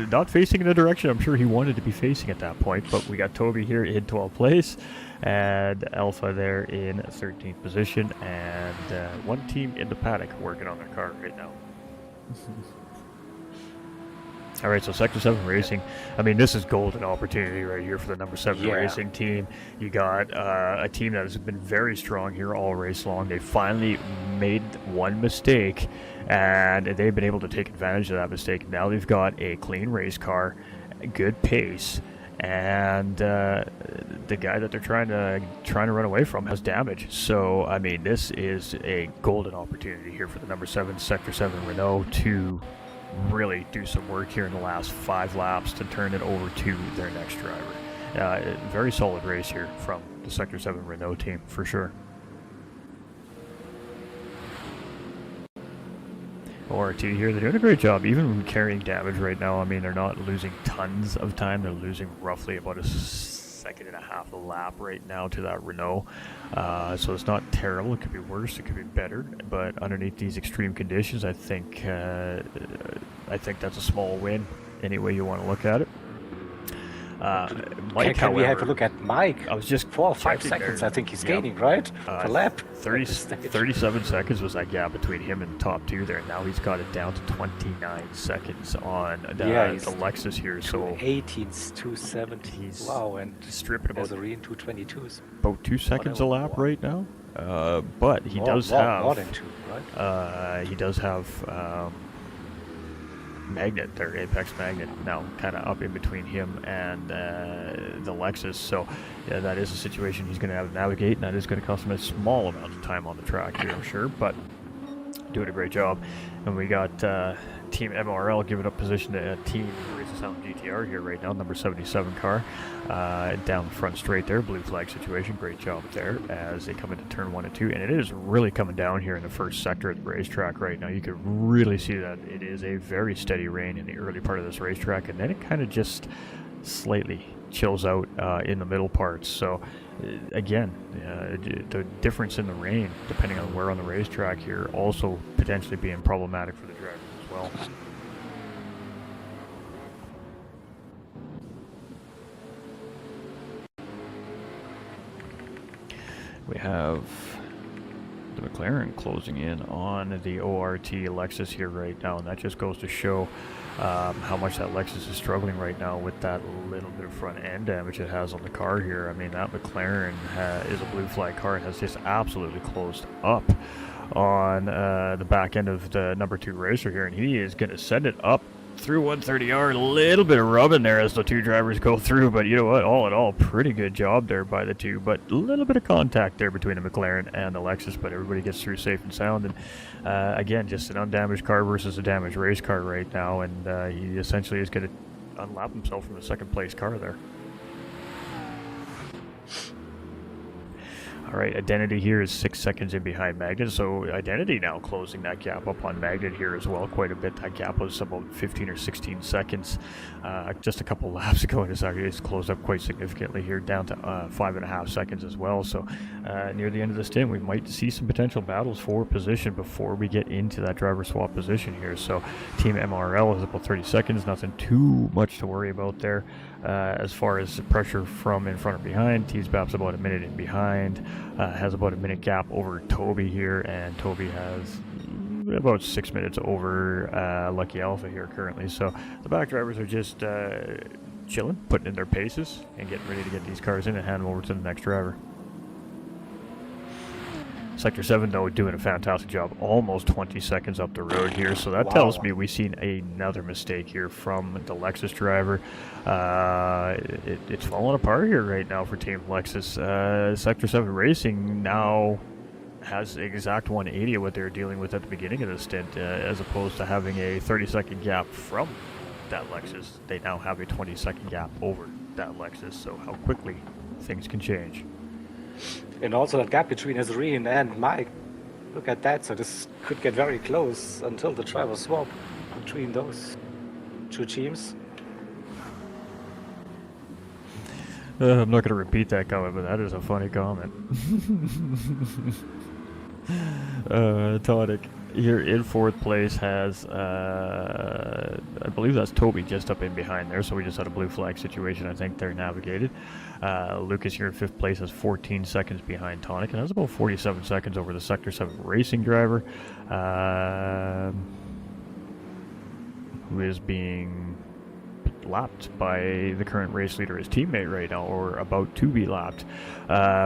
B: Not facing in the direction I'm sure he wanted to be facing at that point, but we got Toby here in 12th place and Alpha there in 13th position, and one team in the paddock working on their car right now. All right, so Sector 7 Racing, I mean, this is golden opportunity right here for the number 7 Racing team. You got a team that has been very strong here all race long. They finally made one mistake, and they've been able to take advantage of that mistake. Now they've got a clean race car, a good pace, and the guy that they're trying to run away from has damage. So, I mean, this is a golden opportunity here for the number 7 Sector 7 Renault to really do some work here in the last 5 laps to turn it over to their next driver. Very solid race here from the Sector 7 Renault team for sure. ORT here, they're doing a great job, even carrying damage right now. I mean, they're not losing tons of time. They're losing roughly about a second and a half a lap right now to that Renault. So it's not terrible. It could be worse. It could be better. But underneath these extreme conditions, I think that's a small win any way you want to look at it. Mike,
C: can we have a look at Mike?
B: I was just
C: 4 or 5 seconds, I think he's gaining, right? Per lap.
B: 37 seconds was that gap between him and the top 2 there. Now he's got it down to 29 seconds on the Lexus here. So
C: 218s, 270s. Wow, and
B: stripping about
C: 222s.
B: About 2 seconds a lap right now. But he does have
C: more than 2, right?
B: he does have Magnet there, Apex Magnet, now kind of up in between him and the Lexus. So yeah, that is a situation he's going to have to navigate, and that is going to cost him a small amount of time on the track here, I'm sure, but doing a great job. And we got Team MRL giving up position to Team Race Asylum GTR here right now, number 77 car, down the front straight there, blue flag situation. Great job there as they come into turn 1 and 2, and it is really coming down here in the first sector of the racetrack right now. You can really see that it is a very steady rain in the early part of this racetrack, and then it kind of just slightly chills out in the middle parts. So again, the difference in the rain, depending on where on the racetrack here, also potentially being problematic for the drivers as well. We have the McLaren closing in on the ORT Lexus here right now, and that just goes to show how much that Lexus is struggling right now with that little bit of front end damage it has on the car here. I mean, that McLaren is a blue flag car and has just absolutely closed up on the back end of the number 2 racer here, and he is going to send it up through 130R. A little bit of rubbing there as the 2 drivers go through, but you know what, all in all, pretty good job there by the 2, but a little bit of contact there between the McLaren and the Lexus, but everybody gets through safe and sound. And again, just an undamaged car versus a damaged race car right now, and he essentially is going to unlap himself from the second place car there. All right, Identity here is 6 seconds in behind Magnet, so Identity now closing that gap up on Magnet here as well quite a bit. That gap was about 15 or 16 seconds just a couple laps ago, and it's closed up quite significantly here, down to 5.5 seconds as well. So near the end of the stint, we might see some potential battles for position before we get into that driver swap position here. So Team MRL is about 30 seconds, nothing too much to worry about there. As far as pressure from in front or behind, T-Spap's about a minute in behind, has about a minute gap over Toby here, and Toby has about 6 minutes over Lucky Alpha here currently. So the back drivers are just chilling, putting in their paces, and getting ready to get these cars in and hand them over to the next driver. Sector 7, though, doing a fantastic job, almost 20 seconds up the road here, so that tells me we've seen another mistake here from the Lexus driver. It's falling apart here right now for Team Lexus. Sector 7 Racing now has the exact 180 of what they were dealing with at the beginning of the stint, as opposed to having a 30-second gap from that Lexus. They now have a 20-second gap over that Lexus, so how quickly things can change.
C: And also that gap between Azreen and Mike. Look at that. So this could get very close until the driver swap between those 2 teams.
B: I'm not going to repeat that comment, but that is a funny comment. Tonic here in 4th place has, I believe that's Toby just up in behind there, so we just had a blue flag situation. I think they're navigated. Lucas here in 5th place has 14 seconds behind Tonic, and has about 47 seconds over the Sector 7 Racing driver, who is being lapped by the current race leader, his teammate right now, or about to be lapped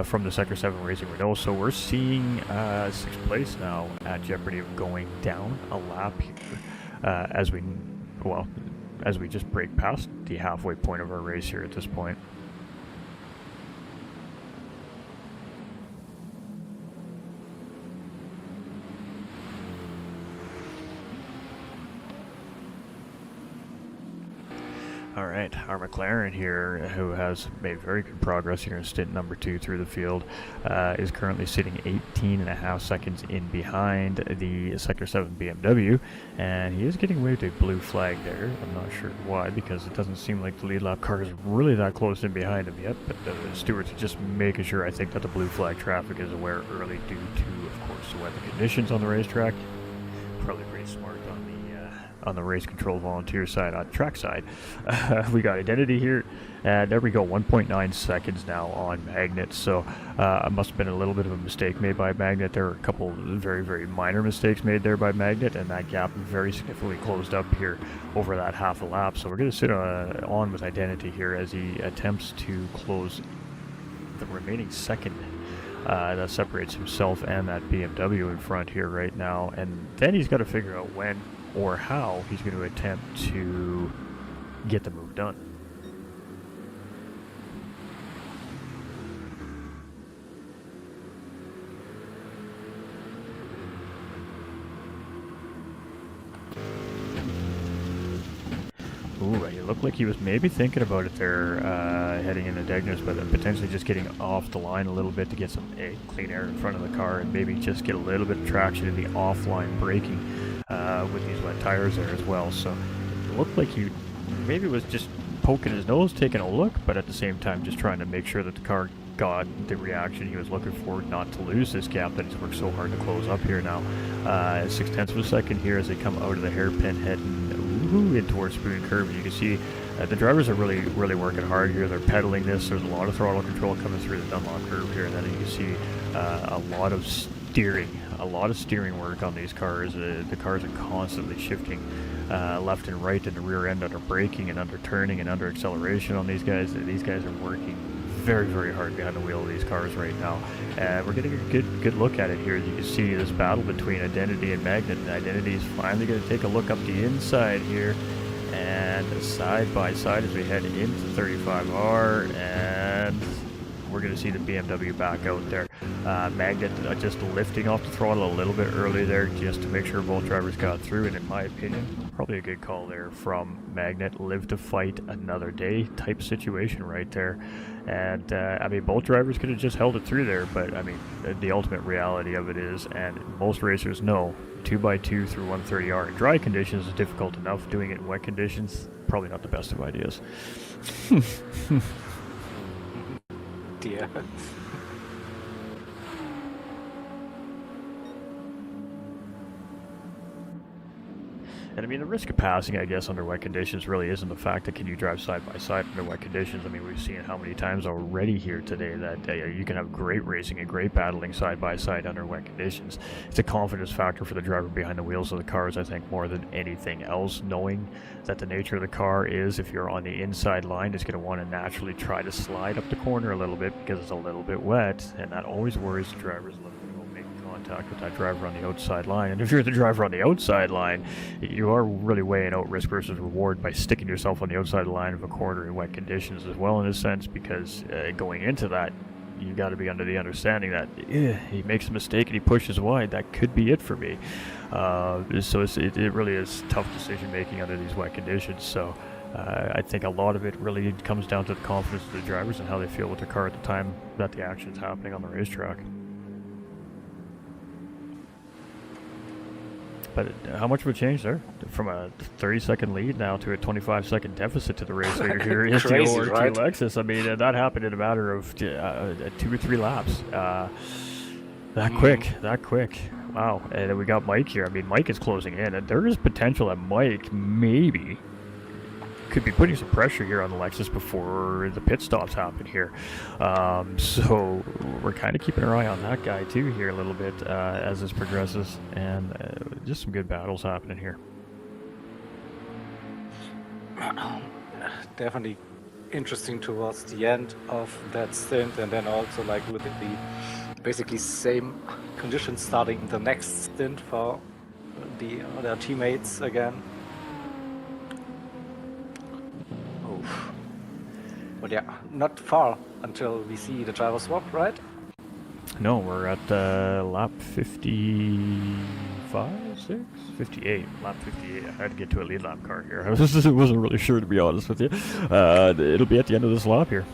B: from the Sector 7 Racing Renault. So we're seeing 6th place now at jeopardy of going down a lap here as we just break past the halfway point of our race here at this point. All right, our McLaren here, who has made very good progress here in stint number 2 through the field, is currently sitting 18.5 seconds in behind the Sector 7 BMW, and he is getting waved a blue flag there. I'm not sure why, because it doesn't seem like the lead lap car is really that close in behind him yet, but the stewards are just making sure, I think, that the blue flag traffic is aware early due to, of course, the weather conditions on the racetrack. Probably pretty smart on the race control volunteer side, on track side. We got Identity here, and there we go, 1.9 seconds now on Magnet. So it must have been a little bit of a mistake made by Magnet. There were a couple very, very minor mistakes made there by Magnet, and that gap very significantly closed up here over that half a lap. So we're going to sit on with Identity here as he attempts to close the remaining second that separates himself and that BMW in front here right now, and then he's got to figure out when or how he's going to attempt to get the move done. Ooh, it looked like he was maybe thinking about it there, heading into Degners, but potentially just getting off the line a little bit to get some clean air in front of the car and maybe just get a little bit of traction in the offline braking with these wet tires there as well. So it looked like he maybe was just poking his nose, taking a look, but at the same time just trying to make sure that the car got the reaction he was looking for, not to lose this gap that he's worked so hard to close up here now. 0.6 of a second here as they come out of the hairpin, heading in towards Spoon Curve. And you can see the drivers are really working hard here. They're pedaling this. There's a lot of throttle control coming through the Dunlop curve here, and then you can see a lot of steering work on these cars. The cars are constantly shifting left and right in the rear end under braking and under turning and under acceleration on these guys. These guys are working very hard behind the wheel of these cars right now. We're getting a good look at it here. You can see this battle between Identity and Magnet. And Identity is finally going to take a look up the inside here, and side by side as we head into 35R, and we're going to see the BMW back out there. Magnet just lifting off the throttle a little bit early there just to make sure both drivers got through, and in my opinion, probably a good call there from Magnet. Live to fight another day type situation right there. And I mean, both drivers could have just held it through there, but I mean, the ultimate reality of it is, and most racers know, 2x2 through 130R in dry conditions is difficult enough. Doing it in wet conditions, probably not the best of ideas.
C: Dear.
B: And I mean, the risk of passing, I guess, under wet conditions really isn't the fact that can you drive side by side under wet conditions. I mean, we've seen how many times already here today that you can have great racing and great battling side by side under wet conditions. It's a confidence factor for the driver behind the wheels of the cars, I think, more than anything else, knowing that the nature of the car is, if you're on the inside line, it's going to want to naturally try to slide up the corner a little bit because it's a little bit wet, and that always worries the drivers a little bit. With that driver on the outside line. And if you're the driver on the outside line, you are really weighing out risk versus reward by sticking yourself on the outside line of a corner in wet conditions as well, in a sense, because going into that, you got to be under the understanding that he makes a mistake and he pushes wide, that could be it for me. So it really is tough decision making under these wet conditions. So I think a lot of it really comes down to the confidence of the drivers and how they feel with their car at the time that the action's happening on the racetrack. But how much of a change there? From a 30-second lead now to a 25-second deficit to the race leader here is the ORT right? Lexus. I mean, that happened in a matter of 2 or 3 laps. That quick. Wow. And then we got Mike here. I mean, Mike is closing in, and there is potential that Mike maybe could be putting some pressure here on the Lexus before the pit stops happen here. So we're kind of keeping our eye on that guy too here a little bit as this progresses, and just some good battles happening here.
C: Definitely interesting towards the end of that stint, and then also like with the basically same conditions starting the next stint for the other teammates again. But yeah, not far until we see the driver swap, right?
B: No, we're at lap 55, 6? 58. Lap 58. I had to get to a lead lap car here. I wasn't really sure, to be honest with you. It'll be at the end of this lap here.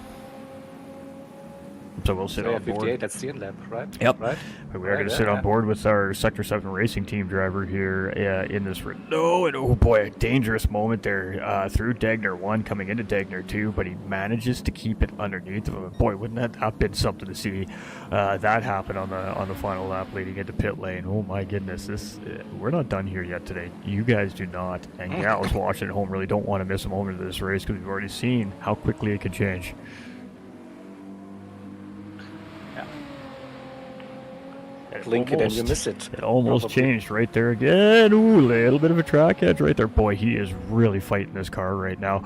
B: So we'll sit on board.
C: 58, that's the end lap, right?
B: Yep.
C: Right.
B: We are going to sit on board with our Sector 7 racing team driver here in this. No, and oh boy, a dangerous moment there through Degner 1, coming into Degner 2, but he manages to keep it underneath of him. Boy, wouldn't that have been something to see that happen on the final lap leading into pit lane. Oh my goodness, we're not done here yet today. You guys do not, and gals watching at home really don't want to miss a moment of this race because we've already seen how quickly it can change.
C: Blink it and you miss it.
B: It almost
C: Probably.
B: changed right there again. Ooh, a little bit of a track edge right there. Boy, he is really fighting this car right now.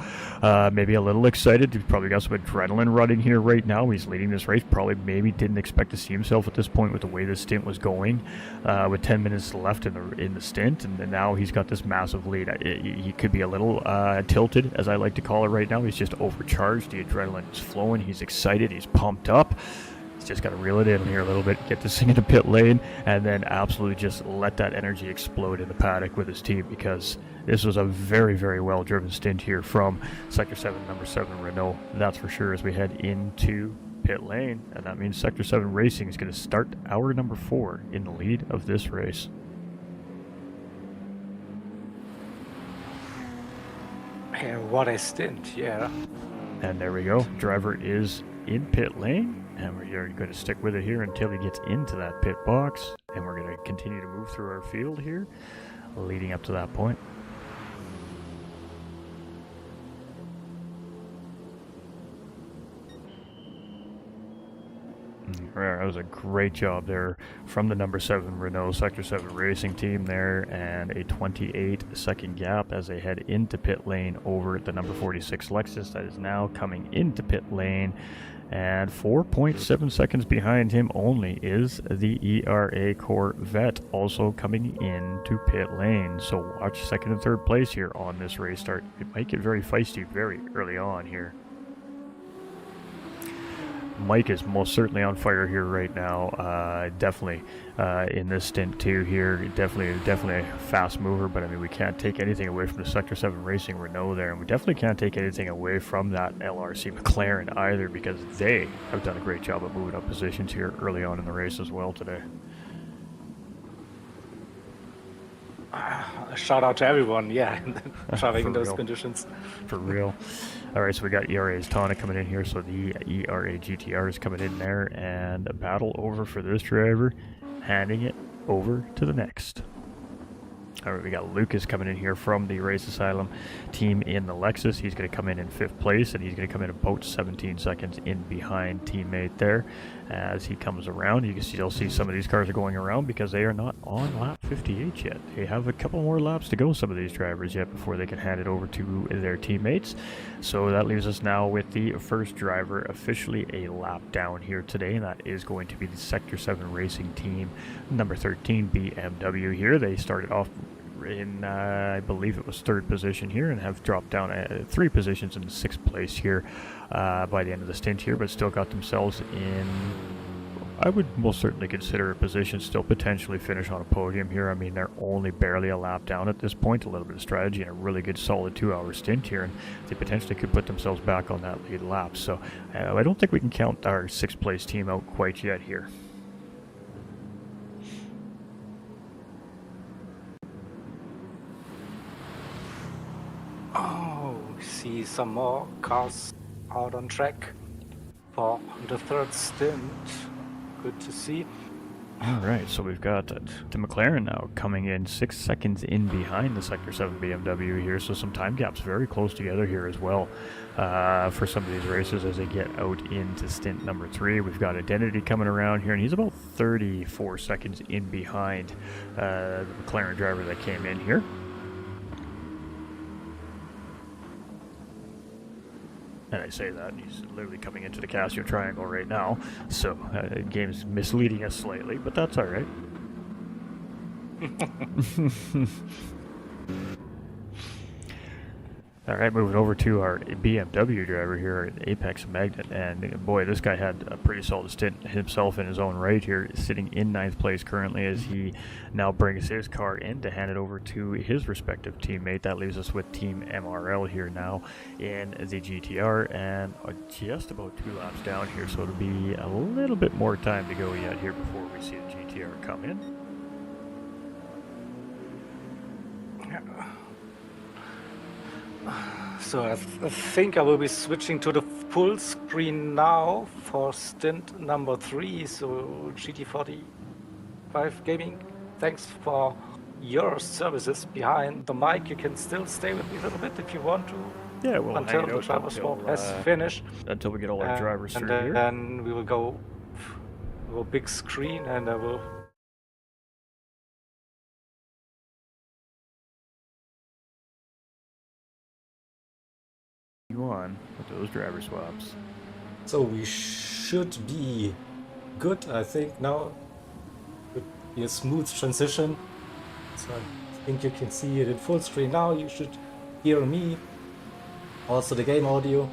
B: Maybe a little excited. He's probably got some adrenaline running here right now. He's leading this race. Probably maybe didn't expect to see himself at this point with the way this stint was going. With 10 minutes left in the stint, and now he's got this massive lead. He could be a little tilted, as I like to call it right now. He's just overcharged. The adrenaline is flowing. He's excited. He's pumped up. He's just got to reel it in here a little bit, get this thing into pit lane, and then absolutely just let that energy explode in the paddock with his team, because this was a very well driven stint here from Sector 7, number 7 Renault. That's for sure, as we head into pit lane, and that means Sector 7 Racing is going to start hour number 4 in the lead of this race.
C: Yeah, what a stint, yeah.
B: And there we go. Driver is in pit lane, and we're going to stick with it here until he gets into that pit box, and we're going to continue to move through our field here, leading up to that point. That was a great job there from the number 7 Renault Sector 7 Racing team there, and a 28-second gap as they head into pit lane over the number 46 Lexus that is now coming into pit lane, and 4.7 seconds behind him only is the ERA Corvette also coming into pit lane. So watch second and third place here on this race start. It might get very feisty very early on here. Mike is most certainly on fire here right now. Definitely in this stint too here. Definitely a fast mover, but I mean we can't take anything away from the Sector 7 Racing Renault there, and we definitely can't take anything away from that LRC McLaren either, because they have done a great job of moving up positions here early on in the race as well today.
C: A shout out to everyone, yeah, driving in those
B: real.
C: conditions.
B: For real. All right, so we got ERA's Tana coming in here, so the ERA GTR is coming in there, and a battle over for this driver, handing it over to the next. All right, we got Lucas coming in here from the Race Asylum team in the Lexus. He's going to come in 5th place, and he's going to come in about 17 seconds in behind teammate there. As he comes around, you can still see some of these cars are going around because they are not on lap 58 yet. They have a couple more laps to go, some of these drivers, yet before they can hand it over to their teammates. So that leaves us now with the first driver officially a lap down here today, and that is going to be the Sector 7 Racing team, number 13 BMW here. They started off in I believe it was 3rd position here, and have dropped down 3 positions in 6th place here by the end of the stint here, but still got themselves in, I would most certainly consider a position still potentially finish on a podium here. I mean, they're only barely a lap down at this point, a little bit of strategy and a really good solid 2-hour stint here, and they potentially could put themselves back on that lead lap. So I don't think we can count our 6th place team out quite yet here.
C: Oh, we see some more cars out on track for the 3rd stint. Good to see.
B: All right, so we've got the McLaren now coming in 6 seconds in behind the Sector 7 BMW here, so some time gaps very close together here as well for some of these races as they get out into stint number 3. We've got Identity coming around here, and he's about 34 seconds in behind the McLaren driver that came in here. And I say that, and he's literally coming into the Casio Triangle right now, so the game's misleading us slightly, but that's all right. All right, moving over to our BMW driver here at Apex Magnet, and boy, this guy had a pretty solid stint himself in his own right here, sitting in 9th place currently as he now brings his car in to hand it over to his respective teammate. That leaves us with Team MRL here now in the GTR, and just about 2 laps down here, so it'll be a little bit more time to go yet here before we see the GTR come in.
C: So I think I will be switching to the full screen now for stint number 3. So GT45 Gaming, thanks for your services behind the mic. You can still stay with me a little bit if you want to.
B: Yeah, we'll
C: until
B: hang it
C: the
B: out
C: driver swap has finished.
B: until we get all our drivers
C: and
B: through here.
C: then we will go big screen, and I will.
B: On with those driver swaps.
A: So we should be good, I think. Now would be a smooth transition. So I think you can see it in full screen now. You should hear me, also the game audio.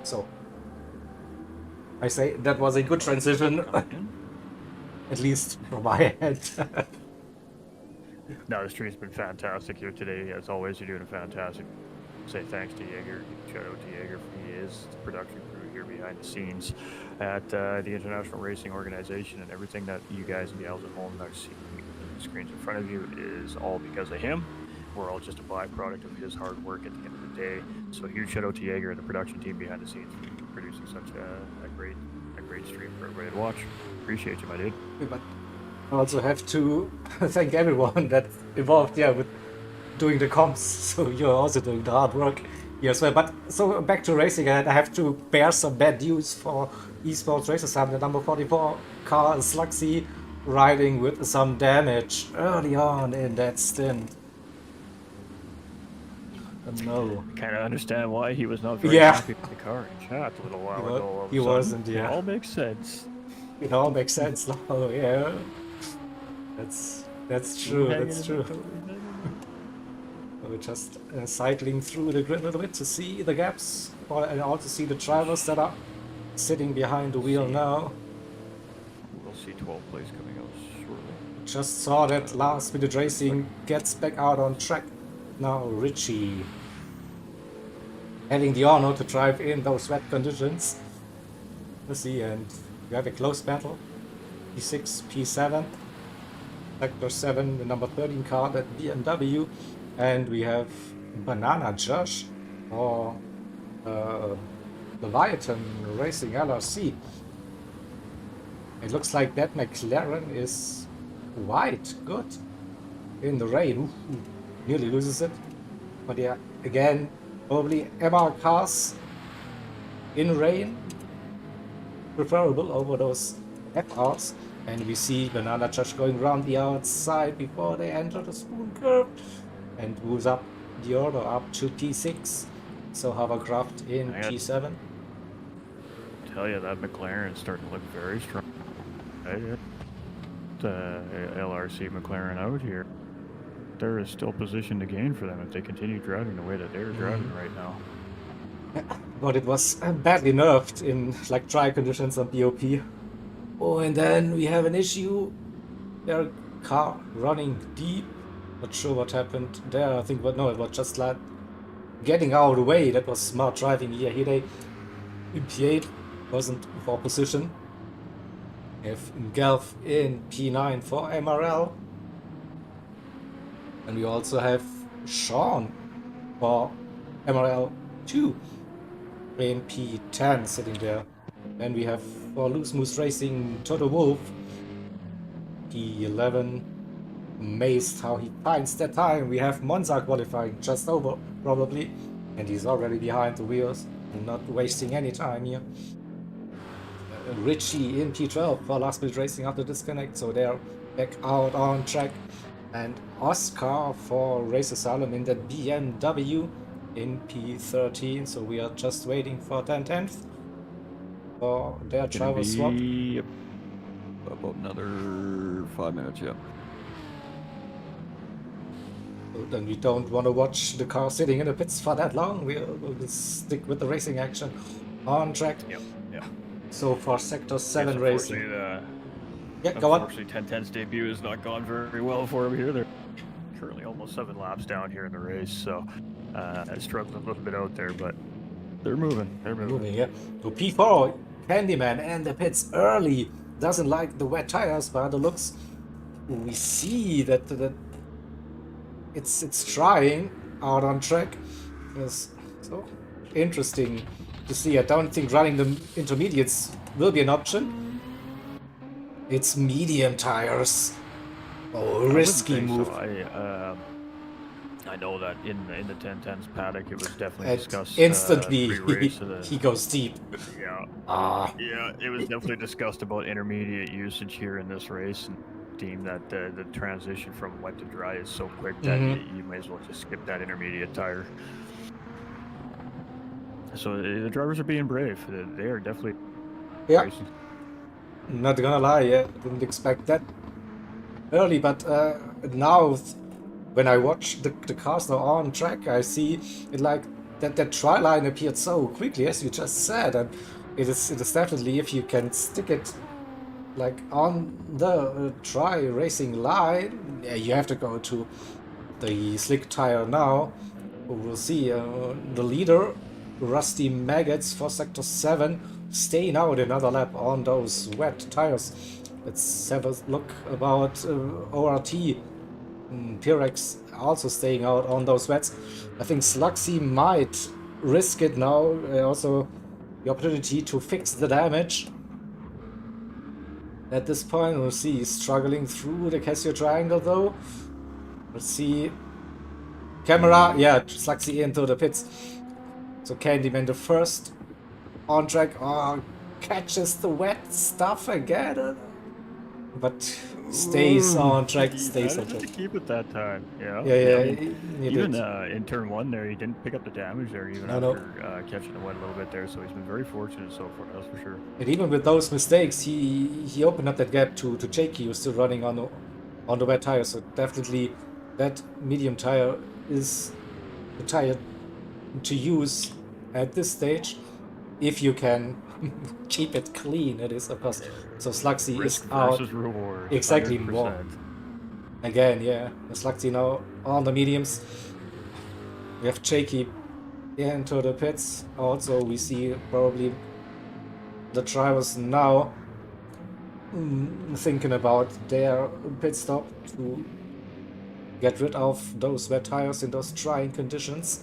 A: So I say that was a good transition, at least from my end.
B: No, the stream's been fantastic here today. As always, you're doing a fantastic. Say thanks to Jaeger. Shout out to Jaeger. He is the production crew here behind the scenes at the International Racing Organization, and everything that you guys and gals at home are seeing on the screens in front of you is all because of him. we're all just a byproduct of his hard work at the end of the day. So huge shout out to Jaeger and the production team behind the scenes for producing such a great stream for everybody to watch. Appreciate you, my dude.
A: But I also have to thank everyone that involved, yeah, with doing the comps. So you're also doing the hard work here as well. But so back to racing, and I have to bear some bad news for esports races. I'm the number 44 car, Sluxy, riding with some damage early on in that stint. No.
B: Kind of understand why he was not very
A: Yeah.
B: happy with the car in chat a little while
A: He wa-
B: ago. All of a
A: he
B: sudden.
A: wasn't, yeah.
B: It all makes sense.
A: It all makes sense now, yeah. That's true, that's true. We're just cycling through the grid a little bit to see the gaps, and also see the drivers that are sitting behind the wheel now.
B: We'll see 12 plays coming out shortly.
A: Just saw that last minute racing gets back out on track. Now Richie having the honor to drive in those wet conditions. Let's see, and we have a close battle. P6, P7, Sector 7, the number 13 car at BMW, and we have Banana Josh or Leviathan Racing LRC. It looks like that McLaren is white, good. In the rain, ooh, nearly loses it. But yeah, again, probably MR cars in rain, preferable over those FRs. And we see Banana Josh going around the outside before they enter the spoon curve and moves up the order up to P6. So Hovercraft in P7.
B: Tell you that McLaren's starting to look very strong. The LRC McLaren out here, there is still position to gain for them if they continue driving the way that they're driving right now.
A: But it was badly nerfed in like dry conditions on BOP. Oh, and then we have an issue. Their car running deep. Not sure what happened there. I think, no, it was just like getting out of the way. That was smart driving here. Here they in P8 wasn't for position. We have Gelf in P9 for MRL. And we also have Sean for MRL 2 in P10 sitting there. Then we have for Loose Moose Racing Toto Wolf P11. Amazed how he finds that time. We have Monza qualifying just over probably, and he's already behind the wheels and not wasting any time here. Richie in P12 for Last Minute Racing after disconnect, so they're back out on track. And Oscar for Race Asylum in the BMW in P13, so we are just waiting for 10th for their driver swap.
D: About another 5 minutes, yeah.
A: So then we don't want to watch the car sitting in the pits for that long. We'll stick with the racing action on track.
B: Yep.
A: So for Sector 7
B: Yes,
A: racing. Yeah, go on.
B: Unfortunately, 1010's debut has not gone very well for him here. They're currently almost 7 laps down here in the race, so struggled a little bit out there, but they're moving.
A: Moving, yeah. To P4, Candyman and the pits early. Doesn't like the wet tires by the looks. We see that it's trying out on track. It's so interesting to see. I don't think running the intermediates will be an option. It's medium tires. Oh, risky move.
B: So. I know that in the 1010's paddock, it was definitely discussed.
A: Instantly,
B: pre-race
A: he goes deep.
B: Yeah. Yeah, it was definitely discussed about intermediate usage here in this race, and deemed that the transition from wet to dry is so quick that you might as well just skip that intermediate tire. So the drivers are being brave. They are definitely racing.
A: Not gonna lie, yeah, didn't expect that early, but now when I watch the cars now on track, I see it like that try line appeared so quickly, as you just said, and it is definitely, if you can stick it like on the try racing line, yeah, you have to go to the slick tire now. We'll see the leader, Rusty Maggots for Sector 7, staying out another lap on those wet tires. Let's have a look about ORT. Pyrex also staying out on those wets. I think Slugsy might risk it now. Also, the opportunity to fix the damage. At this point, we'll see he's struggling through the Casio Triangle though. Let's see. Camera, yeah, Slugsy into the pits. So Candyman the first on track. Oh, catches the wet stuff again. But stays on track, stays on
B: Managed
A: track.
B: to keep it that time. Yeah.
A: Yeah,
B: I mean,
A: he
B: even
A: did.
B: in turn 1 there, he didn't pick up the damage there even
A: No.
B: after catching the wet a little bit there. So he's been very fortunate so far. That's for sure.
A: And even with those mistakes, he opened up that gap to Jakey, who's still running on the wet tire. So definitely that medium tire is the tire to use at this stage if you can keep it clean. It is, of course. So Slugsy
B: Risk
A: is out.
B: versus reward.
A: Exactly,
B: 100%.
A: more. Again, yeah. Slugsy now on the mediums. We have Jakey into the pits. Also, we see probably the drivers now thinking about their pit stop to get rid of those wet tires in those trying conditions.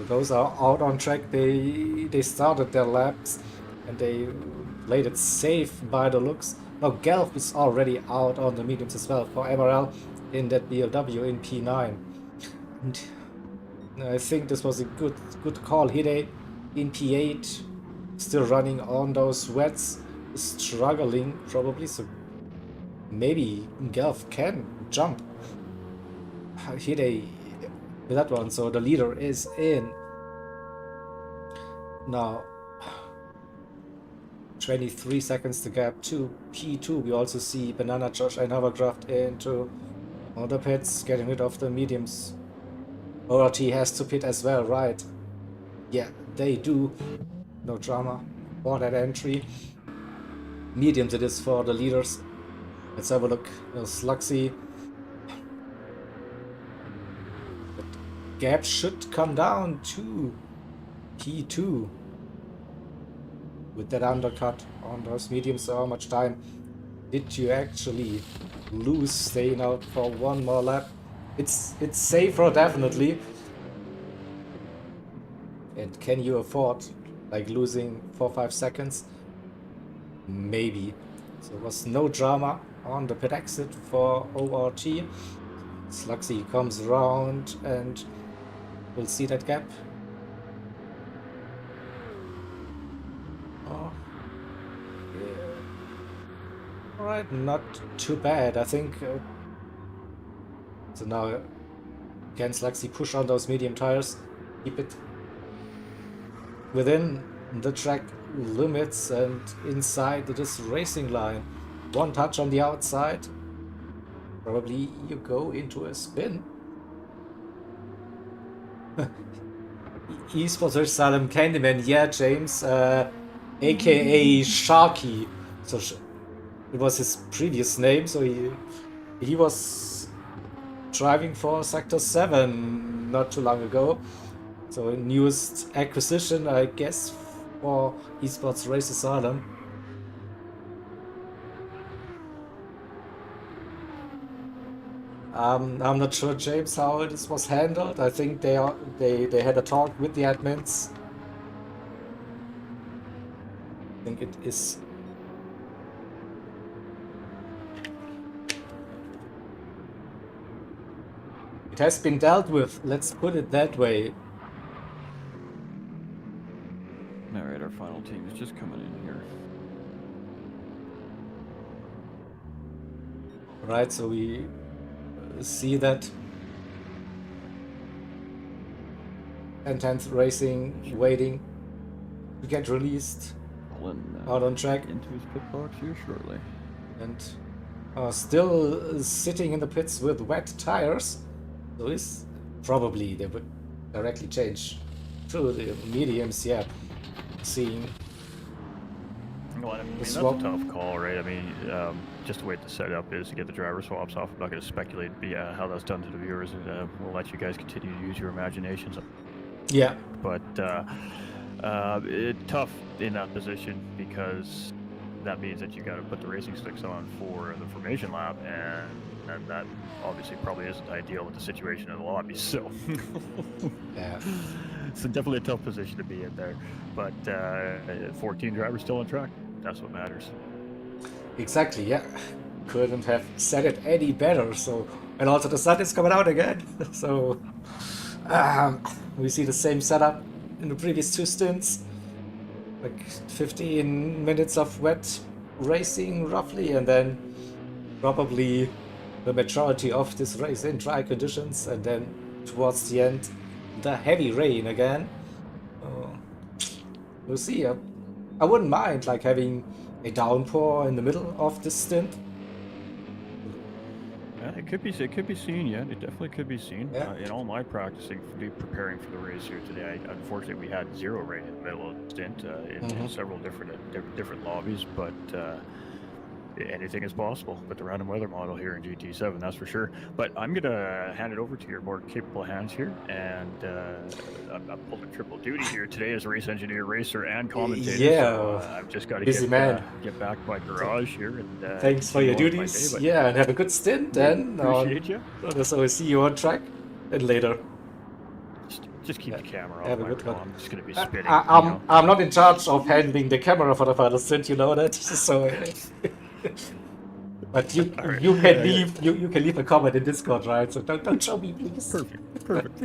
A: Those are out on track. They started their laps and they played it safe by the looks. Now Gelf is already out on the mediums as well for MRL in that BMW in P9. And I think this was a good call. Hide in P8, still running on those wets, struggling probably. So maybe Gelf can jump Hide with that one. So the leader is in. Now 23 seconds to gap to P2. We also see Banana Josh and Hovercraft into the pits, getting rid of the mediums. ORT has to pit as well, right? Yeah, they do. No drama for that entry. Mediums it is for the leaders. Let's have a look. Slugsy. That gap should come down to P2. With that undercut on those mediums, so how much time did you actually lose staying out for one more lap? It's safer, definitely. And can you afford like losing 4-5 seconds? Maybe. So there was no drama on the pit exit for ORT. Slugsy comes around and we'll see that gap. Oh, yeah. Alright, not too bad, I think. So now can Slugsy push on those medium tires, keep it within the track limits and inside this racing line. One touch on the outside, probably you go into a spin. Esports vs. Salem Candyman, yeah, James, aka Sharky. So it was his previous name, so he was driving for Sector 7 not too long ago. So newest acquisition, I guess, for Esports Race Salem. I'm not sure, James, how this was handled. I think they had a talk with the admins. I think it is. It has been dealt with, let's put it that way.
D: Alright, our final team is just coming in here.
A: Right, so we see that 10th Racing waiting to get released out on track.
D: Into his pit box here shortly.
A: And still sitting in the pits with wet tires. So this probably they would directly change to the mediums, yeah. Seeing.
B: Well, I mean, that's a
A: swap.
B: tough call, right? I mean, just the way the setup is to get the driver swaps off. I'm not going to speculate how that's done to the viewers, and we'll let you guys continue to use your imaginations.
A: Yeah.
B: But tough in that position because that means that you got to put the racing slicks on for the formation lap, and that obviously probably isn't ideal with the situation in the lobby. So,
A: Yeah.
B: it's definitely a tough position to be in there. But 14 drivers still on track. That's what matters.
A: Exactly, yeah. Couldn't have said it any better. So, and also the sun is coming out again. So, we see the same setup in the previous two stints. Like 15 minutes of wet racing roughly, and then probably the majority of this race in dry conditions, and then towards the end the heavy rain again. We'll see. I wouldn't mind like having a downpour in the middle of this stint.
B: It could be seen. Yeah, it definitely could be seen.
A: Yeah.
B: In all my practicing, preparing for the race here today, unfortunately we had zero rain in the middle of the stint in several different lobbies, but anything is possible with the random weather model here in GT7, that's for sure. But I'm gonna hand it over to your more capable hands here, and I'm pulling triple duty here today as a race engineer, racer, and commentator.
A: Yeah,
B: so, I've just got to
A: busy
B: get back to my garage here. And
A: thanks for your duties.
B: Day,
A: yeah, and have a good stint. Then
B: appreciate you.
A: So see you on track and later.
B: Just keep the camera off.
A: Have a good one.
B: I'm just gonna be spinning.
A: I'm not in charge of handling the camera for the final stint. You know that. So. But you can leave a comment in Discord, right? So don't show me, please.
B: Perfect.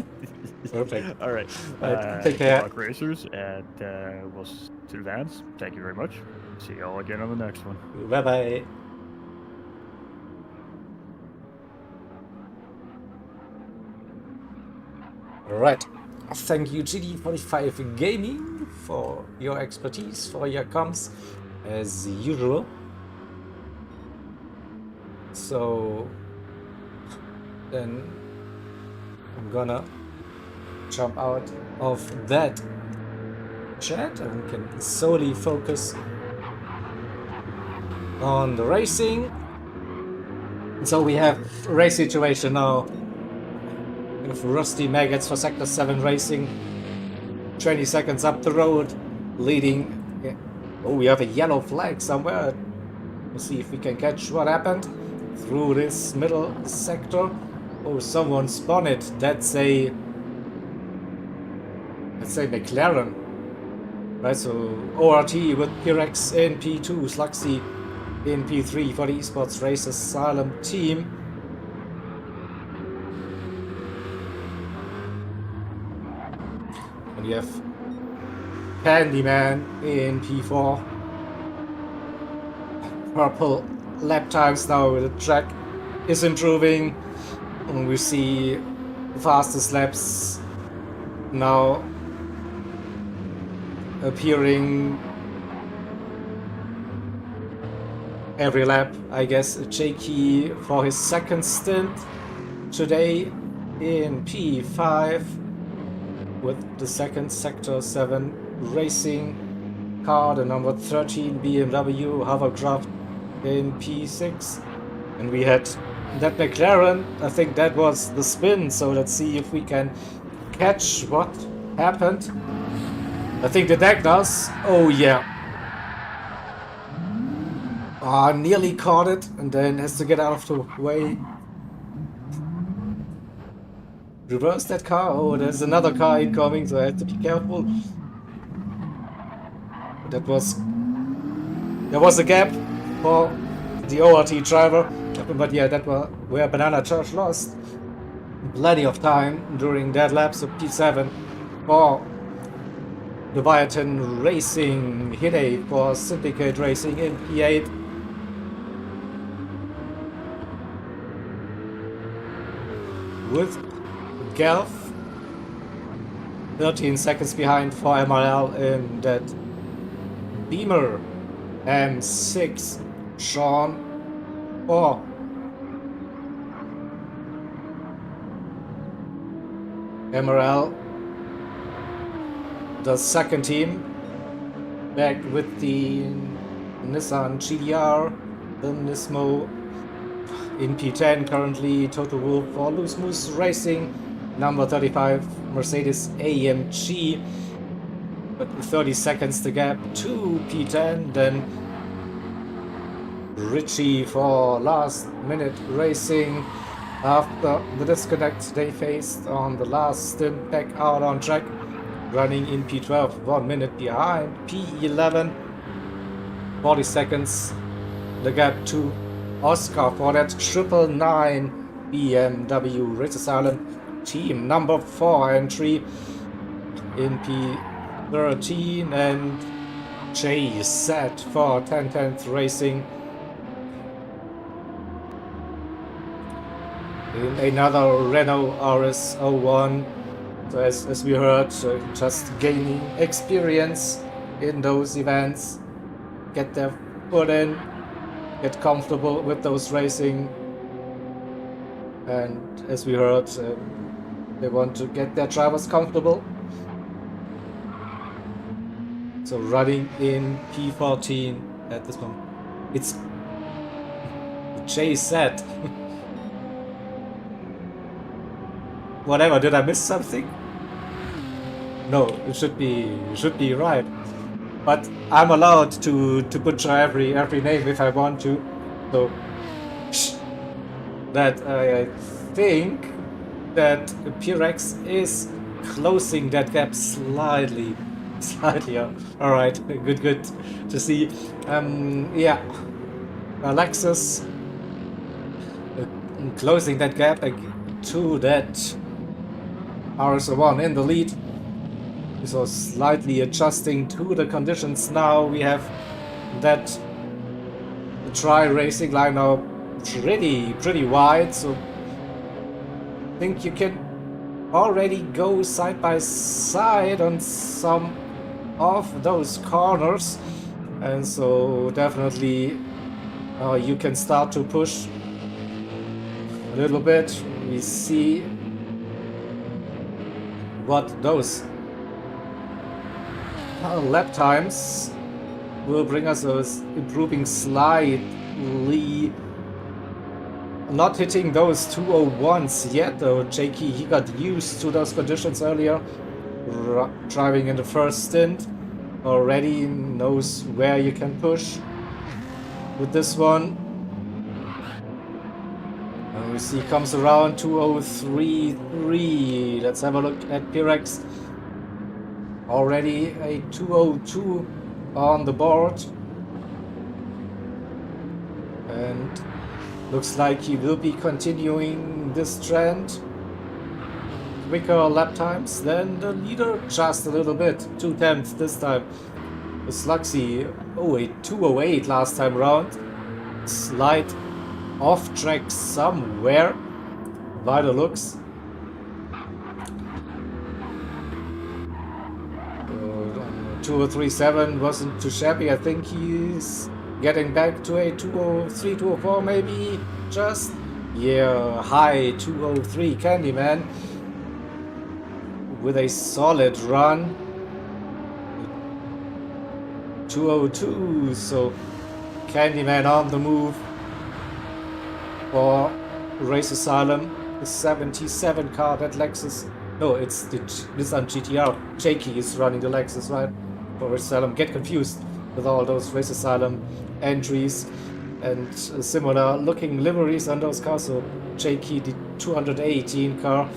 A: Perfect.
B: All right.
A: Take care.
B: Good luck, racers, and we'll to the Vans. Thank you very much. See you all again on the next one.
A: Bye bye. All right. Thank you, GD45 Gaming, for your expertise, for your comms, as usual. So then I'm gonna jump out of that chat and we can solely focus on the racing. So we have a race situation now with Rusty Maggots for Sector 7 Racing, 20 seconds up the road, leading. Oh, we have a yellow flag somewhere. We'll see if we can catch what happened through this middle sector. Oh, someone spun it. That's a McLaren. Right, so ORT with Pyrex in P2, Sluxy in P3 for the Esports Race Asylum team. And you have Candyman in P4. Purple lap times now, the track is improving, and we see the fastest laps now appearing every lap. I guess Jakey for his second stint today in P5 with the second Sector 7 Racing car, the number 13 BMW Hovercraft in P6, and we had that McLaren. I think that was the spin, so let's see if we can catch what happened. I think the deck does. Oh yeah. Nearly caught it and then has to get out of the way. Reverse that car. Oh, there's another car incoming, so I have to be careful. There was a gap for the ORT driver, but yeah, that was where Banana Church lost plenty of time during that lap. So P7 for Leviathan Racing, Hide for Syndicate Racing in P8. With Gelf 13 seconds behind for MRL in that Beamer M6. Sean for MRL, the second team, back with the Nissan GDR, the Nismo in P10 currently. Total Wolf for Loose Moose Racing, number 35 Mercedes AMG, but 30 seconds the gap to P10. Then Richie for last minute racing after the disconnect they faced on the last stint back out on track, running in P12, 1 minute behind P11, 40 seconds the gap to Oscar for that 999 BMW Race Asylum team number 4 entry in P13, and Jay set for 1010th Racing in another Renault RS01. So as we heard, just gaining experience in those events, get their foot in, get comfortable with those racing, and as we heard, they want to get their drivers comfortable. So running in P14 at this moment. It's Jay said. Whatever, did I miss something? No, it should be right. But I'm allowed to butcher every name if I want to. So that I think that P-Rex is closing that gap slightly. All right, good to see. Yeah, Alexis closing that gap to that RS01 in the lead. So slightly adjusting to the conditions now. We have that dry racing line now pretty wide, so I think you can already go side by side on some of those corners, and so definitely you can start to push a little bit. We see what those lap times will bring us, those improving slightly. Not hitting those 201s yet though. Jakey, he got used to those conditions earlier, driving in the first stint, already knows where you can push with this one. And we see comes around 203.3. Let's have a look at P-Rex. Already a 202 on the board, and looks like he will be continuing this trend. Quicker lap times than the leader, just a little bit. 2/10 this time. Slugsy, a 208 last time round. Slight off track somewhere by the looks. 203.7 wasn't too shabby. I think he's getting back to a 203, 204 maybe, just. Yeah, high 203 Candyman with a solid run. 202, so Candyman on the move for Race Asylum. The 77 car, that Lexus. No, it's the Nissan GTR. Jakey is running the Lexus, right? For Race Asylum. Get confused with all those Race Asylum entries and similar looking liveries on those cars. So Jakey, the 218 car,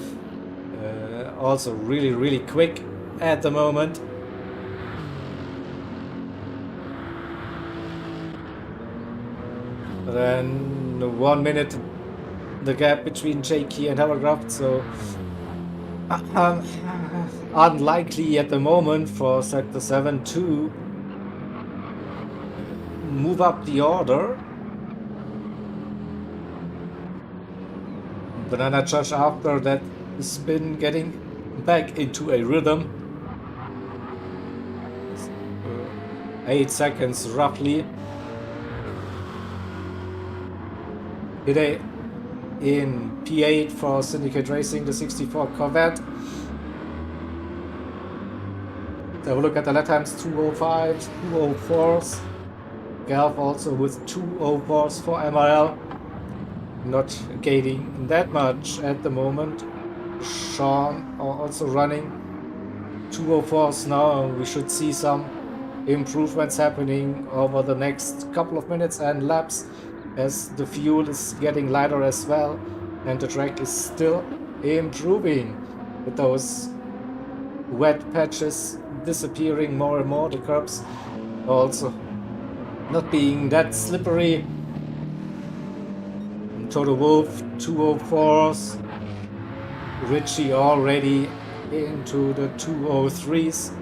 A: also really quick at the moment. Then 1 minute the gap between Jakey and Hovercraft, so unlikely at the moment for Sector 7 to move up the order. Banana Josh after that spin getting back into a rhythm. 8 seconds roughly. Today in P8 for Syndicate Racing, the 64 Corvette. Let's have a look at the lap times, 205s, 204s. Galf also with 204s for MRL. Not gaining that much at the moment. Sean also running 204s now. We should see some improvements happening over the next couple of minutes and laps as the fuel is getting lighter as well, and the track is still improving with those wet patches disappearing more and more, the curbs also not being that slippery. Toto Wolff 204s, Richie already into the 203s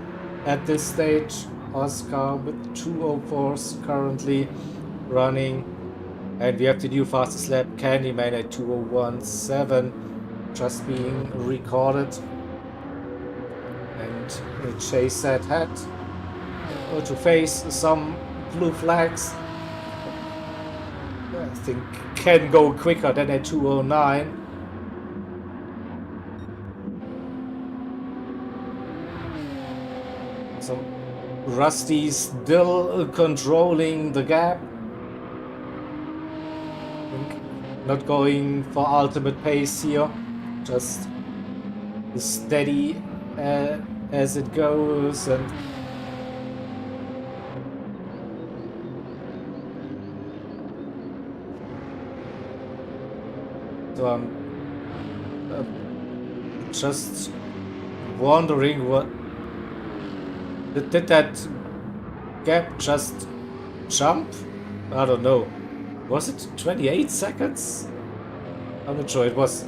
A: at this stage, Oscar with 204s currently running, and we have the new fastest lap, Candyman at 201.7 just being recorded. And Chase had to face some blue flags. I think can go quicker than at 209. So Rusty still controlling the gap. I think not going for ultimate pace here, just steady as it goes. And so I'm just wondering what did that gap just jump? I don't know. Was it 28 seconds? I'm not sure. It was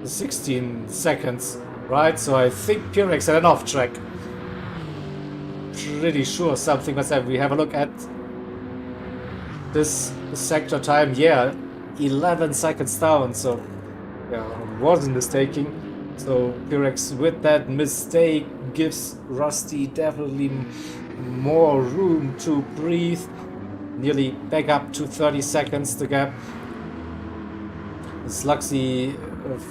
A: 16 seconds, right? So I think Pyrex had an off track. Pretty sure something must have. We have a look at this sector time. Yeah, 11 seconds down. So yeah, wasn't mistaking. So Pyrex with that mistake gives Rusty definitely more room to breathe. Nearly back up to 30 seconds the gap. Sluxy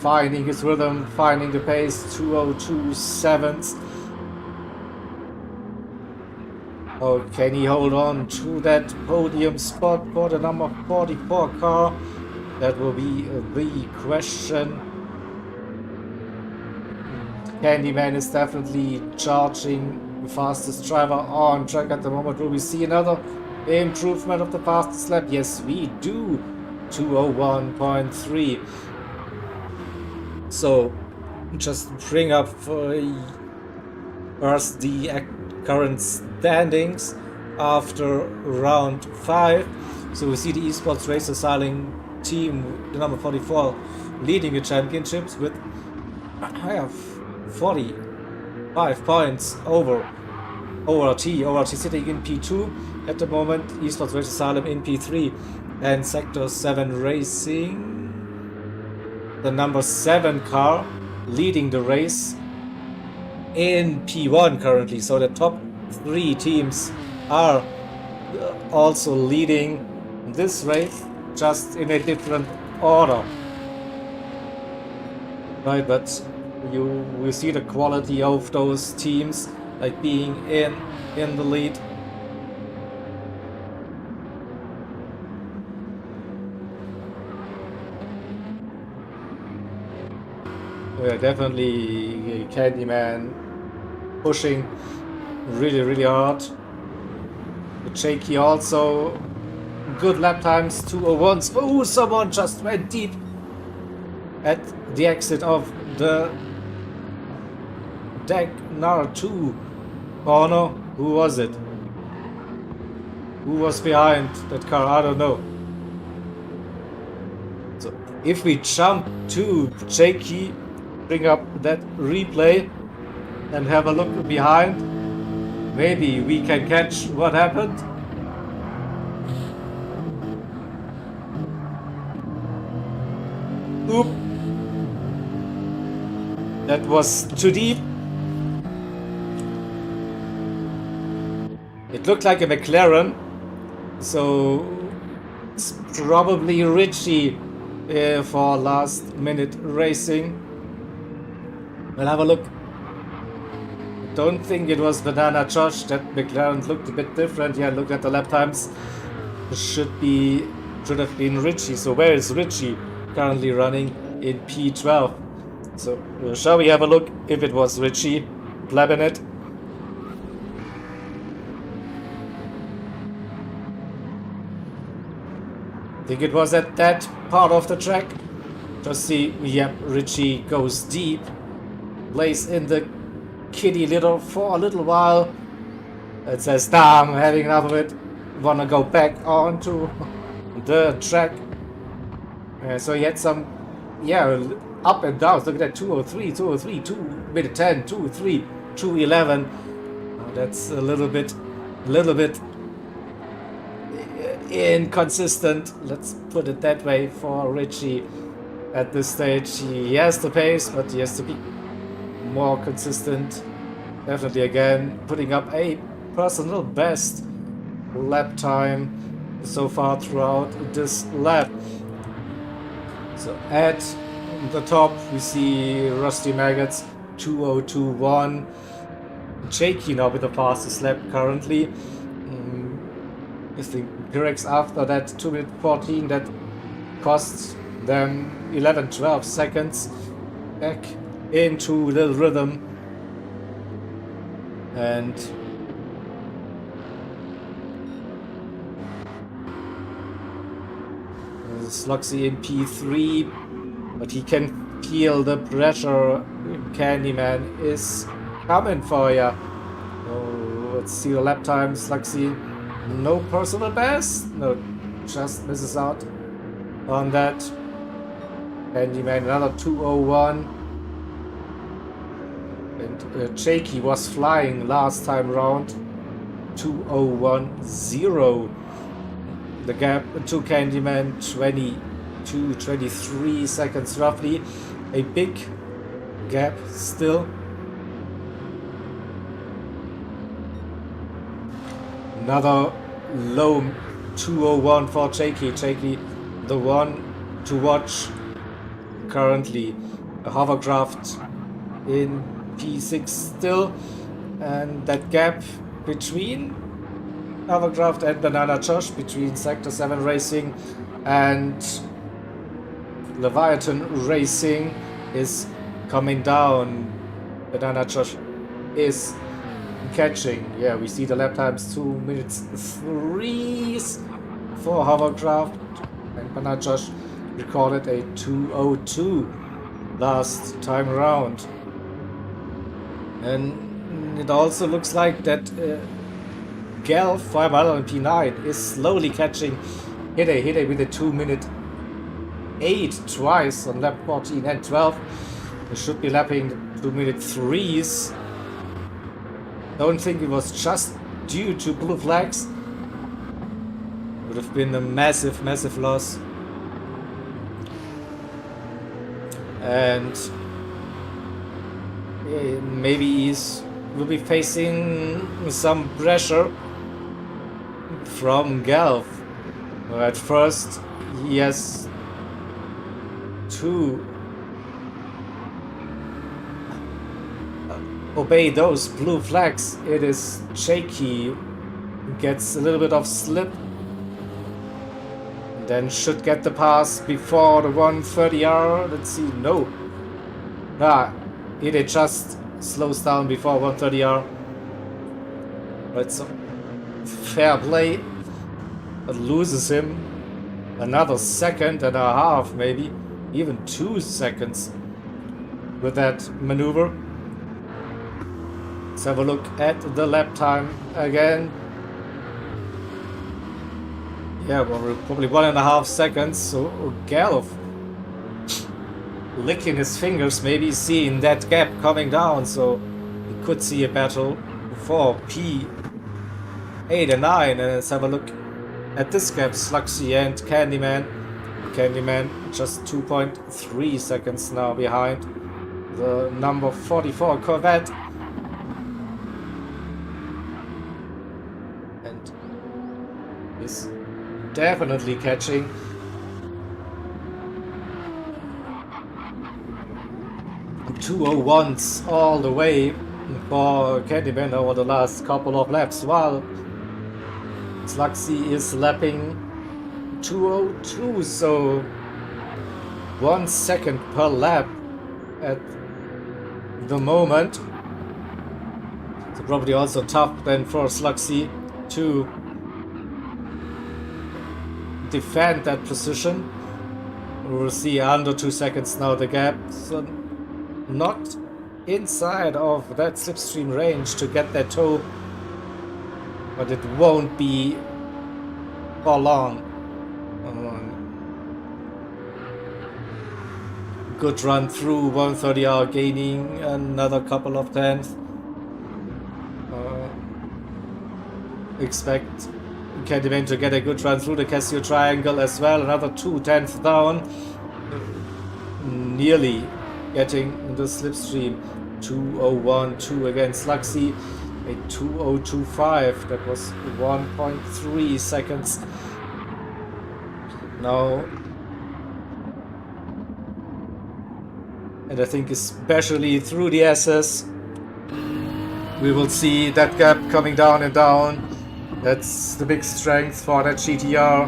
A: finding his rhythm, finding the pace, 202.7. Oh, can he hold on to that podium spot for the number 44 car? That will be the question. Candyman is definitely charging the fastest driver on track at the moment. Will we see another improvement of the fastest lap? Yes, we do. 201.3. So just bring up first the current standings after round 5. So we see the esports racer styling team, the number 44, leading the championships with 45 points over ORT. ORT sitting in P2 at the moment, esports racer Salem in P3, and Sector 7 Racing, the number 7 car, leading the race in P1 currently. So the top 3 teams are also leading this race, just in a different order. Right, but we see the quality of those teams, like being in the lead. Yeah, definitely Candyman pushing really hard. Shaky also good lap times, 201s. Oh, someone just went deep at the exit of the deck number 2 corner. Who was it? Who was behind that car? I don't know. So if we jump to Jakey, bring up that replay and have a look behind, maybe we can catch what happened. Oop. That was too deep. It looked like a McLaren, so it's probably Richie for last minute racing. We'll have a look. Don't think it was Banana Josh. That McLaren looked a bit different. Yeah, look at the lap times. Should have been Richie. So where is Richie? Currently running in P12. So shall we have a look if it was Richie blabbing it? think it was at that part of the track. Just see, yep, Richie goes deep, lays in the kitty litter for a little while. It says, nah, I'm having enough of it. Wanna go back onto the track. So he had some, yeah, up and downs. Look at that, 203, 203, 2 minute 10, 203, 211. That's a little bit inconsistent. Let's put it that way for Richie. At this stage, he has the pace, but he has to be more consistent. Definitely, again, putting up a personal best lap time so far throughout this lap. So at the top, we see Rusty Maggots 2021. Jakey now with the fastest lap currently. I think Pirex after that 2 minute 14 that cost them 11-12 seconds back into little rhythm. And Sluxy in P3, but he can feel the pressure. Candyman is coming for ya. Oh, let's see the lap time. Sluxy, no personal best. No, just misses out on that. Candyman another 201. And Jakey was flying last time round. 201.0. The gap to Candyman 23 seconds roughly. A big gap still. Another low 201 for Jakey. Jakey, the one to watch currently. A hovercraft in P6 still. And that gap between Hovercraft and Banana Josh, between Sector 7 Racing and Leviathan Racing, is coming down. Banana Josh is catching. Yeah, we see the lap times 2 minutes 3 for Hovercraft, and Banana Josh recorded a 2:02 last time around. And it also looks like that Gelf 500 P9 is slowly catching Hide with a 2 minute 8 twice on lap 14 and 12. They should be lapping the 2 minute 3s. Don't think it was just due to blue flags. Would have been a massive loss. And maybe will be facing some pressure from Gelf. At first, he has to obey those blue flags. It is Jakey, gets a little bit of slip, then should get the pass before the 130R. Let's see, no. It just slows down before 130R. Right, so fair play, but loses him another second and a half, maybe even 2 seconds with that maneuver. Let's have a look at the lap time again. Yeah, well, probably 1.5 seconds. So Gelf licking his fingers, maybe seeing that gap coming down, so we could see a battle for P8 and 9. And let's have a look at this gap, Sluxy and Candyman. Candyman just 2.3 seconds now behind the number 44 Corvette. And is definitely catching. .201s all the way for Candyman over the last couple of laps, while Sluxy is lapping 2:02, so 1 second per lap at the moment. So probably also tough then for Sluxy to defend that position. We'll see under 2 seconds now the gap. So not inside of that slipstream range to get that toe, but it won't be for long. Good run through 130R, gaining another couple of tenths. Expect Candyman to get a good run through the Casio triangle as well. Another 2 tenths down. Nearly getting the slipstream. 2:01.2 against Luxy. A 2:02.5. That was 1.3 seconds. Now, and I think especially through the SS, we will see that gap coming down and down. That's the big strength for that GTR.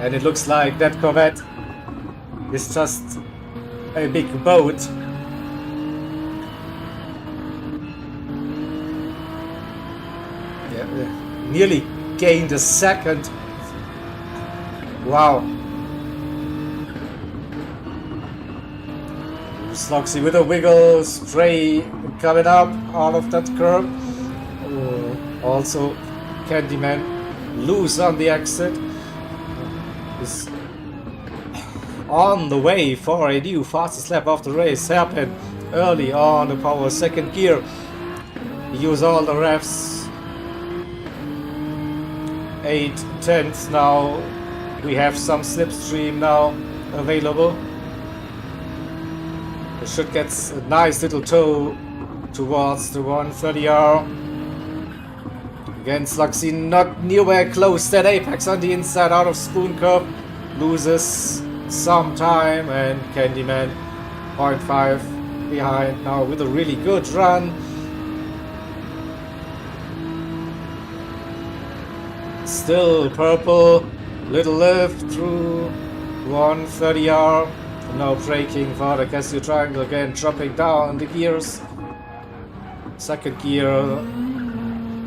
A: And it looks like that Corvette is just a big boat. Yeah, nearly gained a second. Wow. Sloxy with a wiggle, stray coming up out of that curve. Also, Candyman loose on the exit. Is on the way for a new fastest lap of the race. Happen early on the power second gear. Use all the revs. 8 tenths now. We have some slipstream now available. It should get a nice little toe towards the 130R. Again, Sluxy not nearly close. That apex on the inside out of spoon curve. Loses some time, and Candyman 0.5 behind now with a really good run. Still purple. Little lift through 130R. Now braking for the Casio triangle again, dropping down the gears. Second gear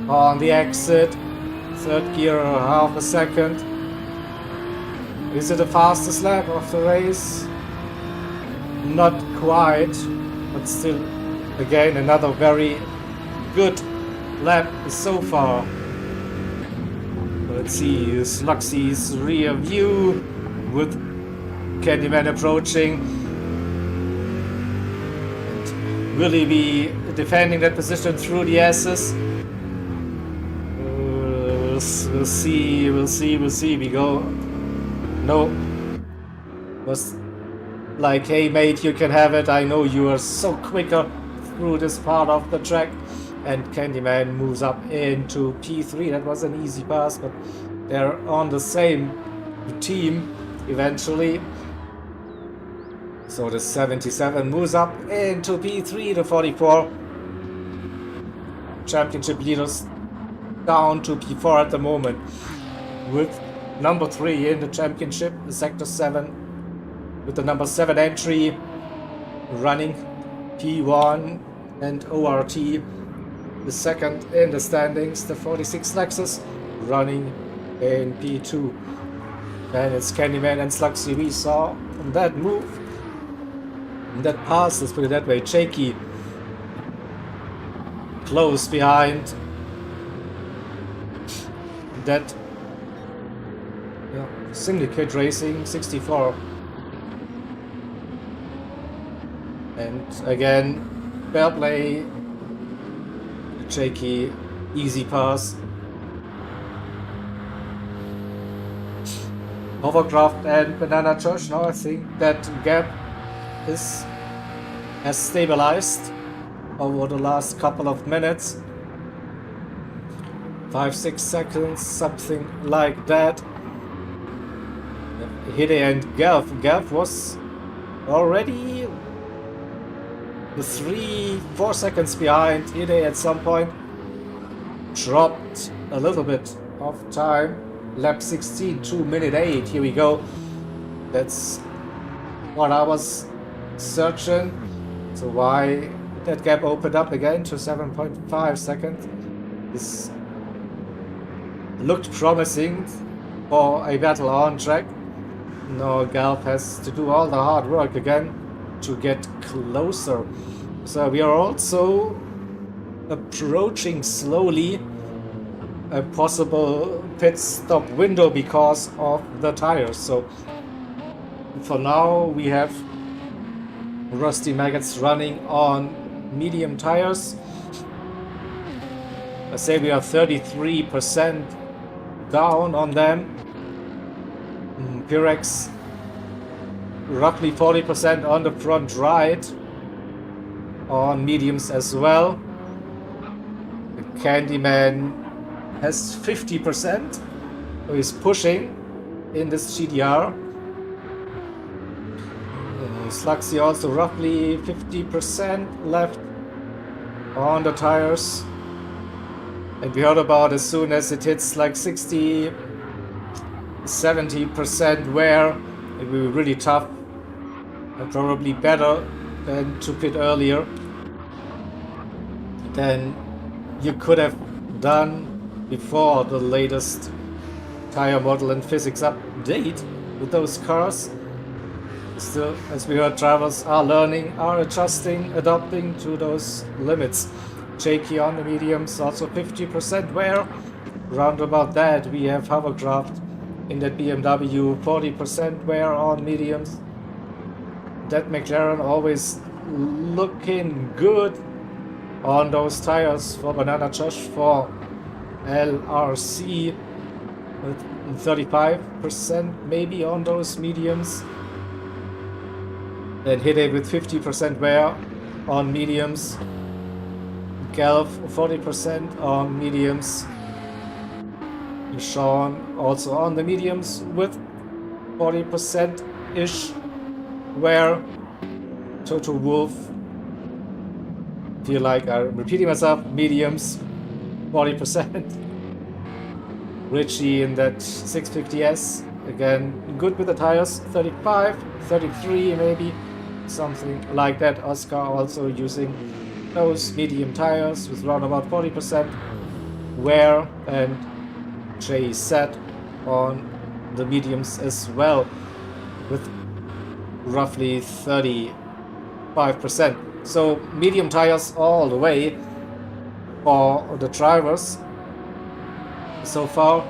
A: on the exit. Third gear half a second. Is it the fastest lap of the race? Not quite, but still, again, another very good lap so far. Let's see, Sluxy's rear view with Candyman approaching. And will he be defending that position through the S's? We'll see. We go. No. Was like, hey mate, you can have it. I know you are so quicker through this part of the track. And Candyman moves up into P3. That was an easy pass, but they're on the same team eventually. So the 77 moves up into P3, the 44. Championship leaders down to P4 at the moment. With number 3 in the championship, the Sector 7. With the number 7 entry running P1 and ORT. The second in the standings, the 46 Lexus, running in P2. And it's Candyman and Sluxy we saw that move. That pass, let's put it that way, shaky. Close behind. That Syndicate Racing 64. And again, fair play. Shaky, easy pass. Hovercraft and Banana Josh. Now I think that gap has stabilized over the last couple of minutes. 5-6 seconds, something like that. Hide and Gelf was already 3-4 seconds behind. Hide at some point dropped a little bit of time. Lap 16, 2 minute 8. Here we go. That's what I was searching. So why that gap opened up again to 7.5 seconds is looked promising for a battle on track. Now Galp has to do all the hard work again to get closer. So we are also approaching slowly a possible pit stop window because of the tires. So for now we have Rusty Maggots running on medium tires. I say we are 33% down on them. Pyrex roughly 40% on the front right, on mediums as well. The Candyman has 50%, so he's pushing in this GDR. Slugsy also roughly 50% left on the tires. And we heard about as soon as it hits like 60-70% wear, it will be really tough and probably better than to pit earlier than you could have done before the latest tire model and physics update with those cars. Still, as we heard, drivers are learning, are adjusting, adapting to those limits. Jakey on the mediums, also 50% wear. Round about that, we have Hovercraft in that BMW, 40% wear on mediums. That McLaren always looking good on those tires for Banana Josh, for LRC, with 35% maybe on those mediums. Then hit it with 50% wear on mediums. Galp 40% on mediums. Sean also on the mediums with 40%-ish wear. Toto Wolf, feel like I'm repeating myself, mediums 40%. Richie in that 650S, again good with the tires, 35, 33 maybe, something like that. Oscar also using those medium tires with around about 40% wear, and Jay set on the mediums as well with roughly 35%. So medium tires all the way for the drivers so far,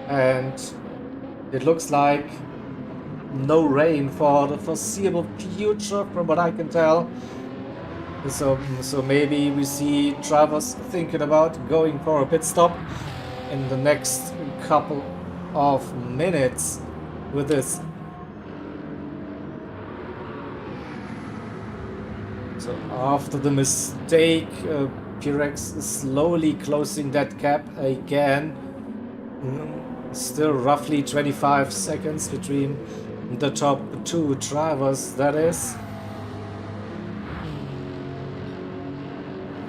A: and it looks like no rain for the foreseeable future from what I can tell. So maybe we see drivers thinking about going for a pit stop in the next couple of minutes with this. So after the mistake, Pyrex is slowly closing that gap again. Still roughly 25 seconds between the top two drivers, that is.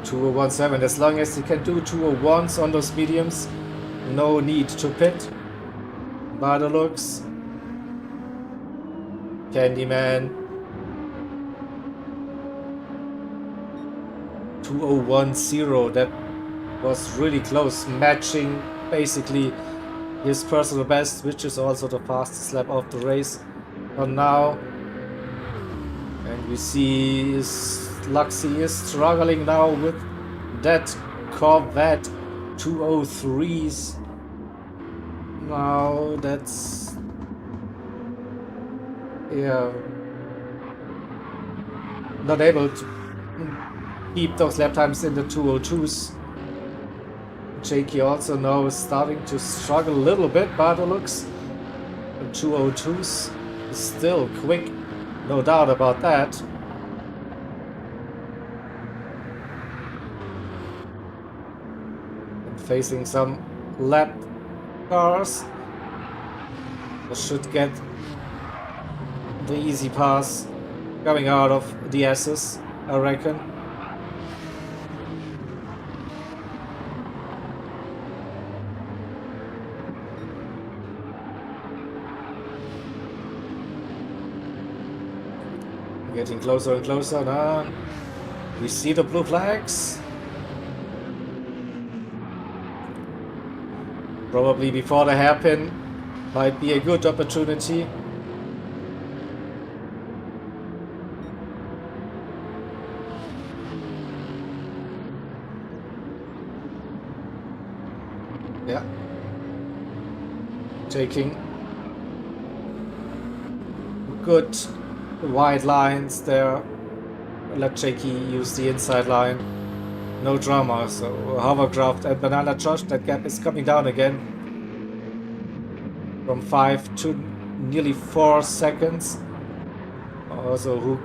A: 2017, as long as you can do 201s on those mediums, no need to pit by the looks. Candyman 2010, that was really close, matching basically his personal best, which is also the fastest lap of the race for now. And we see Luxy is struggling now with that Corvette 203s. Now that's, yeah, not able to keep those lap times in the 202s. Jakey also now is starting to struggle a little bit by the looks. The 202s is still quick, no doubt about that. And facing some lap cars, they should get the easy pass coming out of the S's, I reckon. Getting closer and closer now. We see the blue flags. Probably before the hairpin might be a good opportunity. Yeah. Taking good wide lines there. Let Jakey use the inside line. No drama. So Hovercraft and Banana Josh, that gap is coming down again. From 5 to nearly 4 seconds. Also,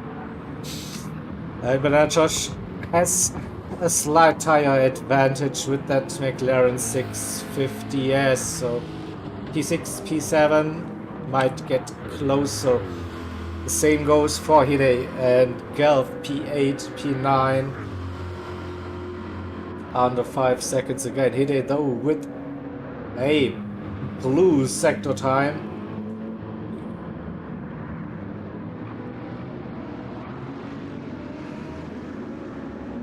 A: Banana Josh has a slight tire advantage with that McLaren 650S. So P6, P7 might get closer. The same goes for Hide and Gelf, P8, P9. Under 5 seconds again. Hide though with a blue sector time.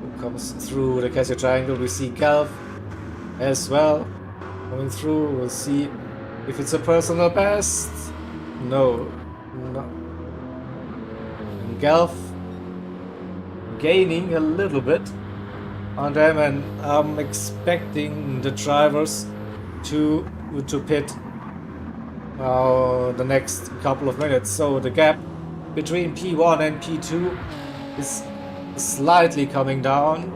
A: Who comes through the Casio Triangle? We see Gelf as well coming through. We'll see if it's a personal best. No. Gelf gaining a little bit on them, and I'm expecting the drivers to pit the next couple of minutes. So the gap between P1 and P2 is slightly coming down,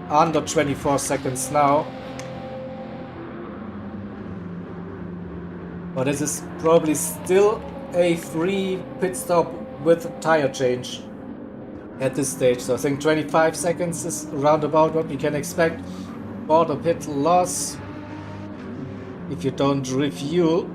A: under 24 seconds now. But this is probably still a free pit stop with tire change at this stage. So I think 25 seconds is around about what we can expect for the pit loss if you don't refuel.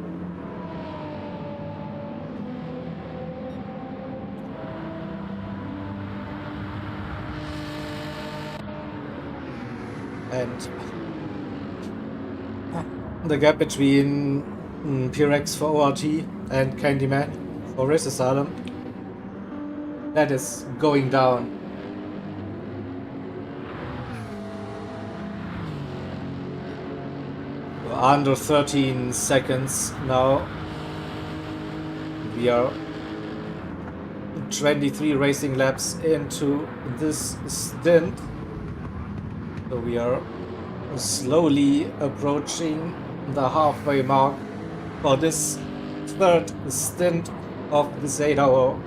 A: And the gap between P-Rex for ORT and Candyman for Race Asylum, that is going down. Under 13 seconds now. We are 23 racing laps into this stint. So we are slowly approaching the halfway mark for this third stint of this 8-hour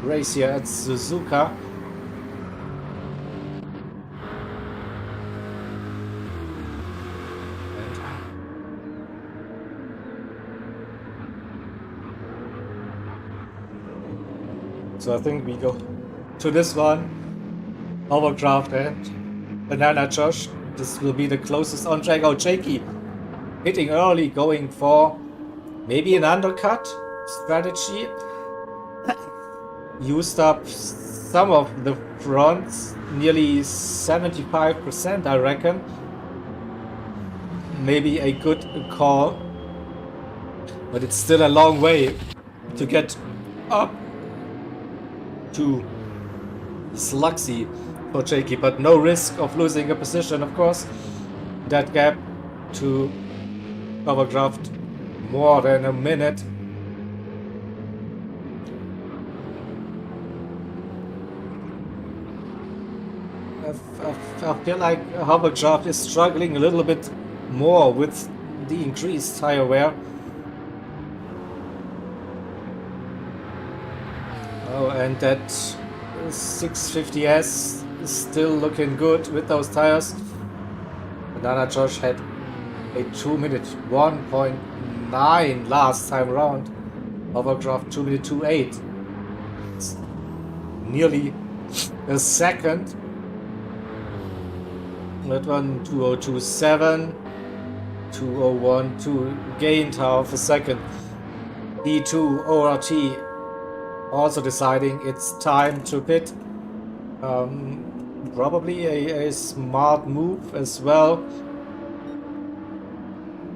A: race here at Suzuka. So I think we go to this one, Hovercraft and Banana Josh. This will be the closest on track. Oh, Jakey hitting early, going for maybe an undercut strategy. Used up some of the fronts, nearly 75%, I reckon. Maybe a good call, but it's still a long way to get up to Slugsy for Jakey, but no risk of losing a position, of course. That gap to Hovercraft, more than a minute. I feel like Hovercraft is struggling a little bit more with the increased tire wear. Oh, and that 650S is still looking good with those tires. Banana Josh had a 2-minute 1.9 last time around. Hovercraft 2-minute 2.8. It's nearly a second. That one 2027, 2012 gained half a second. D2 ORT also deciding it's time to pit. Probably a smart move as well.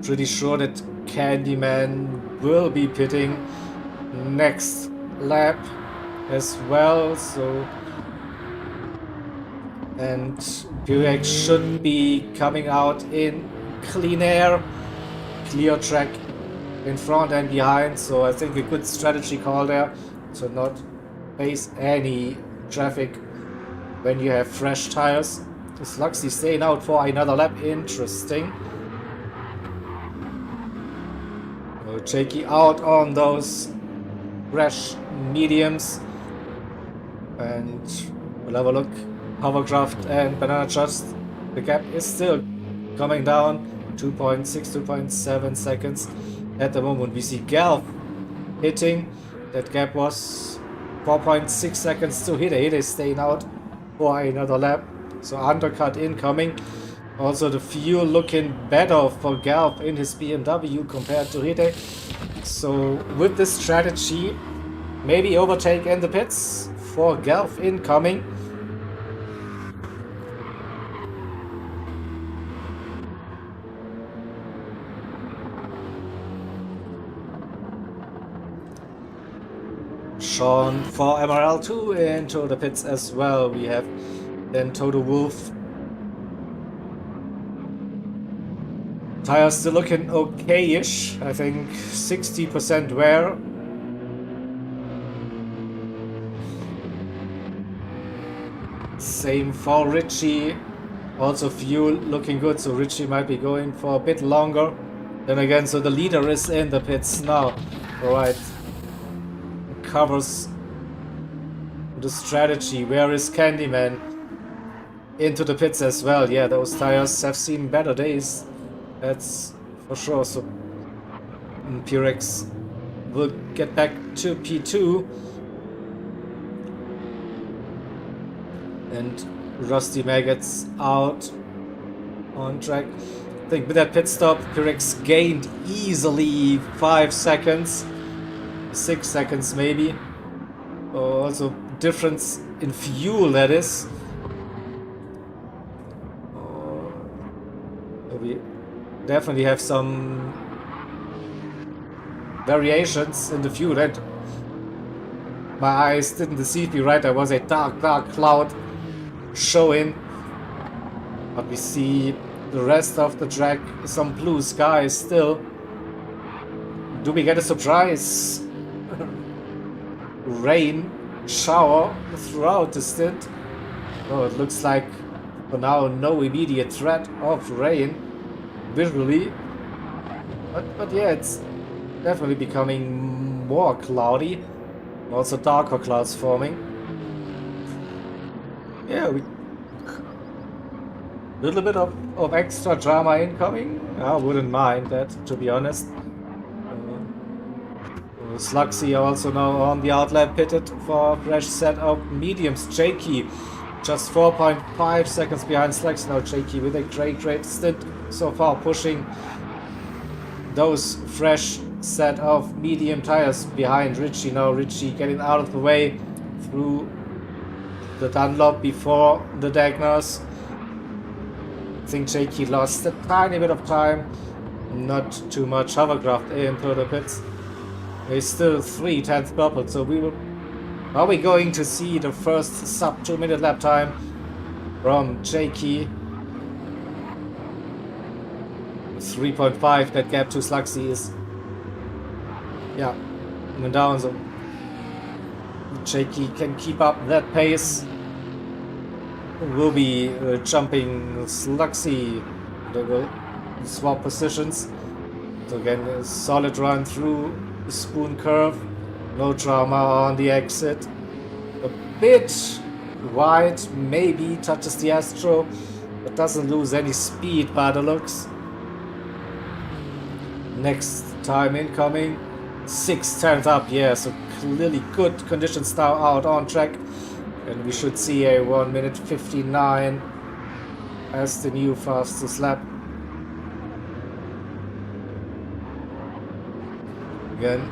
A: Pretty sure that Candyman will be pitting next lap as well. So, and Buick should be coming out in clean air clear track in front and behind, so I think a good strategy call there to not face any traffic when you have fresh tires. Is Luxy staying out for another lap? Interesting. Jakey out on those fresh mediums, and we'll have a look. Hovercraft and Banana Just, the gap is still coming down, 2.6, 2.7 seconds at the moment. We see Galf hitting, that gap was 4.6 seconds to Hide. Hide is staying out for another lap, so undercut incoming. Also the fuel looking better for Galf in his BMW compared to Hide. So with this strategy, maybe overtake in the pits for Galf incoming. Sean for MRL2 into the pits as well. We have then Toto Wolff. Tires still looking okay-ish. I think 60% wear. Same for Richie. Also fuel looking good, so Richie might be going for a bit longer. Then again, so the leader is in the pits now. Alright. Covers the strategy. Where is Candyman? Into the pits as well. Yeah, those tires have seen better days. That's for sure. So Purex will get back to P2. And Rusty Maggots out on track. I think with that pit stop, Purex gained easily 5 seconds. 6 seconds maybe. Also difference in fuel, that is. We definitely have some variations in the fuel, and my eyes didn't deceive me, right? There was a dark cloud showing, but we see the rest of the track, some blue skies still. Do we get a surprise rain shower throughout the stint? Oh, it looks like for now no immediate threat of rain visually, but yeah, it's definitely becoming more cloudy, also darker clouds forming. Yeah, we little bit of extra drama incoming. I wouldn't mind that, to be honest. Slugsy also now on the outlap, pitted for a fresh set of mediums. Jakey just 4.5 seconds behind Slugsy now. Jakey with a great stint so far, pushing those fresh set of medium tires behind Richie now. Richie getting out of the way through the Dunlop before the Dagners. I think Jakey lost a tiny bit of time, not too much. Hovercraft into the pits. He's still 3/10 purple, so are we going to see the first sub 2 minute lap time from Jakey? 3.5, that gap to Slugsy is, yeah, coming down, so Jakey can keep up that pace. Will be jumping Slugsy. They will swap positions. So again, a solid run through the spoon curve. No drama on the exit. A bit wide, maybe touches the Astro, but doesn't lose any speed by the looks. Next time incoming, 6/10 up, yeah, so clearly good conditions now out on track. And we should see a 1 minute 59 as the new fastest lap. Again,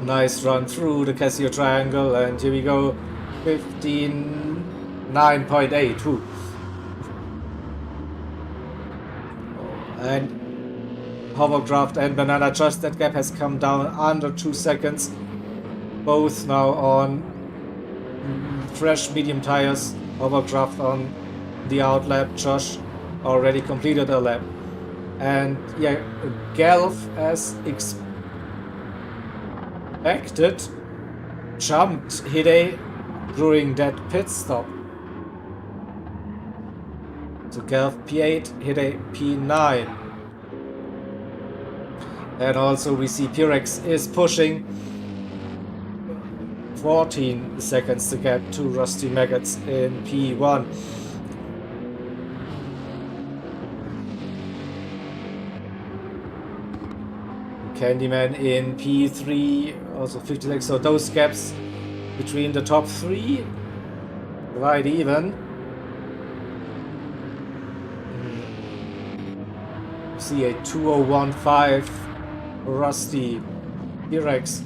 A: nice run through the Casio Triangle, and here we go, 59.8. And Hovercraft and Banana Just, that gap has come down under 2 seconds. Both now on fresh medium tires. Hovercraft on the outlap. Josh already completed a lap. And yeah, Gelf, as expected, jumped Hide during that pit stop. So Gelf P8, Hide P9. And also we see Pyrex is pushing 14 seconds to get to Rusty Maggots in P1. Candyman in P3, also 50 seconds. So those gaps between the top three, right even. See a 2015 Rusty Pyrex.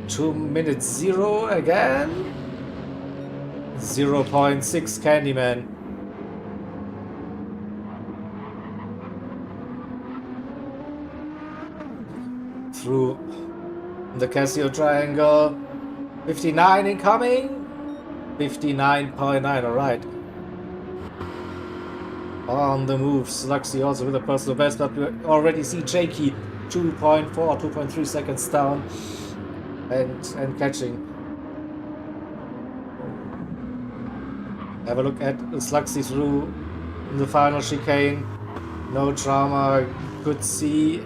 A: 2 minutes 0 again. 0.6 Candyman. Through the Casio triangle. 59 incoming. 59.9, alright. On the move, Sluxy also with a personal best, but we already see Jakey 2.4, 2.3 seconds down and catching. Have a look at Sluxy through the final chicane. No drama, could see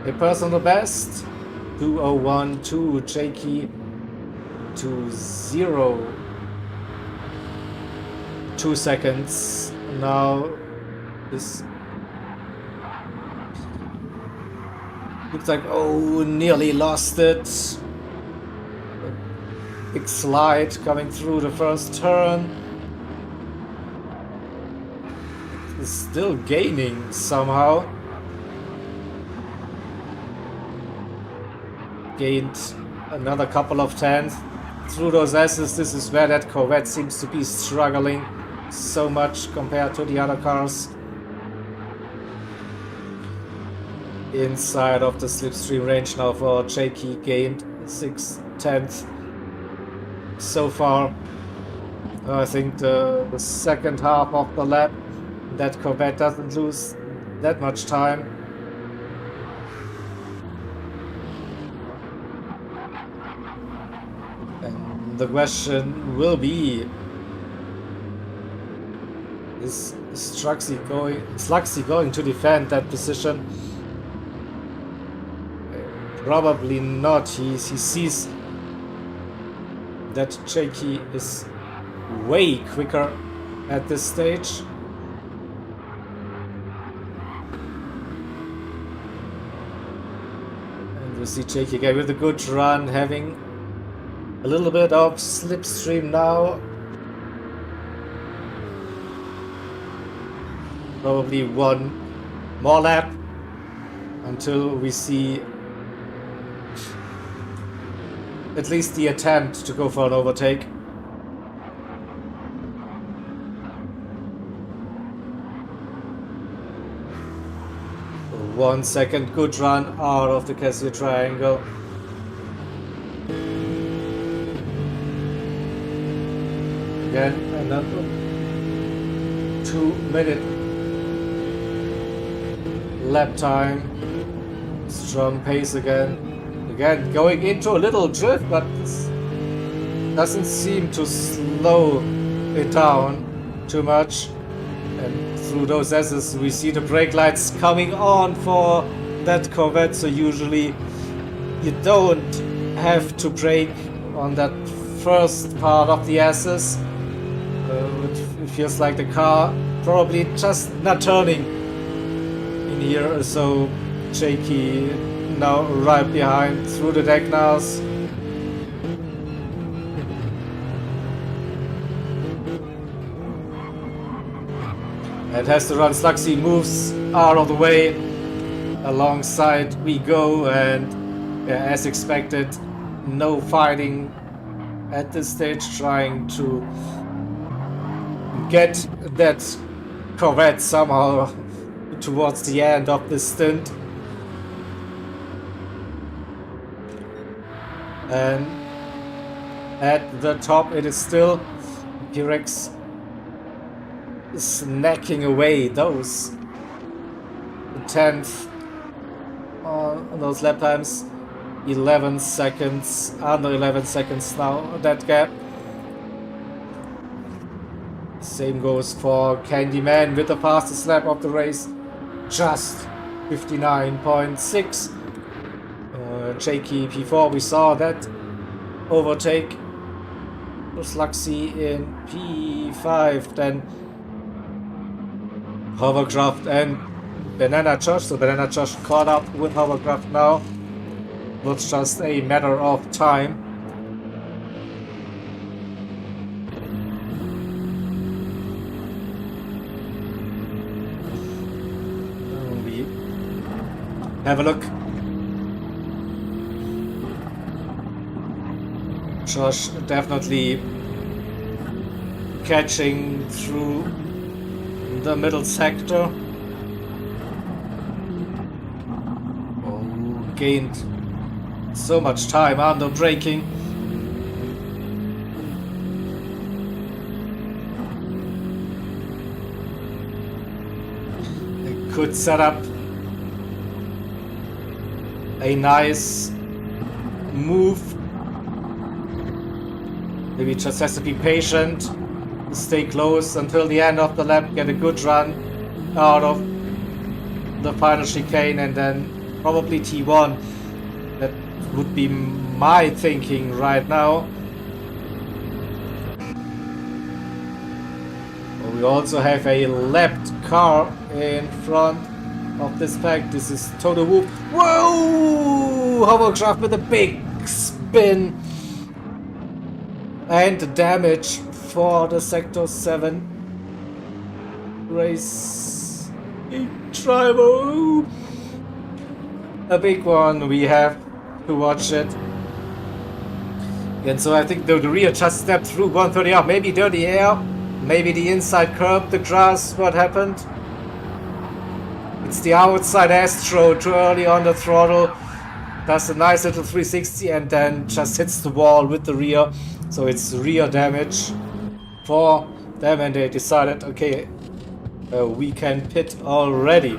A: a personal best. 2:01.2, Jakey 2:0. 2 seconds. Now this looks like, oh, nearly lost it. Big slide coming through the first turn. It's still gaining somehow. Gained another couple of tenths through those S's. This is where that Corvette seems to be struggling so much compared to the other cars. Inside of the slipstream range now for Jakey, gained 6/10 so far. I think the second half of the lap, that Corvette doesn't lose that much time. And the question will be, is Sluxy going to defend that position? Probably not. He sees that Jakey is way quicker at this stage. And we see Jakey again with a good run, having a little bit of slipstream now. Probably one more lap until we see at least the attempt to go for an overtake. One second, good run out of the Casio triangle. Again, another 2-minute lap time. Strong pace again. Again, going into a little drift, but this doesn't seem to slow it down too much. And through those S's, we see the brake lights coming on for that Corvette. So usually you don't have to brake on that first part of the S's. It feels like the car probably just not turning in here. So Jakey now right behind through the deck now. And has to run. Sluxy moves out of the way. Alongside we go, and as expected, no fighting at this stage, trying to get that Corvette somehow towards the end of the stint. And at the top it is still Pyrex snacking away those 10th on those lap times. 11 seconds, under 11 seconds now, that gap. Same goes for Candyman with the fastest lap of the race, just 59.6. Jakey P4, we saw that overtake. Sluxy in P5, then Hovercraft and Banana Josh. So Banana Josh caught up with Hovercraft now. It's just a matter of time. We have a look. Josh definitely catching through the middle sector. Oh, gained so much time under braking. They could set up a nice move. Maybe just has to be patient, stay close until the end of the lap, get a good run out of the final chicane, and then probably T1. That would be my thinking right now. We also have a lapped car in front of this pack. This is Total Whoop. Whoa! Hovercraft with a big spin. And the damage for the Sector 7 race driver. A big one, we have to watch it. And so I think the rear just stepped through 130 up, maybe dirty air, maybe the inside curb, the grass, what happened? It's the outside Astro too early on the throttle, does a nice little 360 and then just hits the wall with the rear. So it's rear damage for them, and they decided, okay, we can pit already.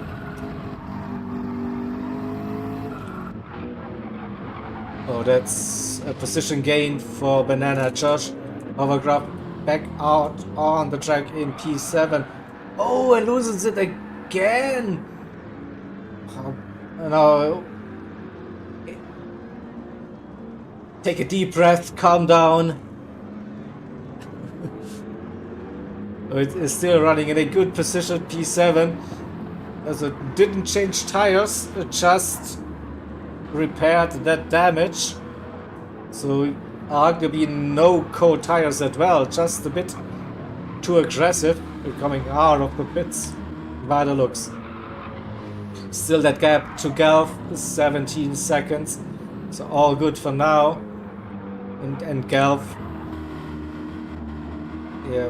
A: Oh, that's a position gain for Banana Josh. Hovercraft back out on the track in P7. Oh, and loses it again. Now, take a deep breath, calm down. It is still running in a good position, P7. As it didn't change tires, it just repaired that damage. So arguably no cold tires as well, just a bit too aggressive coming out of the pits by the looks. Still that gap to Galf is 17 seconds, so all good for now. And Galf, yeah,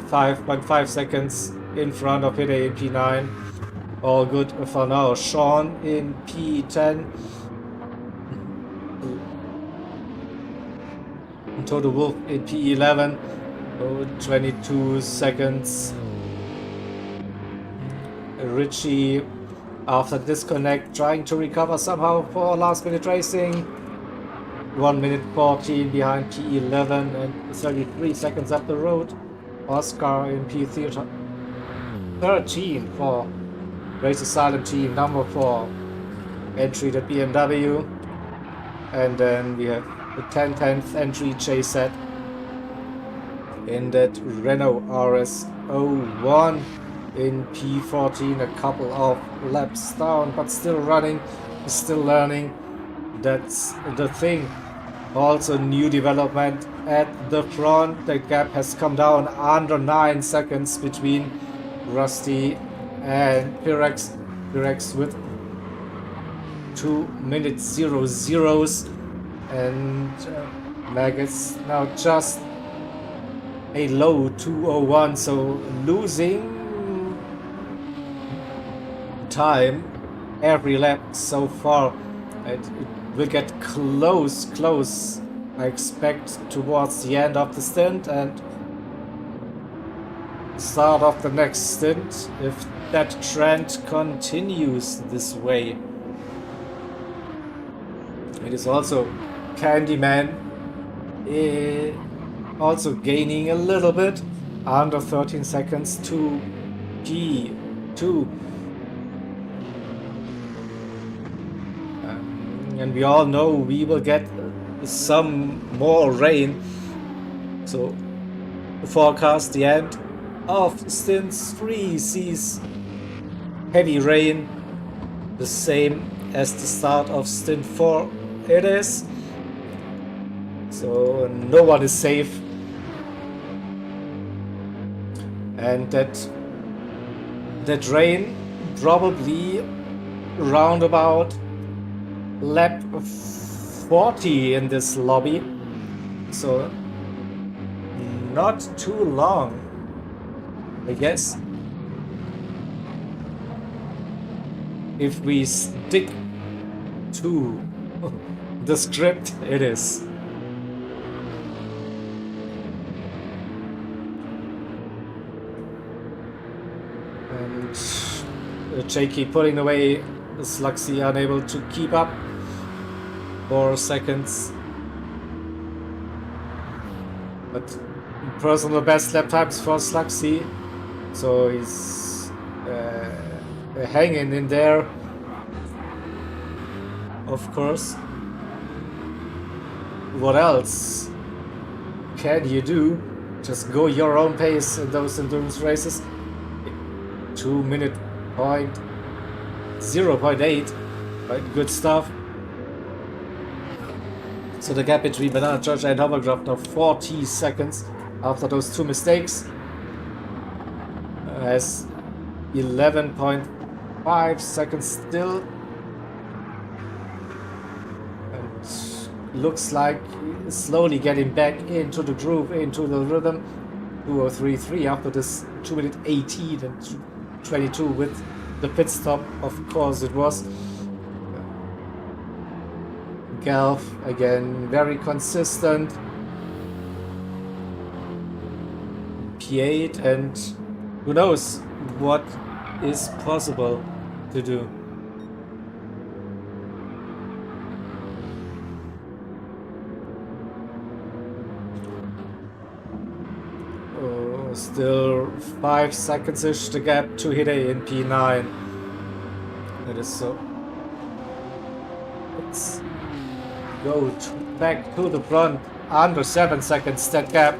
A: 5.5 seconds in front of Hide in P9. All good for now. Sean in P10. Total Wolf in P11. Oh, 22 seconds. Richie, after disconnect, trying to recover somehow for last minute racing. 1 minute 14 behind P11 and 33 seconds up the road. Oscar in P13 for Race Asylum team number 4. Entry to BMW. And then we have the 10th entry J-Set in that Renault RS01 in P14, a couple of laps down, but still running, still learning. That's the thing. Also new development at the front. The gap has come down under 9 seconds between Rusty and Pyrex. Pyrex with 2 minutes 00s, and Maggots now just a low 2:01, so losing time every lap so far. It will get close, I expect, towards the end of the stint, and start of the next stint if that trend continues this way. It is also Candyman also gaining a little bit, under 13 seconds to P2. And we all know we will get some more rain, so forecast the end of Stint 3 sees heavy rain, the same as the start of Stint 4 it is, so no one is safe, and that rain probably roundabout lap 40 in this lobby, so not too long, I guess. If we stick to the script, it is. And Jakey pulling away, Sluxy unable to keep up. 4 seconds. But personal best lap times for Sluxy, so he's hanging in there, of course. What else can you do? Just go your own pace in those endurance races. 2 minute point 0.8, right? Good stuff. So the gap between Banana George and Hovercraft now 40 seconds after those 2 mistakes. Has 11.5 seconds still. And looks like slowly getting back into the groove, into the rhythm. 2:03.3 after this 2 minute 18 and 22 with the pit stop, of course it was. Galf again, very consistent. P8, and who knows what is possible to do. Oh, still 5 seconds-ish the gap to Hide in P9. That is so. Let's go back to the front, under 7 seconds that gap.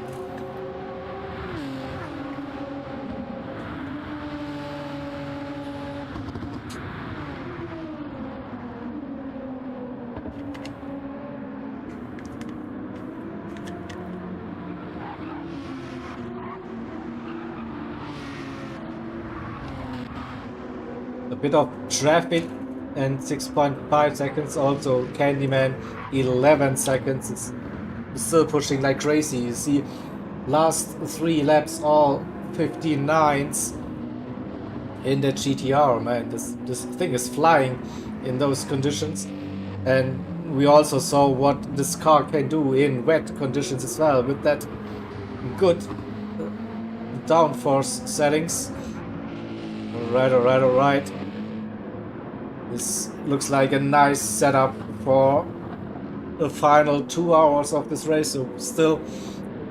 A: A bit of traffic and 6.5 seconds, also Candyman 11 seconds. It's still pushing like crazy. You see last 3 laps all 59s in the GTR, man. This thing is flying in those conditions, and we also saw what this car can do in wet conditions as well with that good downforce settings. Alright. This looks like a nice setup for the final 2 hours of this race, so still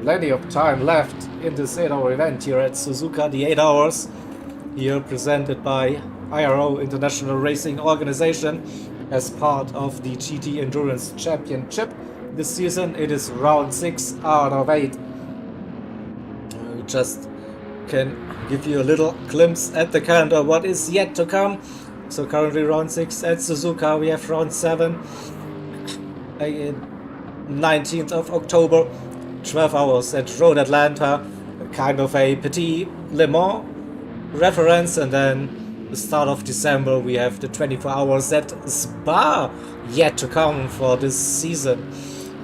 A: plenty of time left in this 8-hour event here at Suzuka. The 8 hours here presented by IRO International Racing Organization as part of the GT Endurance Championship. This season it is round 6 out of 8. We just can give you a little glimpse at the calendar what is yet to come. So currently round 6 at Suzuka, we have round 7, 19th of October, 12 hours at Road Atlanta, kind of a Petit Le Mans reference, and then the start of December we have the 24 hours at Spa yet to come for this season.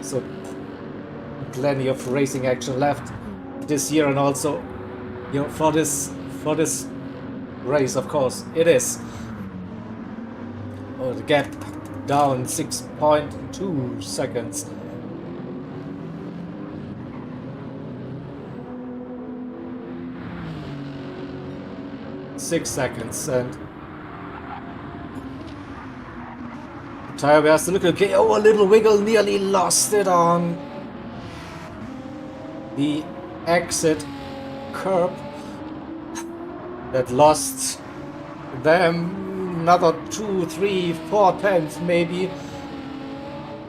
A: So plenty of racing action left this year, and also, you know, for this race, of course, it is. Oh, the gap down 6.2 seconds. 6 seconds, and tire wear still looking okay. Oh, a little wiggle, nearly lost it on the exit curb. That lost them another 2, 3, 4 tenths maybe. A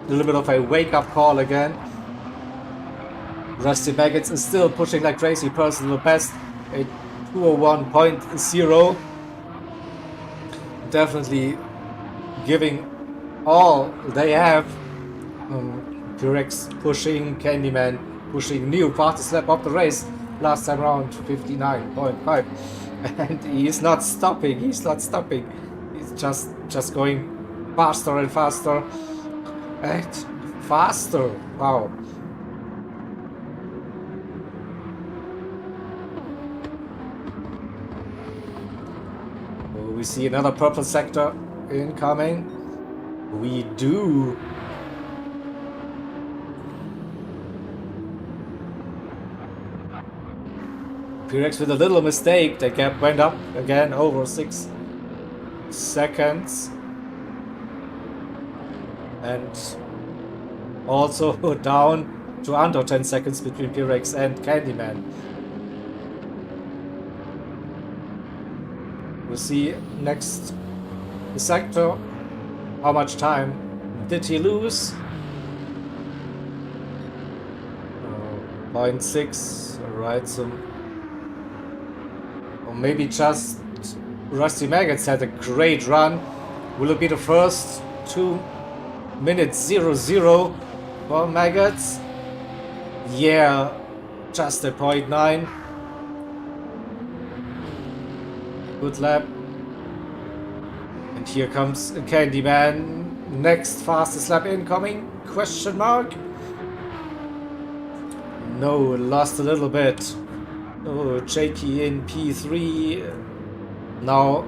A: little bit of a wake-up call again. Rusty Baggett is still pushing like crazy. Personal best, a 201.0. Definitely giving all they have. T-Rex pushing, Candyman pushing new fastest lap of the race. Last time around 59.5. And he's not stopping, he's just going faster and faster. And faster, wow. We see another purple sector incoming. We do. P-Rex with a little mistake. The gap went up again over 6 seconds. And also down to under 10 seconds between P-Rex and Candyman. We'll see next sector. How much time did he lose? 0.6, right, so or maybe just Rusty Maggots had a great run. Will it be the first 2 minutes 00 for Maggots? Yeah, just a 0.9. Good lap. And here comes Candyman. Next fastest lap incoming? Question mark? No, lost a little bit. Oh, Jakey in P3. Now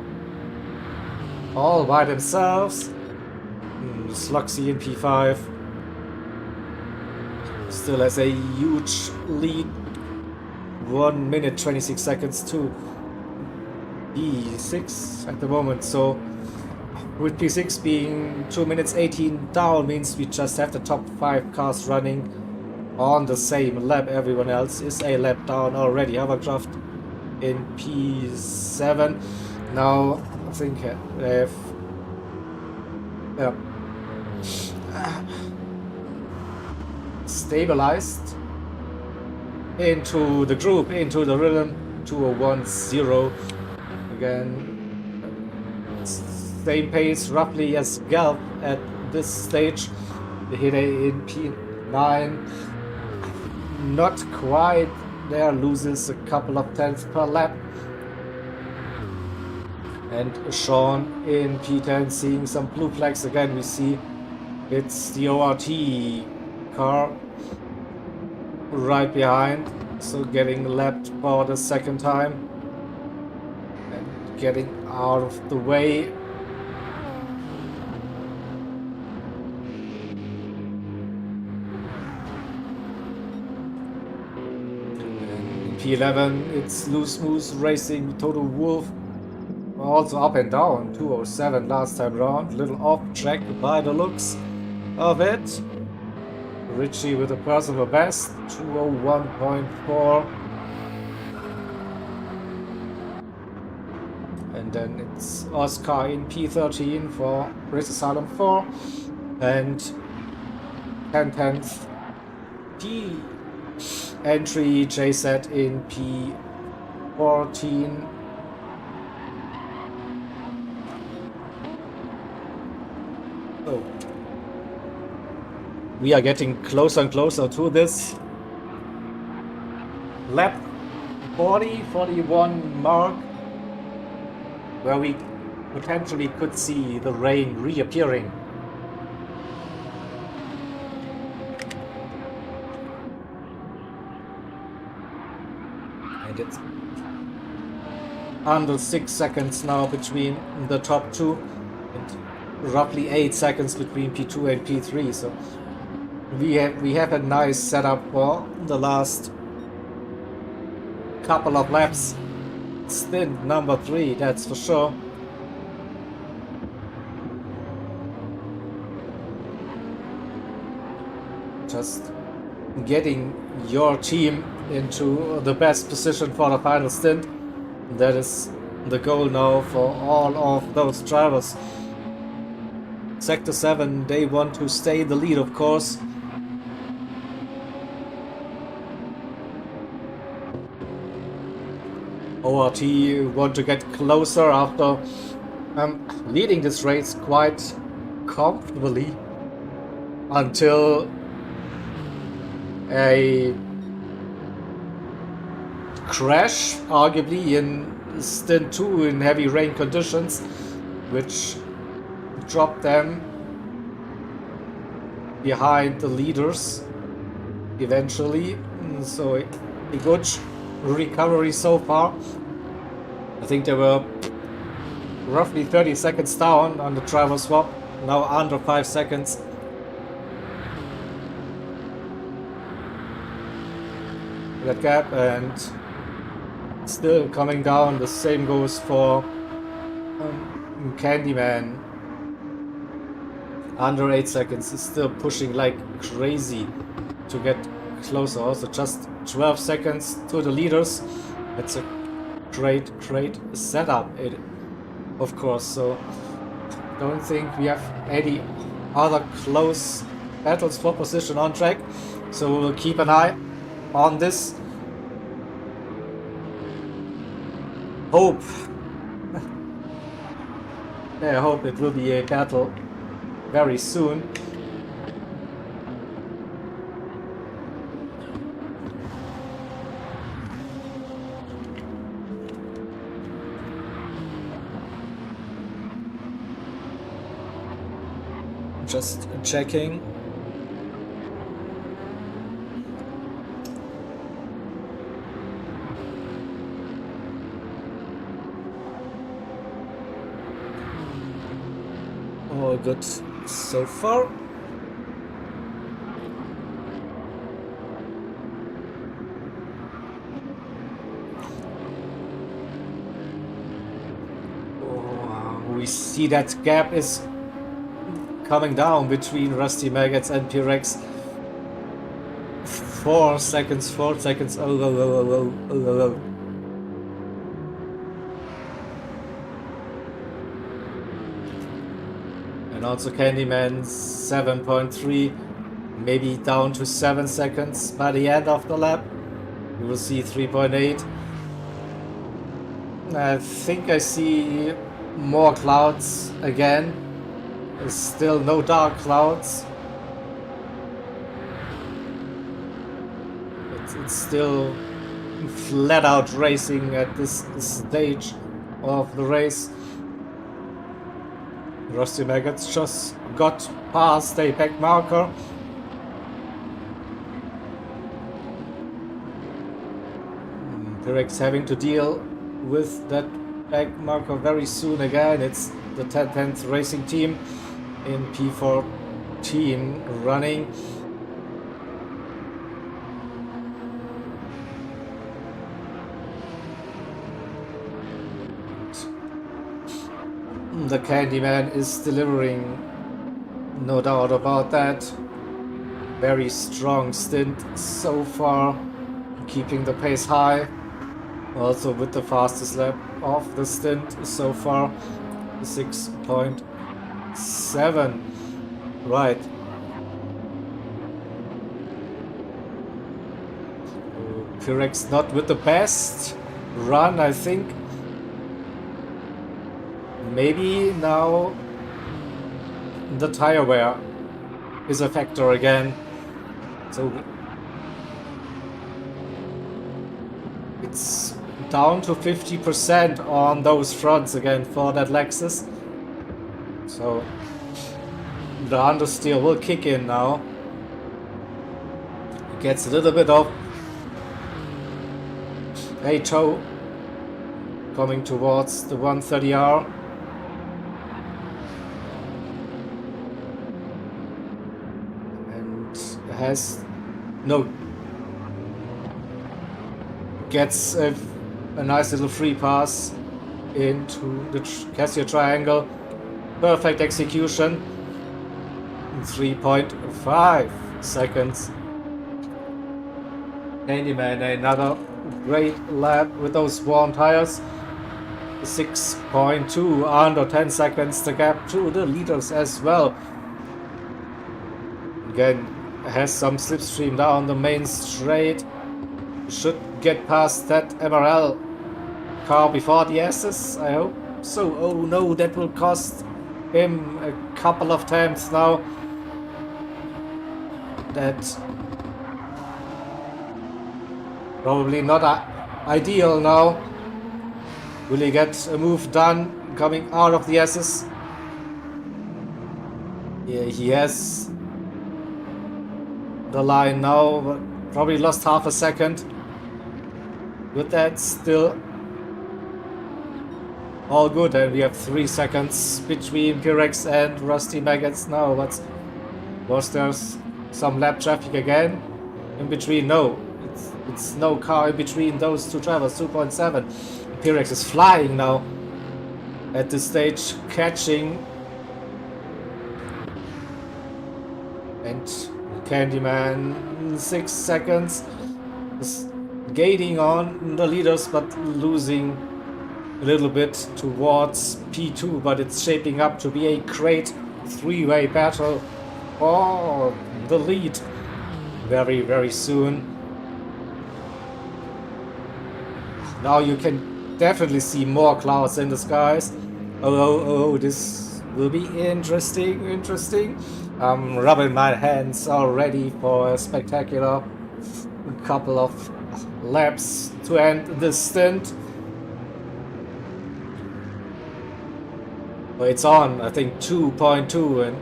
A: all by themselves. Sluxy in P5. Still has a huge lead. 1 minute 26 seconds to P6 at the moment. So with P6 being 2 minutes 18 down means we just have the top 5 cars running on the same lap. Everyone else is a lap down already. Hovercraft in P7. Now I think they have stabilized into the group, into the rhythm. 201.0 again. Same pace roughly as Galp at this stage. The hit in P9. Not quite there, loses a couple of tenths per lap. And Sean in P10 seeing some blue flags again. We see it's the ORT car right behind, so getting lapped for the second time and getting out of the way. P11, it's Loose Moose racing Total Wolf, also up and down, 207 last time round, little off track by the looks of it. Richie with a personal best, 201.4. And then it's Oscar in P13 for Race Asylum 4 and 10 tenths P entry JZ in P14. Oh. We are getting closer and closer to this lap 41 mark, where we potentially could see the rain reappearing. And it's under 6 seconds now between the top two, and roughly 8 seconds between P2 and P3. So we have a nice setup for the last couple of laps. Stint number 3, that's for sure. Just getting your team into the best position for the final stint. That is the goal now for all of those drivers. Sector 7, they want to stay in the lead, of course. ORT want to get closer after leading this race quite comfortably until a crash, arguably in Stint 2 in heavy rain conditions, which dropped them behind the leaders eventually. So a good recovery so far. I think they were roughly 30 seconds down on the driver swap, now under 5 seconds. That gap, and still coming down. The same goes for Candyman. Under 8 seconds, is still pushing like crazy to get closer. Also just 12 seconds to the leaders. It's a great setup, of course. So don't think we have any other close battles for position on track. So we'll keep an eye on this. Hope. I hope it will be a battle very soon. Just checking. All good so far. We see that gap is coming down between Rusty Maggots and P-Rex. 4 seconds. Oh. And also Candyman 7.3, maybe down to 7 seconds by the end of the lap. We will see 3.8. I think I see more clouds again. There's still no dark clouds. It's still flat out racing at this stage of the race. Rusty Maggots just got past a back marker. P-Rex having to deal with that back marker very soon again. It's the 10th racing team in P14 running. The Candyman is delivering, no doubt about that. Very strong stint so far, keeping the pace high. Also with the fastest lap of the stint so far, 6.7. Right. P-Rex not with the best run, I think. Maybe now the tire wear is a factor again. So it's down to 50% on those fronts again for that Lexus. So the understeer will kick in now. It gets a little bit of a toe coming towards the 130R. Gets a a nice little free pass into the Casio triangle. Perfect execution. 3.5 seconds. Candyman, another great lap with those warm tires. 6.2, under 10 seconds the gap to the leaders as well. Again, has some slipstream down the main straight. Should get past that MRL car before the S's, I hope so. Oh no, that will cost him a couple of times now. That probably not ideal now. Will he get a move done coming out of the S's? Yeah, he has the line now, but probably lost half a second. With that, still all good, and we have 3 seconds between Pyrex and Rusty Maggots now. But was there some lap traffic again in between? No, it's no car in between those two drivers. 2.7. Pyrex is flying now at this stage, catching, and Candyman 6 seconds is gaining on the leaders but losing a little bit towards P2, but it's shaping up to be a great three-way battle for the lead very, very soon. Now you can definitely see more clouds in the skies. Oh, this will be interesting. I'm rubbing my hands already for a spectacular couple of laps to end this stint. But it's on, I think 2.2, and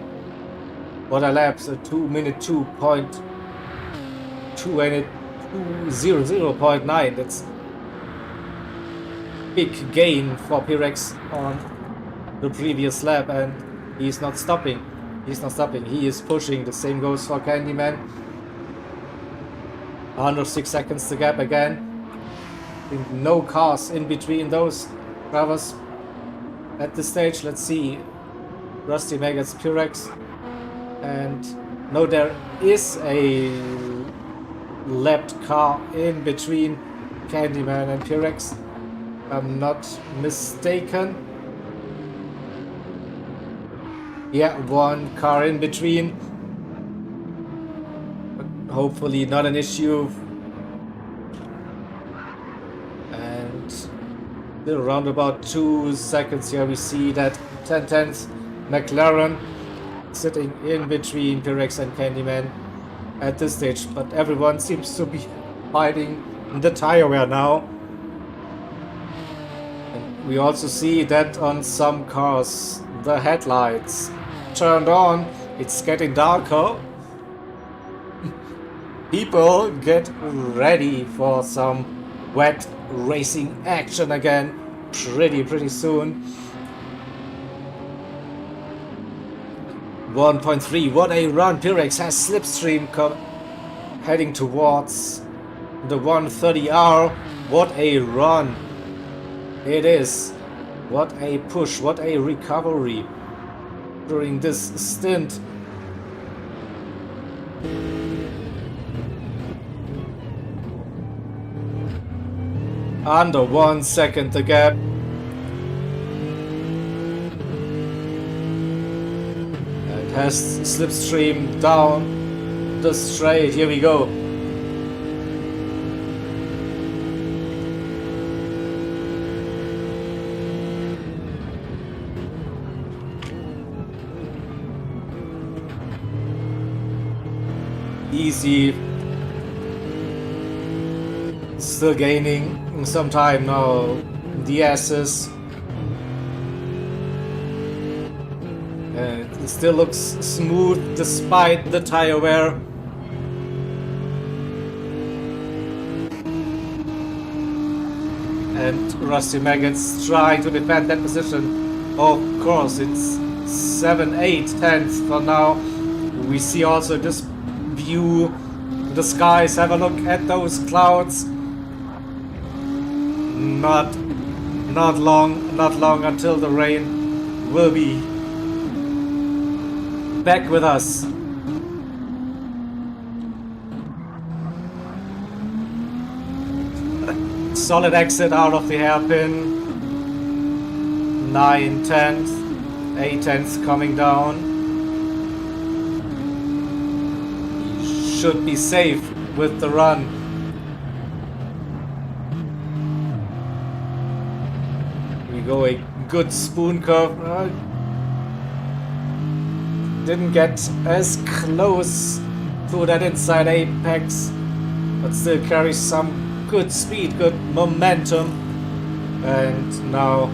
A: what a lap, so 2 minute 2.2 and it 2:00.9. That's big gain for Pyrex on the previous lap, and he's not stopping. He is pushing. The same goes for Candyman. Under 6 seconds the gap again. No cars in between those drivers at this stage. Let's see. Rusty Maggots, Pyrex, and no, there is a lapped car in between Candyman and Pyrex. I'm not mistaken. Yeah, one car in between. But hopefully not an issue. And still around about 2 seconds here we see that 10/10 McLaren sitting in between Pyrex and Candyman at this stage. But everyone seems to be fighting the tire wear now. We also see that on some cars the headlights turned on. It's getting darker. People get ready for some wet racing action again pretty soon. 1.3, what a run. Pyrex has slipstream heading towards the 130R. What a run it is. What a push, what a recovery during this stint. Under 1 second the gap. It has slipstream down the straight. Here we go. Easy. Still gaining some time now. The S's. It still looks smooth despite the tire wear. And Rusty Maggots trying to defend that position. Of course, it's 7/8 for now. We see also this view, the skies. Have a look at those clouds. not long until the rain will be back with us. Solid exit out of the hairpin. 9 tenths, 8 tenths coming down. Should be safe with the run. We go a good spoon curve. Didn't get as close to that inside apex, but still carries some good speed, good momentum. And now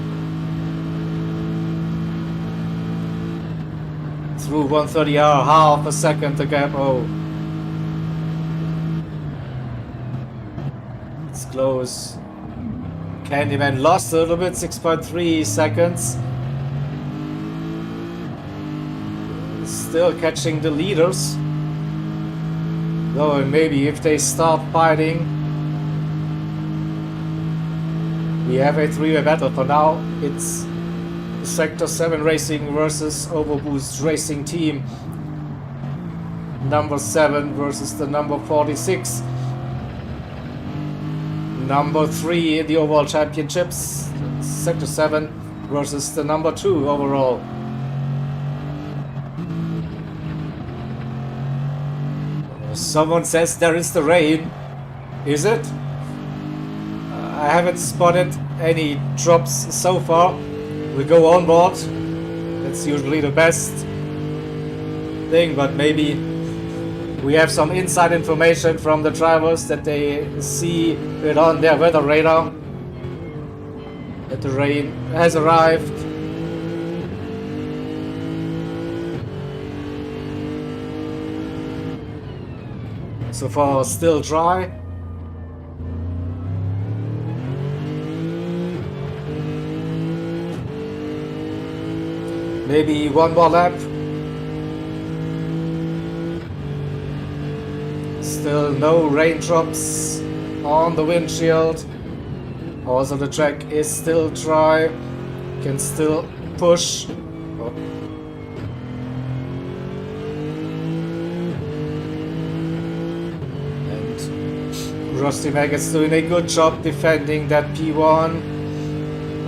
A: through 130R, half a second the gap. Oh, it's close. Candyman lost a little bit, 6.3 seconds. Still catching the leaders. Though maybe if they start fighting, we have a three-way battle. For now, it's Sector 7 Racing versus Overboost Racing Team. Number 7 versus the number 46. Number 3 in the overall championships. Sector 7 versus the number 2 overall. Someone says there is the rain. Is it? I haven't spotted any drops so far. We go on board. That's usually the best thing, but maybe we have some inside information from the drivers that they see it on their weather radar that the rain has arrived. So far, still dry. Maybe one more lap. Still no raindrops on the windshield. Also the track is still dry. Can still push. Oh. And Rusty Mac is doing a good job defending that P1.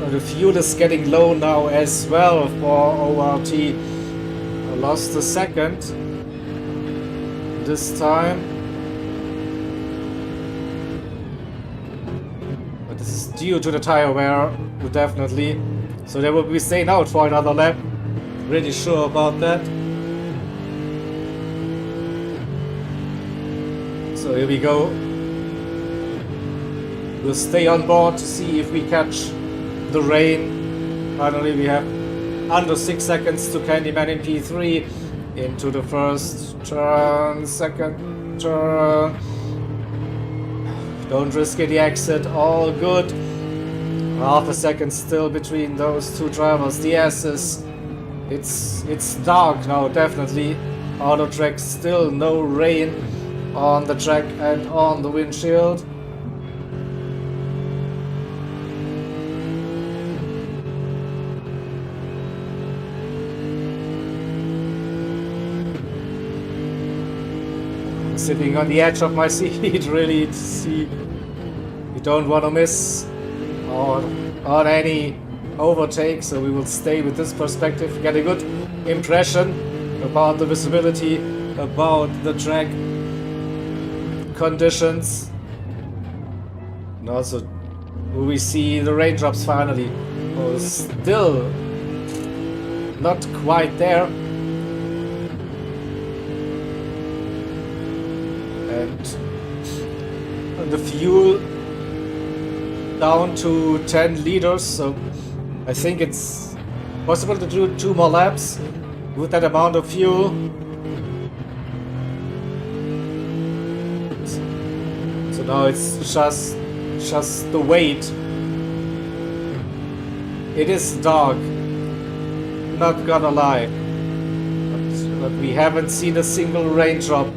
A: The fuel is getting low now as well for ORT. I lost a second this time. But this is due to the tire wear, definitely. So they will be staying out for another lap. Pretty sure about that. So here we go. We'll stay on board to see if we catch the rain. Finally, we have under 6 seconds to Candyman in P3. Into the first turn, second turn. Don't risk any exit, all good. Half a second still between those two drivers. The S's, it's dark now, definitely. Auto track, still no rain on the track and on the windshield. Sitting on the edge of my seat, really, to see. We don't want to miss on any overtake, so we will stay with this perspective, get a good impression about the visibility, about the track conditions. And also, we see the raindrops finally. Oh, still not quite there. And the fuel down to 10 liters, so I think it's possible to do 2 more laps with that amount of fuel. So now it's just the weight. It is dark, not gonna lie, but we haven't seen a single raindrop.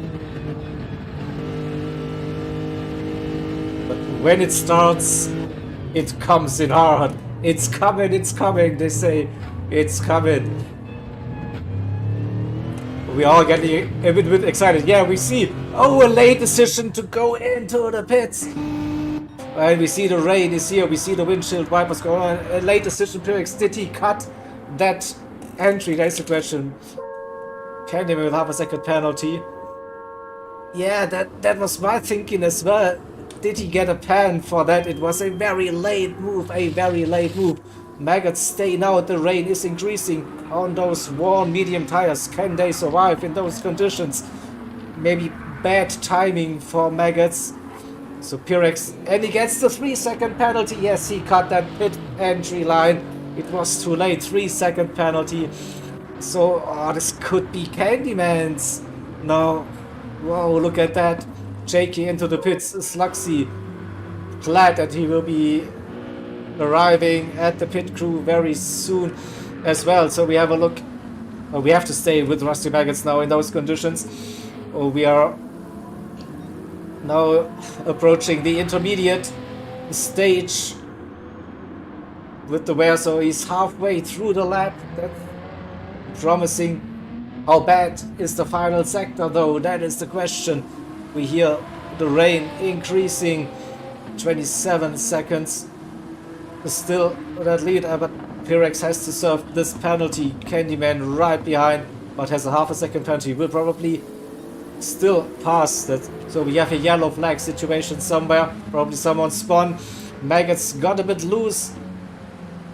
A: When it starts, It comes in hard. It's coming, they say. It's coming. We are getting a bit excited. Yeah, we see, a late decision to go into the pits. And we see the rain is here. We see the windshield wipers go on. A late decision, Pyrex. Did he cut that entry? That's the question. Candyman with half a second penalty. Yeah, that was my thinking as well. Did he get a pen for that? It was a very late move. Maggots stay now. The rain is increasing on those worn medium tires. Can they survive in those conditions? Maybe bad timing for Maggots. So Pyrex, and he gets the 3-second penalty. Yes, he cut that pit entry line. It was too late. 3-second penalty. So, this could be Candyman's. No. Whoa, look at that. Jakey into the pits. Slugsy glad that he will be arriving at the pit crew very soon as well. So we have a look. We have to stay with Rusty Maggots now in those conditions. We are now approaching the intermediate stage with the wear. So he's halfway through the lap. That's promising. How bad is the final sector though? That is the question. We hear the rain increasing. 27 seconds. Still that lead, but Pyrex has to serve this penalty. Candyman right behind, but has a half a second penalty. Will probably still pass that. So we have a yellow flag situation somewhere. Probably someone spun. Maggots got a bit loose.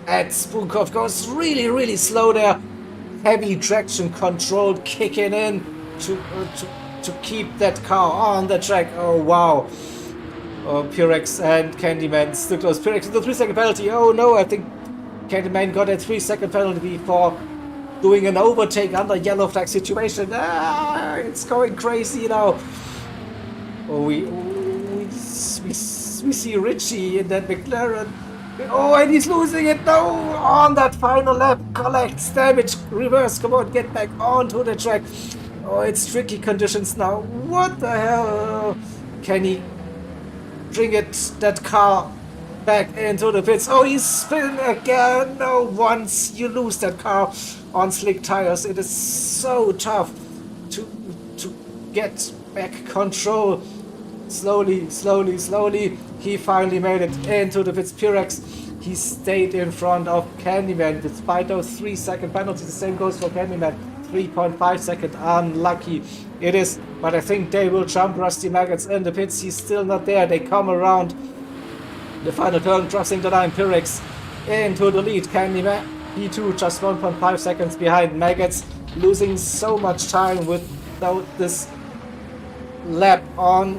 A: And Spoonkov goes really slow there. Heavy traction control kicking in to keep that car on the track. Oh wow. Pyrex and Candyman still close. Pyrex with the 3-second penalty. Oh no, I think Candyman got a 3-second penalty for doing an overtake under yellow flag situation. It's going crazy now. We see Richie in that McLaren. Oh, and he's losing it now on that final lap. Collects damage. Reverse. Come on, get back onto the track. Oh, it's tricky conditions now. What the hell? Can he bring that car back into the pits? Oh, he's spinning again. No, once you lose that car on slick tires, it is so tough to get back control. Slowly, he finally made it into the pits. Pyrex, he stayed in front of Candyman despite those 3-second penalties. The same goes for Candyman. 3.5 second, unlucky it is, but I think they will jump Rusty Maggots in the pits. He's still not there. They come around the final turn, crossing the line. Pyrex into the lead. Candyman, P2 just 1.5 seconds behind. Maggots losing so much time without this lap on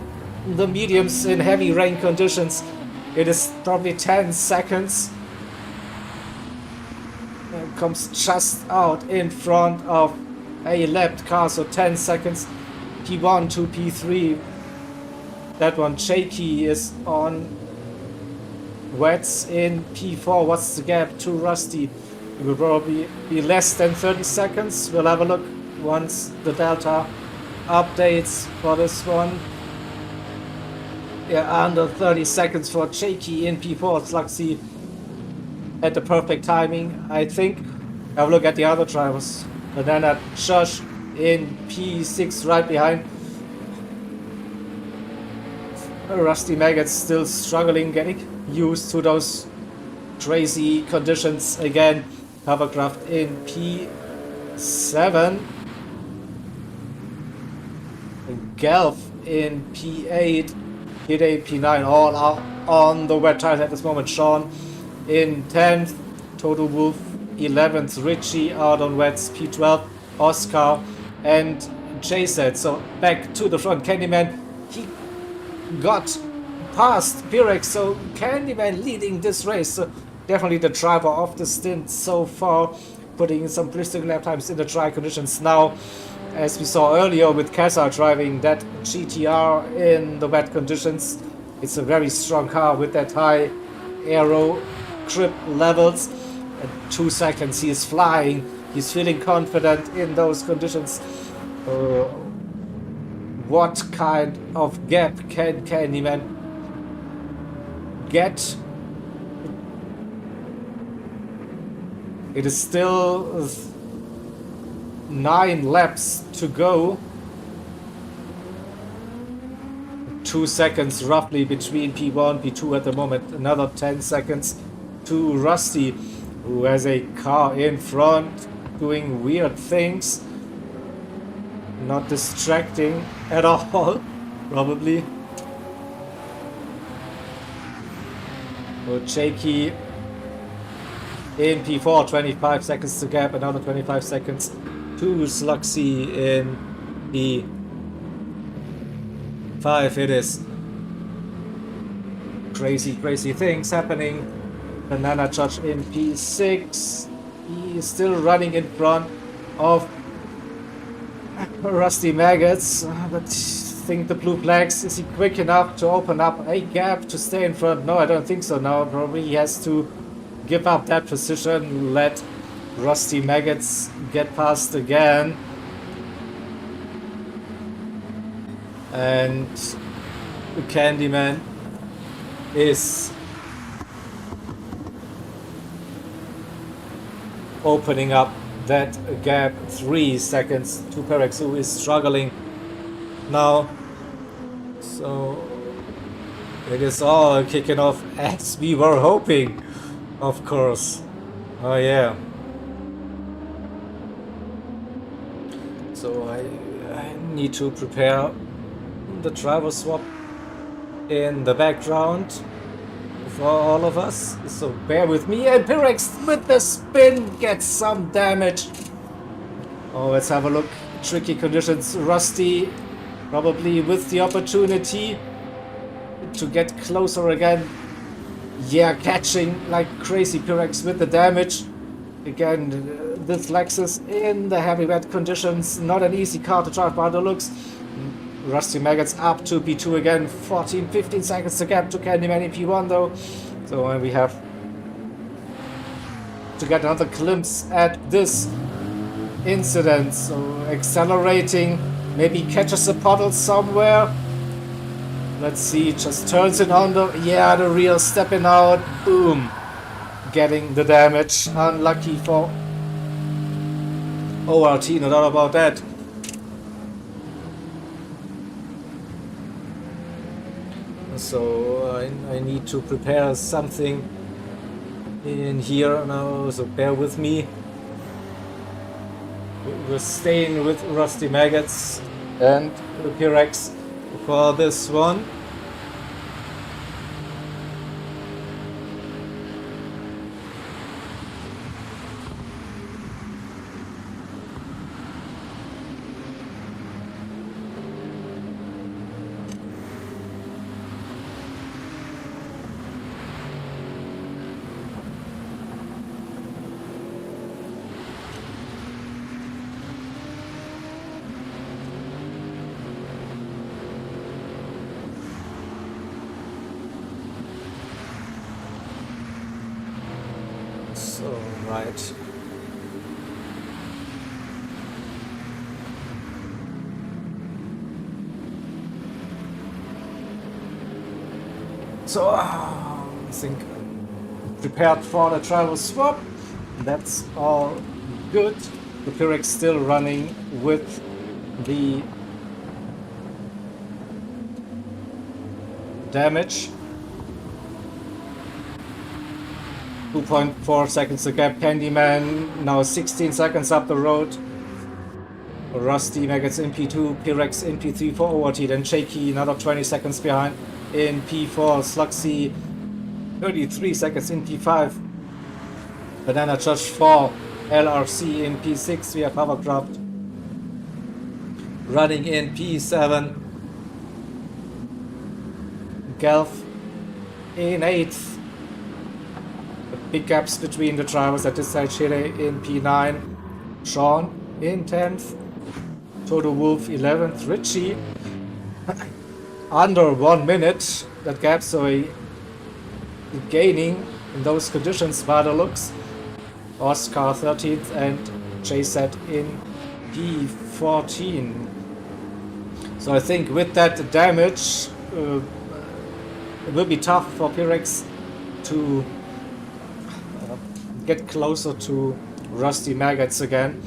A: the mediums in heavy rain conditions. It is probably 10 seconds. Comes just out in front of a lapped car, so 10 seconds. P1 to P3. That one, Shaky is on wets in P4. What's the gap to Rusty? It will probably be less than 30 seconds. We'll have a look once the Delta updates for this one. Yeah, under 30 seconds for Shaky in P4. Slugsy at the perfect timing, I think. Have a look at the other drivers. And then at Josh in P6 right behind. Rusty Maggots still struggling, getting used to those crazy conditions again. Hovercraft in P7. Gelf in P8. Hide P9, all out on the wet tires at this moment. Sean in 10th, Total Wolf 11th, Richie out on wets, P12, Oscar and Jason. So back to the front. Candyman, he got past Pyrex, so Candyman leading this race. So definitely the driver of the stint so far, putting in some blistering lap times in the dry conditions now. As we saw earlier with Kessa driving that GTR in the wet conditions. It's a very strong car with that high aero grip levels. At 2 seconds he is flying. He's feeling confident in those conditions. What kind of gap can Candyman get It is still 9 laps to go. 2 seconds roughly between P1 P2 at the moment. Another 10 seconds to Rusty, who has a car in front doing weird things. Not distracting at all, probably. So Jakey in P4, 25 seconds to gap, another 25 seconds to Sluxy in P5. It is crazy things happening. Banana Judge in P6. He is still running in front of Rusty Maggots, but I think the blue flags, is he quick enough to open up a gap to stay in front? No, I don't think so now. Probably he has to give up that position, let Rusty Maggots get past again. And Candyman is opening up that gap 3 seconds to Perex, who is struggling now. So it is all kicking off as we were hoping, of course. Oh yeah. So I need to prepare the driver swap in the background for all of us, so bear with me. And Pyrex with the spin gets some damage. Oh, let's have a look. Tricky conditions. Rusty probably with the opportunity to get closer again. Yeah, catching like crazy. Pyrex with the damage. Again, this Lexus in the heavy wet conditions. Not an easy car to drive by the looks. Rusty Maggots up to P2 again. 15 seconds to gap to Candyman in P1 though. So we have to get another glimpse at this incident. So accelerating, maybe catches a puddle somewhere. Let's see, just turns it on the, yeah, the rear stepping out. Boom. Getting the damage. Unlucky for ORT, no doubt about that. So I need to prepare something in here now, so bear with me. We're staying with Rusty Maggots and Pyrex for this one. So, right. So, I think prepared for the travel swap. That's all good. The Pyrex still running with the damage. 2.4 seconds to gap. Candyman now 16 seconds up the road. Rusty Maggots in P2, Pyrex in P3 for ORT, then Shaky another 20 seconds behind in P4, Sluxy 33 seconds in P5, Banana Judge 4, LRC in P6, we have Hovercraft running in P7, Gelf in 8th. Big gaps between the drivers at this stage. Chile in P9, Sean in 10th, Toto Wolf 11th, Richie under 1 minute that gap, so gaining in those conditions by the looks. Oscar 13th and JSET in P14. So I think with that damage it will be tough for Pyrex to get closer to Rusty Maggots again.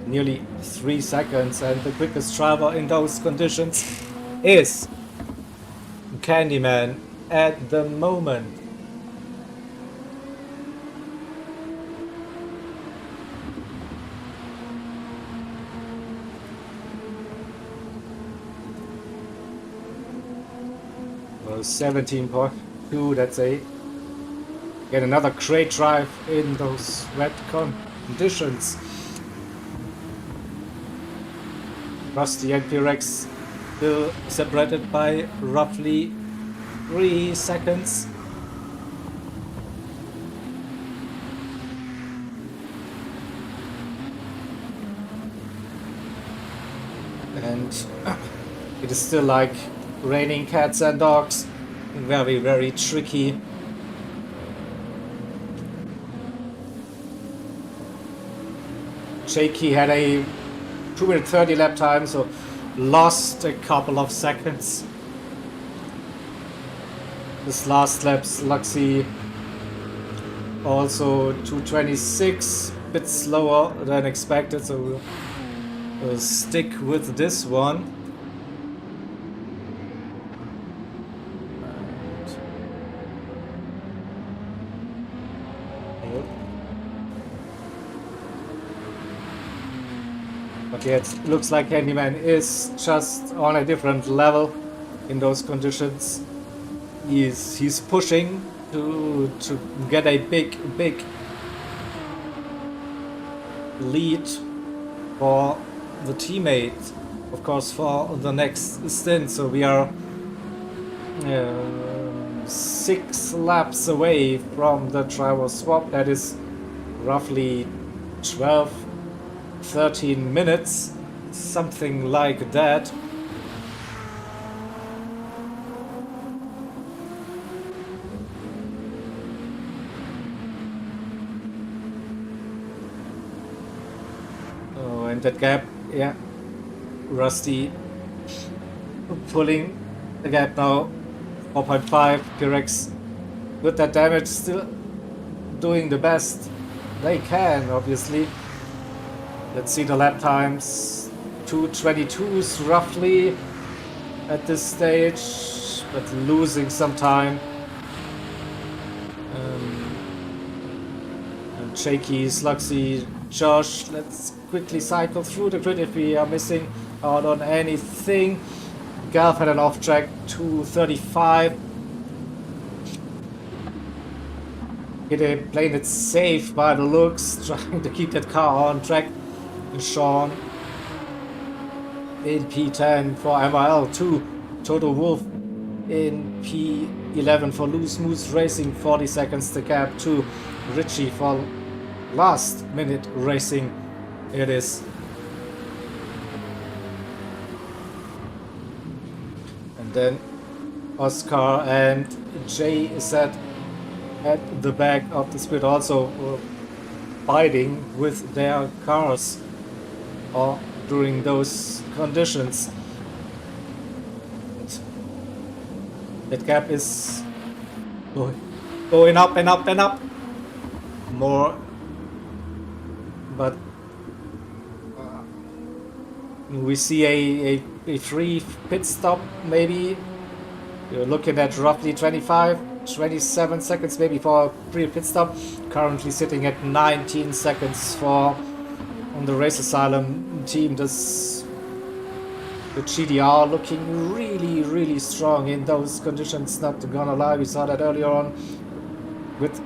A: Nearly 3 seconds, and the quickest driver in those conditions is Candyman at the moment. Well, 17.2, that's a get another great drive in those wet conditions. Rusty and P-Rex still separated by roughly 3 seconds. And it is still like raining cats and dogs. Very, very tricky. Jakey had a 2-minute 30 lap time, so lost a couple of seconds. This last lap's Luxy also 2:26, a bit slower than expected, so we'll stick with this one. But yeah, it looks like Candyman is just on a different level in those conditions. He's pushing to get a big lead for the teammate, of course, for the next stint. So we are 6 laps away from the driver swap. That is roughly 12-13 minutes, something like that. Oh, and that gap, yeah, Rusty pulling the gap now, 4.5. P-Rex with that damage, still doing the best they can, obviously. Let's see the lap times. 2:22s roughly at this stage, but losing some time. And Jakey, Sluxy, Josh, let's quickly cycle through the grid if we are missing out on anything. Galf had an off track 2:35. Playing it safe by the looks, trying to keep that car on track. And Sean in P10 for MRL2. Toto Wolf in P11 for Loose Moose Racing, 40 seconds the gap to Richie for last minute racing. It is. And then Oscar and Jay said at the back of the split also fighting with their cars or during those conditions. That gap is going up and up and up more, but we see a free pit stop maybe. You're looking at roughly 27 seconds maybe for a free pit stop. Currently sitting at 19 seconds for on the Race Asylum team. The GDR looking really strong in those conditions, not gonna lie. We saw that earlier on with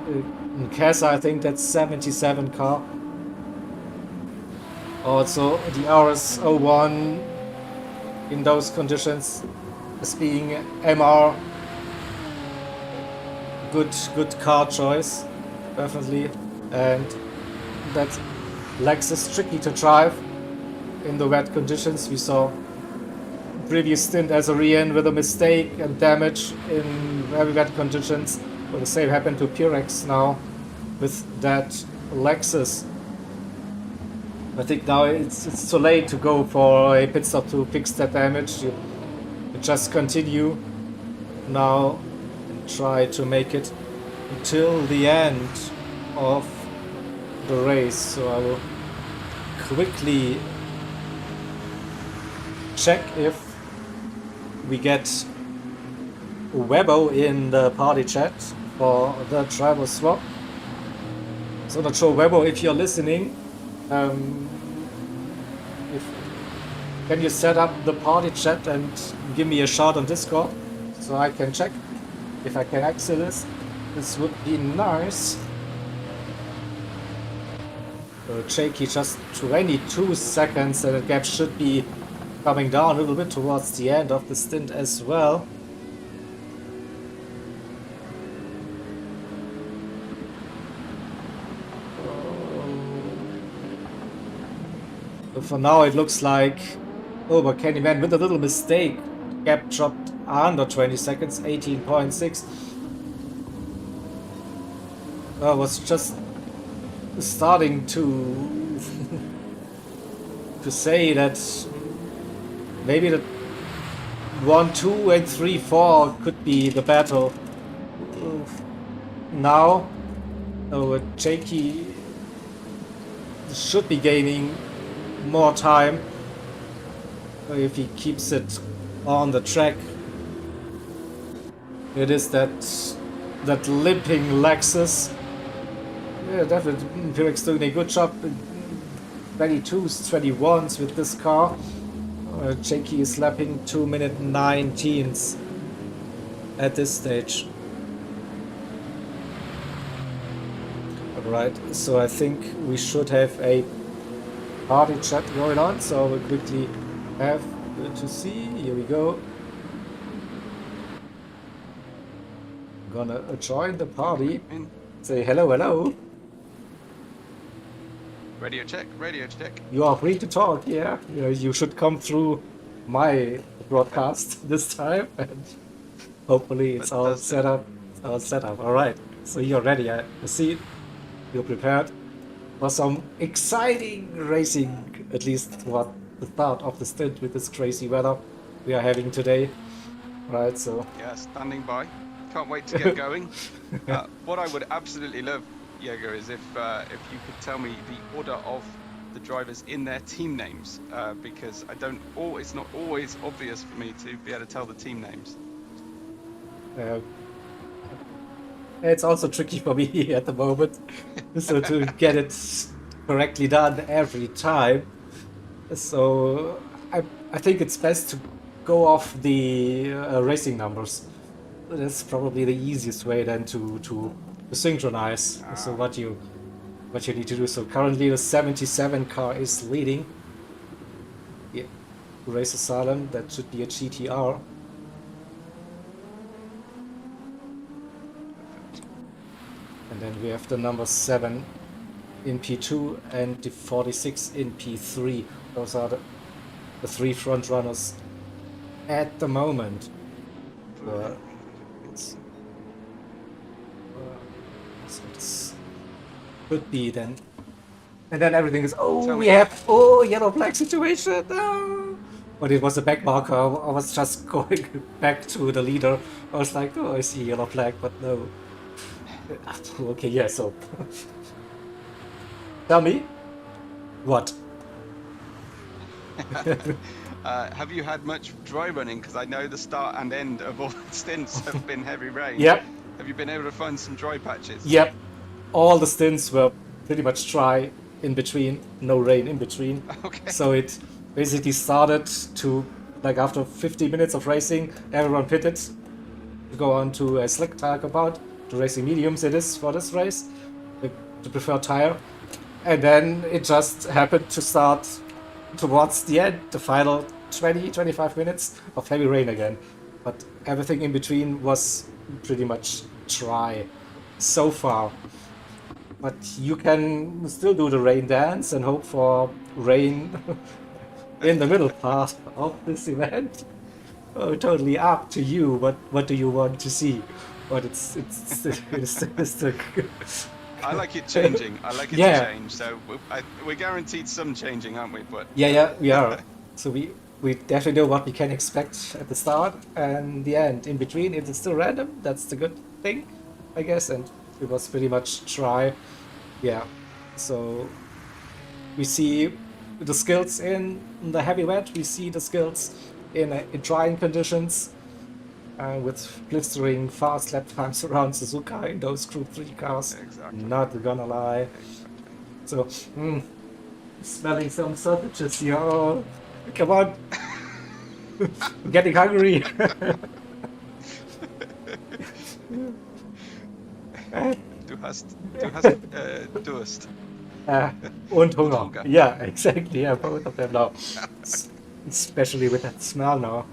A: Kesa, I think that's 77 car. Also the RS01 in those conditions as being MR. Good car choice, definitely. And that Lexus tricky to drive in the wet conditions. We saw previous stint as a re-in with a mistake and damage in very wet conditions. Well, the same happened to P-Rex now with that Lexus. I think now it's too late to go for a pit stop to fix that damage. You just continue now and try to make it until the end of the race, so I will quickly check if we get Webbo in the party chat for the driver swap. So not sure, Webbo, if you're listening, can you set up the party chat and give me a shout on Discord so I can check if I can access this? This would be nice. Jakey just 22 seconds, and the gap should be coming down a little bit towards the end of the stint as well. So for now it looks like, oh, but Candyman with a little mistake, gap dropped under 20 seconds, 18.6. I was just starting to to say that maybe the 1, 2 and 3, 4 could be the battle. Now Jakey should be gaining more time if he keeps it on the track. It is that limping Lexus. Yeah, definitely Pirix doing a good job. 22s, 21s with this car. Jakey is lapping 2-minute 19s at this stage. Alright, so I think we should have a party chat going on, so we'll quickly have to see. Here we go. I'm gonna join the party. Say hello, hello.
E: Radio check, radio check.
A: You are free to talk, yeah. You should come through my broadcast this time, and hopefully it's all set up. Alright, so you're ready, I see. You're prepared for some exciting racing, at least what the start of the stint with this crazy weather we are having today. Right, so...
E: Yeah, standing by. Can't wait to get going. What I would absolutely love, Jaeger, is if you could tell me the order of the drivers in their team names, because it's not always obvious for me to be able to tell the team names.
A: It's also tricky for me at the moment, so to get it correctly done every time. So I think it's best to go off the racing numbers. That's probably the easiest way then to synchronize. So what you need to do. So currently the 77 car is leading. Yeah, Race Asylum, that should be a GTR. And then we have the number 7 in P2 and the 46 in P3. Those are the 3 front runners at the moment. So this could be then. And then everything is, yellow flag situation. Oh. But it was a back marker. I was just going back to the leader. I was like, oh, I see yellow flag, but no. Okay, yeah, so tell me what.
E: Have you had much dry running? Because I know the start and end of all stints have been heavy rain.
A: Yep.
E: Have you been able to find some dry patches?
A: Yep. All the stints were pretty much dry in between, no rain in between.
E: Okay.
A: So it basically started to, like after 50 minutes of racing, everyone pitted to go on to a slick tire compound. The racing mediums it is for this race, the preferred tire. And then it just happened to start towards the end, the final 20-25 minutes of heavy rain again. But everything in between was pretty much dry so far. But you can still do the rain dance and hope for rain in the middle part of this event. Oh, totally up to you. What do you want to see? But it's
E: I like it changing. I like it to change. So we're guaranteed some changing, aren't we? But
A: yeah, we are. So we definitely know what we can expect at the start and the end. In between, it is still random. That's the good thing, I guess. And it was pretty much dry. Yeah. So we see the skills in the heavy wet, we see the skills in drying conditions, with blistering fast lap times around Suzuka in those Group 3 cars.
E: Exactly.
A: Not gonna lie.
E: Exactly.
A: So, smelling some sausages here. Oh, come on. I'm getting hungry.
E: Du hast Durst.
A: Und
E: Und
A: Hunger.
E: Hunger.
A: Yeah, exactly. Yeah, both of them now. Especially with that smell now.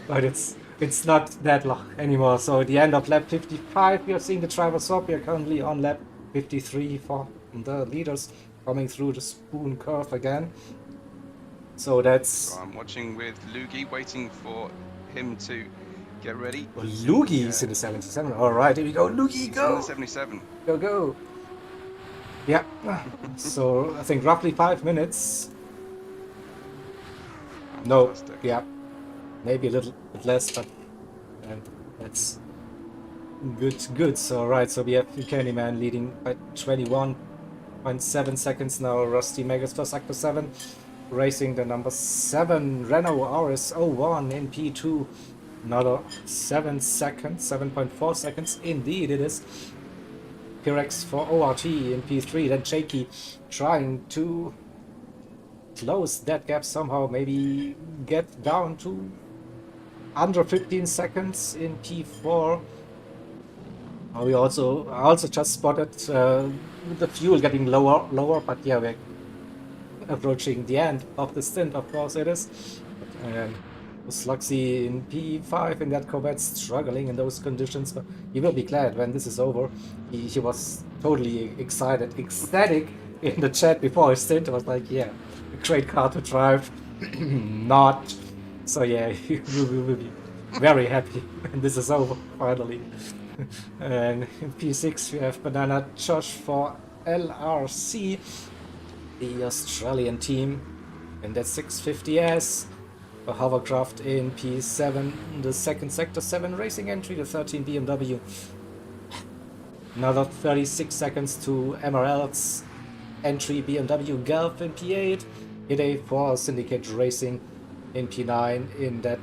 A: But it's not that long anymore. So at the end of lap 55, we are seeing the driver swap. We are currently on lap 53 for the leaders coming through the spoon curve again. So that's
E: So I'm watching with Lugi, waiting for him to get ready.
A: Lugi's in the 77. All right, here we go. Lugi,
E: He's in
A: go!
E: the 77.
A: Go, go! Yeah. So I think roughly 5 minutes. No,
E: Fantastic.
A: yeah, maybe a little bit less, but that's good. So right, so we have Candyman leading by 21.7 seconds now. Rusty Megas for Sector 7, racing the number 7 Renault RS01 in P2. Another 7 seconds, 7.4 seconds. Indeed, it is. Pyrex for ORT in P3. Then Jakey trying to close that gap somehow, maybe get down to under 15 seconds in P4. We also just spotted the fuel getting lower, but yeah, we're approaching the end of the stint, of course it is. And Slugsy in P5 in that Corvette, struggling in those conditions, but he will be glad when this is over. He was totally ecstatic in the chat before his stint. I was like, yeah, a great car to drive. Not. So yeah, he will be very happy when this is over, finally. And in P6 we have Banana Josh for LRC, the Australian team, in that 650S. A hovercraft in P7, the second Sector 7 racing entry, the 13 BMW. Another 36 seconds to MRL's entry, BMW Gulf in P8. Hit for Syndicate Racing in P9 in that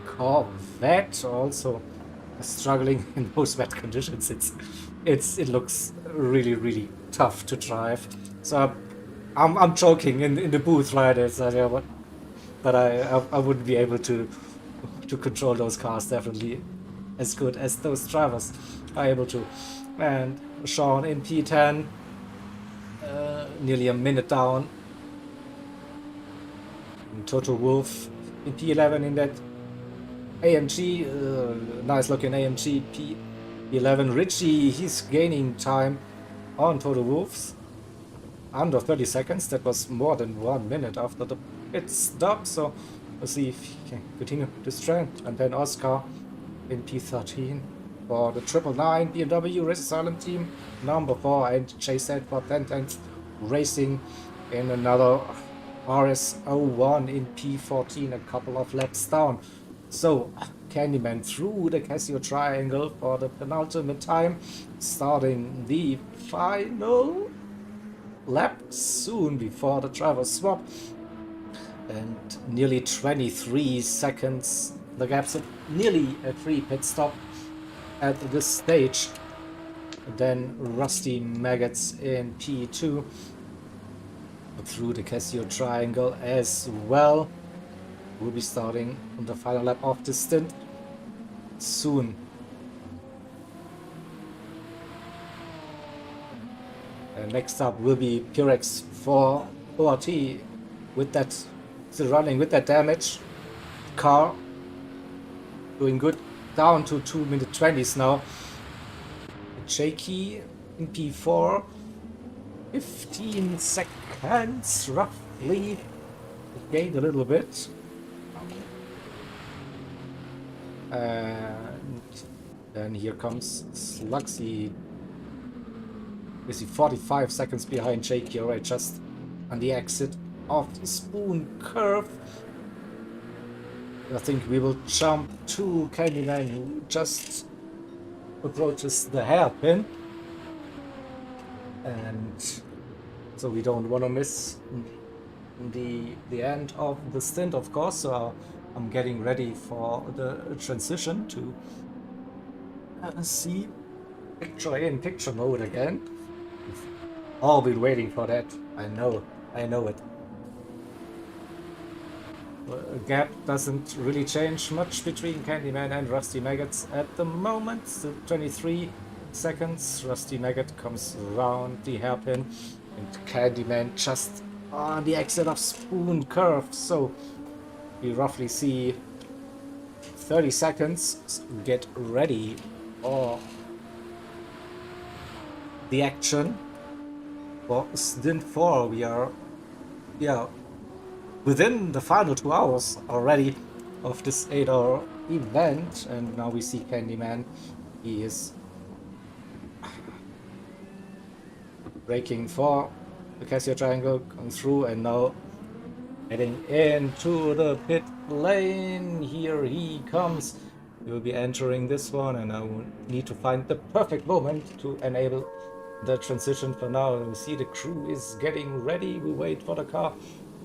A: Corvette, also struggling in those wet conditions. It looks really tough to drive. So I'm joking in the booth, right? It's what. But I wouldn't be able to control those cars definitely as good as those drivers are able to. And Sean in P10, nearly a minute down. And Toto Wolf in P11 in that AMG, nice looking AMG P11. Richie, he's gaining time on Toto Wolf's. Under 30 seconds, that was more than 1 minute after the pit stop, so we'll see if he can continue this trend. And then Oscar in P13 for the 999 BMW Race Asylum team, number 4, and JZ for 1010 Racing in another RS01 in P14, a couple of laps down. So Candyman through the Casio triangle for the penultimate time, starting the final lap soon before the driver swap. And nearly 23 seconds, the gap's nearly a free pit stop at this stage. And then Rusty Maggots in P2 through the Casio triangle as well. We'll be starting on the final lap of the stint soon. Next up will be Pyrex for ORT with that, still running with that damage. Car doing good, down to 2 minute 20s now. Jakey in P4, 15 seconds roughly. Gained a little bit. And then here comes Slugsy. We see 45 seconds behind Jakey, alright, just on the exit of the spoon curve. I think we will jump to Candyman, who just approaches the hairpin. and so we don't want to miss the end of the stint, of course. So I'm getting ready for the transition to see picture in picture mode again. We've all been waiting for that. I know it. The gap doesn't really change much between Candyman and Rusty Maggots at the moment. Still 23 seconds. Rusty Maggot comes around the hairpin, and Candyman just on the exit of Spoon Curve. So we roughly see 30 seconds. So get ready for the action. For Stint 4, we are within the final 2 hours already of this 8-hour event, and now we see Candyman. He is braking for the Casio Triangle, going through, and now heading into the pit lane. Here he comes. We will be entering this one, and I will need to find the perfect moment to enable the transition. For now, we see the crew is getting ready. We wait for the car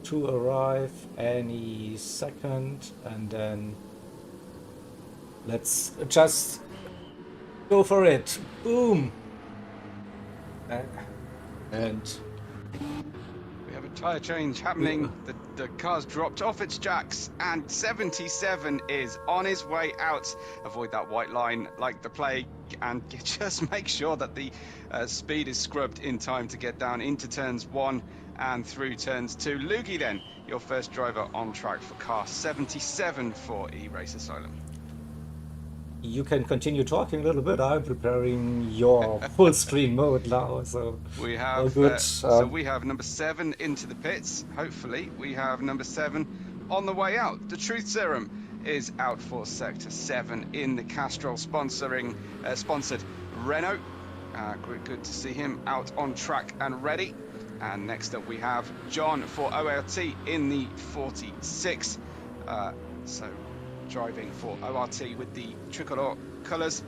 A: to arrive any second, and then let's just go for it. Boom! And
E: We have a tyre change happening. The car's dropped off its jacks, and 77 is on his way out. Avoid that white line like the plague, and just make sure that the speed is scrubbed in time to get down into turns 1 and through turns 2. Loogie, then, your first driver on track for car 77 for E-Race Asylum.
A: you can continue talking a little bit. I'm preparing your full screen mode now, so
E: We
A: all
E: have
A: good.
E: so we have number 7 into the pits. Hopefully, we have number 7 on the way out. The Truth Serum is out for Sector 7 in the Castrol sponsored Renault. Good to see him out on track and ready. And next up we have John for ORT in the 46. So driving for ORT with the tricolor colours.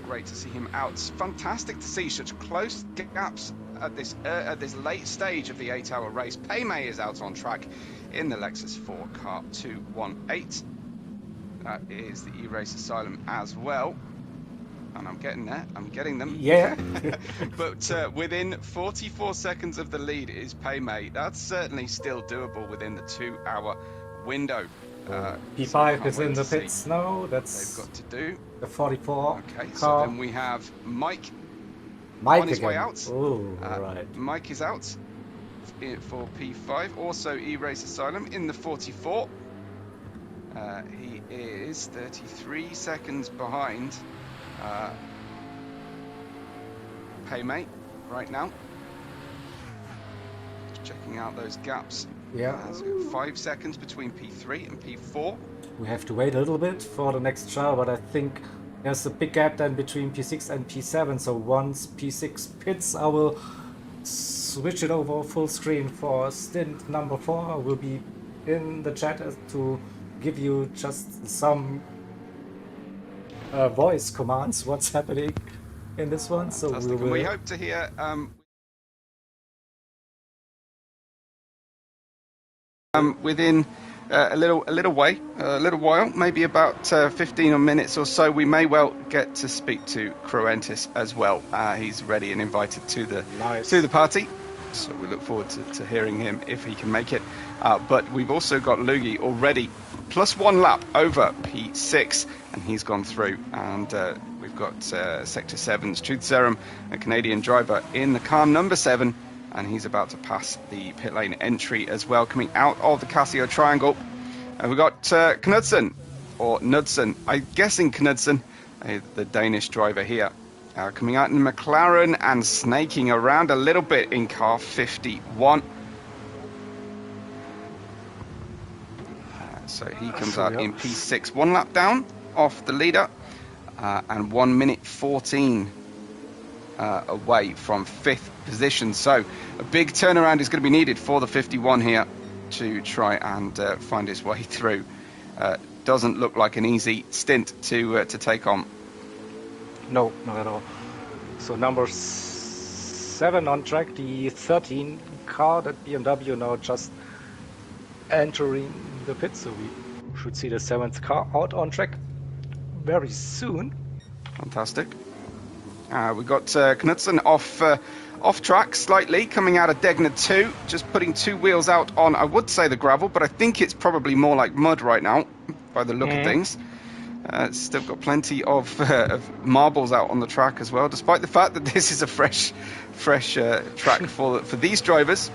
E: Great to see him out. Fantastic to see such close gaps at this late stage of the 8-hour race. Paymay is out on track in the Lexus 4 car 218. That is the E-Race Asylum as well. And I'm getting there. I'm getting them.
A: Yeah.
E: But within 44 seconds of the lead is Paymay. That's certainly still doable within the 2-hour window.
A: P5 is in the pits now. That's
E: they've got to do.
A: the 44
E: Okay, so
A: car.
E: then we have Mike
A: Mike
E: on his
A: again.
E: way out.
A: Oh, right.
E: Mike is out for P5. Also E-Race Asylum in the 44. He is 33 seconds behind Paymay right now. Just checking out those gaps.
A: Yeah.
E: So 5 seconds between P3 and P4.
A: We have to wait a little bit for the next trial, but I think there's a big gap then between P6 and P7. So once P6 pits, I will switch it over full screen for stint number 4. I will be in the chat to give you just some voice commands, what's happening in this one.
E: Fantastic.
A: So
E: And we hope to hear within a little while, maybe about 15 minutes or so, we may well get to speak to Torrential as well. He's ready and invited to the party, so we look forward to hearing him if he can make it. But we've also got Loogie already plus 1 lap over P6, and he's gone through. And we've got Sector 7's Truth Serum, a Canadian driver, in the car number 7. And he's about to pass the pit lane entry as well, coming out of the Casio Triangle. And we've got Knudsen, or Knudsen, I'm guessing Knudsen, the Danish driver here, coming out in McLaren and snaking around a little bit in car 51. So he comes out in P6, 1 lap down off the leader, and 1 minute 14 away from 5th position. So a big turnaround is going to be needed for the 51 here to try and find his way through. Doesn't look like an easy stint to take on.
C: No, not at all. So number 7 7 on track, the 13 car that BMW now just entering the pit, so we should see the 7th car out on track very soon.
E: Fantastic. We got Knudsen off track slightly, coming out of Degner 2, just putting 2 wheels out on, I would say, the gravel, but I think it's probably more like mud right now, by the look of things. It's still got plenty of marbles out on the track as well, despite the fact that this is a fresh track for these drivers.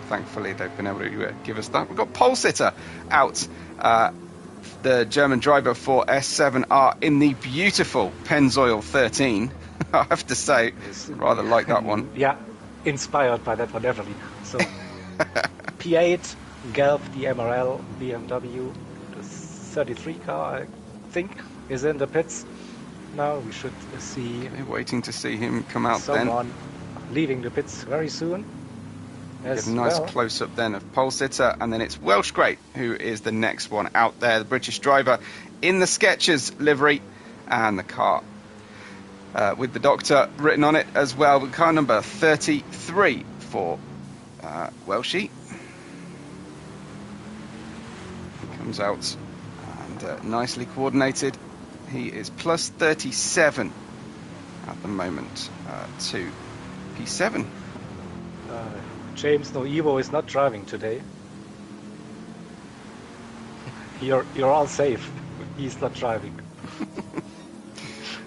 E: Thankfully, they've been able to give us that. We've got pole sitter out. The German driver for S7R in the beautiful Pennzoil 13. I have to say, rather like that one.
C: Yeah, inspired by that one, definitely. So, P8, Gelb, the MRL, BMW, the 33 car, I think, is in the pits. Now we should see
E: We're waiting to see him come out
C: someone leaving the pits very soon.
E: Get a nice close-up then of pole sitter, and then it's Welsh Great who is the next one out there, the British driver in the Skechers livery, and the car with the doctor written on it as well, with car number 33 for Welshie. He comes out and nicely coordinated. He is plus 37 at the moment to P7.
C: James No Evo is not driving today. You're all safe. He's not driving.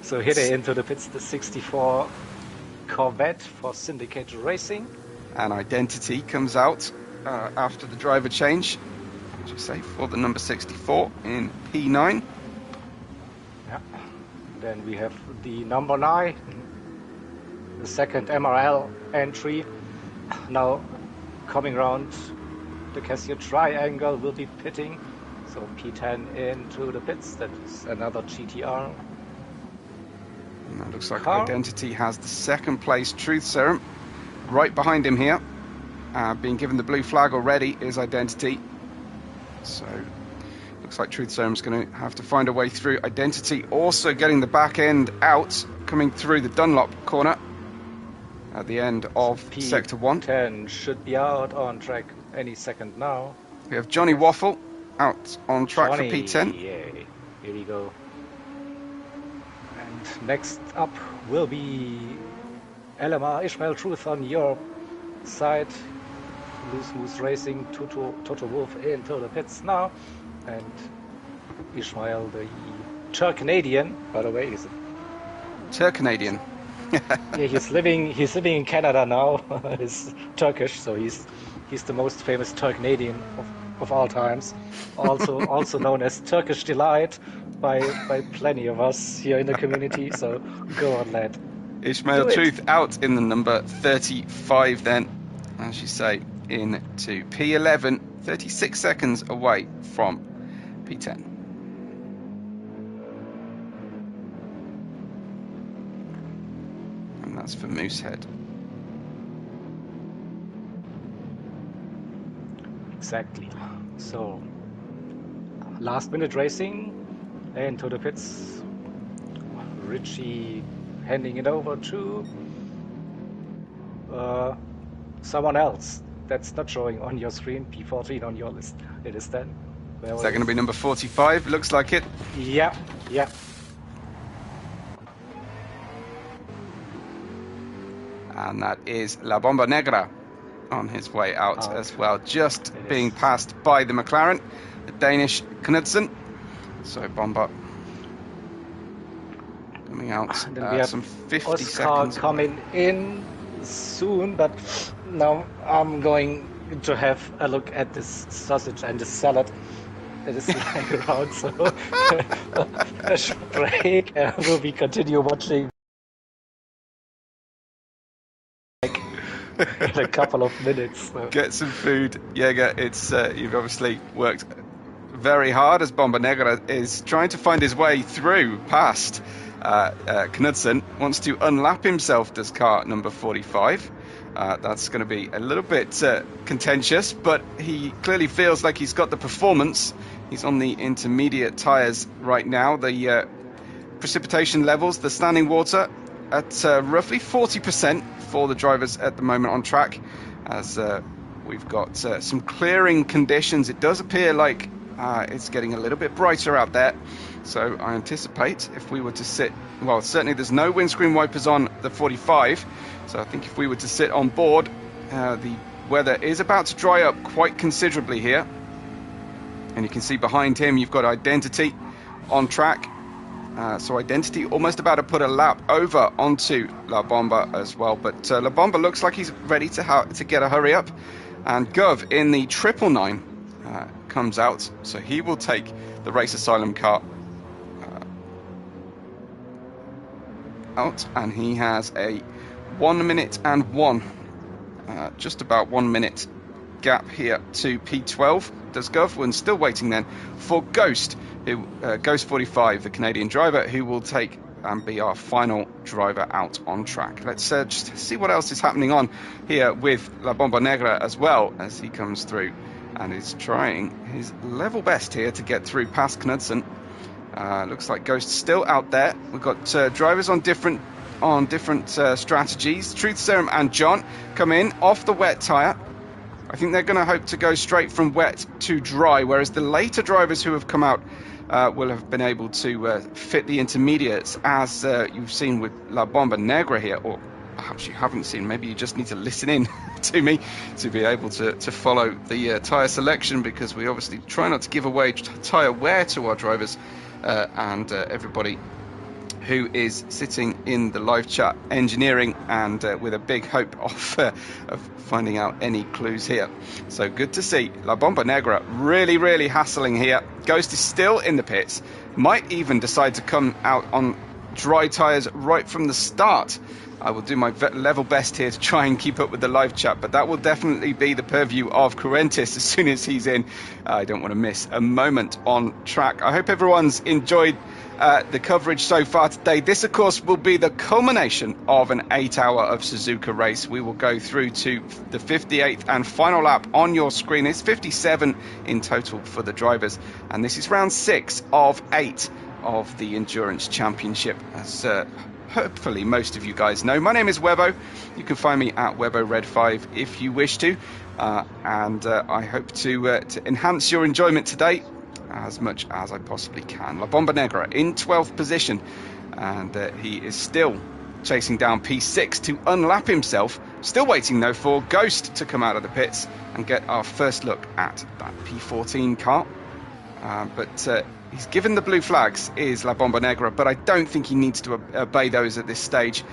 C: So here they enter the pits, the 64 Corvette for Syndicate Racing.
E: And Identity comes out after the driver change, would you say, for the number 64 in P9.
C: Yeah. Then we have the number 9, the second MRL entry. Now coming round the Casio Triangle will be pitting, so P10 into the pits. That is another GTR.
E: And that looks like
C: car.
E: Identity has the second place Truth Serum right behind him here. Being given the blue flag already is Identity. So looks like Truth Serum's going to have to find a way through. Identity also getting the back end out, coming through the Dunlop corner at the end of Sector 1.
C: P10 should be out on track any second now.
E: We have Johnny Waffle out on track
C: Johnny,
E: for P10.
C: Yay. Here we go. And next up will be LMR Ishmael Truth on your side. Loose Moose Racing, Toto Wolf into the pits now. And Ishmael, the Turk-Canadian, by the way, is it?
E: Turk-Canadian.
C: Yeah, he's living in Canada now. He's Turkish, so he's the most famous Turk-Canadian of all times. Also known as Turkish Delight by plenty of us here in the community. So go on, lad.
E: Ishmael Truth out in the number 35 then, as you say, into P11, 36 seconds away from P10. And that's for Moosehead.
C: Exactly. So, last minute racing into the pits. Richie handing it over to someone else that's not showing on your screen. P14 on your list. It is then.
E: Is that going to be number 45? Looks like it.
C: Yeah.
E: And that is La Bomba Negra on his way out as well, just being passed by the McLaren, the Danish Knudsen. So Bomba coming out
C: Then we have
E: some 50
C: Oscar
E: seconds
C: coming in soon, but now I'm going to have a look at this sausage and this salad that is lying around. So a short break, and we'll be continue watching in a couple of minutes. So.
E: Get some food, Jaeger. It's you've obviously worked very hard as Bomba Negra is trying to find his way through past Knudsen. Wants to unlap himself, does car number 45. That's going to be a little bit contentious, but he clearly feels like he's got the performance. He's on the intermediate tyres right now. The precipitation levels, the standing water at roughly 40%, for the drivers at the moment on track, as we've got some clearing conditions. It does appear like it's getting a little bit brighter out there, so I anticipate if we were to sit, well, certainly there's no windscreen wipers on the 45, so I think if we were to sit on board, the weather is about to dry up quite considerably here. And you can see behind him you've got Identity on track. So Identity almost about to put a lap over onto La Bomba as well. But La Bomba looks like he's ready to get a hurry up. And Gov in the 999 comes out. So he will take the Race Asylum car out. And he has a 1 minute and 1, just about 1 minute gap here to P12. Does Gov, and still waiting then for Ghost, who Ghost 45, the Canadian driver, who will take and be our final driver out on track. Let's just see what else is happening on here with La Bomba Negra as well, as he comes through and is trying his level best here to get through past Knudsen. Looks like Ghost still out there. We've got drivers on different strategies. Truth Serum and John come in off the wet tyre. I think they're going to hope to go straight from wet to dry, whereas the later drivers who have come out will have been able to fit the intermediates, as you've seen with La Bomba Negra here, or perhaps you haven't seen. Maybe you just need to listen in to me to be able to follow the tyre selection, because we obviously try not to give away tyre wear to our drivers and everybody who is sitting in the live chat engineering, and with a big hope of finding out any clues here. So good to see La Bomba Negra really hassling here. Ghost is still in the pits, might even decide to come out on dry tyres right from the start. I will do my level best here to try and keep up with the live chat, but that will definitely be the purview of Correntis as soon as he's in. I don't want to miss a moment on track. I hope everyone's enjoyed the coverage so far today. This, of course, will be the culmination of an 8-hour of Suzuka race. We will go through to the 58th and final lap on your screen. It's 57 in total for the drivers, and this is round 6 of 8 of the Endurance Championship, as hopefully most of you guys know. My name is Webbo. You can find me at WebboRed5 if you wish to, and I hope to enhance your enjoyment today as much as I possibly can. La Bomba Negra in 12th position, and he is still chasing down P6 to unlap himself. Still waiting though for Ghost to come out of the pits and get our first look at that P14 car. But he's given the blue flags, is La Bomba Negra, but I don't think he needs to obey those at this stage.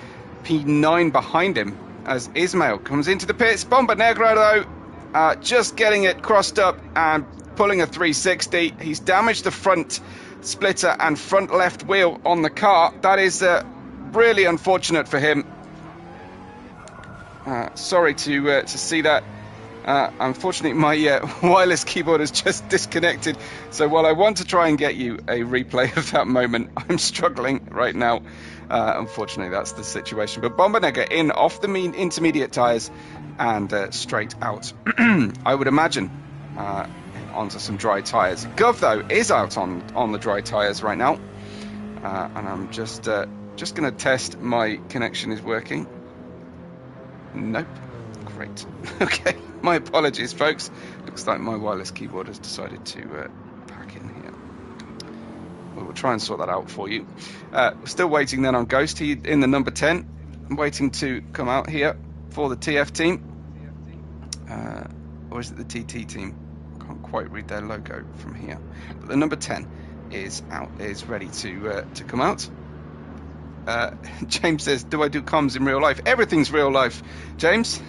E: P9 behind him as Ismail comes into the pits. Bomba Negra though, just getting it crossed up and pulling a 360. He's damaged the front splitter and front left wheel on the car. That is really unfortunate for him. Sorry to see that. Unfortunately, my wireless keyboard has just disconnected. So while I want to try and get you a replay of that moment, I'm struggling right now. Unfortunately, that's the situation. But Bomba Negra in off the intermediate tyres and straight out. I would imagine onto some dry tyres. Gov though is out on the dry tyres right now, and I'm just going to test my connection is working. Nope. Great. Okay, my apologies, folks. Looks like my wireless keyboard has decided to pack in here. We'll try and sort that out for you. We're still waiting then on Ghost. He in the number 10, waiting to come out here for the TF team. Or is it the TT team? Can't quite read their logo from here. But the number 10 is out, is ready to come out. James says, do I do comms in real life? Everything's real life, James.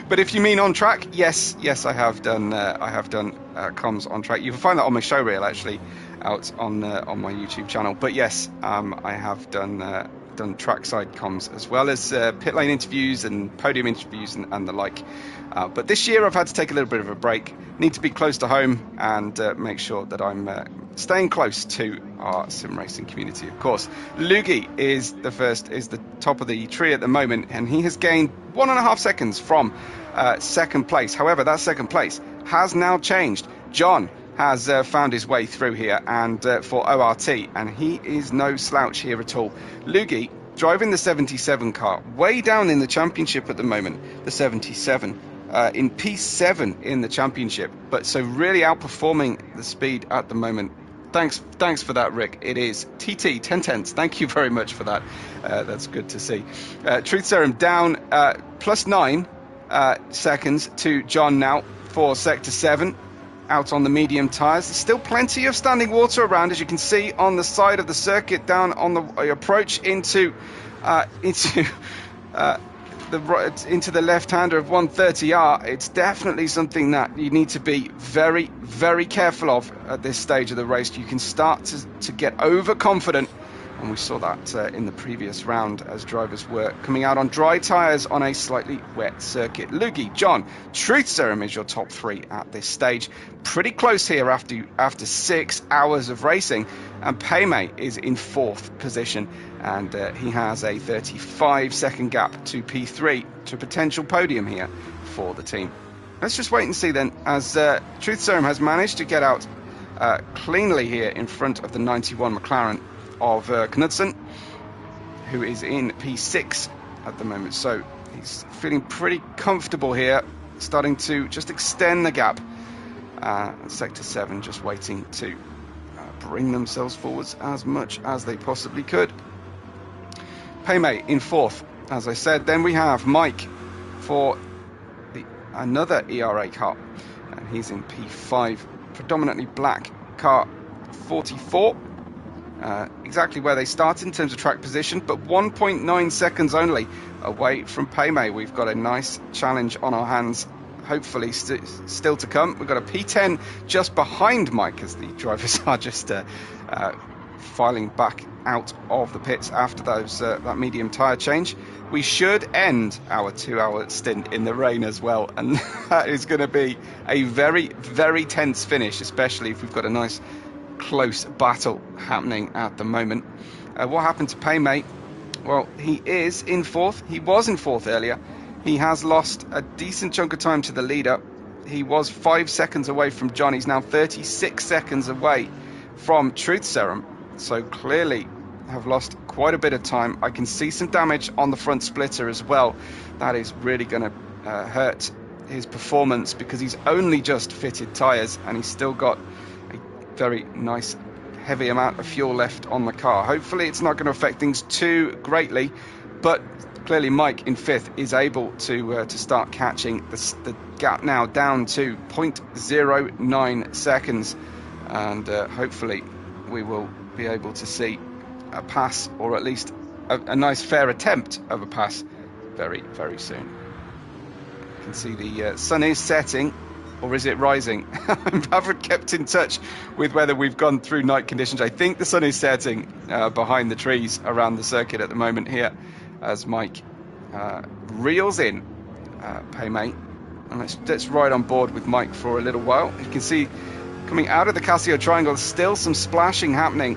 E: But if you mean on track, yes, I have done comms on track. You can find that on my show reel actually, out on my YouTube channel. But yes, I have done trackside comms as well as pit lane interviews and podium interviews and the like. But this year I've had to take a little bit of a break. Need to be close to home and make sure that I'm staying close to our sim racing community. Of course, Lugi is the top of the tree at the moment, and he has gained 1.5 seconds from second place. However, that second place has now changed. John has found his way through here and for ORT, and he is no slouch here at all. Lugi driving the 77 car, way down in the championship at the moment, the 77, in P7 in the championship, but so really outperforming the speed at the moment. Thanks for that, Rick. It is TT 10/10. Thank you very much for that. That's good to see. Truth Serum down +9 seconds to John now for Sector 7. Out on the medium tyres. There's still plenty of standing water around, as you can see on the side of the circuit down on the approach into the left-hander of 130R. It's definitely something that you need to be very, very careful of at this stage of the race. You can start to get overconfident, and we saw that in the previous round as drivers were coming out on dry tyres on a slightly wet circuit. Loogie, John, Truth Serum is your top 3 at this stage. Pretty close here after 6 hours of racing, and Payme is in 4th position, and he has a 35-second gap to P3 to a potential podium here for the team. Let's just wait and see then, as Truth Serum has managed to get out cleanly here in front of the 91 McLaren of Knudsen, who is in P6 at the moment. So he's feeling pretty comfortable here, starting to just extend the gap. Sector 7 just waiting to bring themselves forwards as much as they possibly could. Payme in 4th, as I said. Then we have Mike for another ERA car, and he's in P5, predominantly black car 44. Exactly where they started in terms of track position, but 1.9 seconds only away from Payme. We've got a nice challenge on our hands, hopefully still to come. We've got a P10 just behind Mike, as the drivers are just filing back out of the pits after that medium tyre change. We should end our 2-hour stint in the rain as well, and that is going to be a very, very tense finish, especially if we've got a nice close battle happening at the moment. What happened to Payme? Well, he is in 4th. He was in 4th earlier. He has lost a decent chunk of time to the leader. He was 5 seconds away from John. He's now 36 seconds away from Truth Serum. So clearly have lost quite a bit of time. I can see some damage on the front splitter as well. That is really going to hurt his performance, because he's only just fitted tyres and he's still got a very nice heavy amount of fuel left on the car. Hopefully it's not going to affect things too greatly, but clearly Mike in 5th is able to start catching the gap now down to 0.09 seconds, and hopefully we will be able to see a pass, or at least a nice fair attempt of a pass very, very soon. You can see the sun is setting, or is it rising? I haven't kept in touch with whether we've gone through night conditions. I think the sun is setting behind the trees around the circuit at the moment here, as Mike reels in Payme. And let's ride on board with Mike for a little while. You can see coming out of the Casio Triangle, there's still some splashing happening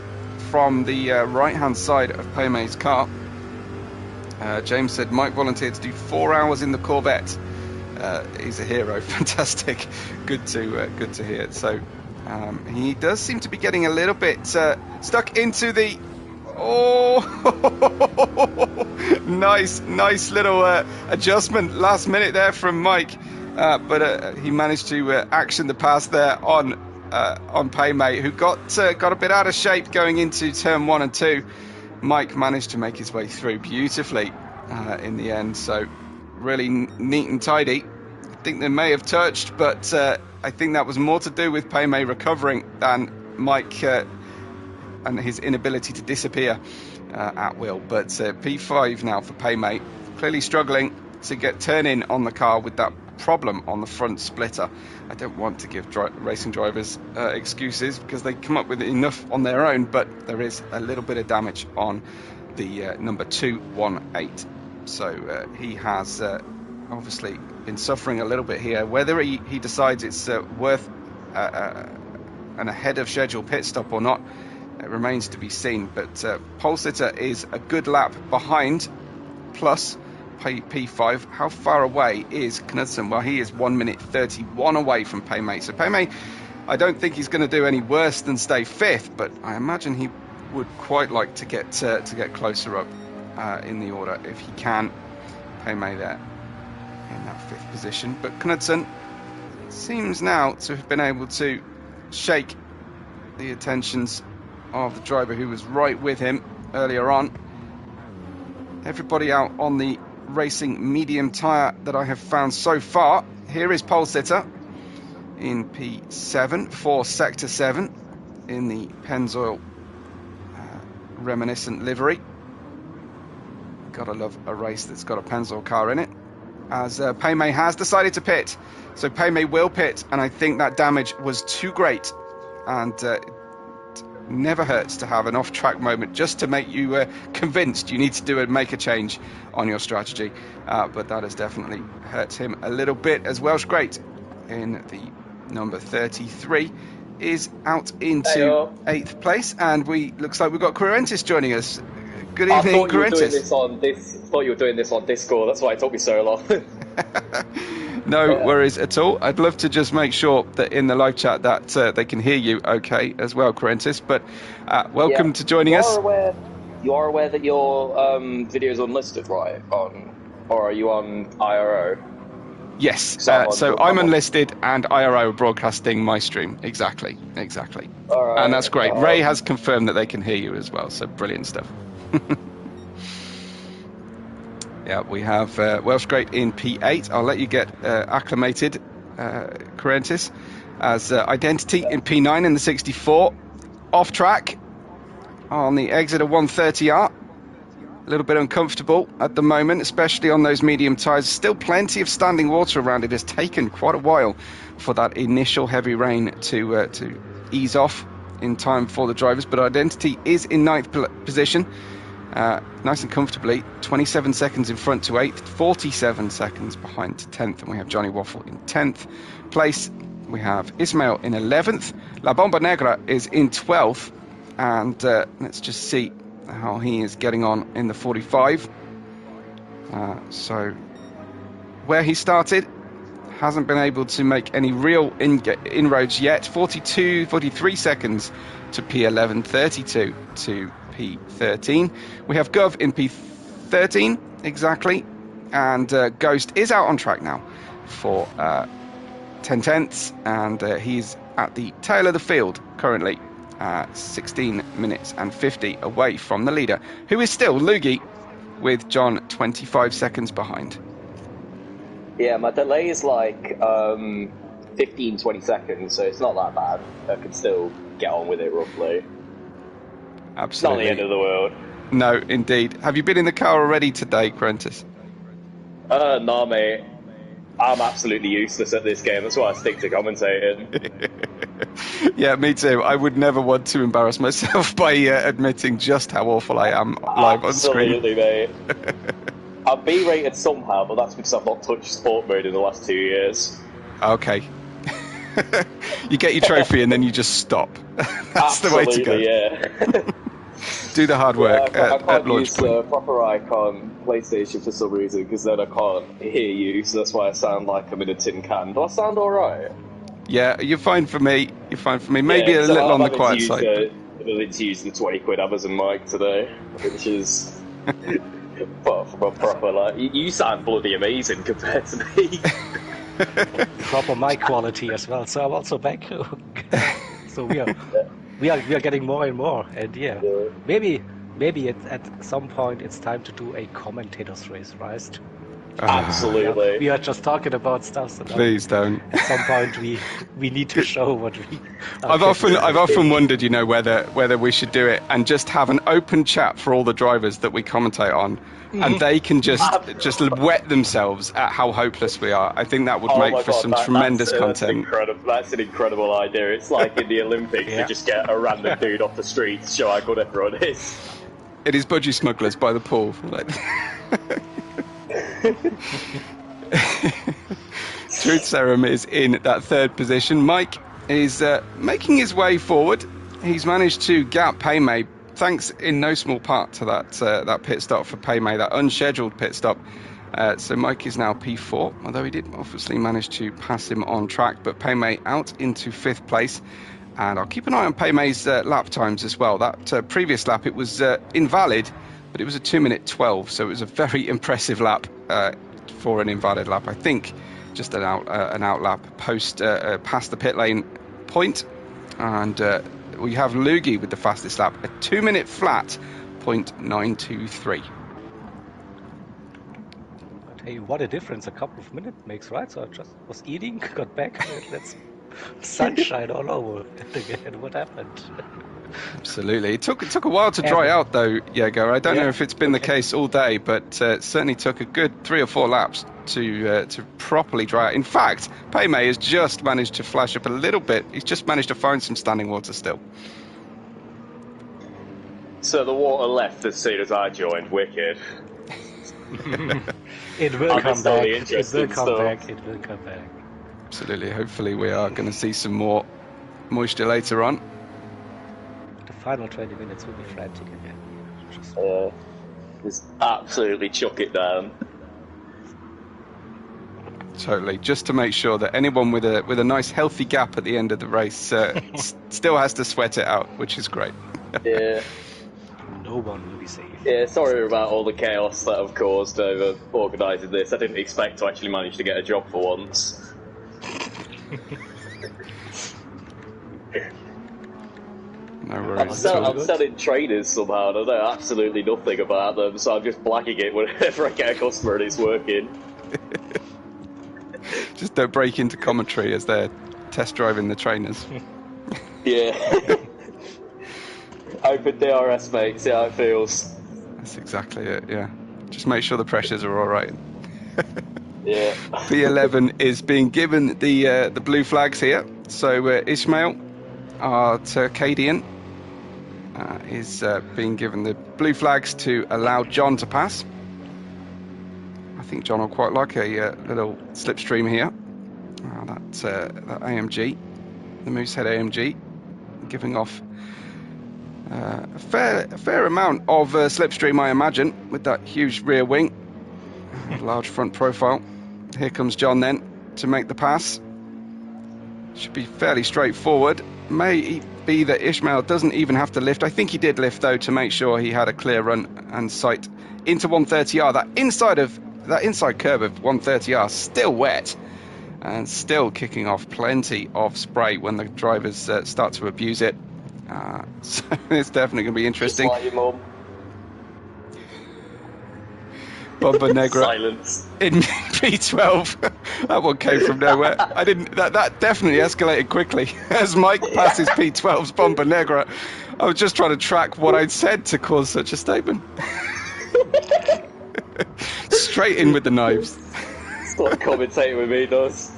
E: from the right-hand side of Payme's car. James said Mike volunteered to do 4 hours in the Corvette. He's a hero. Fantastic. Good to hear. So he does seem to be getting a little bit stuck into the... Oh, nice little adjustment last minute there from Mike. But he managed to action the pass there on Payme, who got a bit out of shape going into turn 1 and 2. Mike managed to make his way through beautifully in the end, so really neat and tidy. I think they may have touched, but I think that was more to do with Payme recovering than Mike and his inability to disappear at will. But P5 now for Payme, clearly struggling to get turn in on the car with that problem on the front splitter. I don't want to give racing drivers excuses, because they come up with enough on their own, but there is a little bit of damage on the number 218. So he has obviously been suffering a little bit here. Whether he decides it's worth an ahead of schedule pit stop or not, it remains to be seen. But pole sitter is a good lap behind, plus P5. How far away is Knudsen? Well, he is 1 minute 31 away from Payme. So Payme, I don't think he's going to do any worse than stay 5th, but I imagine he would quite like to get closer up in the order if he can. Paymay there in that 5th position. But Knudsen seems now to have been able to shake the attentions of the driver who was right with him earlier on. Everybody out on the racing medium tyre that I have found so far. Here is pole sitter in P7 for Sector 7 in the Pennzoil reminiscent livery. Gotta love a race that's got a Pennzoil car in it. As Paymay has decided to pit. So Paymay will pit, and I think that damage was too great. And it never hurts to have an off-track moment just to make you convinced you need to make a change on your strategy. But that has definitely hurt him a little bit. As Welsh Great in the number 33 is out into 8th place, and looks like we've got Querentis joining us. Good evening, Querentis.
F: Thought you were doing this on Discord. That's why it took me so long.
E: No worries at all. I'd love to just make sure that in the live chat that they can hear you okay as well, Querentis. But welcome to joining us.
F: You are aware that your video is unlisted, right? Or are you on IRO?
E: Yes. So I'm unlisted, and IRO are broadcasting my stream. Exactly.
F: All right.
E: And that's great. Ray has confirmed that they can hear you as well. So brilliant stuff. Yeah, we have Welsh Great in P8. I'll let you get acclimated, Querentis, as Identity in P9 in the 64. Off track on the Exeter 130R. A little bit uncomfortable at the moment, especially on those medium tyres. Still plenty of standing water around. It has taken quite a while for that initial heavy rain to ease off in time for the drivers. But Identity is in 9th position. Nice and comfortably, 27 seconds in front to 8th, 47 seconds behind to 10th, and we have Johnny Waffle in 10th place. We have Ismail in 11th, La Bomba Negra is in 12th, and let's just see how he is getting on in the 45. So where he started, hasn't been able to make any real inroads yet. 43 seconds to P11, 32 to P13. We have Gov in P13 exactly, and Ghost is out on track now for 10 tenths, and he's at the tail of the field currently, 16 minutes and 50 away from the leader, who is still Lugi, with John 25 seconds behind.
F: Yeah, my delay is like 15-20 seconds, so it's not that bad. I can still get on with it roughly.
E: Absolutely.
F: It's not the end of the world.
E: No, indeed. Have you been in the car already today, Querentis?
F: No, mate. I'm absolutely useless at this game. That's why I stick to commentating.
E: Yeah, me too. I would never want to embarrass myself by admitting just how awful I am live on screen.
F: Absolutely, mate. I'm B-rated somehow, but that's because I've not touched sport mode in the last 2 years.
E: Okay. You get your trophy and then you just stop. That's the way to go.
F: Yeah.
E: Do the hard work
F: I
E: at
F: can't
E: launch
F: use
E: point.
F: proper icon PlayStation for some reason, because then I can't hear you, so that's why I sound like I'm in a tin can. Do I sound alright?
E: Yeah, you're fine for me. Maybe a little on the quiet side.
F: I'm going to use the 20 quid Amazon mic today, which is... but from a proper, like, you sound bloody amazing compared to me.
C: Proper mic quality as well. So I'm also back. So we are getting more and more, and maybe at some point it's time to do a commentators race, right?
F: Absolutely.
C: We are just talking about stuff. So
E: Please don't.
C: At some point we need to show what we.
E: I've often wondered, whether we should do it and just have an open chat for all the drivers that we commentate on, and they can just wet themselves at how hopeless we are. I think that would make for some tremendous content.
F: That's an incredible idea. It's like in the Olympics, they just get a random dude off the street to show how good everyone is.
E: It is budgie smugglers by the pool. Truth Serum is in that 3rd position. Mike is making his way forward. He's managed to gap Paymay, thanks in no small part to that pit stop for Paymay, that unscheduled pit stop. So Mike is now P4, although he did obviously manage to pass him on track. But Paymay out into 5th place. And I'll keep an eye on Paymay's lap times as well. That previous lap, it was invalid but it was a 2-minute 12, so it was a very impressive lap for an invalid lap. I think just an out lap past the pit lane point, and we have Lugi with the fastest lap, a 2-minute flat 0.923.
C: But hey, what a difference a couple of minutes makes, right? So I just was eating, got back, and that's sunshine all over it again. What happened?
E: Absolutely. It took a while to dry out though, Jaeger. I don't know if it's been the case all day, but it certainly took a good 3 or 4 laps to properly dry out. In fact, Paymay has just managed to flash up a little bit. He's just managed to find some standing water still.
F: So the water left as soon as I joined. Wicked.
C: It will come back. It will
F: interesting
C: come
F: stuff.
C: back. It will come back.
E: Absolutely. Hopefully we are going to see some more moisture later on.
C: The final 20 minutes will be frantic again. Just
F: Just absolutely chuck it down.
E: Totally. Just to make sure that anyone with a nice healthy gap at the end of the race still has to sweat it out, which is great.
F: Yeah.
C: no one will be safe.
F: Yeah, sorry about all the chaos that I've caused over organising this. I didn't expect to actually manage to get a job for once.
E: No
F: I'm
E: worries at all.
F: selling trainers somehow, and I know absolutely nothing about them, so I'm just blacking it whenever I get a customer and it's working.
E: Just don't break into commentary as they're test driving the trainers.
F: Yeah. Open DRS, mate, see how it feels.
E: That's exactly it, yeah. Just make sure the pressures are alright.
F: Yeah.
E: P11 is being given the blue flags here. So Ismail, our Turcadian, is being given the blue flags to allow John to pass. I think John will quite like a little slipstream here. That AMG, the Moosehead AMG, giving off a fair amount of slipstream, I imagine, with that huge rear wing, large front profile. Here comes John then to make the pass. Should be fairly straightforward. May be that Ishmael doesn't even have to lift. I think he did lift though to make sure he had a clear run and sight into 130R. That inside curve of 130R still wet and still kicking off plenty of spray when the drivers start to abuse it. So it's definitely going to be interesting.
F: Just like your mum.
E: Bomba Negra
F: Silence.
E: in P12. That one came from nowhere. That definitely escalated quickly as Mike passes P12's Bomba Negra. I was just trying to track what I'd said to cause such a statement. Straight in with the knives.
F: Stop commentating with me, does.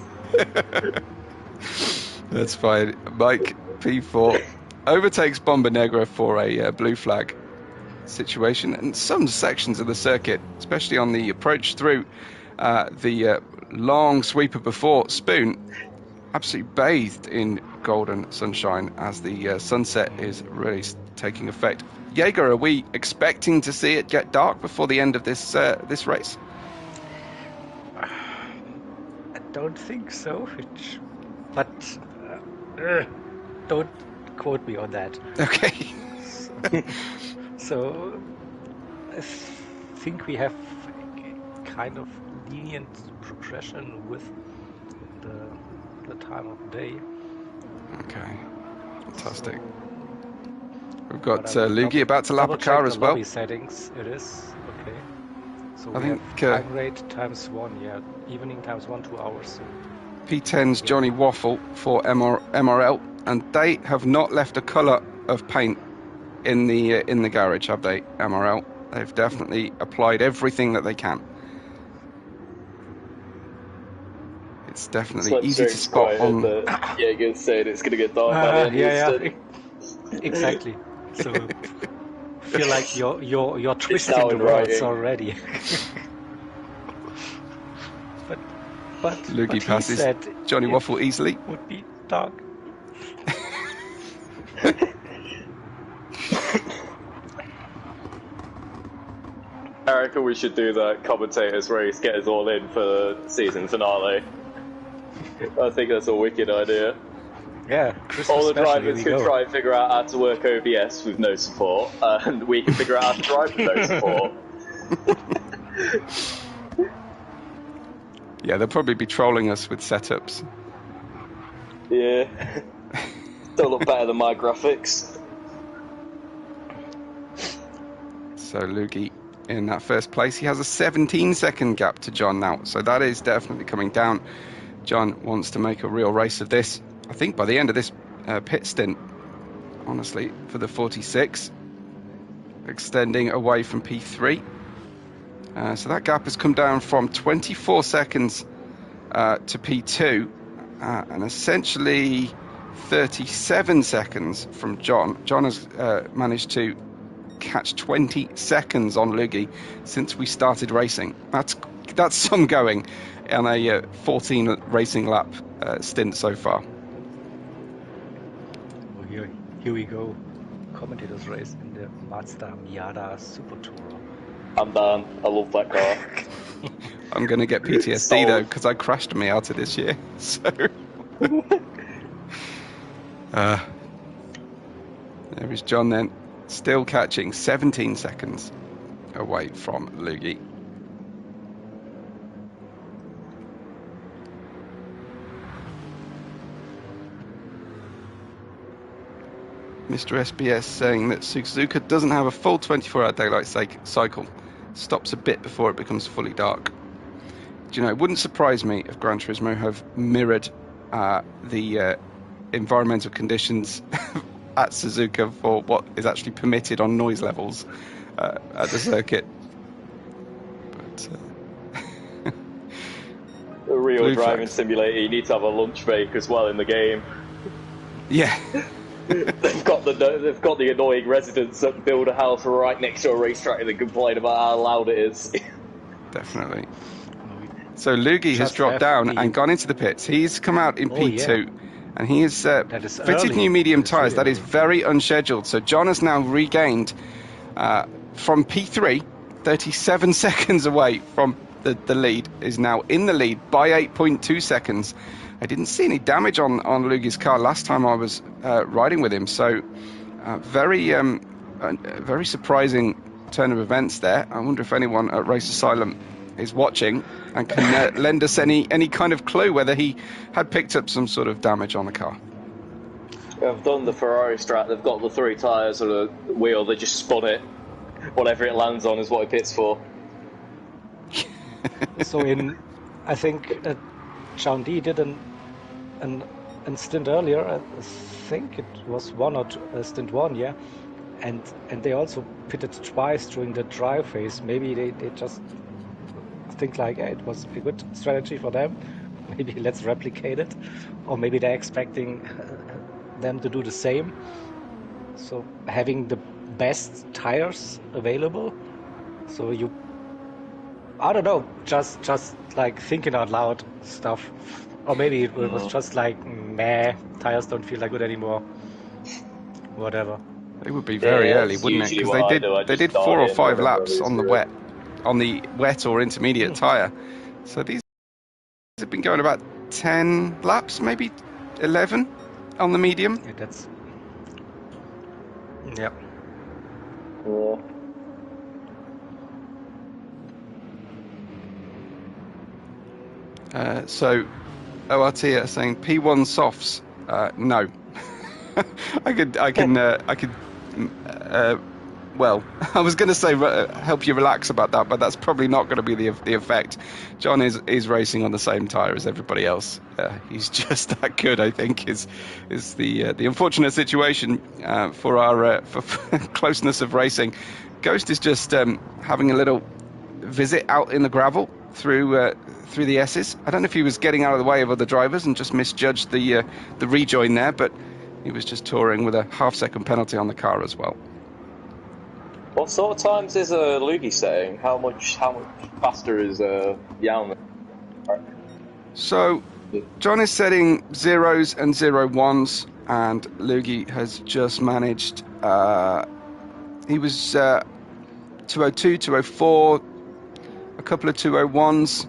E: That's fine. Mike P4 overtakes Bomba Negra for a blue flag situation, and some sections of the circuit, especially on the approach through the long sweeper before Spoon, absolutely bathed in golden sunshine as the sunset is really taking effect. Jaeger, are we expecting to see it get dark before the end of this race?
C: I don't think so, but don't quote me on that.
E: Okay.
C: So I think we have a kind of lenient progression with the time of day.
E: Okay, fantastic. We've got Lugi about to lap a car as well.
C: Lobby settings, it is okay. So
E: I
C: we
E: think,
C: have time rate times 1, yeah, evening times 1, 2 hours. So.
E: P10's Johnny Waffle for MRL, and they have not left a colour of paint in the garage, have they? MRL, they've definitely applied everything that they can. It's definitely easy to spot on.
F: Jaeger's saying it's going to get dark by the end of the stint.
C: Exactly. So feel like you're twisting
F: now
C: the
F: in
C: words
F: writing.
C: already. but
E: Lugi
C: he
E: passes
C: said
E: Johnny
C: it
E: Waffle easily.
C: would be dark.
F: I reckon we should do that commentators race, get us all in for the season finale. I think that's a wicked idea.
C: Yeah, Christmas
F: All the
C: special, here
F: drivers
C: we
F: can
C: go.
F: try and figure out how to work OBS with no support, and we can figure out how to drive with no support.
G: Yeah, they'll probably be trolling us with setups.
F: Yeah. Don't look better than my graphics.
G: So Lugi in that first place. He has a 17-second gap to John now, so that is definitely coming down. John wants to make a real race of this. I think by the end of this pit stint, honestly, for the 46, extending away from P3. So that gap has come down from 24 seconds to P2, and essentially 37 seconds from John. John has managed to catch 20 seconds on Lugi since we started racing. That's some going on a 14 racing lap stint so far.
C: Oh, here we go. Commentators race in the Mazda Miata Super Tourer.
F: I'm done. I love that car.
G: I'm going to get PTSD though, because I crashed a Miata this year. So there is John then, still catching 17 seconds away from Lugi. Mr. SBS saying that Suzuka doesn't have a full 24-hour daylight cycle. Stops a bit before it becomes fully dark. Do you know, it wouldn't surprise me if Gran Turismo have mirrored the environmental conditions at Suzuka for what is actually permitted on noise levels at the circuit. But
F: A real
G: Blue
F: driving
G: flags.
F: simulator, you need to have a lunch break as well in the game.
G: yeah,
F: They've got the annoying residents that build a house right next to a racetrack and they complain about how loud it is.
G: definitely. So Lugi has
C: Just
G: dropped
C: have
G: down
C: the-
G: and gone into the pits. He's come out in
C: Oh,
G: P2, and he has
C: That is
G: fitted
C: early.
G: new medium
C: That's
G: tyres.
C: really
G: That is
C: early.
G: very unscheduled. So John has now regained from P3, 37 seconds away from the lead, is now in the lead by 8.2 seconds. I didn't see any damage on Lugi's car last time I was riding with him. So very surprising turn of events there. I wonder if anyone at Race Asylum is watching and can lend us any kind of clue whether he had picked up some sort of damage on the car.
F: I've done the Ferrari strat, they've got the 3 tyres on a wheel, they just spun it. Whatever it lands on is what it pits for.
C: So I think John D did an stint earlier. I think it was stint 1, yeah. And they also pitted twice during the drive phase. Maybe they just think like, yeah, it was a good strategy for them. Maybe let's replicate it. Or maybe they're expecting them to do the same. So having the best tires available. So I don't know, just like thinking out loud stuff. Or maybe it was just like, meh, tires don't feel that good anymore. Whatever.
G: They would be very
F: Yeah,
G: early,
F: that's
G: wouldn't it?
F: usually
G: Because
F: what I do. I
G: they
F: just
G: did 4 or
F: start it
G: 5
F: and
G: laps
F: run
G: on the wet or intermediate tyre. So these have been going about 10 laps, maybe 11 on the medium.
C: Yeah, that's... Yeah.
F: Yeah.
G: So ORT are saying P1 softs. No, I could. Well, I was going to say help you relax about that, but that's probably not going to be the effect. John is racing on the same tyre as everybody else. He's just that good, I think, is the unfortunate situation for our for closeness of racing. Ghost is just having a little visit out in the gravel through the S's. I don't know if he was getting out of the way of other drivers and just misjudged the rejoin there, but he was just touring with a half-second penalty on the car as well.
F: What sort of times is Lugi saying? How much faster is Jan?
G: So John is setting 0s and 0-1s, and Lugi has just managed. He was 202, 204, a couple of 201s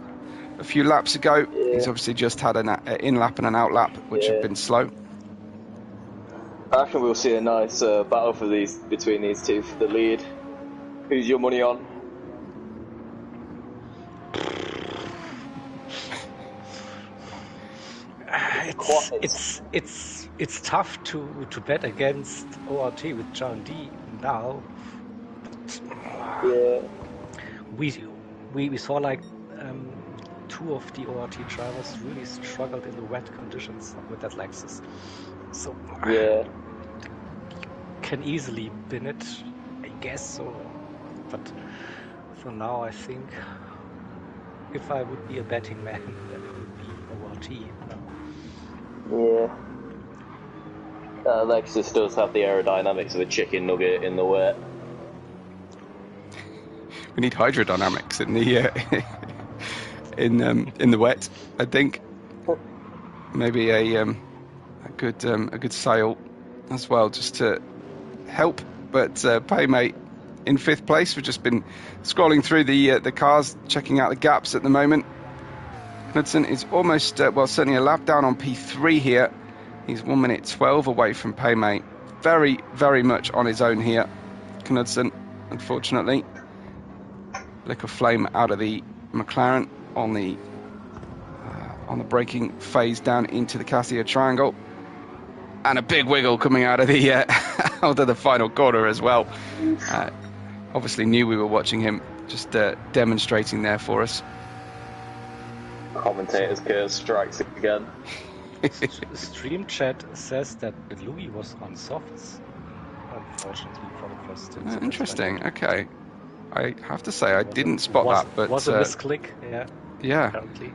G: a few laps ago.
F: Yeah.
G: He's obviously just had an in-lap and an out-lap, which have been slow.
F: I reckon we'll see a nice battle between these two for the lead. Who's your money on?
C: It's tough to bet against ORT with John D now.
F: Yeah.
C: We saw like two of the ORT drivers really struggled in the wet conditions with that Lexus. So
F: Yeah.
C: can easily win it, I guess. So, but for now, I think if I would be a betting man, then it would be ORT now.
F: Yeah. Lexus does have the aerodynamics of a chicken nugget in the wet.
G: We need hydrodynamics in the in the wet. I think maybe a good sail as well, just to help. But Paymate in 5th place. We've just been scrolling through the cars, checking out the gaps at the moment. Knudsen is almost, certainly a lap down on P3 here. He's 1 minute 12 away from Paymate. Very, very much on his own here, Knudsen, unfortunately. Lick of flame out of the McLaren on the braking phase down into the Cassia triangle. And a big wiggle coming out of the out of the final corner as well. Obviously knew we were watching him, just demonstrating there for us.
F: Commentator's curse strikes again.
C: Stream chat says that Louis was on softs, unfortunately, for the first stint. So
G: Interesting. Okay, I have to say I didn't spot that, but
C: was a misclick. Yeah.
G: Yeah.
C: Apparently.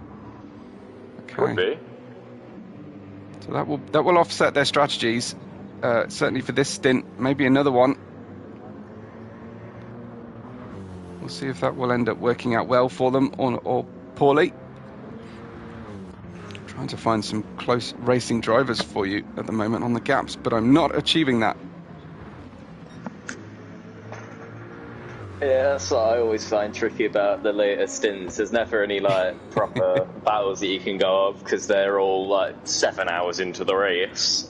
F: Could be.
G: So that will offset their strategies, certainly for this stint. Maybe another one. We'll see if that will end up working out well for them or poorly. Trying to find some close racing drivers for you at the moment on the gaps, but I'm not achieving that.
F: Yeah, that's what I always find tricky about the later stints. There's never any like proper battles that you can go of because they're all like 7 hours into the race.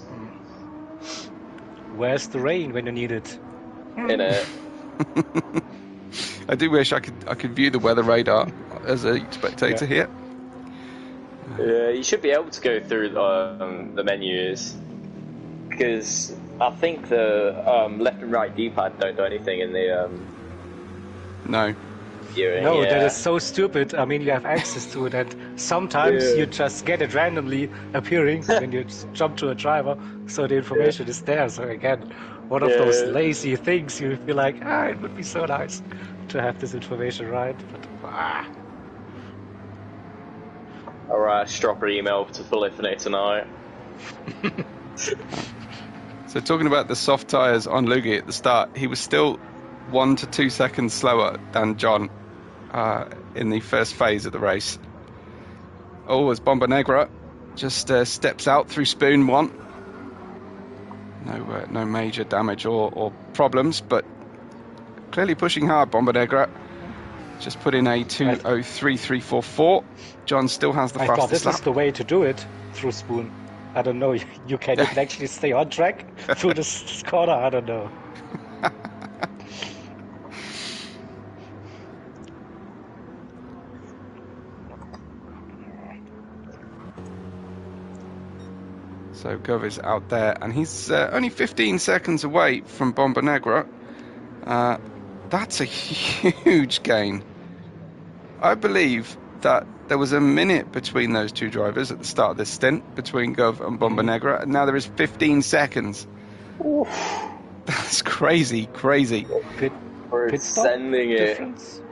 C: Where's the rain when you need it?
F: In it.
G: I do wish I could view the weather radar as a spectator here.
F: Yeah, you should be able to go through the menus because I think the left and right D-pad don't do anything in the
G: No.
F: viewing.
C: No,
F: yeah.
C: that is so stupid. I mean, you have access to it, and sometimes you just get it randomly appearing when you jump to a driver, so the information is there. So again, one of those lazy things you feel like, it would be so nice to have this information right, but
F: Alright, Stropper email to Polyphony tonight.
G: So talking about the soft tyres on Lugi at the start, he was still 1 to 2 seconds slower than John in the first phase of the race. Oh, as Bomba Negra just steps out through Spoon 1. No major damage or problems, but clearly pushing hard, Bomba Negra. Just put in a 2:03.344. John still has the
C: I
G: fastest
C: thought this
G: lap.
C: is the way to do it through Spoon. I don't know. You can actually stay on track through this corner. I don't know.
G: So Gov is out there, and he's only 15 seconds away from Bomba Negra. That's a huge gain. I believe that there was a minute between those two drivers at the start of this stint, between Gov and Bomba Negra, and now there is 15 seconds. Oof. That's crazy.
F: We're sending it.
C: Difference?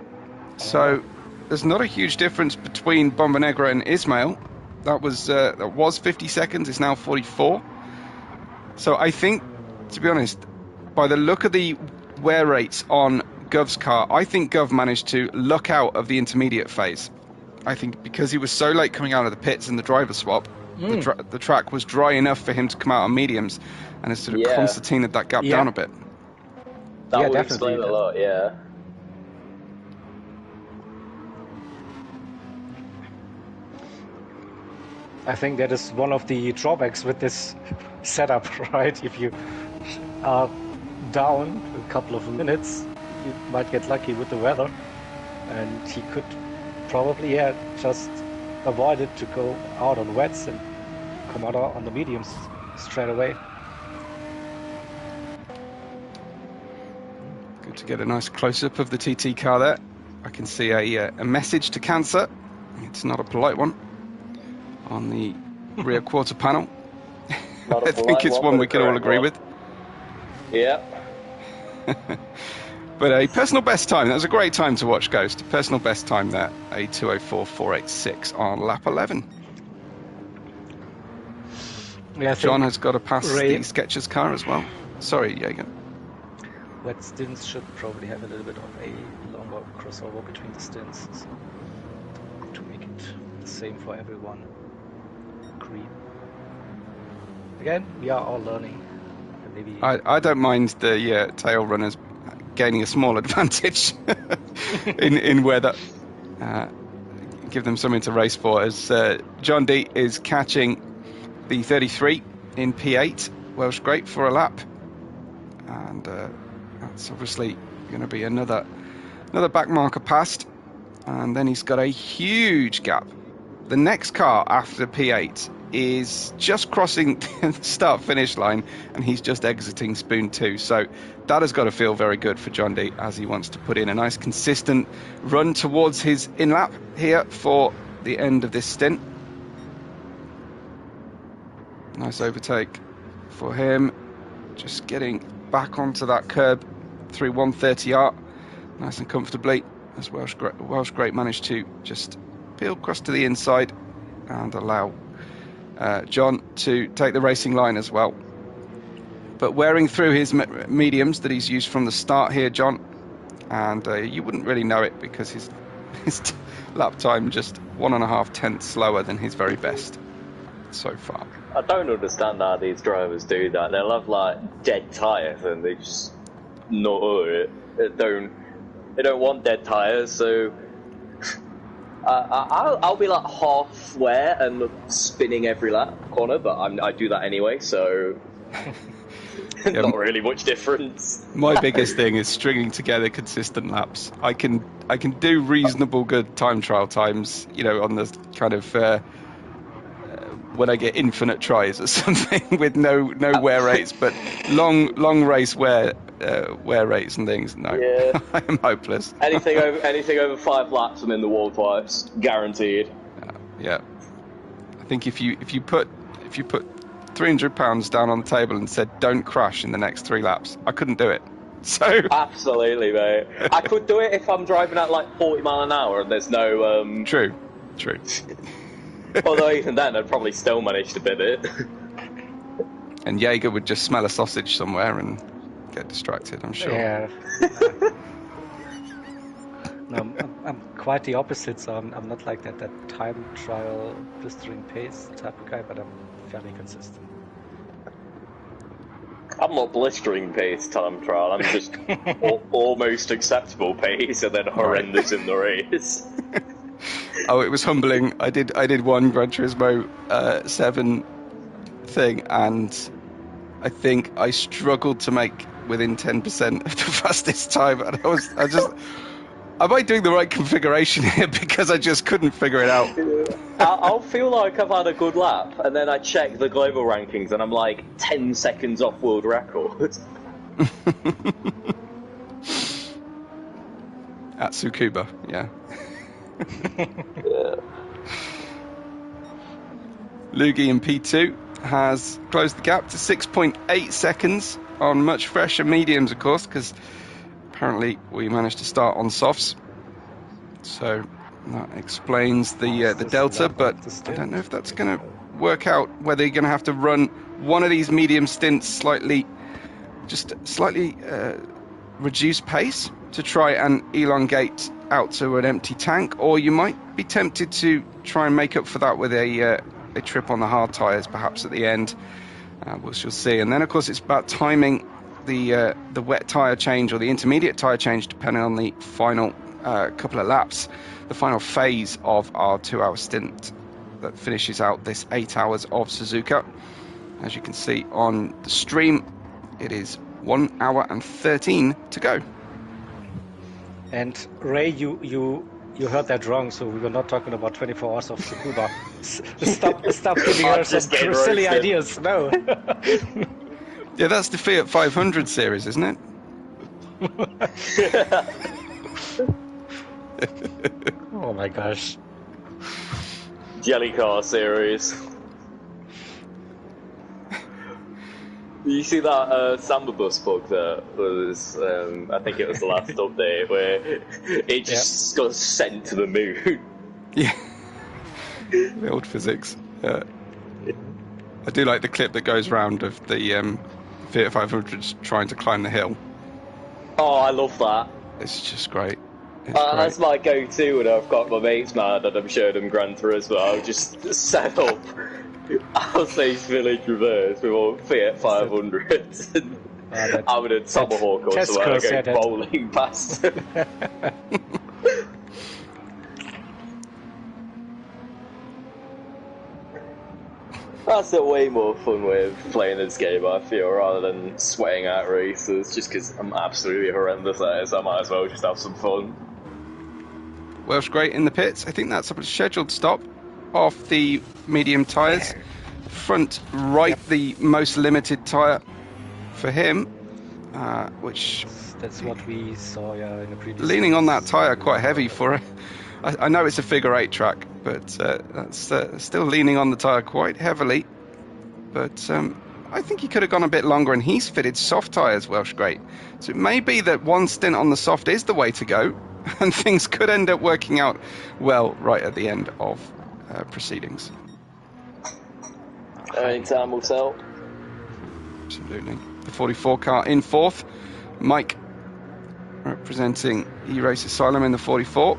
G: So there's not a huge difference between Bomba Negra and Ismail. That was 50 seconds. It's now 44. So I think, to be honest, by the look of the wear rates on Gov's car, I think Gov managed to luck out of the intermediate phase. I think because he was so late coming out of the pits in the driver swap, the track was dry enough for him to come out on mediums, and has sort of concertinaed that gap down a bit.
F: That would explain a lot, yeah.
C: I think that is one of the drawbacks with this setup, right? If you are down a couple of minutes, you might get lucky with the weather, and he could probably just avoid it to go out on wets and come out on the mediums straight away.
G: Good to get a nice close-up of the TT car there. I can see a message to Cancer. It's not a polite one on the rear quarter panel. I think it's one we can all agree with.
F: Yeah.
G: But a personal best time. That was a great time to watch, Ghost. Personal best time there. A 2:04.486 on lap 11.
C: Yeah,
G: John has got to pass the Skechers car as well. Sorry, Jaeger.
C: Wet stints should probably have a little bit of a longer crossover between the stints, so to make it the same for everyone. Green. Again, we are all learning. Maybe
G: I don't mind the tail runners gaining a small advantage in weather. Give them something to race for. As John D is catching the 33 in P8, Welsh Great for a lap, and that's obviously going to be another back marker passed, and then he's got a huge gap. The next car after P8 is just crossing the start-finish line, and he's just exiting Spoon 2. So that has got to feel very good for John D, as he wants to put in a nice consistent run towards his in-lap here for the end of this stint. Nice overtake for him. Just getting back onto that curb through 130R, nice and comfortably, as Welsh Great managed to just peel across to the inside and allow John to take the racing line as well. But wearing through his mediums that he's used from the start here, John, and you wouldn't really know it because his lap time just 1.5 tenths slower than his very best so far.
F: I don't understand how these drivers do that. They'll have like dead tyres and they just not it. They don't want dead tyres, so I'll be like half where and spinning every lap corner, but I do that anyway, so not really much difference.
G: My biggest thing is stringing together consistent laps. I can do reasonable good time trial times, on the kind of when I get infinite tries or something with no wear rates, but long race wear rates and things. No, yeah. I am hopeless.
F: Anything over 5 laps and in the wall twice, guaranteed.
G: Yeah, I think if you put £300 down on the table and said don't crash in the next 3 laps, I couldn't do it. So
F: absolutely, mate. I could do it if I'm driving at like 40 mile an hour and there's no.
G: True.
F: Although even then, I'd probably still manage to bid it.
G: And Jaeger would just smell a sausage somewhere and get distracted, I'm sure.
C: Yeah. No, I'm quite the opposite, so I'm not like that time trial blistering pace type of guy, but I'm fairly consistent.
F: I'm not blistering pace time trial, I'm just almost acceptable pace and then horrendous in the race.
G: Oh, it was humbling. I did one Gran Turismo 7 thing, and I think I struggled to make within 10% of the fastest time. And I just, am I doing the right configuration here? Because I just couldn't figure it out.
F: I'll feel like I've had a good lap, and then I check the global rankings, and I'm like 10 seconds off world record.
G: At Tsukuba, yeah. Lugi in P2 has closed the gap to 6.8 seconds on much fresher mediums, of course, because apparently we managed to start on softs. So that explains the delta, but I don't know if that's going to work out, whether you're going to have to run one of these medium stints slightly reduce pace to try and elongate out to an empty tank, or you might be tempted to try and make up for that with a trip on the hard tyres perhaps at the end. We shall see. And then of course it's about timing the wet tyre change or the intermediate tyre change, depending on the final couple of laps, the final phase of our 2-hour stint. that finishes out this 8 hours of Suzuka. As you can see on the stream, it is 1 hour and 13 to go.
C: And Ray, you heard that wrong. So we were not talking about 24 hours of Suzuka. Stop giving her some
F: just getting
C: silly
F: roasted.
C: ideas. No.
G: Yeah, that's the Fiat 500 series, isn't it?
C: Oh my gosh.
F: Jelly car series. You see that Samba Bus book that was, I think it was the last update, where it just got sent to the moon.
G: Yeah. The old physics. Yeah. I do like the clip that goes round of the Fiat 500s trying to climb the hill.
F: Oh, I love that.
G: It's just great. It's
F: That's
G: great.
F: my go-to when I've got my mates mad and I'm showing them Gran Turismo. I'll just set up Alsace Village Reverse with all Fiat 500s and having a tomahawk or something and go bowling past. That's a way more fun way of playing this game, I feel, rather than sweating out races, just because I'm absolutely horrendous at it, so I might as well just have some fun.
G: Welsh Great in the pits. I think that's a scheduled stop off the medium tyres. Front right, the most limited tyre for him, which...
C: That's what we saw, in the previous...
G: Leaning on that tyre quite heavy for it. I know it's a figure 8 track, but that's still leaning on the tyre quite heavily. But I think he could have gone a bit longer, and he's fitted soft tyres, Welsh Great. So it may be that one stint on the soft is the way to go, and things could end up working out well right at the end of proceedings.
F: Time will tell.
G: Absolutely. The 44 car in fourth. Mike representing E-Race Asylum in the 44.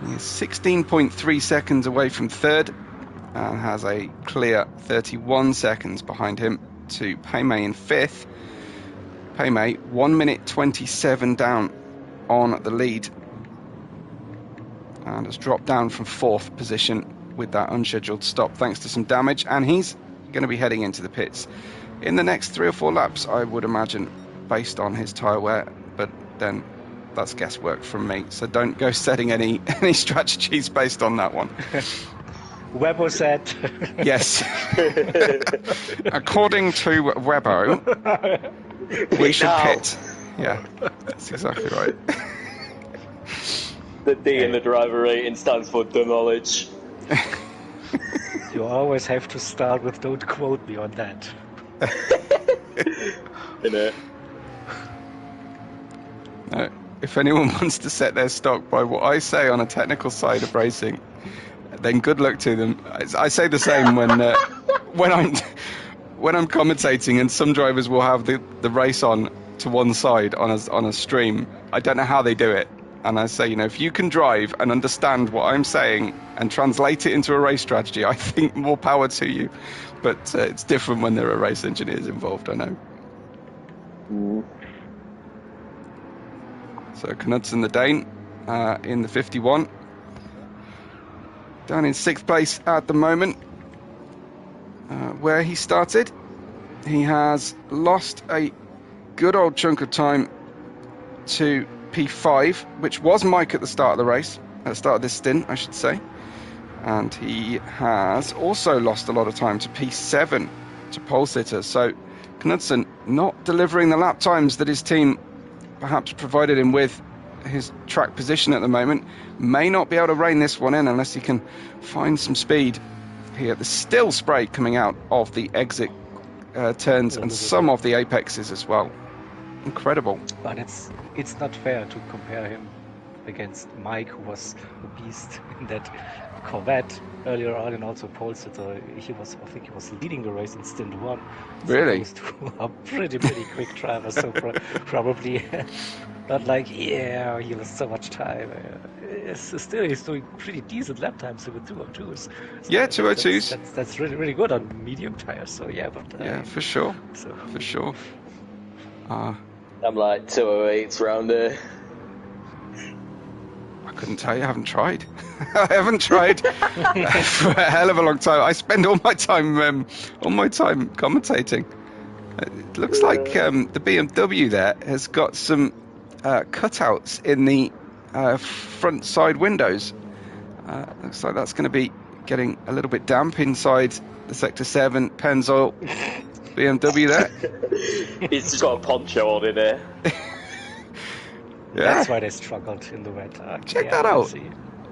G: He is 16.3 seconds away from third and has a clear 31 seconds behind him to Paymay in fifth. Paymay 1 minute 27 down on the lead and has dropped down from fourth position with that unscheduled stop thanks to some damage, and he's going to be heading into the pits in the next 3 or 4 laps, I would imagine, based on his tyre wear, but then that's guesswork from me, so don't go setting any strategies based on that one.
C: Webbo said.
G: Yes. According to Webbo, we should pit. Yeah, that's exactly right.
F: The D in the driver rating stands for the knowledge.
C: You always have to start with "don't quote me" on that.
F: You know.
G: If anyone wants to set their stock by what I say on a technical side of racing, then good luck to them. I say the same when I'm commentating, and some drivers will have the race on to one side on a stream. I don't know how they do it, and I say, if you can drive and understand what I'm saying and translate it into a race strategy, I think more power to you. But it's different when there are race engineers involved, I know. So Knudsen the Dane in the 51. Down in 6th place at the moment, where he started. He has lost a good old chunk of time to P5, which was Mike at the start of the race, at the start of this stint, I should say. And he has also lost a lot of time to P7, to pole sitter. So Knudsen not delivering the lap times that his team perhaps provided him with. His track position at the moment may not be able to rein this one in unless he can find some speed here. There's still spray coming out of the exit turns and some of the apexes as well. Incredible.
C: But it's not fair to compare him against Mike, who was a beast in that Corvette earlier on, and also pole sitter. I think he was leading the race in Stint 1.
G: Really?
C: Those two are pretty quick drivers, so probably not like, he lost so much time. He's doing pretty decent lap times with 202s. So
G: yeah, 202s.
C: That's really good on medium tires. So yeah, but
G: yeah, for sure. For sure.
F: I'm like 208s round there.
G: I couldn't tell you. I haven't tried. I haven't tried for a hell of a long time. I spend all my time commentating. It looks like the BMW there has got some cutouts in the front side windows. Looks like that's going to be getting a little bit damp inside the Sector 7 Pennzoil BMW there.
F: He's just got a poncho on in there.
G: Yeah.
C: That's why they struggled in the wet.
G: Check that out.
C: See.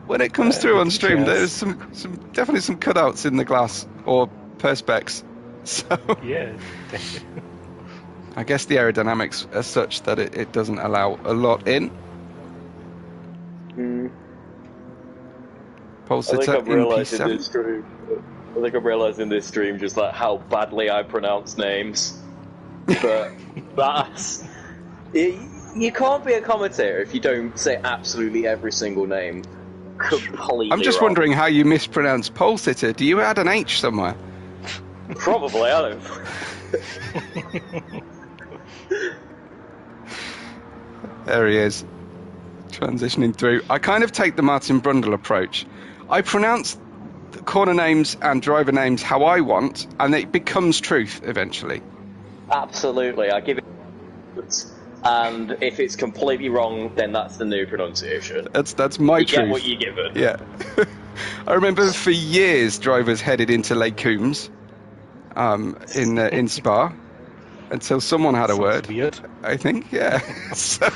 G: When it comes through on stream,
C: yes.
G: there's definitely some cutouts in the glass or perspex. So
C: Yeah.
G: I guess the aerodynamics are such that it doesn't allow a lot in. Pole
F: I think
G: sitter
F: I'm
G: in
F: realizing
G: P7.
F: this stream. I think I'm realizing this stream just like how badly I pronounce names. But you can't be a commentator if you don't say absolutely every single name completely.
G: I'm just
F: wrong.
G: wondering how you mispronounce pole sitter. Do you add an H somewhere?
F: Probably, I don't.
G: There he is, transitioning through. I kind of take the Martin Brundle approach. I pronounce the corner names and driver names how I want, and it becomes truth eventually.
F: Absolutely, I give it. And if it's completely wrong, then that's the new pronunciation.
G: That's my
F: You
G: truth.
F: get what you're given.
G: Yeah. I remember for years drivers headed into Lake Coombs in Spa until someone had a word.
C: Weird.
G: I think, yeah. So,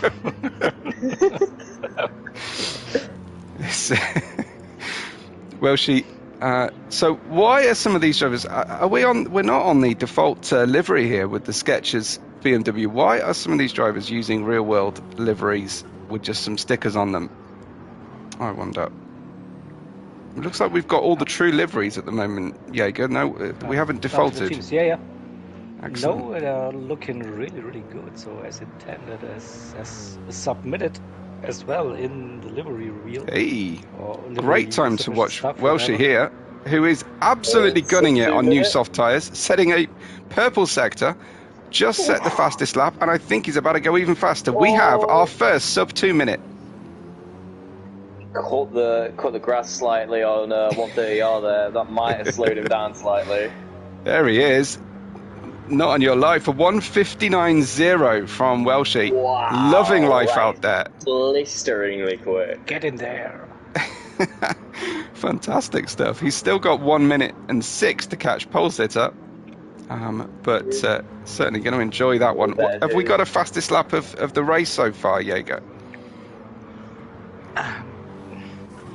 G: so why are some of these drivers? Are we on? We're not on the default livery here with the Skechers BMW. Why are some of these drivers using real-world liveries with just some stickers on them? I wonder. It looks like we've got all the true liveries at the moment, Jaeger. No, we haven't defaulted.
C: Yeah.
G: Excellent.
C: No, they're looking really, really good. So as intended, as submitted as well in the livery reel.
G: Hey,
C: or livery
G: great time to
C: submission
G: watch
C: stuff,
G: Welshie
C: whatever.
G: here, who is absolutely gunning it on new soft tyres, setting a purple sector, just set the fastest lap, and I think he's about to go even faster. We have our first sub 2 minute.
F: Cut the grass slightly on 130R there. That might have slowed him down slightly.
G: There he is. Not on your life. A 1:59.0 from Welshie.
F: Wow,
G: Loving life
F: right.
G: out there.
F: Blisteringly quick.
C: Get in there.
G: Fantastic stuff. He's still got 1 minute and 6 to catch pole sitter. But certainly going to enjoy that one. Have we got a fastest lap of the race so far, Jaeger?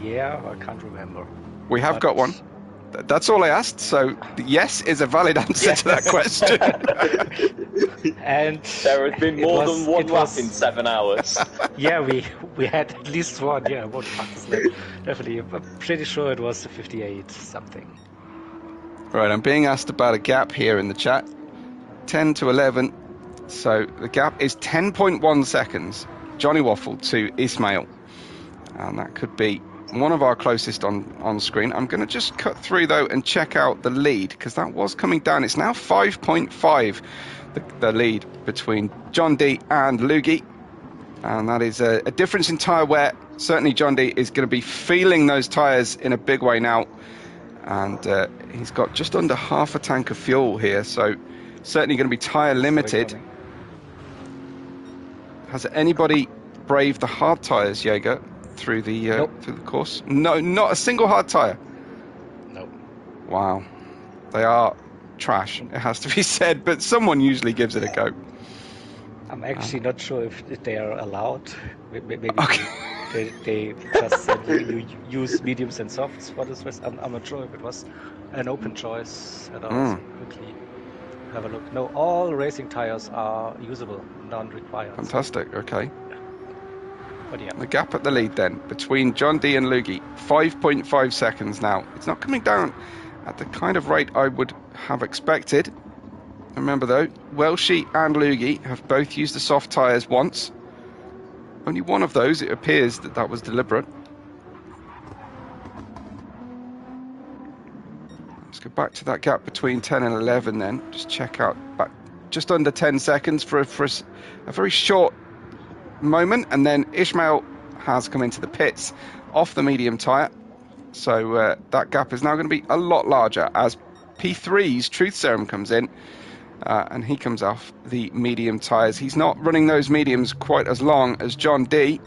C: Yeah, I can't remember.
G: We have got one. That's all I asked. So yes is a valid answer to that question.
C: And
F: there has been more than one lap in 7 hours.
C: Yeah, we had at least one. Yeah, one fastest lap. Definitely. I'm pretty sure it was 58 something.
G: Right, I'm being asked about a gap here in the chat. 10 to 11. So the gap is 10.1 seconds. Johnny Waffle to Ismail. And that could be one of our closest on screen. I'm going to just cut through, though, and check out the lead, because that was coming down. It's now 5.5, the lead between John D and Lugi. And that is a difference in tyre wear. Certainly John D is going to be feeling those tyres in a big way now. And he's got just under half a tank of fuel here, so certainly going to be tyre limited. Has anybody braved the hard tyres, Jaeger, through the
C: Nope.
G: through the course? No, not a single hard tyre.
C: No.
G: Wow, they are trash. It has to be said, but someone usually gives it a go.
C: I'm actually not sure if they are allowed. Maybe
G: Okay.
C: they just said you use mediums and softs for this race. I'm not sure if it was an open choice. And I'll quickly have a look. No, all racing tires are usable, none required.
G: Fantastic. Okay.
C: But yeah.
G: The gap at the lead then between John D and Lugi, 5.5 seconds now. It's not coming down at the kind of rate I would have expected. Remember though, Welshie and Lugi have both used the soft tyres once. Only one of those, it appears that was deliberate. Let's go back to that gap between 10 and 11 then. Just check out back just under 10 seconds for a very short moment, and then Ishmael has come into the pits off the medium tyre. So that gap is now going to be a lot larger as P3's Truth Serum comes in. And he comes off the medium tyres. He's not running those mediums quite as long as John D,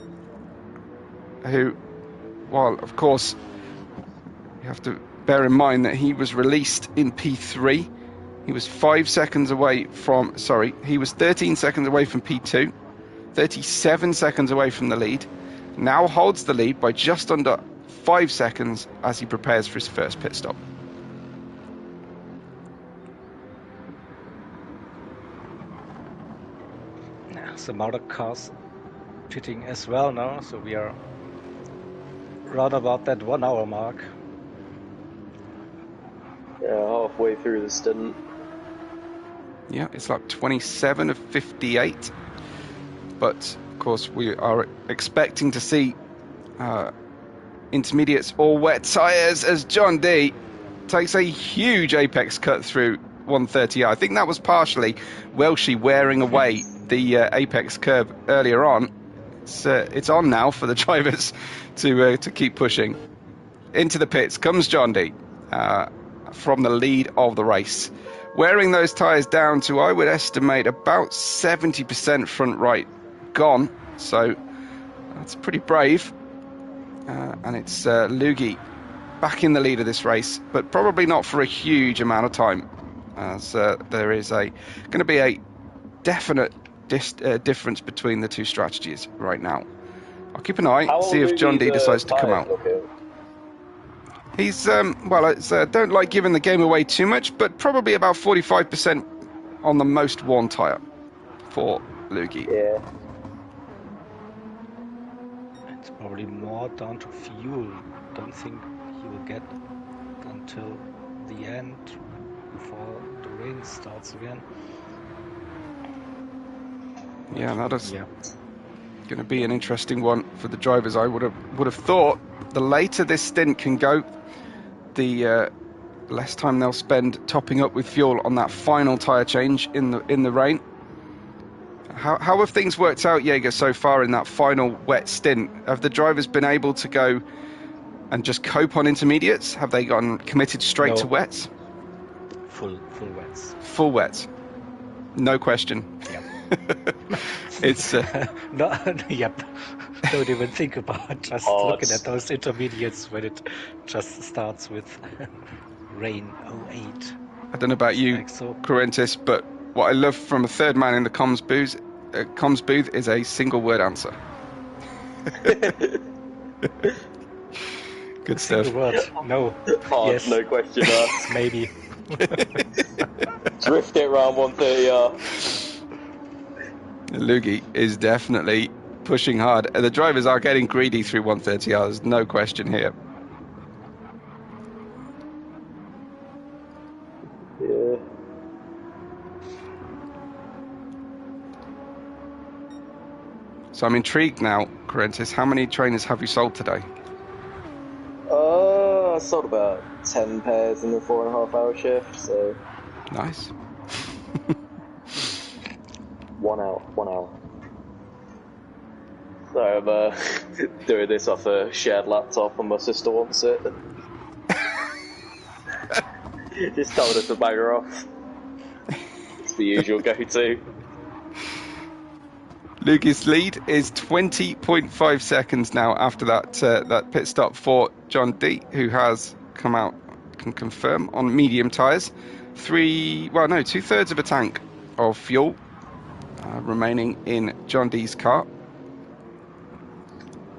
G: who, while of course you have to bear in mind that he was released in P3. He was 13 seconds away from P2, 37 seconds away from the lead. Now holds the lead by just under 5 seconds as he prepares for his first pit stop.
C: Some other cars pitting as well now, so we are round about that 1 hour mark.
F: Yeah, halfway through the stint.
G: Yeah, it's like 27 of 58. But, of course, we are expecting to see intermediates or wet tyres as John D takes a huge apex cut through 130. I think that was partially Welshie wearing away the apex curve earlier on. It's on now for the drivers to keep pushing. Into the pits comes John D from the lead of the race. Wearing those tyres down to, I would estimate, about 70% front right gone. So that's pretty brave. And it's Lugi back in the lead of this race, but probably not for a huge amount of time, as there is going to be a definite difference between the two strategies right now. I'll keep an eye, see if John D decides to come out. He's, don't like giving the game away too much, but probably about 45% on the most worn tyre for Lugi.
F: Yeah.
C: It's probably more down to fuel. Don't think he will get until the end before the rain starts again.
G: Yeah, that is going to be an interesting one for the drivers. I would have thought the later this stint can go, the less time they'll spend topping up with fuel on that final tyre change in the rain. How have things worked out, Jaeger, so far in that final wet stint? Have the drivers been able to go and just cope on intermediates? Have they gone committed straight to wets?
C: Full wets.
G: Full wets. No question.
C: Yep.
G: It's
C: no, yep. Don't even think about just looking at those intermediates when it just starts with rain 08.
G: I don't know about you,
C: Like so.
G: Corentis, but what I love from a third man in the comms booth is a single word answer. Good stuff.
C: Single word. No.
F: Hard,
C: Yes.
F: no question asked.
C: Maybe.
F: Drift it around 130R.
G: Lugi is definitely pushing hard. The drivers are getting greedy through 130R, there's no question here.
F: Yeah.
G: So I'm intrigued now, Corentis, how many trainers have you sold today?
F: I sold about 10 pairs in the 4.5 hour shift, so
G: Nice.
F: 1 hour. So I'm doing this off a shared laptop and my sister wants it. Just told her to bag her off. It's the usual go-to.
G: Lucas' lead is 20.5 seconds now after that pit stop for John D, who has come out, can confirm, on medium tyres. 2/3 of a tank of fuel remaining in John D's car.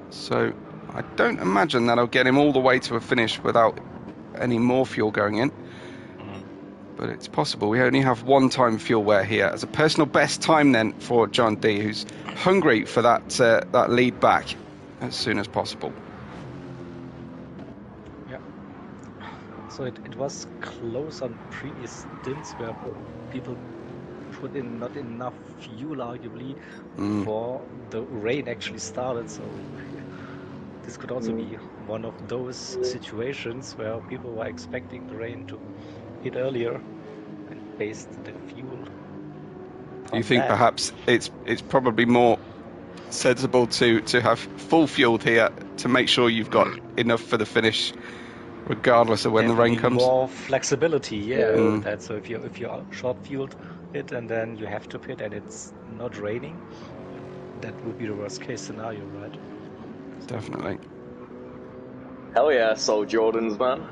G: So I don't imagine that'll get him all the way to a finish without any more fuel going in. But it's possible. We only have one time fuel wear here as a personal best time then for John D, who's hungry for that lead back as soon as possible.
C: Yeah. So it was close on previous stints where people put in not enough fuel, arguably, before the rain actually started. So this could also be one of those situations where people were expecting the rain to hit earlier and based the fuel.
G: Do you think perhaps it's probably more sensible to have full fueled here to make sure you've got enough for the finish, regardless of when the rain
C: Definitely
G: comes.
C: more flexibility, yeah.
G: Mm.
C: That's so if you are short fueled it and then you have to pit and it's not raining, that would be the worst case scenario, right?
G: Definitely.
F: Hell yeah, Soul Jordans, man.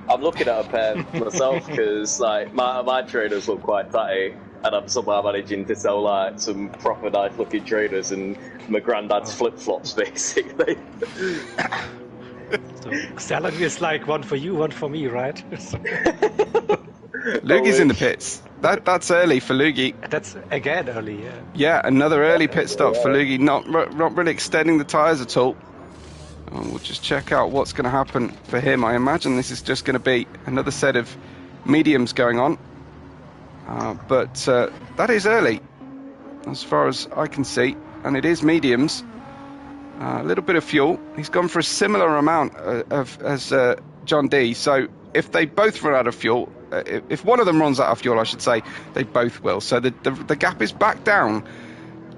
F: I'm looking at a pair myself because like my trainers look quite fatty, and I'm somehow managing to sell like some proper nice looking trainers and my granddad's flip flops basically.
C: So selling is like one for you, one for me, right?
G: Lugi's in the pits. That's early for Lugi.
C: That's again early, yeah.
G: Yeah, another early pit stop for Lugi. Not really extending the tyres at all. And we'll just check out what's going to happen for him. I imagine this is just going to be another set of mediums going on. But that is early, as far as I can see. And it is mediums. A little bit of fuel. He's gone for a similar amount as John D. So if they both run out of fuel, if one of them runs out of fuel, I should say, they both will. So the gap is back down.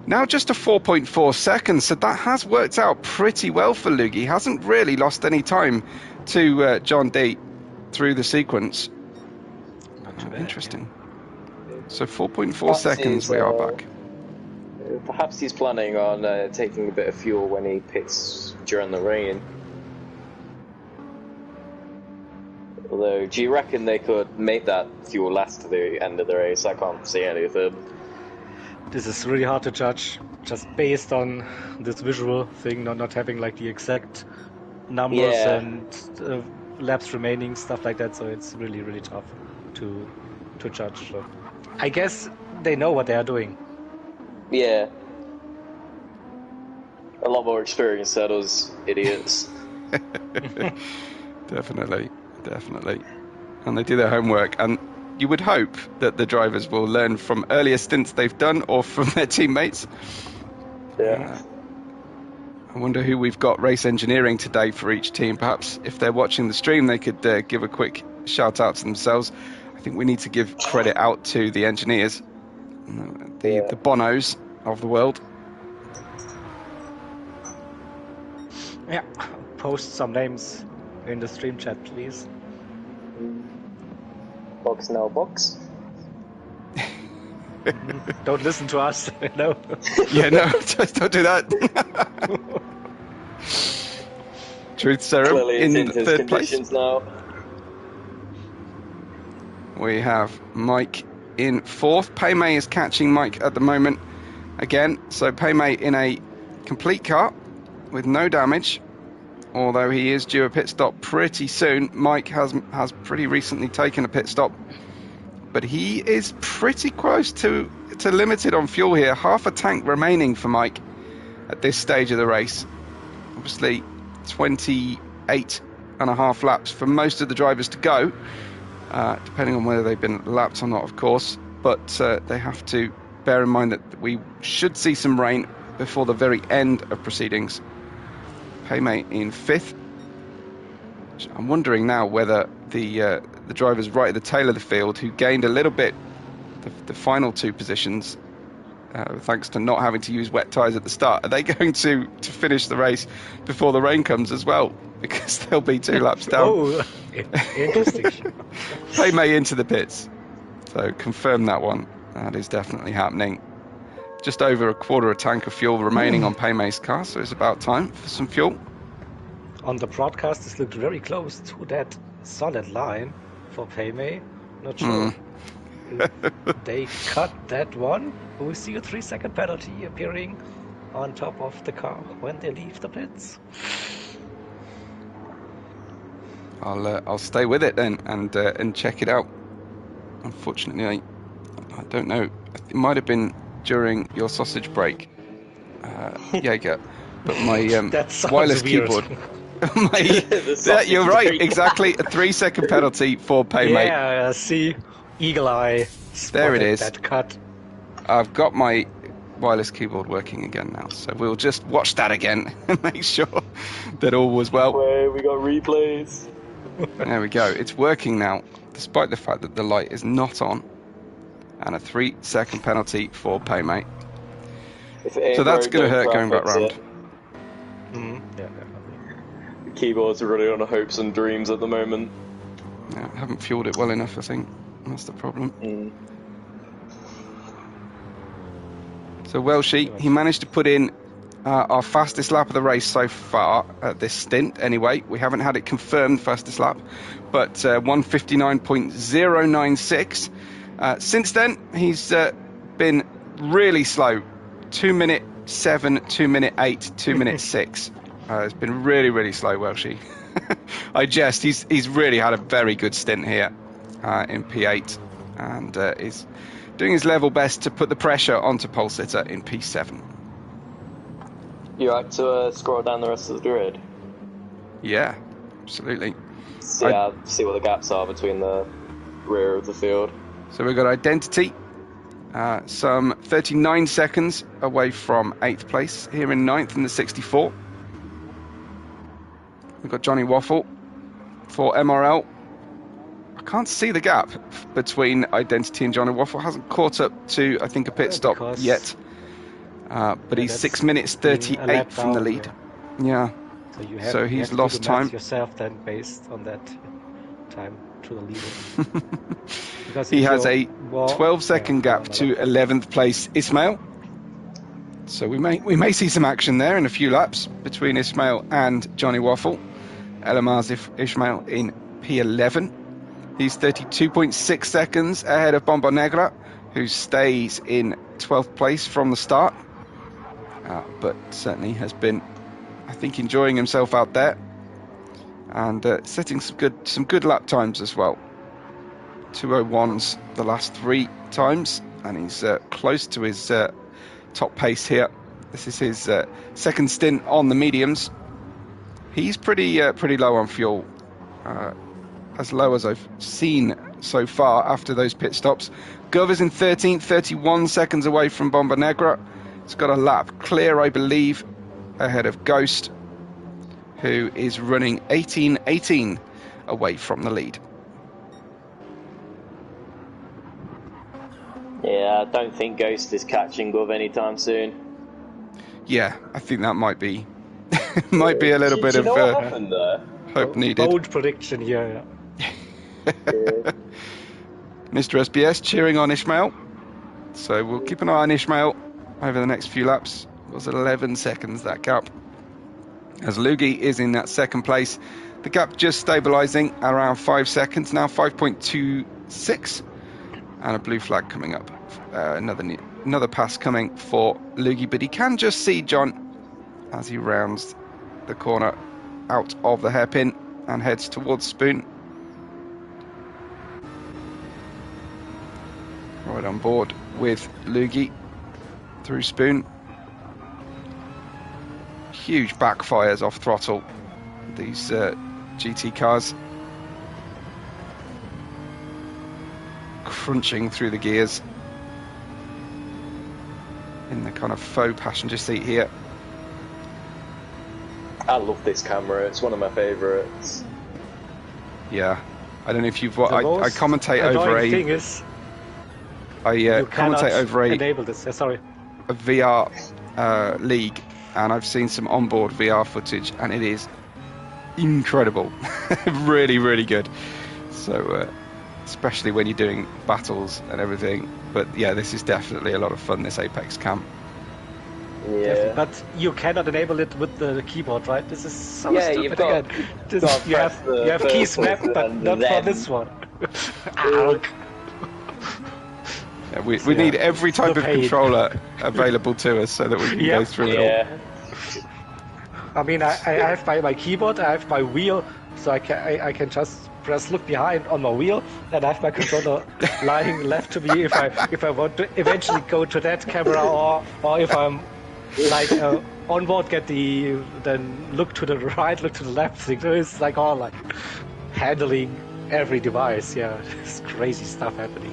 G: Now just to 4.4 seconds, so that has worked out pretty well for Lugi. He hasn't really lost any time to John D through the sequence.
C: Not too bad,
G: Interesting. So 4.4 seconds, we are back.
F: Perhaps he's planning on taking a bit of fuel when he pits during the rain. Although, do you reckon they could make that fuel last to the end of the race? I can't see anything.
C: This is really hard to judge, just based on this visual thing, not having like the exact numbers and laps remaining, stuff like that. So it's really, really tough to judge. So I guess they know what they are doing.
F: Yeah. A lot more experience than us idiots.
G: Definitely. And they do their homework. And you would hope that the drivers will learn from earlier stints they've done or from their teammates.
F: Yeah.
G: I wonder who we've got race engineering today for each team. Perhaps if they're watching the stream, they could give a quick shout out to themselves. I think we need to give credit out to the engineers, the Bonos of the world.
C: Yeah, post some names in the stream chat, please.
F: Box no box.
C: Don't listen to us, no.
G: Yeah, no, just don't do that. Truth Serum
F: Clearly it's
G: in
F: into
G: third place.
F: conditions now.
G: We have Mike in fourth. Paymay is catching Mike at the moment again. So Paymay in a complete car with no damage, although he is due a pit stop pretty soon. Mike has pretty recently taken a pit stop, but he is pretty close to limited on fuel here. Half a tank remaining for Mike at this stage of the race. Obviously 28 and a half laps for most of the drivers to go, depending on whether they've been lapped or not, of course. But they have to bear in mind that we should see some rain before the very end of proceedings. Paymay in fifth. I'm wondering now whether the drivers right at the tail of the field, who gained a little bit the final two positions, thanks to not having to use wet tyres at the start, are they going to finish the race before the rain comes as well? Because they'll be 2 laps down.
C: Oh, interesting.
G: Paymay into the pits. So confirm that one. That is definitely happening. Just over a quarter of tank of fuel remaining on Paymay's car, so it's about time for some fuel.
C: On the broadcast, this looked very close to that solid line for Paymay. Not sure if they cut that one. We see a 3-second penalty appearing on top of the car when they leave the pits.
G: I'll stay with it then and check it out. Unfortunately, I don't know. It might have been during your sausage break, Jaeger, but my wireless
C: weird.
G: keyboard. You're right, exactly. A 3-second penalty for Paymay.
C: Yeah, see, eagle eye.
G: There it is.
C: That cut.
G: I've got my wireless keyboard working again now, so we'll just watch that again and make sure that all was well.
F: Wait, we got replays.
G: There we go. It's working now, despite the fact that the light is not on. And a 3-second penalty for Paymay.
F: If it ain't
G: So that's
F: broke,
G: going to
F: don't
G: hurt going back
F: fix
G: round.
F: it.
C: Yeah.
F: The keyboards are running on hopes and dreams at the moment.
G: Yeah, haven't fueled it well enough, I think. That's the problem. So Welshie, he managed to put in our fastest lap of the race so far at this stint. Anyway, we haven't had it confirmed fastest lap, but 1:59.096. Since then, he's been really slow. 2-minute 7, 2-minute 8, 2-minute 6. It's been really, really slow, Welshie. I jest. He's really had a very good stint here in P8, and is doing his level best to put the pressure onto Pole Sitter in P7.
F: You like to scroll down the rest of the grid?
G: Yeah, absolutely.
F: See what the gaps are between the rear of the field.
G: So we've got Identity, some 39 seconds away from 8th place, here in 9th in the 64. We've got Johnny Waffle for MRL. I can't see the gap between Identity and Johnny Waffle. Hasn't caught up to, I think, a pit stop yet. But he's 6 minutes 38 from the lead. Yeah. So he's lost time
C: yourself then based on that time to the leader.
G: He has a 12-second gap to 11th place Ismail. So we may see some action there in a few laps between Ismail and Johnny Waffle. El Amazif Ismail in P11. He's 32.6 seconds ahead of Bomba Negra, who stays in 12th place from the start. But certainly has been, I think, enjoying himself out there, and setting some good lap times as well. 2:01s the last 3 times, and he's close to his top pace here. This is his second stint on the mediums. He's pretty low on fuel, as low as I've seen so far after those pit stops. Gov is in 13th, 31 seconds away from Bomba Negra. It's got a lap clear, I believe, ahead of Ghost, who is running 18.18 away from the lead.
F: Yeah, I don't think Ghost is catching Gov anytime soon.
G: Yeah, I think that might be might be a little bit of
F: what happened there?
G: hope needed.
C: Bold prediction here.
G: Mr. SBS cheering on Ishmael. So we'll keep an eye on Ishmael over the next few laps. It was 11 seconds, that gap. As Lugi is in that second place. The gap just stabilising around 5 seconds now, 5.26. And a blue flag coming up. Another pass coming for Lugi, but he can just see John as he rounds the corner out of the hairpin and heads towards Spoon. Right on board with Lugi through Spoon. Huge backfires off throttle, these GT cars. Crunching through the gears in the kind of faux passenger seat here.
F: I love this camera, it's one of my favourites.
G: Yeah, I don't know if you've... I commentate over a...
C: thing is,
G: I commentate over
C: enable this. Sorry.
G: A VR league, and I've seen some onboard VR footage, and it is incredible. Really, really good. So, especially when you're doing battles and everything. But yeah, this is definitely a lot of fun, this Apex cam.
F: Yeah.
C: But you cannot enable it with the keyboard, right? This is so stupid
F: you've got,
C: again. You have key swap, but not for this one.
G: Yeah, we need every type of controller available to us so that we can go through it all.
C: I mean, I have my keyboard, I have my wheel, so I can just press look behind on my wheel, and I have my controller lying left to me if I want to eventually go to that camera, or if I'm like on board, then look to the right, look to the left thing. So it's like all like handling every device. Yeah, it's crazy stuff happening.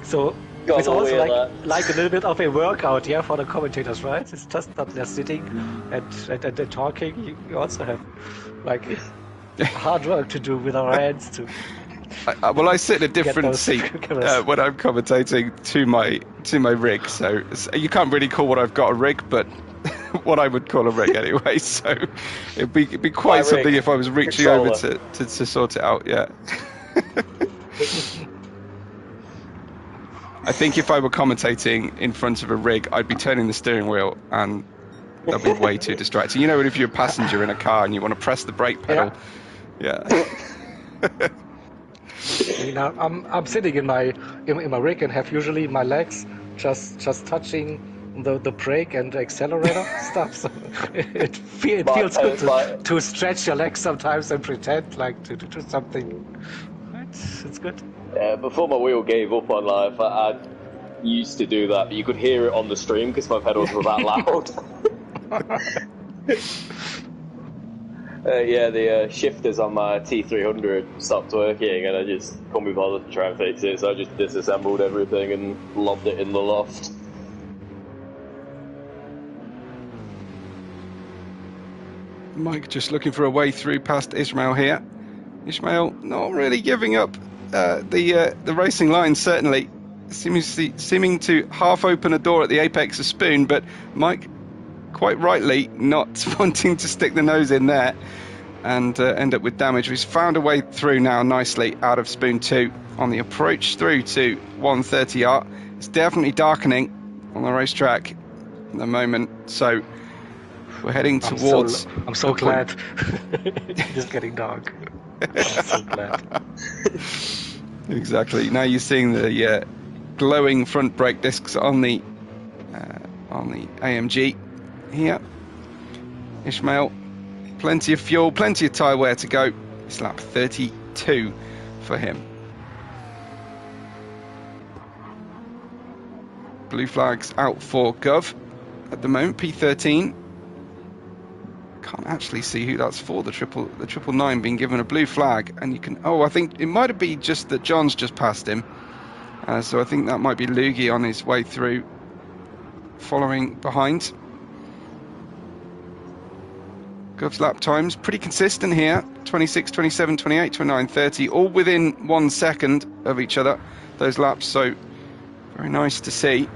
C: So it's also like a little bit of a workout, for the commentators, right? It's just not they're sitting and talking. You also have like hard work to do with our hands to.
G: I sit in a different seat when I'm commentating to my to my rig, so you can't really call what I've got a rig, but what I would call a rig anyway. So it'd be quite
F: My
G: something
F: rig,
G: if I was reaching
F: controller.
G: over to sort it out. Yeah. I think if I were commentating in front of a rig, I'd be turning the steering wheel, and that'd be way too distracting. You know, if you're a passenger in a car and you want to press the brake pedal, yeah.
C: You know, I'm sitting in my rig and have usually my legs just touching the brake and the accelerator stuff. So it feels good to stretch your legs sometimes and pretend like to do something. It's good.
F: Yeah, before my wheel gave up on life, I used to do that, but you could hear it on the stream because my pedals were that loud. Yeah, the shifters on my T300 stopped working, and I just couldn't be bothered to try and fix it, so I just disassembled everything and lobbed it in the loft.
G: Mike just looking for a way through past Ishmael here. Ishmael not really giving up the racing line, certainly. Seeming to half open a door at the apex of Spoon, but Mike, quite rightly, not wanting to stick the nose in there and end up with damage. He's found a way through now nicely out of Spoon 2 on the approach through to 130R. It's definitely darkening on the racetrack at the moment, so we're heading towards...
C: I'm so glad it is getting dark. I'm so glad.
G: Exactly. Now you're seeing the glowing front brake discs on the AMG here. Ishmael, plenty of fuel, plenty of tyre wear to go. It's lap 32 for him. Blue flags out for Gov at the moment, P13. Can't actually see who that's for, the triple 9 being given a blue flag, and you can, I think it might have been just that John's just passed him, so I think that might be Lugi on his way through, following behind. Gov's lap times pretty consistent here, 26, 27, 28, 29, 30, all within 1 second of each other, those laps, so very nice to see,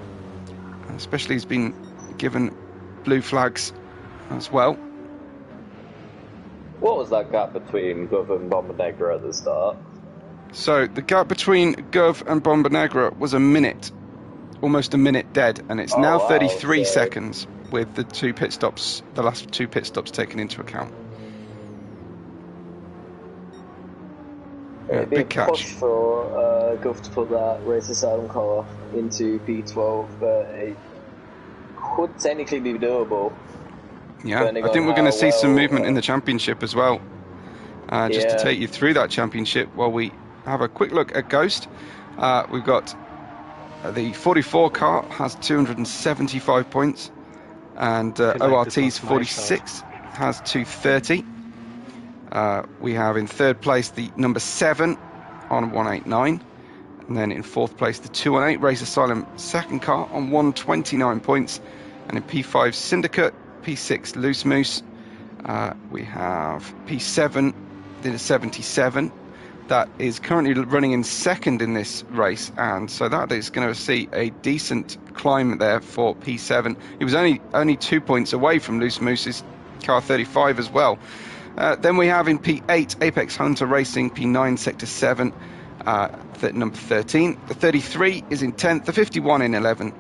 G: especially he's been given blue flags as well.
F: What was that gap between Gov and Bomba Negra at the start?
G: So the gap between Gov and Bomba Negra was a minute, almost a minute dead, and it's now 33 seconds with the last two pit stops taken into account.
F: It'd be
G: big
F: a
G: catch.
F: push for Gov to put that Race Asylum car into P12, but it could technically be doable.
G: Yeah, I think we're going to see some movement in the championship as well. Just to take you through that championship while we have a quick look at Ghost. We've got the 44 car has 275 points, and ORT's 46 has 230. We have in third place the number 7 on 189, and then in fourth place the 218 Race Asylum second car on 129 points, and in P5 Syndicate, P6 Loose Moose, we have P7 did a 77 that is currently running in second in this race, and so that is going to see a decent climb there for P7. He was only 2 points away from Loose Moose's car 35 as well. Then we have in P8 Apex Hunter Racing, P9 Sector 7, number 13. The 33 is in 10th, the 51 in 11th.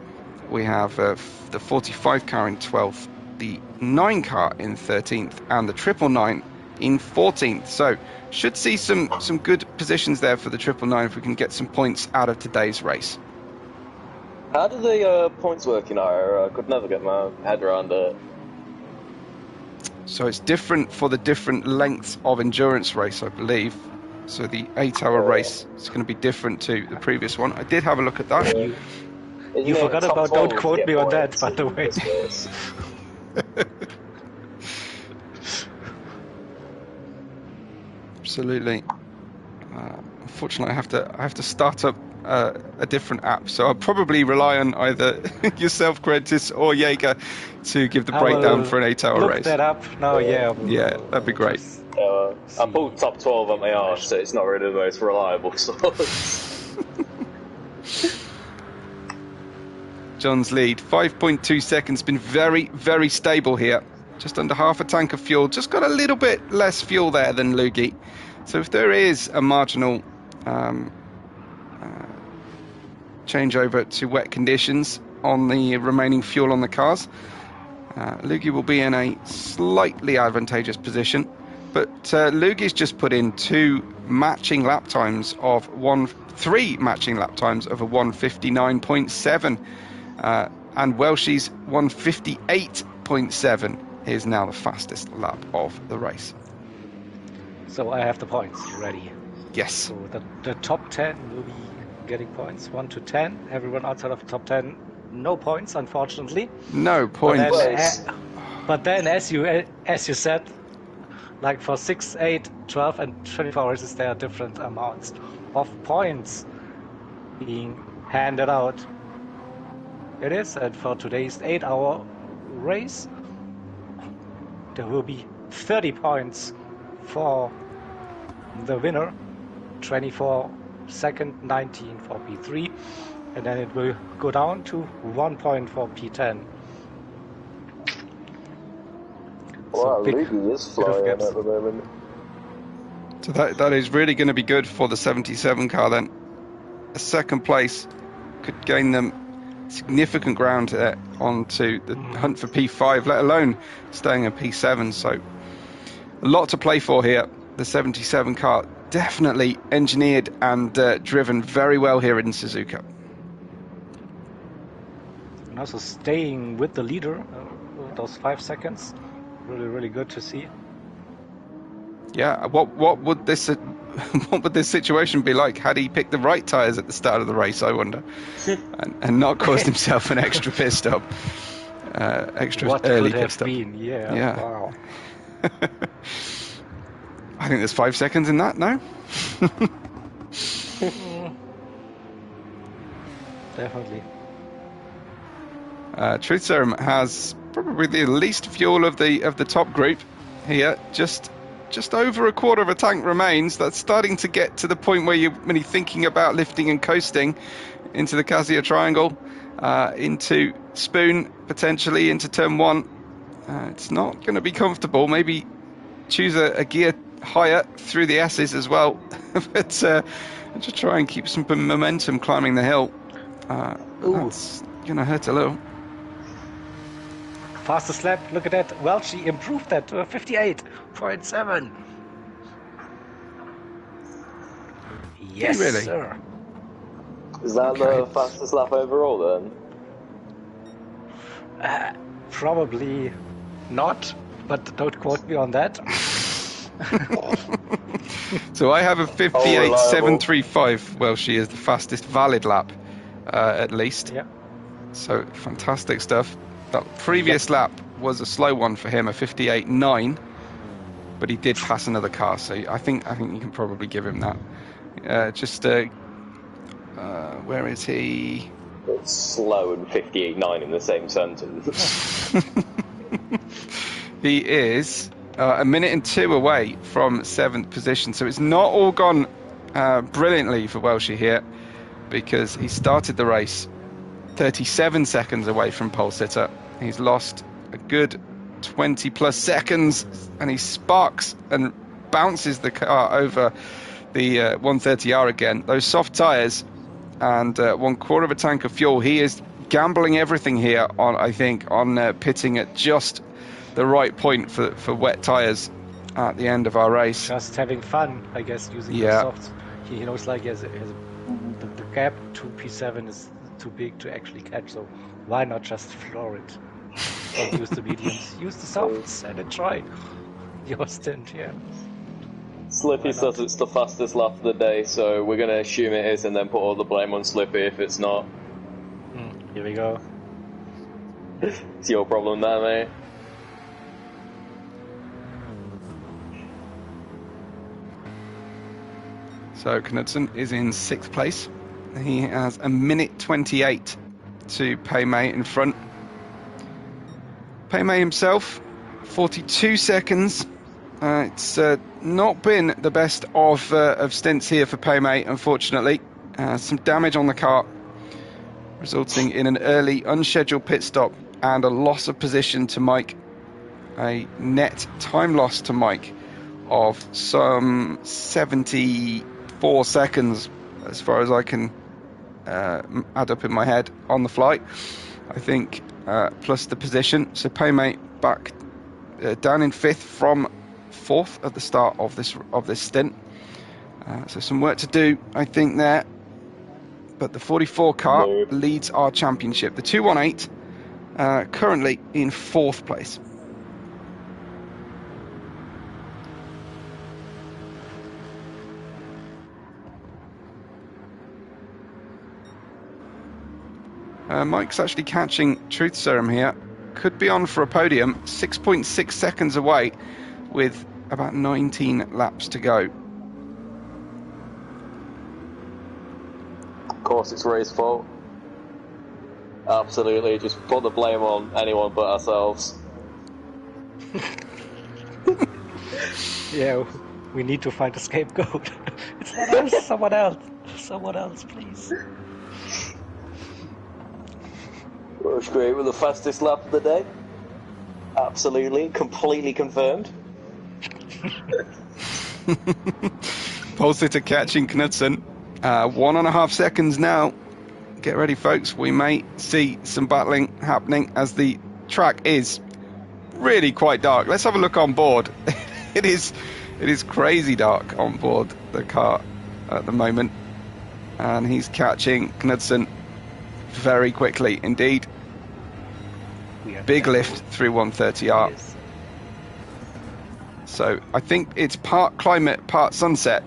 G: We have the 45 car in 12th, the 9 car in 13th, and the 999 in 14th. So should see some good positions there for the 999 if we can get some points out of today's race.
F: How do the points work in IR? I could never get my head around it.
G: So it's different for the different lengths of endurance race, I believe. So the 8-hour race is going to be different to the previous one. I did have a look at that.
C: You forgot about, don't quote me on that, by the way.
G: Absolutely. Unfortunately, I have to start up a different app, so I'll probably rely on either yourself, Quentis, or Jaeger to give the breakdown for an 8-hour race.
C: Look that up now, yeah.
G: That'd be great.
F: I pulled top 12 on my arse, so it's not really the most reliable source.
G: John's lead. 5.2 seconds, been very, very stable here. Just under half a tank of fuel. Just got a little bit less fuel there than Lugi. So if there is a marginal changeover to wet conditions on the remaining fuel on the cars, Lugi will be in a slightly advantageous position. But Lugi's just put in three matching lap times of a 1:59.7, and Welshie's 1:58.7 is now the fastest lap of the race.
C: So I have the points ready.
G: Yes.
C: So the top 10 will be getting points, 1 to 10. Everyone outside of the top 10, no points, unfortunately.
G: No points.
C: But then, as you said, like for 6, 8, 12, and 24 races, there are different amounts of points being handed out. It is, and for today's 8-hour race, there will be 30 points for the winner, 24 second, 19 for P3, and then it will go down to 1 point for P10.
F: Wow, Lugi is flying at the moment.
G: So that is really going to be good for the 77 car then. A second place could gain them significant ground onto the hunt for P5, let alone staying in P7. So a lot to play for here. The 77 car definitely engineered and driven very well here in Suzuka.
C: And also staying with the leader, those 5 seconds, really, really good to see.
G: Yeah, what would this situation be like had he picked the right tyres at the start of the race, I wonder, and not caused himself an extra pit stop,
C: what
G: early
C: could
G: pit
C: have
G: stop.
C: been? Yeah. Wow.
G: I think there's 5 seconds in that, no?
C: Definitely.
G: Truth Serum has probably the least fuel of the top group here. Just over a quarter of a tank remains. That's starting to get to the point where you're really thinking about lifting and coasting into the Kazuya Triangle, into Spoon, potentially into Turn 1. It's not going to be comfortable. Maybe choose a gear higher through the S's as well, but just try and keep some momentum climbing the hill. That's going to hurt a little.
C: Fastest lap, look at that. Well, she improved that to 58.7. Yes,
G: really?
C: sir.
F: Is that the fastest lap overall then?
C: Probably not, but don't quote me on that.
G: So I have a 58.735. Well, she is the fastest valid lap, at least.
C: Yeah.
G: So fantastic stuff. That previous lap was a slow one for him, a 58.9, but he did pass another car. So I think you can probably give him that. Where is he?
F: It's slow and 58.9 in the same sentence.
G: He is a minute and 2 away from 7th position. So it's not all gone brilliantly for Welshie here, because he started the race 37 seconds away from pole sitter. He's lost a good 20 plus seconds, and he sparks and bounces the car over the 130R again. Those soft tyres and 1/4 of a tank of fuel. He is gambling everything here on pitting at just the right point for wet tyres at the end of our race.
C: Just having fun, I guess, using the softs. He knows, like, the gap to P7 is too big to actually catch, so why not just floor it? Don't use the mediums, use the softs and enjoy your stint here.
F: Slippy says it's the fastest lap of the day, so we're going to assume it is and then put all the blame on Slippy if it's not.
C: Here we go.
F: It's your problem there, mate.
G: So Knudsen is in 6th place. He has a minute 28 to Paymay in front. Paymay himself, 42 seconds. It's not been the best of stints here for Paymay, unfortunately. Some damage on the car. resulting in an early unscheduled pit stop and a loss of position to Mike. A net time loss to Mike of some 74 seconds, as far as I can add up in my head on the fly, I think, plus the position. So Paymate back down in 5th from 4th at the start of this stint. So some work to do, I think, there. But the 44 car leads our championship. The 218 currently in 4th place. Mike's actually catching Truth Serum here. Could be on for a podium. 6.6 seconds away with about 19 laps to go.
F: Of course, it's Ray's fault. Absolutely, just put the blame on anyone but ourselves.
C: Yeah, we need to find a scapegoat. It's not us, someone else. Someone else, please.
F: Rush Gray with the fastest lap of the day. Absolutely, completely confirmed.
G: Pole sitter catching Knudsen. 1.5 seconds now. Get ready, folks. We may see some battling happening as the track is really quite dark. Let's have a look on board. It is crazy dark on board the car at the moment. And he's catching Knudsen very quickly indeed. Big lift through 130R.
C: Yes.
G: So I think it's part climate, part sunset,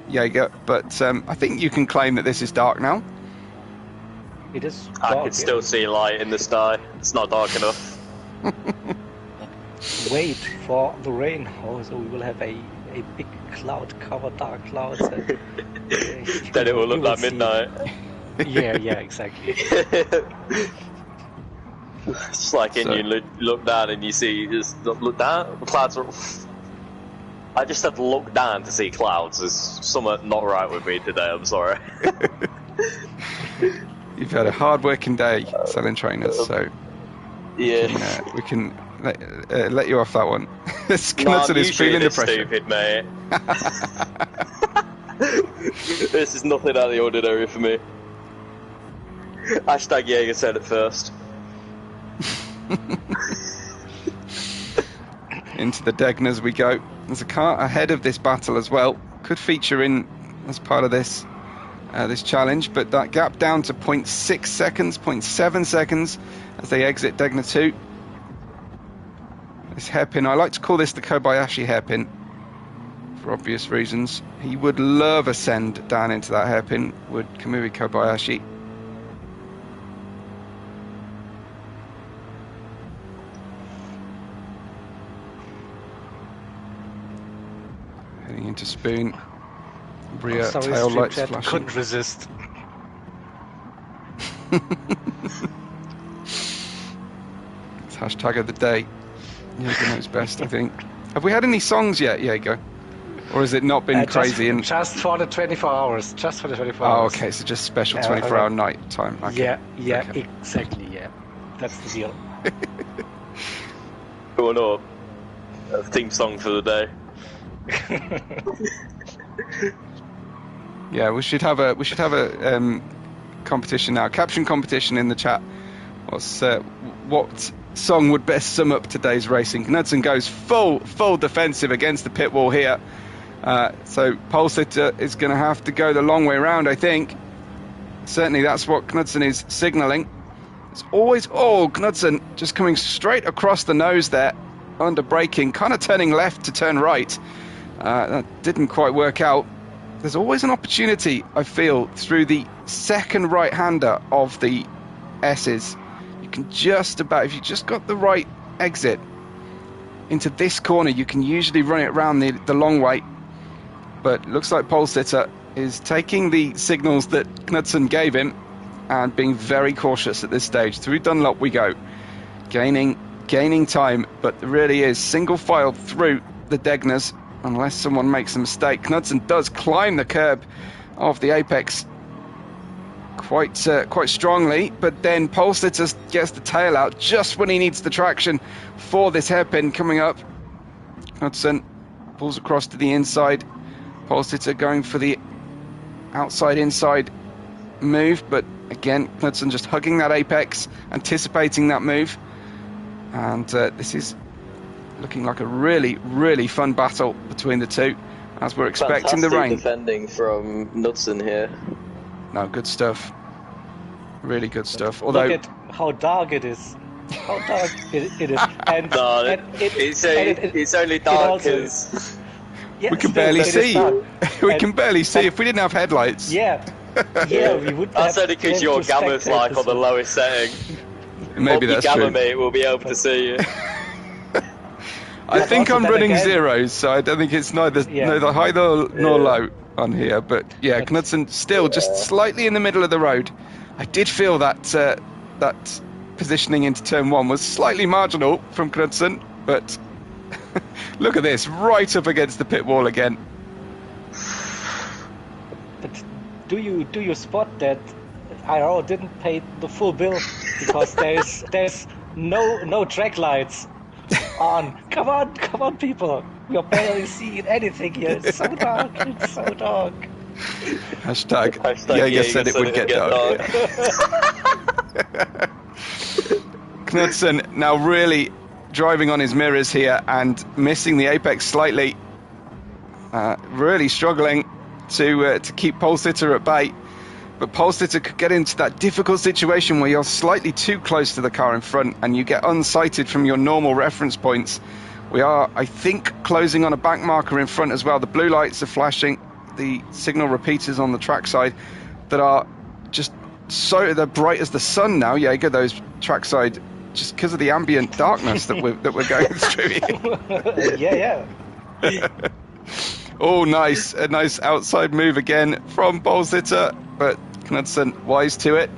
G: Jaeger, but I think you can claim that this is dark now.
C: It is
F: I
C: dark,
F: can still see light in the sky. It's not dark enough.
C: Wait for the rain. Oh, so we will have a big cloud cover, dark clouds. And,
F: Then it will look
C: you
F: like
C: see.
F: midnight.
C: Yeah, exactly.
F: It's like you look down and you see, just look down, the clouds are... I just had to look down to see clouds. There's something not right with me today, I'm sorry.
G: You've had a hard-working day selling trainers, so
F: Yeah.
G: we can let you off that one. Knudsen is feeling the pressure.
F: Stupid, mate. This is nothing out of the ordinary for me. Hashtag Jaeger said it first.
G: Into the Degners we go. There's a car ahead of this battle as well. Could feature in as part of this this challenge, but that gap down to 0.6 seconds, 0.7 seconds as they exit Degner 2. This hairpin, I like to call this the Kobayashi hairpin for obvious reasons. He would love a send down into that hairpin, would Kamui Kobayashi. Heading into Spoon. Rear tail lights flashing.
C: Couldn't resist.
G: It's hashtag of the day. Jaeger knows best, I think. Have we had any songs yet, Jaeger? Or has it not been crazy?
C: Just for the 24 hours. Just for the 24
G: Oh,
C: hours.
G: okay, so just special 24-hour night time. Okay.
C: Yeah,
G: Okay.
C: exactly, yeah. That's the deal.
F: Going up. A theme song for the day.
G: Yeah, we should have a competition now, caption competition in the chat. What song would best sum up today's racing? Knudsen goes full defensive against the pit wall here. So pole sitter is going to have to go the long way round, I think. Certainly that's what Knudsen is signalling. It's always, Knudsen just coming straight across the nose there, under braking, kind of turning left to turn right. That didn't quite work out. There's always an opportunity, I feel, through the second right-hander of the S's. You can just about, if you just got the right exit into this corner, you can usually run it around the long way. But it looks like pole sitter is taking the signals that Knudsen gave him and being very cautious at this stage. Through Dunlop we go, gaining time, but there really is single file through the Degners unless someone makes a mistake. Knudsen does climb the curb of the apex quite strongly, but then Polsitter gets the tail out just when he needs the traction for this hairpin coming up. Knudsen pulls across to the inside. Polsitter going for the outside-inside move, but again, Knudsen just hugging that apex, anticipating that move. And this is looking like a really, really fun battle between the two, as we're expecting the rain.
F: Defending from Knudsen here.
G: No, good stuff. Really good stuff. Although,
C: look at how dark it is. How dark it is. And,
F: No,
C: and
F: it's only dark
C: also-
F: because
C: yeah,
G: we can
C: still,
G: barely
C: it is
G: see.
C: dark.
G: We
C: And-
G: can barely see. If we didn't have headlights.
C: Yeah, we would.
F: that's
C: have
F: only because
C: been able
F: your
C: to
F: gamma's
C: spectate
F: like
C: this
F: on the
C: one.
F: lowest setting.
G: Maybe
F: Hope your
G: that's
F: gamma
G: true.
F: mate will be able to see you.
G: I
C: But
G: think
C: also
G: I'm
C: then
G: running
C: again-
G: zeros, so I don't think it's neither high nor low on here. But yeah,
C: But-
G: Knudsen still just slightly in the middle of the road. I did feel that that positioning into turn one was slightly marginal from Knudsen, but look at this, right up against the pit wall again.
C: But do you spot that IRO didn't pay the full bill because there's no track lights on. Come on, people! You're barely seeing anything here. It's so dark. It's so dark.
G: Hashtag
F: Hashtag
G: Jaeger
F: Jaeger
G: said it would get dark. Knudsen now really driving on his mirrors here and missing the apex slightly. Really struggling to keep Polsitter at bay. But Polsitter could get into that difficult situation where you're slightly too close to the car in front and you get unsighted from your normal reference points. We are, I think, closing on a back marker in front as well. The blue lights are flashing, the signal repeaters on the trackside that are just they're bright as the sun now. Jaeger, those trackside, just because of the ambient darkness that we're going through here.
C: Yeah.
G: Oh, nice. A nice outside move again from Polsitter, but Knudsen wise to it.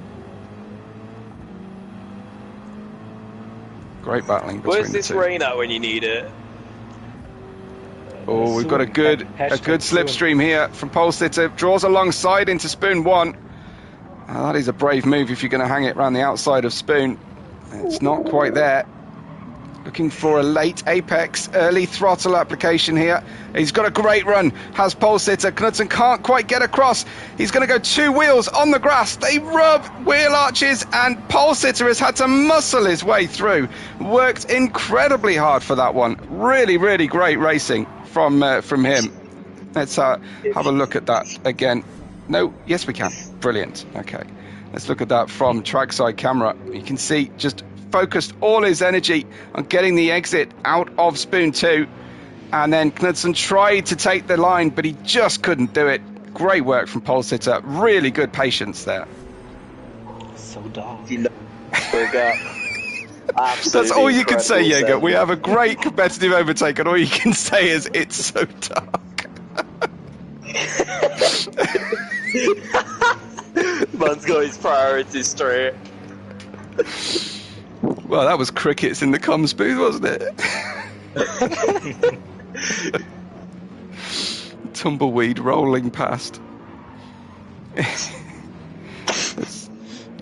G: Great battling between
F: Where's
G: the
F: this
G: two.
F: rain at when you need it?
G: Oh, we've got a good slipstream here from Polsitter. Draws alongside into Spoon 1. That is a brave move if you're going to hang it around the outside of Spoon. It's not quite there. Looking for a late apex, early throttle application here. He's got a great run, has Polsitter. Knudsen can't quite get across. He's going to go two wheels on the grass. They rub wheel arches, and Polsitter has had to muscle his way through. Worked incredibly hard for that one. Really, really great racing from him. Let's have a look at that again. No, yes we can. Brilliant. Okay, let's look at that from trackside camera. You can see just focused all his energy on getting the exit out of Spoon 2, and then Knudsen tried to take the line, but he just couldn't do it. Great work from Polsitter. Really good patience there.
C: So dark.
G: That's all you can say, Jaeger. We have a great competitive overtake, and all you can say is it's so dark.
F: Man's got his priorities straight.
G: Well, that was crickets in the comms booth, wasn't it? Tumbleweed rolling past.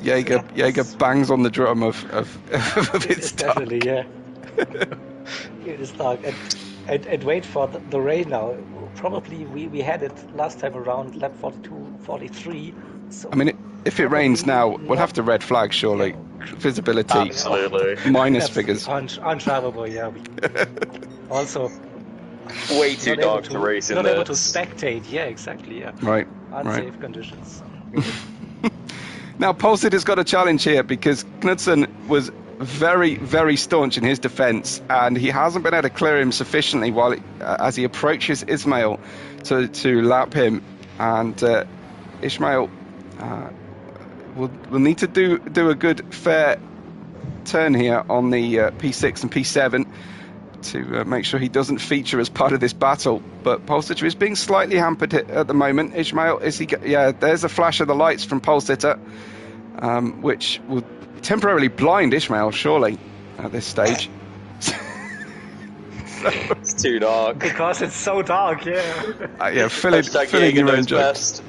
G: Jaeger bangs on the drum of its dark.
C: Definitely, yeah. It is dark. And wait for the rain now. Probably we had it last time around lap 42, 43. So
G: I mean, if it rains now, we'll have to red flag, surely. Visibility
F: Absolutely.
G: minus figures.
C: Undrivable, yeah. Also,
F: Way too
C: not
F: dark
C: able
F: to race in
C: not able to
F: this.
C: spectate. Yeah, exactly. Yeah.
G: Right.
C: Unsafe conditions.
G: Now, Polsitter's got a challenge here because Knudsen was very, very staunch in his defence, and he hasn't been able to clear him sufficiently while as he approaches Ismail to lap him. And Ismail will need to do a good, fair turn here on the P6 and P7 to make sure he doesn't feature as part of this battle. But Polsitter is being slightly hampered at the moment. Ismail, there's a flash of the lights from Polsitter, which will temporarily blind Ismail, surely, at this stage.
F: It's too dark.
C: Because it's so dark, yeah.
G: Fill in your own jokes.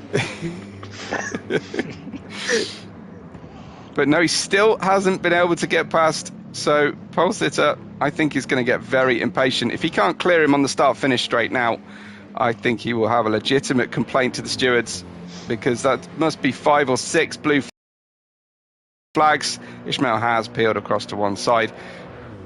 G: But no, he still hasn't been able to get past. So pole sitter, I think, is going to get very impatient. If he can't clear him on the start-finish straight now, I think he will have a legitimate complaint to the stewards, because that must be 5 or 6 blue flags. Ishmael has peeled across to one side,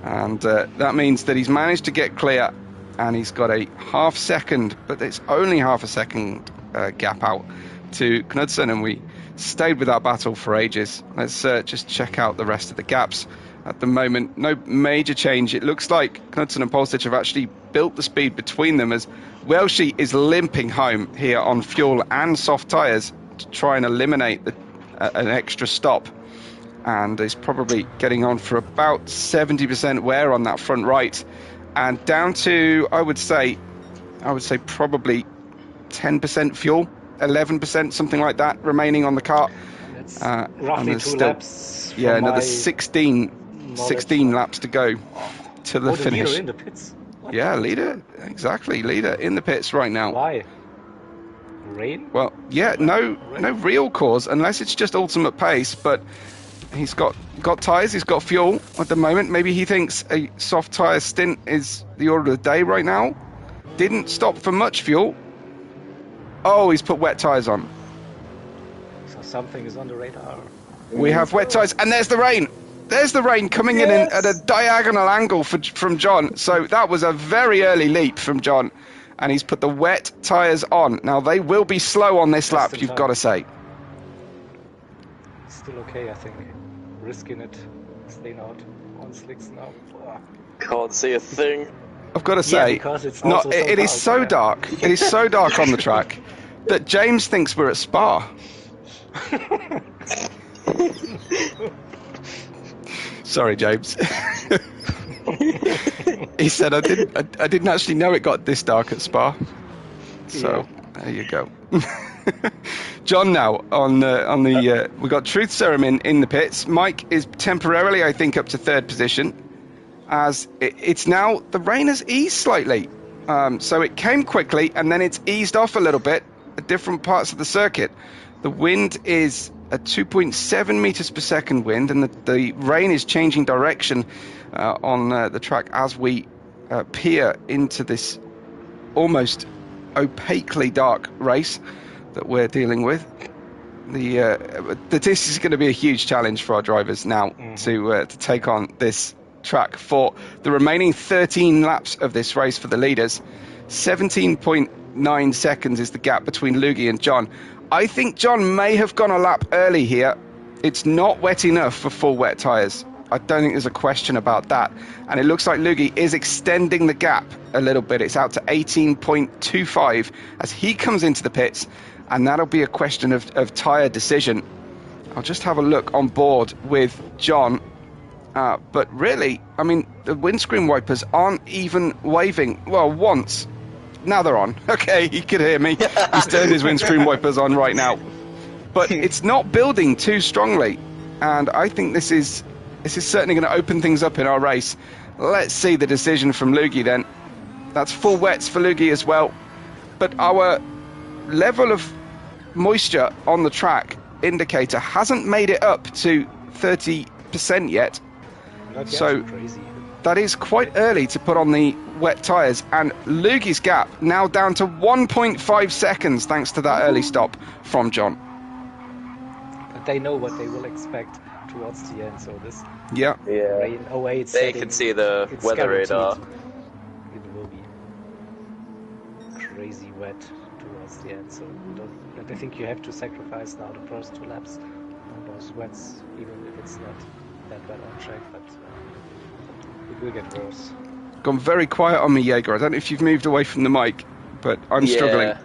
G: and that means that he's managed to get clear, and he's got a half second, but it's only half a second gap out to Knudsen, and we stayed with that battle for ages. Let's just check out the rest of the gaps. At the moment, no major change. It looks like Knudsen and Polstich have actually built the speed between them, as Welshi is limping home here on fuel and soft tyres to try and eliminate an extra stop, and is probably getting on for about 70% wear on that front right, and down to, I would say probably 10% fuel, 11%, something like that, remaining on the car.
C: That's roughly 2 laps.
G: Yeah, another 16 laps to go to the finish.
C: Leader in the pits. What?
G: Yeah, leader in the pits right now.
C: Why? Rain?
G: Well, yeah, no real cause, unless it's just ultimate pace, but he's got tyres, he's got fuel at the moment. Maybe he thinks a soft tyre stint is the order of the day right now. Didn't stop for much fuel. Oh, he's put wet tyres on.
C: So something is on the radar.
G: We have wet tyres, and there's the rain. There's the rain coming in at a diagonal angle from John. So that was a very early leap from John, and he's put the wet tyres on. Now, they will be slow on this lap, you've got to say.
C: Still okay, I think. Risking it, staying out on slicks now.
F: Can't see a thing.
G: I've got to say,
C: because it's
G: it is so dark. It is so dark on the track that James thinks we're at Spa. Sorry, James. He said I didn't actually know it got this dark at Spa. So there you go. John now on the we got Truth Serum in the pits. Mike is temporarily, I think, up to 3rd position, as it's now the rain has eased slightly. So it came quickly and then it's eased off a little bit at different parts of the circuit. The wind is a 2.7 meters per second wind, and the rain is changing direction on the track as we peer into this almost opaquely dark race that we're dealing with. This is going to be a huge challenge for our drivers now to take on this track for the remaining 13 laps of this race for the leaders. 17.9 seconds is the gap between Lugi and John. I think John may have gone a lap early here. It's not wet enough for full wet tyres. I don't think there's a question about that. And it looks like Lugi is extending the gap a little bit. It's out to 18.25 as he comes into the pits, and that'll be a question of tyre decision. I'll just have a look on board with John. But really, I mean, the windscreen wipers aren't even waving. Well, once. Now they're on. Okay, he could hear me. He's turned his windscreen wipers on right now. But it's not building too strongly. And I think this is certainly going to open things up in our race. Let's see the decision from Lugi then. That's full wets for Lugi as well. But our level of moisture on the track indicator hasn't made it up to 30% yet. So that is quite early to put on the wet tyres, and Lugi's gap now down to 1.5 seconds thanks to that early stop from John.
C: But they know what they will expect towards the end, so this
F: rain
C: awaits.
F: They can see the weather radar.
C: It will be crazy wet towards the end, so I think you have to sacrifice now the first 2 laps on those wets, even if it's not that bad on track, but it will get worse.
G: Gone very quiet on me, Jaeger. I don't know if you've moved away from the mic, but I'm struggling.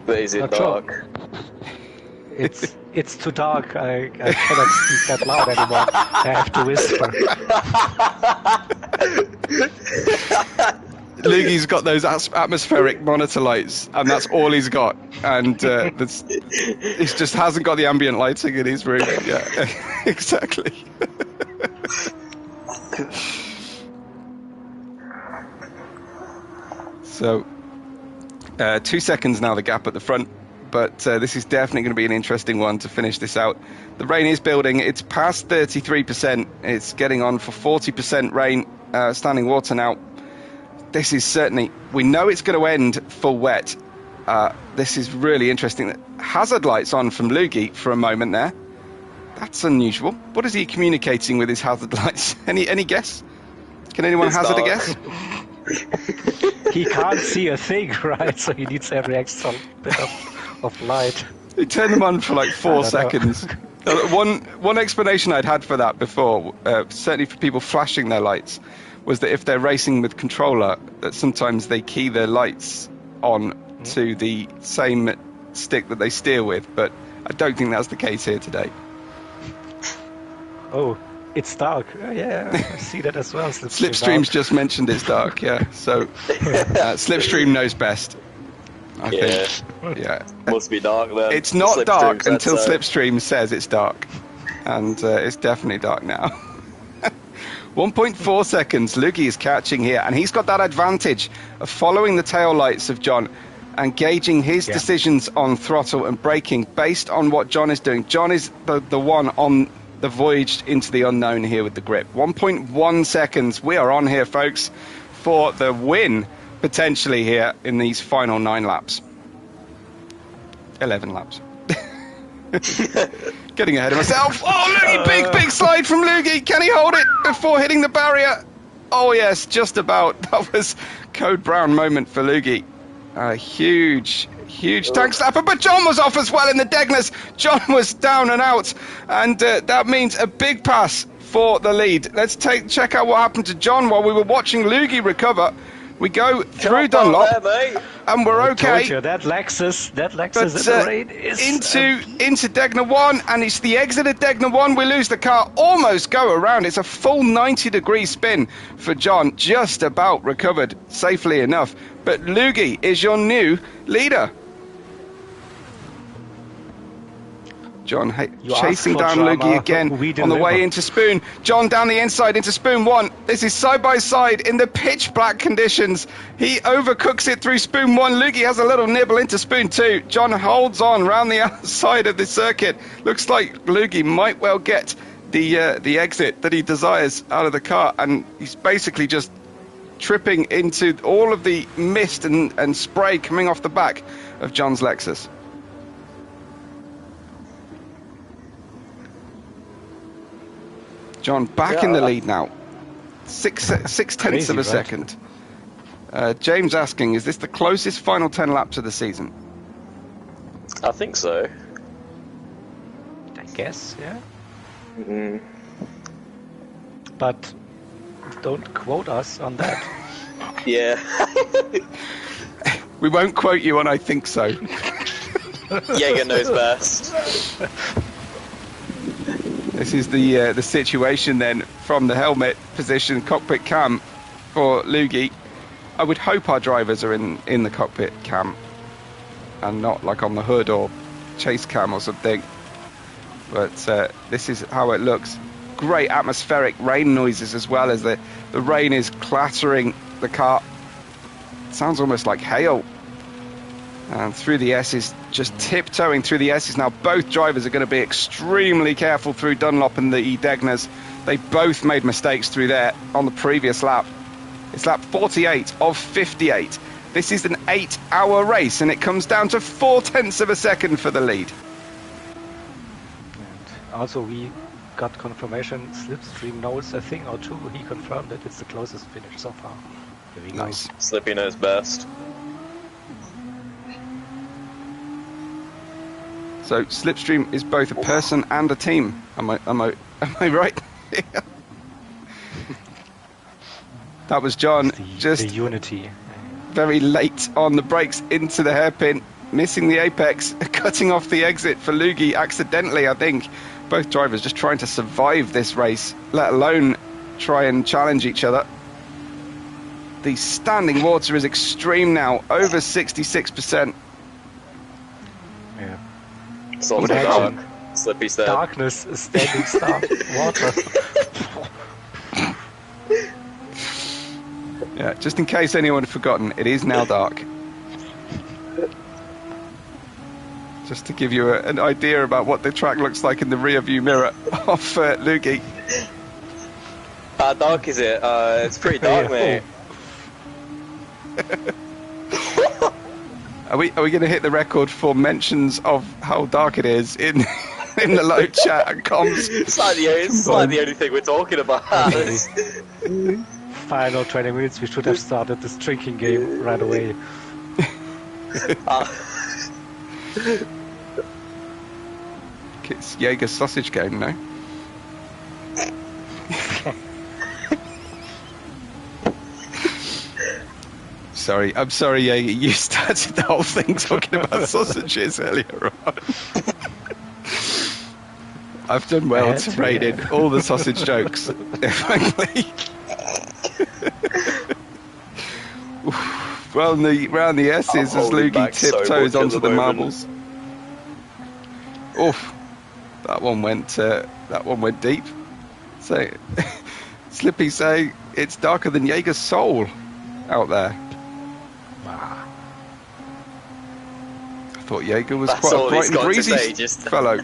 F: But is it dark?
C: It's too dark. I cannot speak that loud anymore. I have to whisper.
G: Lugi's got those atmospheric monitor lights, and that's all he's got. And he just hasn't got the ambient lighting in his room. Yeah, exactly. So, 2 seconds now, the gap at the front. but this is definitely going to be an interesting one to finish this out. The rain is building. It's past 33%. It's getting on for 40% rain, standing water now. This is certainly, we know it's going to end full wet. This is really interesting. Hazard lights on from Lugi for a moment there. That's unusual. What is he communicating with his hazard lights? Any guess? Can anyone hazard a guess?
C: He can't see a thing, right? So he needs every extra bit of light.
G: He turned them on for like 4 seconds. One explanation I'd had for that before, certainly for people flashing their lights, was that if they're racing with controller, that sometimes they key their lights on to the same stick that they steer with, but I don't think that's the case here today.
C: Oh, it's dark. Yeah, I see that as well.
G: Slipstream's just mentioned it's dark, yeah. So Slipstream knows best, I think. Yeah.
F: Must be dark then.
G: It's not dark until Slipstream says it's dark. And it's definitely dark now. 1.4 seconds. Lugi is catching here, and he's got that advantage of following the tail lights of John and gauging his decisions on throttle and braking based on what John is doing. John is the one on the voyage into the unknown here with the grip. 1.1 seconds. We are on here, folks, for the win potentially here in these final 9 laps. 11 laps. Getting ahead of myself. Oh, Lugi, big slide from Lugi. Can he hold it before hitting the barrier? Oh, yes, just about. That was Code Brown moment for Lugi. Huge tank slapper, but John was off as well in the Degners. John was down and out, and that means a big pass for the lead. Let's check out what happened to John while we were watching Lugi recover. We go through Dunlop, and we're okay.
C: I told you, that Lexus in the rain is
G: into Degner 1, and it's the exit of Degner 1. We lose the car, almost go around. It's a full 90-degree spin for John, just about recovered safely enough. But Lugi is your new leader. John chasing down Lugi again on the way into Spoon. John down the inside into Spoon 1. This is side by side in the pitch black conditions. He overcooks it through Spoon 1. Lugi has a little nibble into Spoon 2. John holds on round the outside of the circuit. Looks like Lugi might well get the exit that he desires out of the car, and he's basically just tripping into all of the mist and spray coming off the back of John's Lexus. John back in the lead now. Six tenths of a second. James asking, is this the closest final 10 laps of the season?
F: I think so.
C: I guess, yeah.
F: Mm-hmm.
C: But don't quote us on that.
F: Yeah.
G: We won't quote you on I think so.
F: Jaeger knows best.
G: This is the situation then from the helmet position, cockpit cam for Lugi. I would hope our drivers are in the cockpit cam and not like on the hood or chase cam or something. But this is how it looks. Great atmospheric rain noises as well as the rain is clattering the car. It sounds almost like hail. And through the S's, just tiptoeing through the S's. Now both drivers are going to be extremely careful through Dunlop and the Degners. They both made mistakes through there on the previous lap. It's lap 48 of 58. This is an 8-hour race, and it comes down to 4 tenths of a second for the lead.
C: And also we got confirmation, Slipstream knows a thing or two. He confirmed that it's the closest finish so far. There we go.
G: Nice.
F: Slippy knows best.
G: So Slipstream is both a person and a team. Am I right? That was John just
C: the unity.
G: Very late on the brakes into the hairpin, missing the apex, cutting off the exit for Lugi accidentally, I think. Both drivers just trying to survive this race, let alone try and challenge each other. The standing water is extreme now, over 66%.
C: Yeah.
F: It's also dark. Slippy said.
C: Darkness is standing star. Water.
G: Yeah, just in case anyone had forgotten, it is now dark. just to give you an idea about what the track looks like in the rear view mirror of Lugi.
F: How dark is it? It's pretty dark, mate.
G: Are we going to hit the record for mentions of how dark it is in the low chat and comms?
F: It's like the only thing we're talking about.
C: Final 20 minutes, we should have started this drinking game right away.
G: It's Jaeger's sausage game, no? I'm sorry, Jaeger, you started the whole thing talking about sausages earlier on. I've done well to rein in all the sausage jokes, frankly. Round the S's as Lugi tiptoes onto the marbles. Oof, that one went deep. So, Slippy saying it's darker than Jaeger's soul out there. I thought Jaeger was quite a bright and breezy fellow.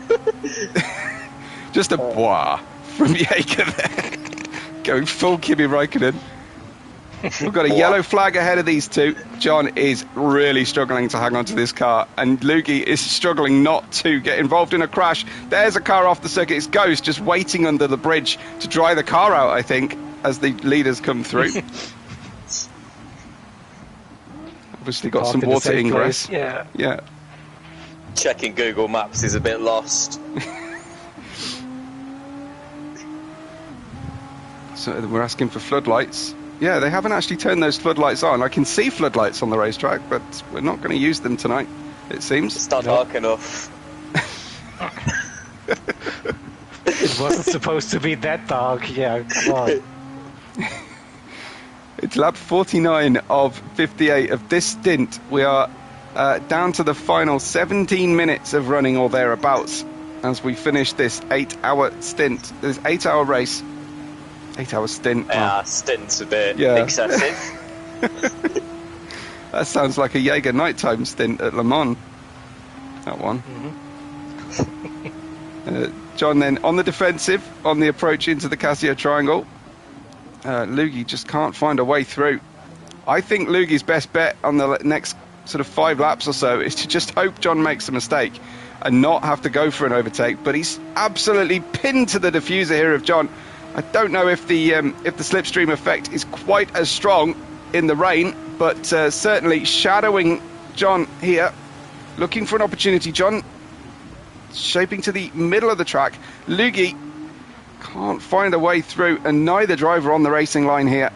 G: Just a boah from Jaeger there. Going full Kimi Räikkönen. We've got a yellow flag ahead of these two. John is really struggling to hang on to this car, and Lugi is struggling not to get involved in a crash. There's a car off the circuit. It's Ghost just waiting under the bridge to dry the car out, I think, as the leaders come through. Obviously got some water ingress. Yeah.
F: Checking Google Maps is a bit lost.
G: So we're asking for floodlights. Yeah, they haven't actually turned those floodlights on. I can see floodlights on the racetrack, but we're not going to use them tonight, it seems.
F: It's not dark enough.
C: It wasn't supposed to be that dark, yeah, come on.
G: It's lap 49 of 58 of this stint. We are down to the final 17 minutes of running or thereabouts as we finish this 8-hour stint, this 8-hour race. 8-hour stint.
F: Yeah, stint's a bit excessive.
G: That sounds like a Jaeger nighttime stint at Le Mans. That one. John then on the defensive, on the approach into the Casio Triangle. Lugi just can't find a way through. I think Lugi's best bet on the next sort of 5 laps or so is to just hope John makes a mistake and not have to go for an overtake. But he's absolutely pinned to the diffuser here of John. I don't know if the slipstream effect is quite as strong in the rain, but certainly shadowing John here, looking for an opportunity. John shaping to the middle of the track. Lugi can't find a way through, and neither driver on the racing line here.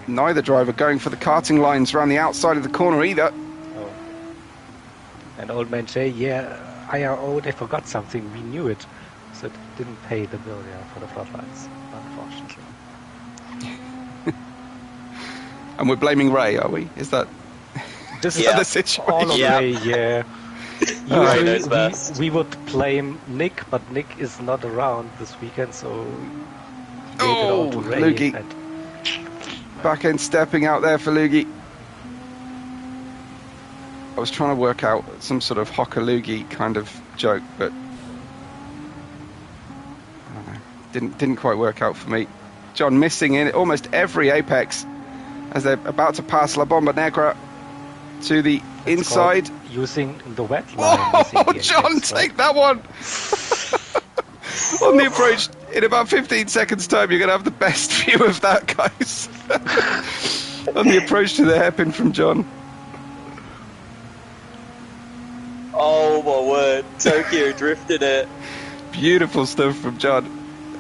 G: Neither driver going for the karting lines around the outside of the corner either.
C: Oh. And old man Jay, IRO, they forgot something. We knew it. So it didn't pay the bill for the floodlights, unfortunately.
G: And we're blaming Ray, are we? Is that the situation?
C: All of Ray, yeah. Usually we would blame Nick, but Nick is not around this weekend, so gave it all to Ray.
G: Lugi. Back end stepping out there for Lugi. I was trying to work out some sort of Hocker Lugi kind of joke, but I don't know. Didn't quite work out for me. John missing in almost every apex as they're about to pass La Bomba Negra to the inside.
C: Using the wet line.
G: Oh, John, take that one! On the approach, in about 15 seconds' time, you're going to have the best view of that, guys. On the approach to the hairpin from John.
F: Oh my word, Tokyo drifted it.
G: Beautiful stuff from John.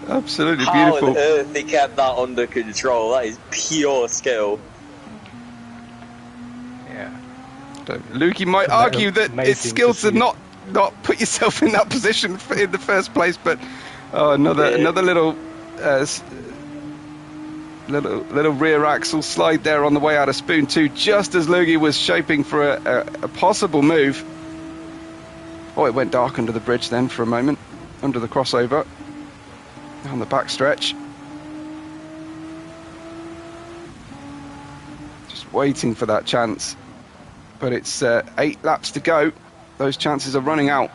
G: Absolutely
F: How
G: beautiful.
F: on earth he kept that under control? That is pure skill.
G: Yeah. Lugi might argue that it's skill to not put yourself in that position in the first place, but another little little rear axle slide there on the way out of Spoon 2, just as Lugi was shaping for a possible move. Oh, it went dark under the bridge then for a moment, under the crossover, on the back stretch. Just waiting for that chance. But it's 8 laps to go. those chances are running out.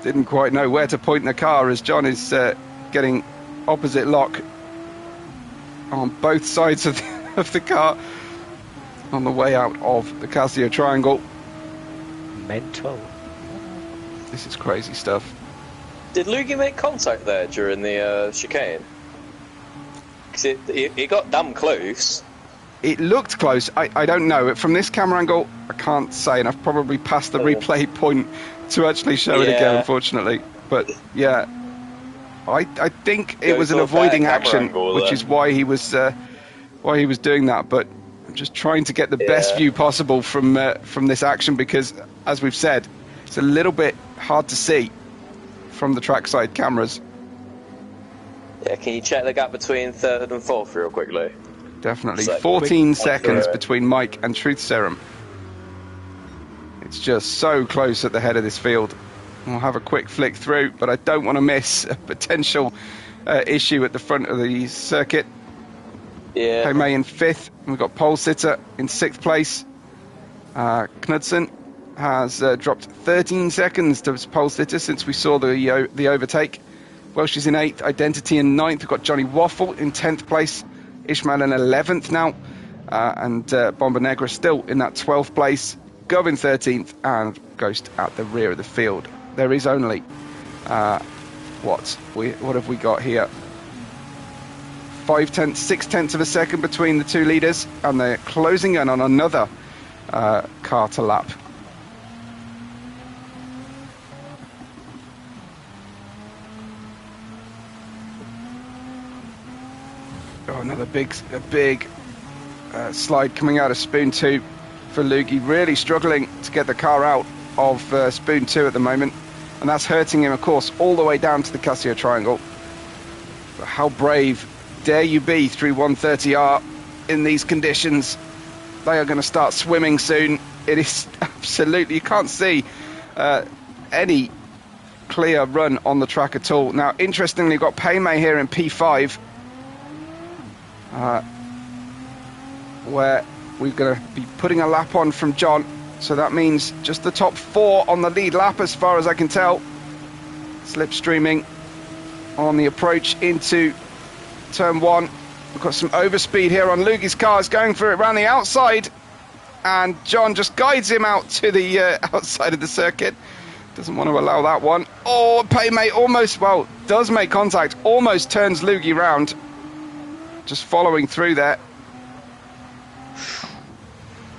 G: Didn't quite know where to point the car as John is getting opposite lock on both sides of the car on the way out of the Casio Triangle.
C: Mental.
G: This is crazy stuff.
F: Did Lugi make contact there during the chicane? Because it got damn close.
G: It looked close. I don't know. From this camera angle, I can't say, and I've probably passed the replay point to actually show it again, unfortunately. But yeah, I think it was an avoiding action, which is why he was doing that. But I'm just trying to get the best view possible from this action, because, as we've said, it's a little bit hard to see from the trackside cameras.
F: Yeah, can you check the gap between third and fourth real quickly?
G: Definitely. 14 seconds between Mike and Truth Serum. It's just so close at the head of this field. We'll have a quick flick through, but I don't want to miss a potential issue at the front of the circuit.
F: Yeah.
G: Pei-Mei in 5th. We've got Pole Sitter in 6th place. Knudsen has dropped 13 seconds to Pole Sitter since we saw the overtake. Welsh is in 8th. Identity in 9th. We've got Johnny Waffle in 10th place. Ishmael in 11th now. And Bomba Negra still in that 12th place. Gov in 13th. And Ghost at the rear of the field. There is only, what have we got here? 6/10 of a second between the two leaders. And they're closing in on another car to lap. Oh, another big slide coming out of Spoon 2 for Lugi. Really struggling to get the car out of Spoon 2 at the moment. And that's hurting him, of course, all the way down to the Casio Triangle. But how brave dare you be through 130R in these conditions? They are going to start swimming soon. It is absolutely, you can't see any clear run on the track at all. Now, interestingly, we've got Pei-Mei here in P5. Where we're going to be putting a lap on from John, so that means just the top 4 on the lead lap as far as I can tell. Slipstreaming on the approach into turn 1. We've got some overspeed here on Lugi's car. It's going for it around the outside, and John just guides him out to the outside of the circuit. Doesn't want to allow that one. Oh, Pei-Mei almost, well, does make contact, almost turns Lugi round. Just following through there.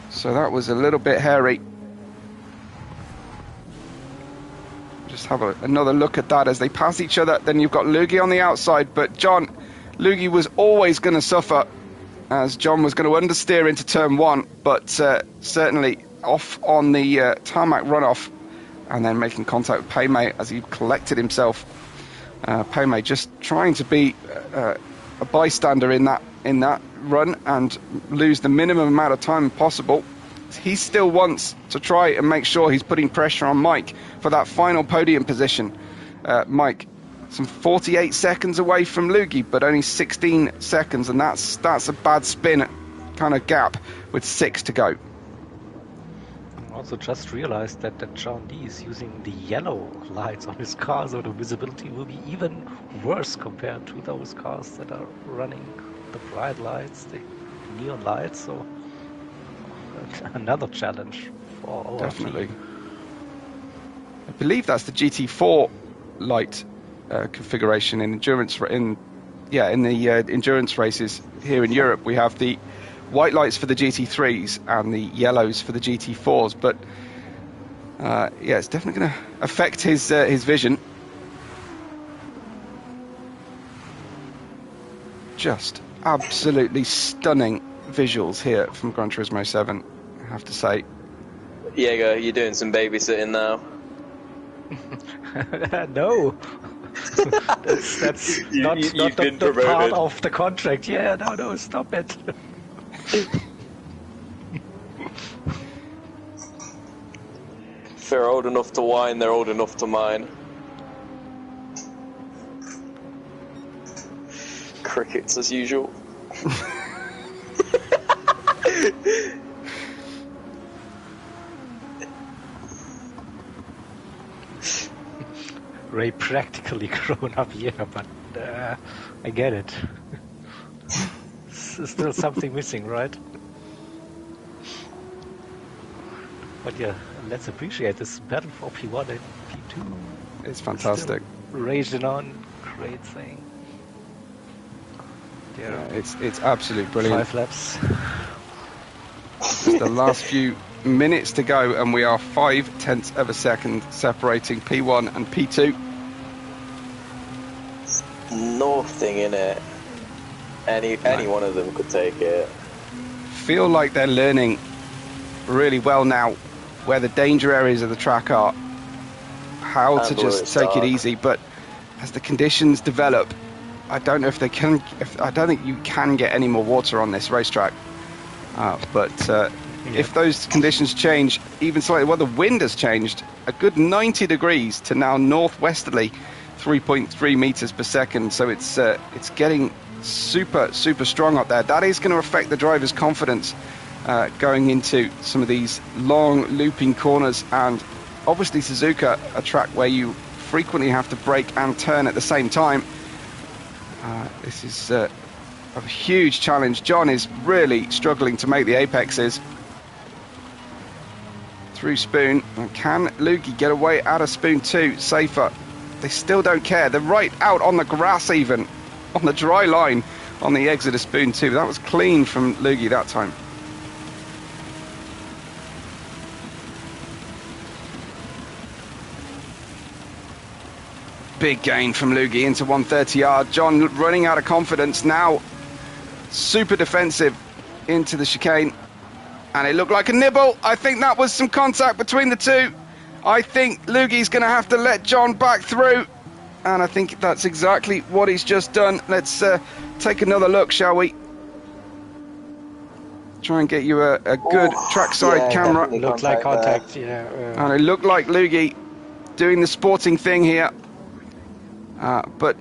G: So that was a little bit hairy. Just have another look at that as they pass each other. Then you've got Lugi on the outside, but Lugi was always going to suffer as John was going to understeer into turn 1, but certainly off on the tarmac runoff and then making contact with Pei-Mei as he collected himself. Pei-Mei just trying to be a bystander in that run and lose the minimum amount of time possible. He still wants to try and make sure he's putting pressure on Mike for that final podium position. Mike, some 48 seconds away from Lugi, but only 16 seconds, and that's a bad spin kind of gap with 6 to go.
C: Also just realized that John D is using the yellow lights on his car, so the visibility will be even worse compared to those cars that are running the bright lights, the neon lights. So another challenge for our
G: Definitely.
C: team.
G: I believe that's the GT4 light configuration in the endurance races here in Europe. We have the white lights for the GT3s and the yellows for the GT4s, but it's definitely going to affect his vision. Just absolutely stunning visuals here from Gran Turismo 7, I have to say.
F: Diego, you're doing some babysitting now.
C: No. that's not the part of the contract. Yeah, no, stop it.
F: If they're old enough to whine, they're old enough to mine. Crickets as usual.
C: Ray practically grown up here, but I get it. There's still something missing, right? But yeah, let's appreciate this battle for P1 and P2.
G: It's fantastic.
C: Still raging on, great thing.
G: Yeah, it's absolutely brilliant.
C: 5 laps.
G: Just the last few minutes to go, and we are 0.5 of a second separating P1 and P2.
F: Nothing in it. Any one of them could take it.
G: Feel like they're learning really well now where the danger areas of the track are, how to just take it easy. But as the conditions develop, I don't know if they can. I don't think you can get any more water on this racetrack. If those conditions change even slightly, well, the wind has changed a good 90 degrees to now northwesterly, 3.3 meters per second. So it's getting super strong up there. That is going to affect the driver's confidence going into some of these long looping corners, and obviously Suzuka, a track where you frequently have to brake and turn at the same time. This is a huge challenge. John is really struggling to make the apexes through Spoon. And can Loogie get away out of Spoon 2 safer? They still don't care. They're right out on the grass, even on the dry line on the exit of Spoon 2. That was clean from Loogie that time. Big gain from Loogie into 130R. John running out of confidence now. Super defensive into the chicane. And it looked like a nibble. I think that was some contact between the two. I think Loogie's going to have to let John back through. And I think that's exactly what he's just done. Let's take another look, shall we? Try and get you a good trackside camera.
C: Looked like contact, yeah.
G: And it looked like Loogie doing the sporting thing here. But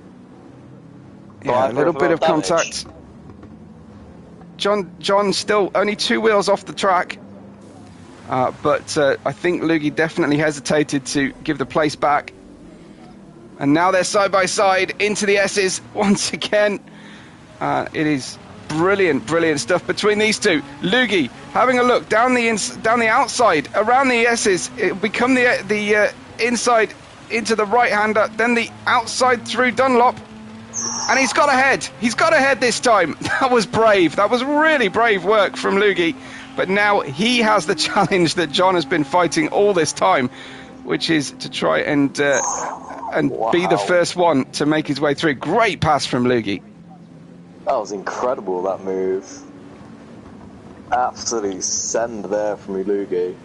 G: yeah, a little bit of contact. John still only 2 wheels off the track, but I think Loogie definitely hesitated to give the place back. And now they're side by side into the S's once again. It is brilliant stuff between these two. Loogie having a look down the outside around the S's. It become the inside into the right-hander, then the outside through Dunlop, and he's got ahead. He's got ahead this time. That was brave. That was really brave work from Loogie. But now he has the challenge that John has been fighting all this time, which is to try and be the first one to make his way through. Great pass from Loogie.
F: That was incredible, that move. Absolutely send there from Loogie.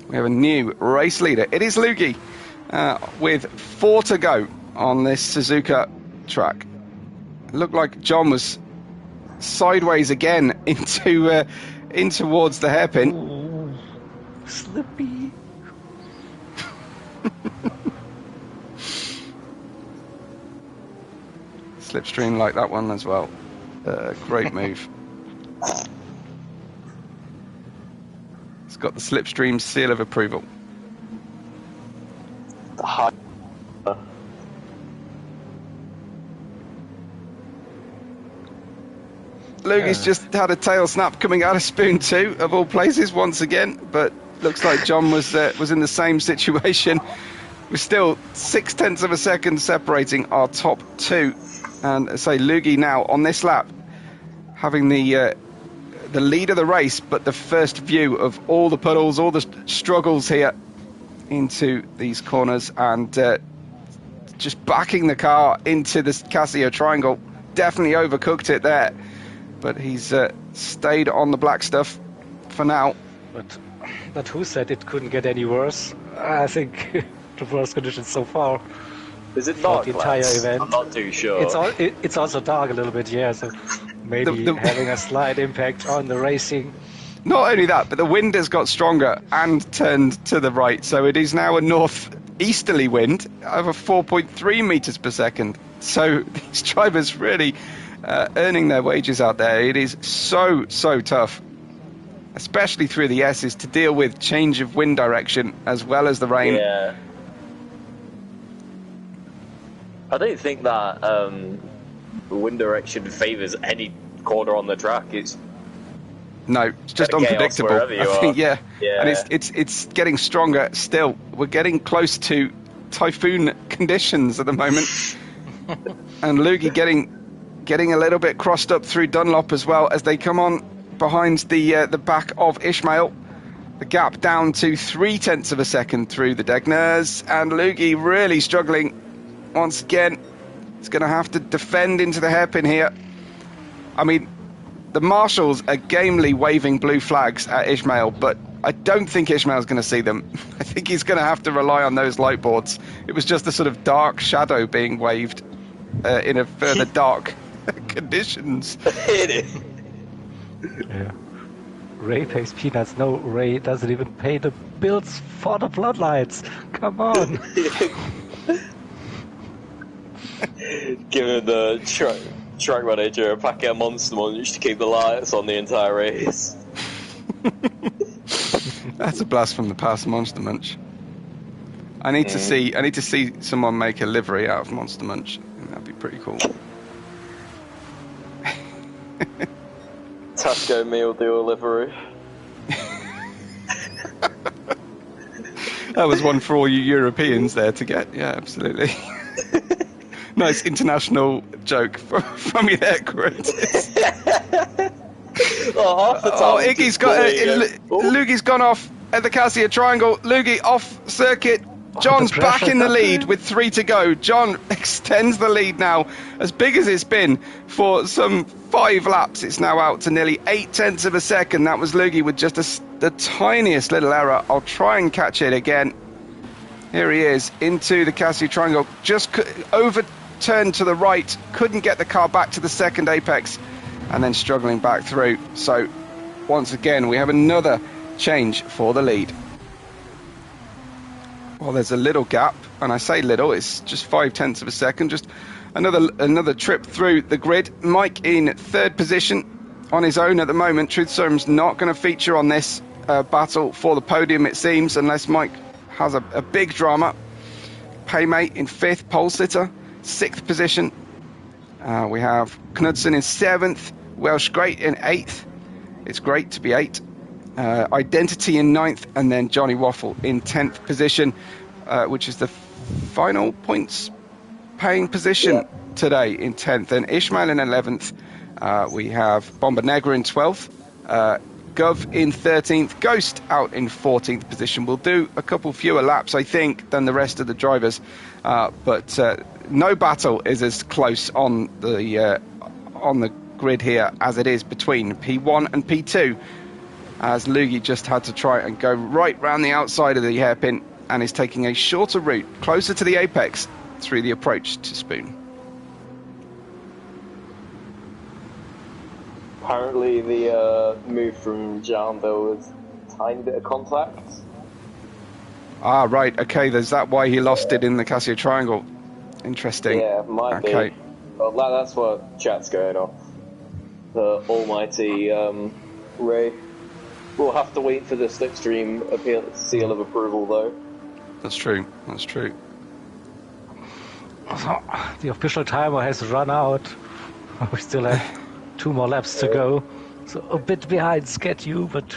G: We have a new race leader. It is Loogie with 4 to go on this Suzuka track. It looked like John was sideways again in towards the hairpin.
C: Ooh, slippy.
G: Slipstream like that one as well. Great move. It's got the Slipstream seal of approval. Loogie's just had a tail snap coming out of Spoon 2 of all places once again, but looks like John was in the same situation. We're still 0.6 of a second separating our top 2, and say Loogie now on this lap having the lead of the race, but the first view of all the puddles, all the struggles here into these corners, and just backing the car into the Casio triangle. Definitely overcooked it there, but he's stayed on the black stuff for now.
C: But who said it couldn't get any worse? I think the worst conditions so far.
F: Is it dark?
C: The entire event.
F: I'm not too sure.
C: It's also dark a little bit, yeah. So maybe having a slight impact on the racing.
G: Not only that, but the wind has got stronger and turned to the right, so it is now a northeasterly wind of 4.3 meters per second. So these drivers really earning their wages out there. It is so tough. especially through the S's, to deal with change of wind direction as well as the rain.
F: Yeah. I don't think that wind direction favours any corner on the track. It's
G: just
F: chaos
G: unpredictable.
F: wherever you
G: I think,
F: are.
G: yeah. And it's getting stronger still. We're getting close to typhoon conditions at the moment. And Lugi getting a little bit crossed up through Dunlop as well as they come on behind the back of Ishmael. The gap down to 0.3 of a second through the Degners, and Lugi really struggling once again. He's going to have to defend into the hairpin here. I mean, the marshals are gamely waving blue flags at Ishmael, but I don't think Ishmael's going to see them. I think he's going to have to rely on those light boards. It was just a sort of dark shadow being waved in a further dark conditions.
F: It is.
C: Yeah. Ray pays peanuts. No, Ray doesn't even pay the bills for the floodlights. Come on.
F: Giving the track manager a packet of Monster Munch to keep the lights on the entire race.
G: That's a blast from the past, Monster Munch. I need to see someone make a livery out of Monster Munch. I think that'd be pretty cool.
F: Tasco meal deal livery.
G: That was one for all you Europeans there to get. Yeah, absolutely. Nice international joke from you there, Curtis. Iggy's got Lugi's gone off at the Cassia Triangle. Lugi off circuit. John's back in the lead with 3 to go. John extends the lead now, as big as it's been for some 5 laps. It's now out to nearly 0.8 of a second. That was Lugi with just the tiniest little error. I'll try and catch it again. Here he is into the Cassia Triangle. Just overturned to the right. Couldn't get the car back to the second apex, and then struggling back through. So once again, we have another change for the lead. Well, there's a little gap, and I say little, it's just 0.5 of a second, just another trip through the grid. Mike in 3rd position on his own at the moment. Truthstorm's not going to feature on this battle for the podium, it seems, unless Mike has a big drama. Paymate in 5th, pole sitter, 6th position. We have Knudsen in 7th, Welsh Great in 8th. It's great to be 8. Identity in 9th, and then Johnny Waffle in 10th position, which is the final points paying position today in 10th. And Ishmael in 11th. We have Bomba Negra in 12th. Gov in 13th. Ghost out in 14th position. We'll do a couple fewer laps, I think, than the rest of the drivers. But no battle is as close on the grid here as it is between P1 and P2, as Lugi just had to try and go right round the outside of the hairpin and is taking a shorter route closer to the apex through the approach to Spoon.
F: Apparently the move from Jan, there was a tiny bit of contact.
G: Ah, right, okay, there's that why he lost it in the Cassia Triangle. Interesting.
F: Yeah, might be. Well, that's what chat's going off. The almighty Ray. We'll have to wait for the slipstream seal of approval, though.
G: That's true.
C: The official timer has run out. We still have 2 more laps to go. So a bit behind schedule, but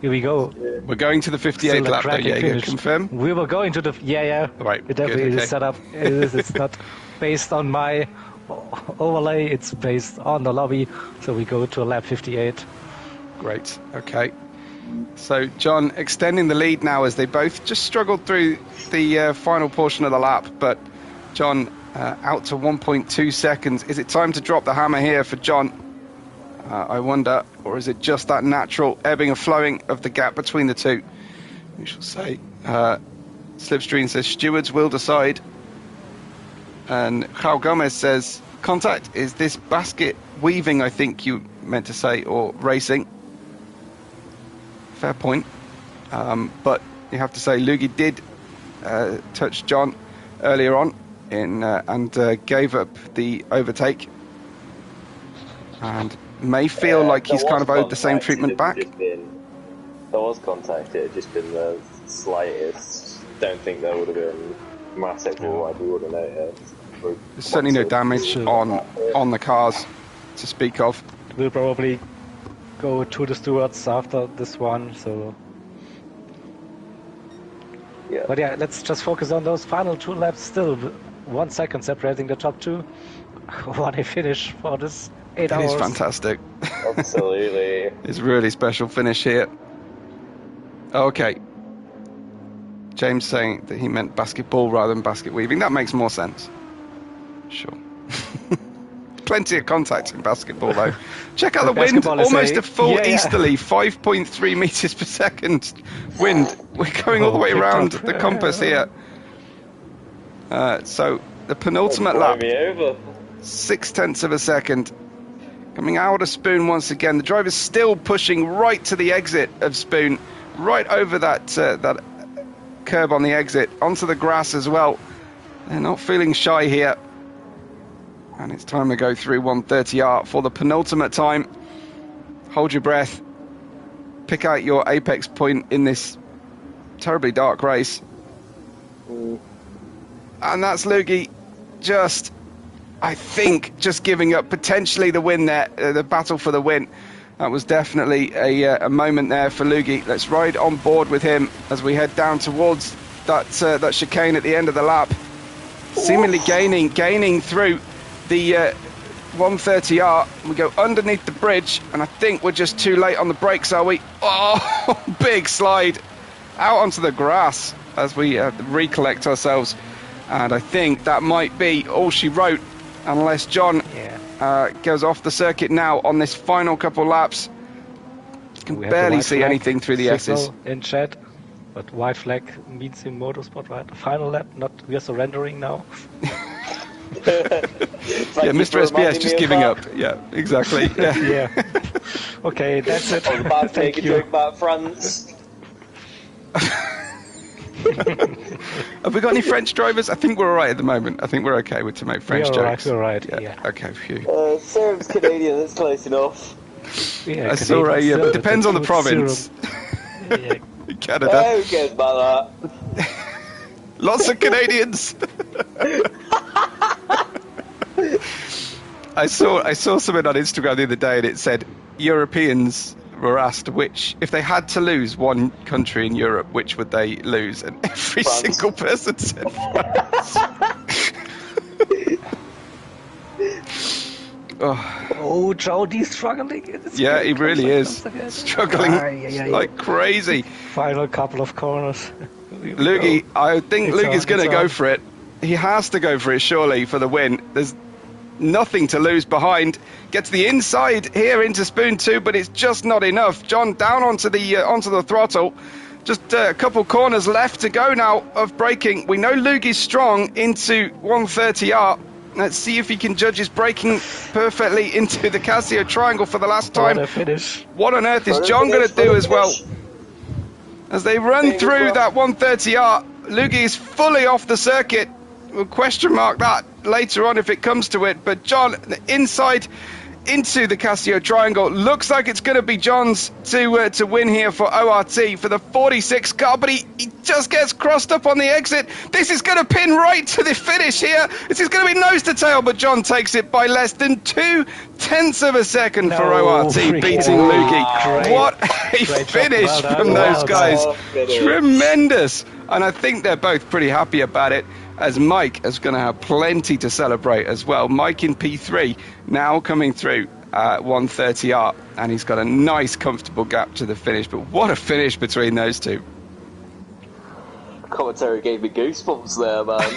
C: here we go.
G: We're going to the 58th lap, though, Jaeger. Confirm?
C: We were going to the... Yeah.
G: Right,
C: It definitely
G: good, okay.
C: is set up. It's not based on my overlay. It's based on the lobby. So we go to lap 58.
G: Great, okay. So John extending the lead now as they both just struggled through the final portion of the lap, but John out to 1.2 seconds. Is it time to drop the hammer here for John? I wonder, or is it just that natural ebbing and flowing of the gap between the two? We shall say. Slipstream says stewards will decide. And Raul Gomez says, contact, is this basket weaving, I think you meant to say, or racing? Fair point. But you have to say Lugi did touch John earlier on and gave up the overtake. And may feel like he's kind of owed the same treatment back.
F: There was contact, it had just been the slightest. Don't think there would have been massive or we would have noticed.
G: There's certainly no damage on the cars to speak of.
C: We'll probably go to the stewards after this one, so...
F: Yeah.
C: But yeah, let's just focus on those final 2 laps still. 1 second separating the top 2. What a finish for this 8 hours.
G: It is fantastic.
F: Absolutely.
G: It's a really special finish here. Okay. James saying that he meant basketball rather than basket weaving. That makes more sense. Sure. Plenty of contact in basketball, though. Check out the wind. Almost a full easterly, 5.3 meters per second wind. We're going all the way around the compass here. So the penultimate lap, 0.6 of a second. Coming out of Spoon once again. The driver's still pushing right to the exit of Spoon, right over that that curb on the exit, onto the grass as well. They're not feeling shy here. And it's time to go through 130R for the penultimate time. Hold your breath. Pick out your apex point in this terribly dark race. And that's Lugi just, I think, just giving up potentially the win there, the battle for the win. That was definitely a moment there for Lugi. Let's ride on board with him as we head down towards that chicane at the end of the lap. Seemingly gaining through the 130R. We go underneath the bridge, and I think we're just too late on the brakes, are we? Oh, big slide out onto the grass as we recollect ourselves. And I think that might be all she wrote, unless John goes off the circuit now on this final couple laps. You can barely see anything through the S's.
C: In chat, but white flag means in motorsport, right? Final lap, not we are surrendering now.
G: Yeah, Mr. SBS just giving up. Yeah, exactly.
C: Yeah. Okay, that's it.
F: I was about to make a joke about France.
G: Have we got any French drivers? I think we're all right at the moment. I think we're okay with to make French jokes.
C: We're right.
G: Yeah. Okay, phew.
F: Serum's Canadian, that's close enough.
C: Yeah,
G: I saw it depends on the province.
C: Yeah.
G: Canada.
F: Who cares about that?
G: Lots of Canadians. I saw something on Instagram the other day, and it said Europeans were asked which, if they had to lose one country in Europe, which would they lose? And every single person said France.
C: Oh, Jody's struggling.
G: Yeah, he really is struggling like crazy.
C: Final couple of corners.
G: Lugi, I think Lugi's going to go for it. He has to go for it, surely, for the win. There's nothing to lose behind. Gets the inside here into Spoon 2, but it's just not enough. John down onto the throttle. Just a couple corners left to go now of braking. We know Lugi's strong into 130R. Let's see if he can judge his braking perfectly into the Casio triangle for the last time. What on earth is John going to do as well? As they run through that 130R, Lugi is fully off the circuit. We'll question mark that later on if it comes to it. But John, inside into the Casio triangle, looks like it's going to be John's to win here for ORT for the 46 car, but he just gets crossed up on the exit. This is going to pin right to the finish here. This is going to be nose to tail, but John takes it by less than 0.2 of a second for ORT, beating Lugi. What a finish from those guys. Tremendous. And I think they're both pretty happy about it, as Mike is going to have plenty to celebrate as well. Mike in P3 now coming through 130R, and he's got a nice comfortable gap to the finish. But what a finish between those two.
F: Commentary gave me goosebumps there, man.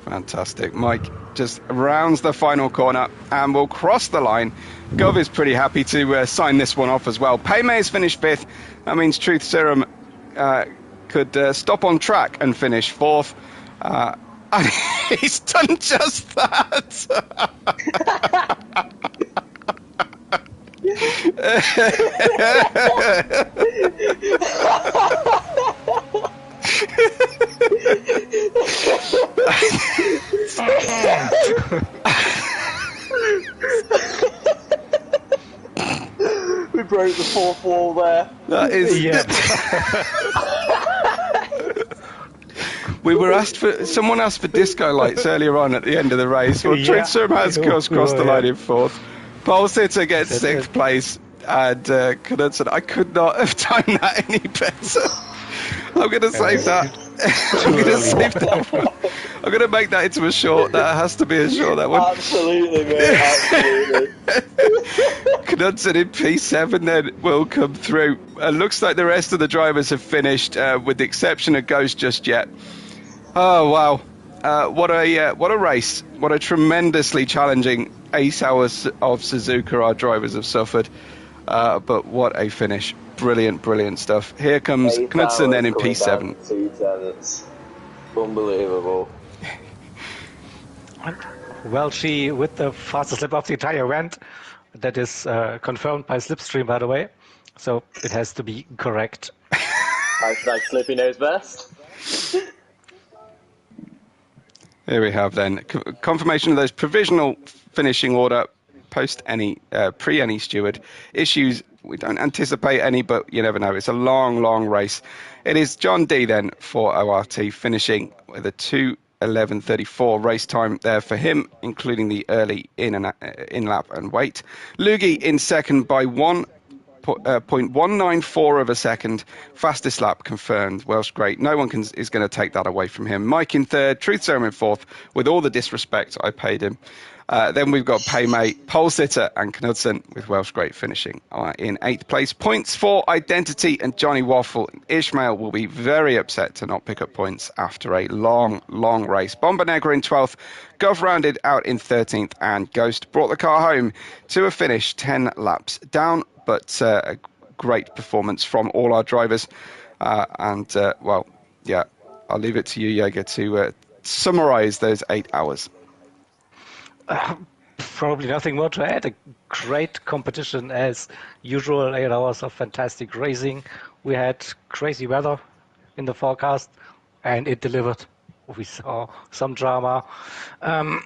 G: Fantastic. Mike just rounds the final corner and will cross the line. Gov is pretty happy to sign this one off as well. Payme has finished 5th. That means Truth Serum could stop on track and finish 4th. And he's done just that.
F: We broke the fourth wall there.
G: That is.
C: Yeah.
G: Someone asked for disco lights earlier on at the end of the race. Well,
C: Yeah.
G: Trinstrom has crossed the line in fourth. Pole sitter gets
C: That's
G: sixth
C: it.
G: place, and Knudsen, I could not have timed that any better. I'm going to save that. I'm going to save that one. I'm going to make that into a short. That has to be a short, that one.
F: Absolutely, mate. Absolutely.
G: Knudsen in P7 then will come through. Looks like the rest of the drivers have finished, with the exception of Ghost just yet. Oh, wow. What a race. What a tremendously challenging 8 hours of Suzuka our drivers have suffered. But what a finish. Brilliant, brilliant stuff. Here comes
F: 8
G: Knudsen then in
F: hours coming
G: P7.
F: down to 2 tenths. Unbelievable.
C: Welchie with the fastest lap of the entire event. That is confirmed by Slipstream, by the way. So it has to be correct.
F: Hashtag Slippy knows best.
G: Here we have then confirmation of those provisional finishing order post any pre any steward issues. We don't anticipate any, but you never know. It's a long, long race. It is John D then for ORT finishing with a 2:11:34 race time there for him, including the early in lap and wait. Lugi in second by 0.194 of a second. Fastest lap confirmed. Welsh great. No one is going to take that away from him. Mike in third. Truth Serum in fourth. With all the disrespect I paid him. Then we've got Paymate, Pole Sitter and Knudsen with Welsh great finishing in 8th place. Points for Identity and Johnny Waffle. Ishmael will be very upset to not pick up points after a long, long race. Bomber Negra in 12th. Gov rounded out in 13th and Ghost brought the car home to a finish 10 laps down. But a great performance from all our drivers. Well, yeah, I'll leave it to you, Jaeger, to summarise those 8 hours.
C: Probably nothing more to add. A great competition as usual. 8 hours of fantastic racing. We had crazy weather in the forecast, and it delivered. We saw some drama. The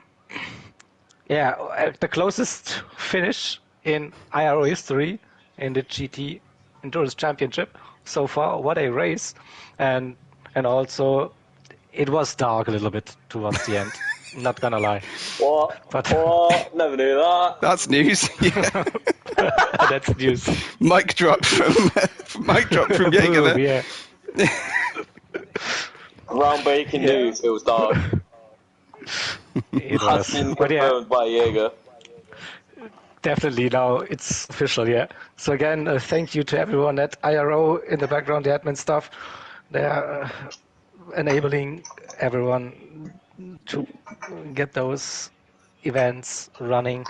C: closest finish in IRO history in the GT Endurance Championship so far. What a race! And also, it was dark a little bit towards the end. Not gonna lie.
F: What?
C: But
F: What? Never knew that.
G: That's news. Yeah.
C: that's news.
G: Mic drop from Jaeger
C: Boom,
G: there.
C: yeah.
F: Groundbreaking news. It was dark.
C: It
F: Has
C: was.
F: been
C: But yeah,
F: confirmed by Jaeger.
C: definitely now it's official, yeah. So again, thank you to everyone at IRO in the background, the admin staff. They're enabling everyone to get those events running.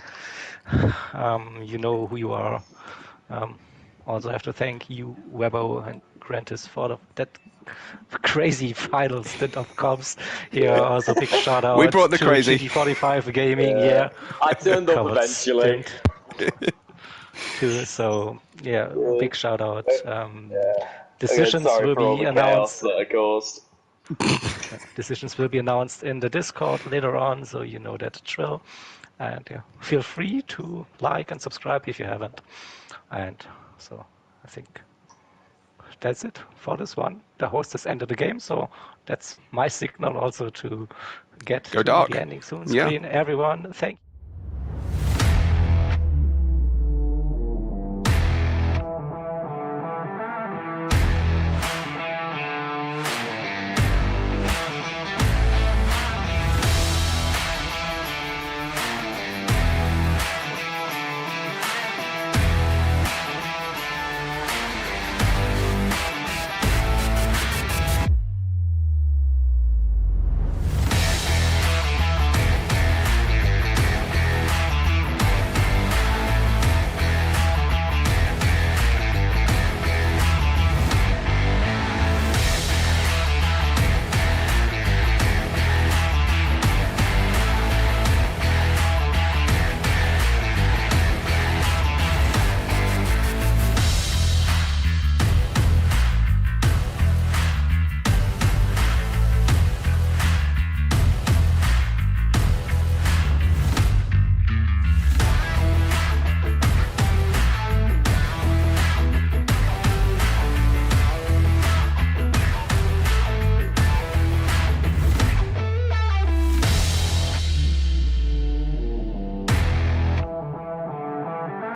C: You know who you are. Also have to thank you, Webbo and Grantis, for that crazy final stint of comps. Here, also big shout out
G: We brought the
C: to
G: crazy.
C: GT45 Gaming. Yeah,
F: I turned up
C: covered
F: eventually.
C: Stint too. So yeah, big shout out.
F: Again,
C: Decisions
F: sorry
C: will
F: for all
C: be
F: the chaos
C: announced.
F: that I caused.
C: Decisions will be announced in the Discord later on, so you know that drill. And yeah, feel free to like and subscribe if you haven't. And so I think that's it for this one. The host has ended the game, so that's my signal also to get
G: Go
C: to
G: dark.
C: the ending soon
G: Yeah.
C: screen. Everyone, thank you.